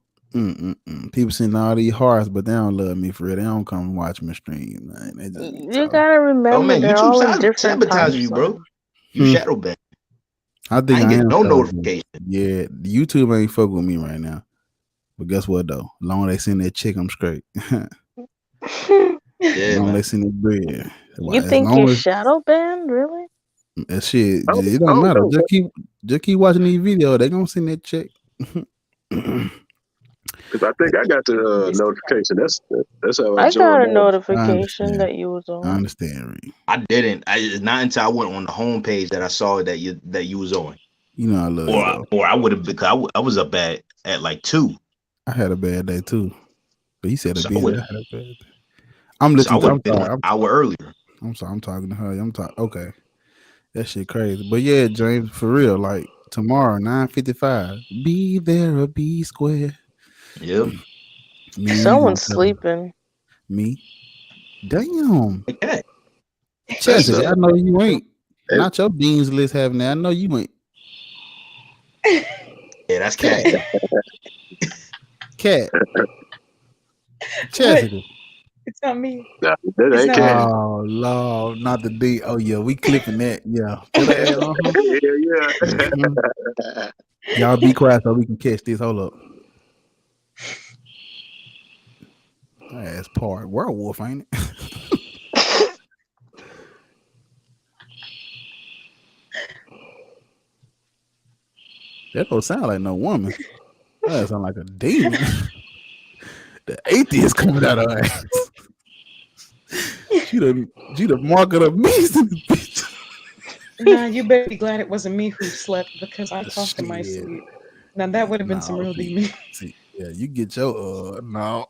People sending all these hearts, but they don't love me for real. They don't come and watch me stream, man. They just You gotta remember, Oh man, they're all in YouTube different time sabotaging you, bro. zones. You shadow ban. I think I ain't I getting am. no starting to. notification. Yeah, YouTube ain't fuck with me right now. But guess what though? As long as they send that check, I'm straight. Yeah, As long as man. they send that bread. You As think you're long as shadow banned? Really? that shit, I it don't don't matter. know. Just keep watching these videos. They gonna send that check. Because I think I got the notification. That's how I I got joined a on. I notification understand. that you was I on. understand, Reed. I didn't. It's not until I went on the homepage that I saw that you was on. You know I love you though. Or I would have, because I was up at like 2. I had a bad day too. But he said a So I bit. I would had a bad day. I'm so I listening to. would I'm have been on sorry. an hour earlier. I'm sorry. I'm talking to her. I'm talking. Okay, that shit crazy. But yeah, James, for real. Like tomorrow, 9:55. Be there or be square. Yep. Me, and you Someone's gonna tell them. sleeping. Me. Damn. Okay. Chastity, I know you ain't. Hey. Not your dean's list having that. I know you ain't. Yeah, that's cat. Cat. Chastity. It's not me. Nah, that It's ain't not cat. me. Oh Lord, not the D. Oh yeah, we clipping that. Yeah. Yeah. Mhm. Y'all be quiet so we can catch this. Hold up. That's part werewolf, ain't it? That don't sound like no woman. That sound like a demon. The atheist coming out of her ass. She the mark of the beast in this bitch. Nah, you better be glad it wasn't me who slept because I talked in my Shit. sleep. Now that would have been some real demon. See, yeah, you get your no.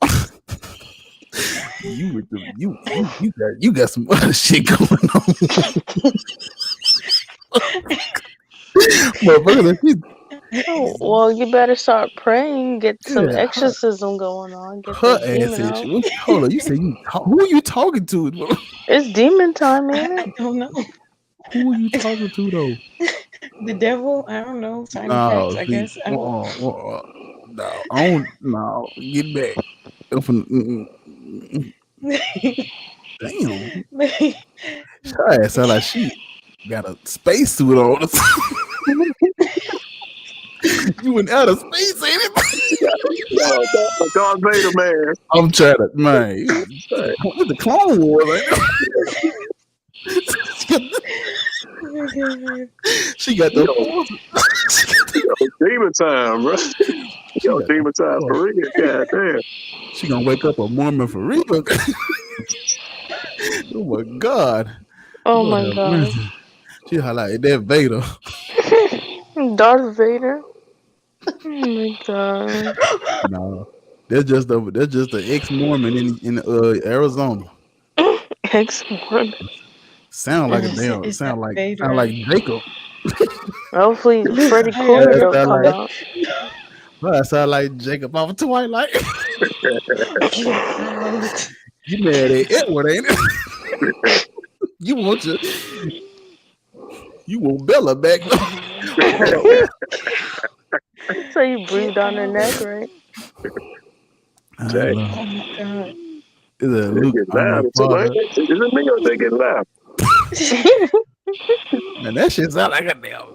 You with the you got some other shit going on. Motherfucker, Oh, well, you better start praying. Get some Yeah, exorcism going on. Get her that ass demon is. out. Hold on, you say who are you talking to? Bro? It's demon time, ain't I it? don't know. Who are you talking to though? The devil? I don't know. Tiny No, Fox, I see, guess. I don't... no, I don't. No, get back. I'm finna- Damn, her ass sound like she got a spacesuit on. You in outer space, ain't it? Yo, Darth Vader, man. I'm trying to, man. With the Clone Wars, ain't it? She got the force. Demon time, bro. Yo, demon time for real. God damn. She gonna wake up a Mormon for real. Oh my God. Oh Lord my have God. mercy. She highlighted that Vader. Darth Vader. Oh my God. No, that's just the ex-Mormon in Arizona. Ex-Mormon. Sound like a Is damn. that Sound like Vader? Jacob. Hopefully, Freddy I Krueger That don't sound come like out. that sound like Jacob off of Twilight. You mad at Edward, ain't it? You want Bella back? So you breathed on her neck, right? Jay. Oh my God. Is it They Luke? get I'm loud. her Is father. it me or they get loud? Man, that shit sound like a damn.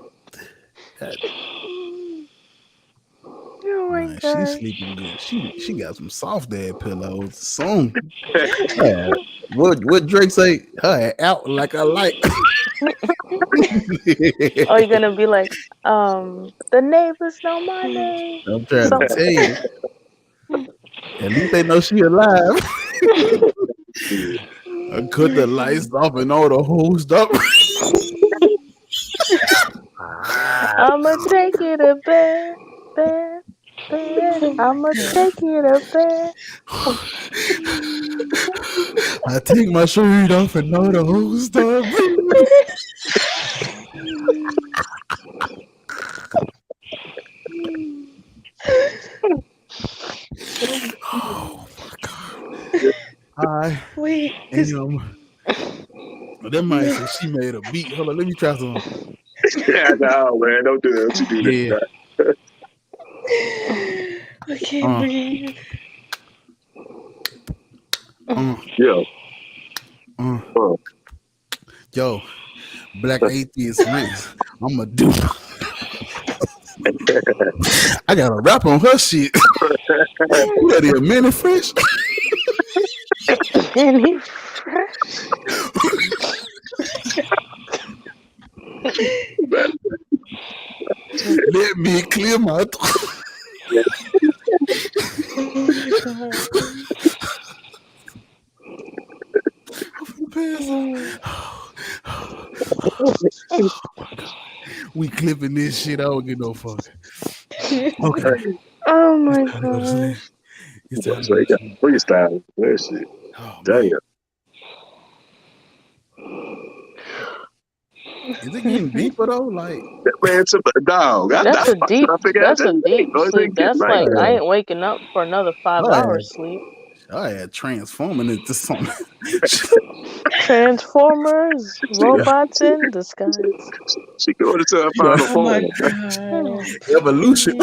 Oh my Man, God. she's sleeping good. She got some soft ass pillows. Soon. What Drake say? Her out like a light. Oh, you're gonna be like, the neighbors know my name. I'm trying to Something. tell you. At least they know she alive. I cut the lights off and all the hoes up. I'ma take you to bed, bed, bed. I'ma take you to bed. I take my shirt off and know the whole story. Oh my God. I Wait, am. That might say she made a beat. Hold on, let me try some. Yeah, no, man, don't do that. Don't you do that? I can't breathe. Yo, Black Atheist Rants. I'm a dude. I got a rap on her shit. You ready a minute fresh? Minnie Let me clear my throat. We clipping this shit. I don't get no fuck. Okay. Oh my God. It's time to go. Freestyle. That shit. Damn. Is it getting deeper though? Like, man, it's a dog. That's a deep Bro, sleep. That's like I ain't waking up for another 5 hours sleep. I had transforming into something. Transformers, robots in disguise. She going into her final form. Evolution.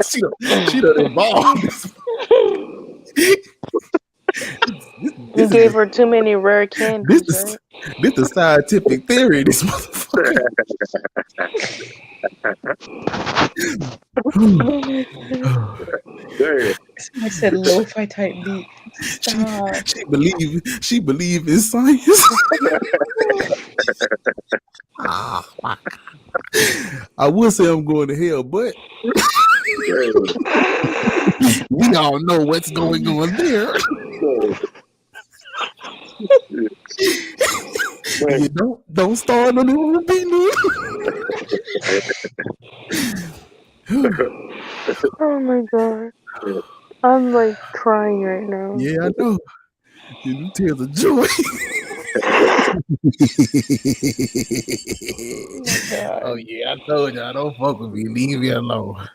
she done evolved. You gave her too many rare candies, This is scientific theory. This motherfucker. I said lo-fi type beat. Stop. She believe in science. I would say I'm going to hell, but we all know what's going on there. You don't start on the Oh my God. I'm like crying right now. Yeah, I know. You tears of joy. Oh yeah, I told you I don't fuck with me. Leave me alone.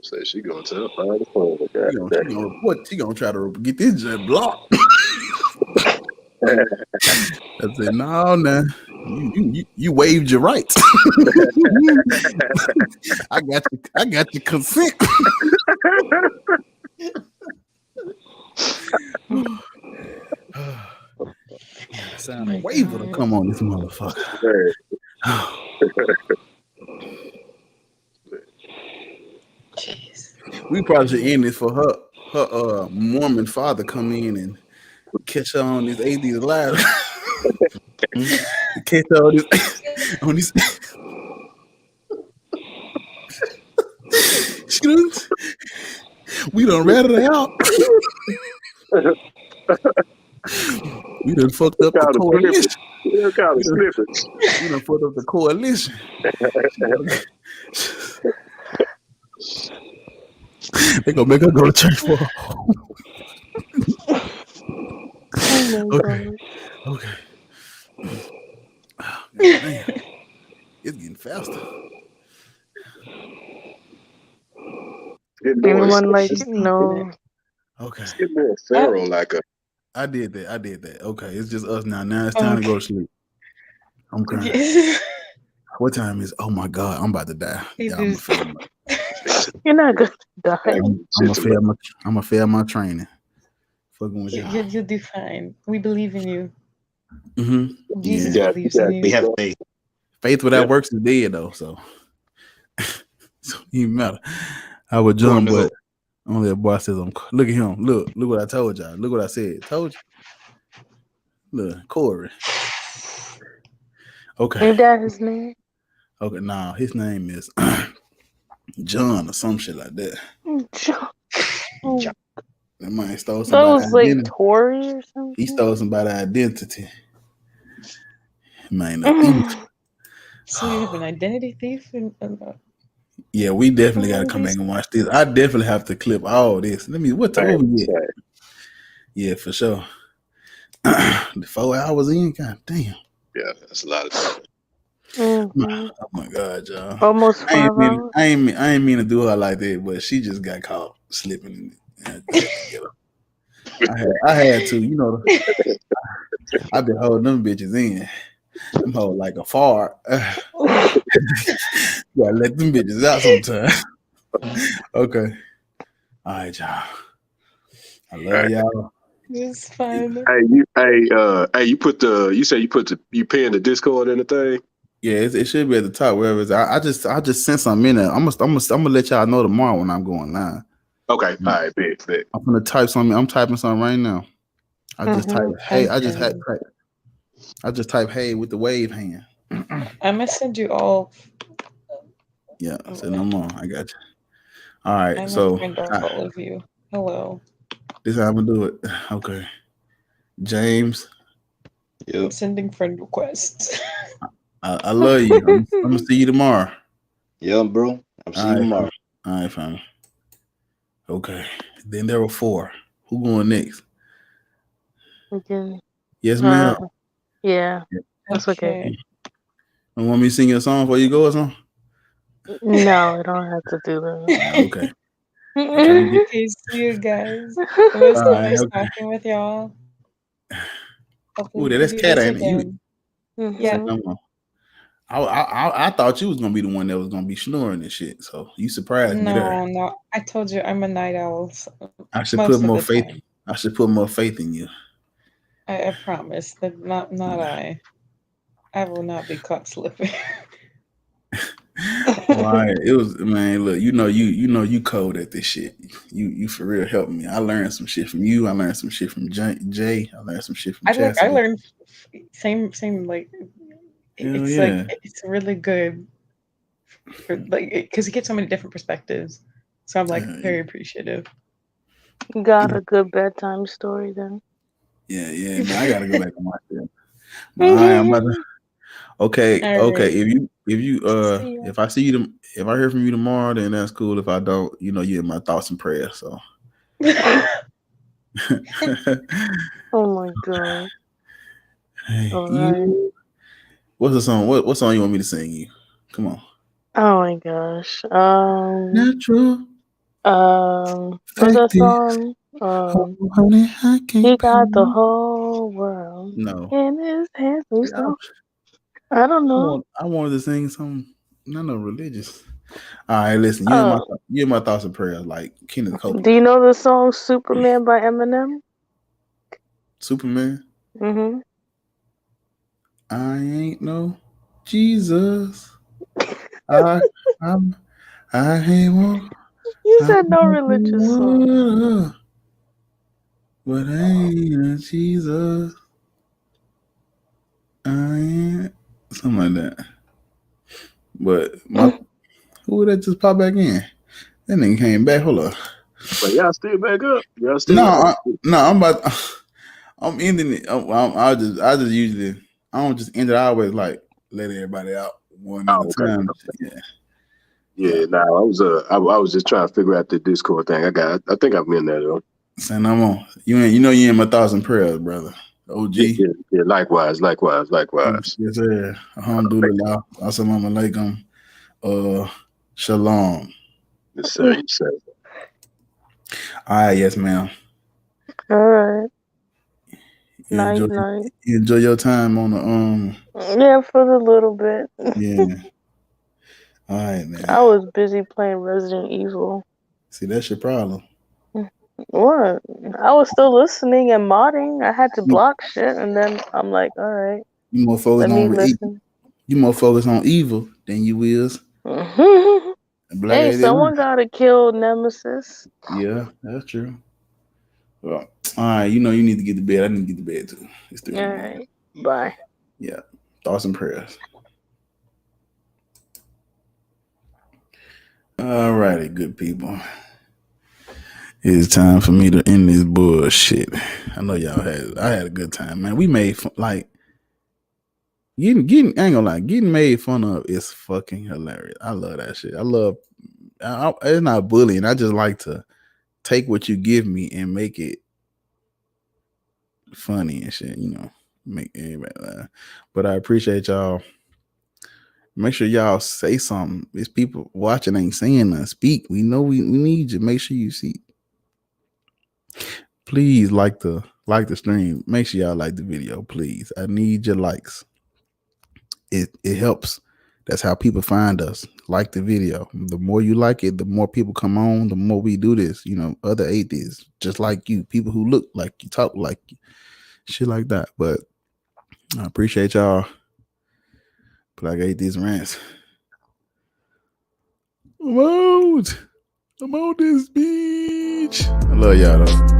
Say she gonna tell the phone. She gonna try to get this jet blocked. I said, no. You waived your rights. I got your consent. Sound a waiver to come on this motherfucker. We probably should end this for her Mormon father come in and catch her on this AD live. Catch her on this. We done ratted her out. We done fucked up the coalition. We done fucked up the coalition. They gonna make her go to church for her. Okay. Oh, man. It's getting faster. Anyone like no? Okay. It's getting more feral like a. I did that. Okay, it's just us now. Now it's time to go to sleep. I'm crying. What time is? Oh my God, I'm about to die. Yeah, I'm gonna fail You're not gonna die. I'm gonna fail my training. Fucking with y'all. You'll do fine. We believe in you. Mm-hmm. Jesus believes in you. We have faith. Faith without works is dead, though. So it even matter. I would jump, but only a boy says, "Look at him. Look what I told y'all. Look what I said. Told you. Look, Corey. Okay. Ain't that his name? Okay, nah, his name is John or some shit like that. John. That man stole That somebody's was like identity. Tori or something. He stole somebody's identity. Man, a thief. So you have an identity thief? Yeah, we definitely got to come back and watch this. I definitely have to clip all this. Let me. What time we get? Yeah, for sure. The 4 hours in. God damn. Yeah, that's a lot of time. Mhm. Oh my God, y'all. Almost 5 hours. I ain't mean to do her like that, but she just got caught slipping. I had to, you know. I've been holding them bitches in. I'm holding like a fart. Gotta let them bitches out sometimes. Okay. All right, y'all. I love y'all. It's fun. You said you pin the Discord in the thing. Yeah, it should be at the top wherever it's. I just sent something in there. I'm gonna let y'all know tomorrow when I'm going live. Okay, all right, big. I'm gonna type something. I'm typing something right now. I just type hey. I just type hey with the wave hand. I'm gonna send you all. Yeah, so no more. I got you. All right, I'm so gonna friend off all of you. Hello. This is how I'm gonna do it. Okay, James. I'm sending friend requests. I love you. I'm gonna see you tomorrow. Yeah, bro. I'm seeing you tomorrow. All right, fam. Okay. Then there were 4. Who going next? Okay. Yes, ma'am. Yeah, that's okay. You want me to sing you a song before you go or something? No, I don't have to do that. Okay. Okay, see you guys. It was nice talking with y'all. Ooh, that's cat, ain't it? Yeah. I thought you was gonna be the one that was gonna be snoring and shit. So you surprised me there. No. I told you I'm a night owl. So I should put more faith. I should put more faith in you. I promise that not I. I will not be caught slipping. Right. It was, man, look, you know you cold at this shit. You for real helped me. I learned some shit from you. I learned some shit from Jay. I learned some shit from Chastity. I learned same like it's like it's really good for like because you get so many different perspectives. So I'm like very appreciative. You got a good bedtime story then. Yeah, man, I gotta go back and watch that. I'm about to, okay. Right. If I see you, if I hear from you tomorrow, then that's cool. If I don't, you're in my thoughts and prayers. So. Oh my God. Hey, right. What's the song? What song you want me to sing you? Come on. Oh my gosh. Natural. What's that song? Honey, I can't. He got the whole world in his hands. I don't know. I wanted to sing something. Not no religious. All right, listen. You're my thoughts and prayers, like Kenneth Copeland. Do you know the song "Superman" by Eminem? Superman. Mm-hmm. I ain't no Jesus. I ain't one. You said no religious song. But I ain't a Jesus. I ain't something like that. But who would that just pop back in? That nigga came back. Hold up. But y'all still back up. Y'all still I'm ending it. I just usually I don't just end it. I always like let everybody out one at a time. Yeah. Nah, I was just trying to figure out the Discord thing. I think I'm in there though. Saying I'm on. You in my thoughts and prayers, brother. OG. Yeah, likewise. Yes, sir. Alhamdulillah. Assalamu alaikum. Shalom. Yes, sir. Yes, sir. All right, yes, ma'am. All right. You enjoy your time on the Yeah, for a little bit. Yeah. All right, man. I was busy playing Resident Evil. See, that's your problem. What? I was still listening and modding. I had to block shit, and then I'm like, all right. You more focused on listen. You more focused on evil than you is. Hey, someone gotta kill Nemesis. Yeah, that's true. Well, all right, you need to get to bed. I need to get to bed too. It's 3 All right. Bye. Yeah. Thoughts and prayers. All righty, good people. It's time for me to end this bullshit. I know I had a good time, man. We Getting ain't gonna lie, getting made fun of is fucking hilarious. I love that shit. It's not bullying. I just like to take what you give me and make it funny and shit, you know, make everybody laugh. But I appreciate y'all. Make sure y'all say something. These people watching ain't saying nothing. Speak. We know we need you. Make sure you see. Please like the stream. Make sure y'all like the video, please. I need your likes. It helps. That's how people find us. Like the video. The more you like it, the more people come on, the more we do this. You know, other atheists, just like you, people who look like you, talk like you, shit like that. But I appreciate y'all. Black Atheist Rants. I'm out. I'm on this beach. I love y'all though.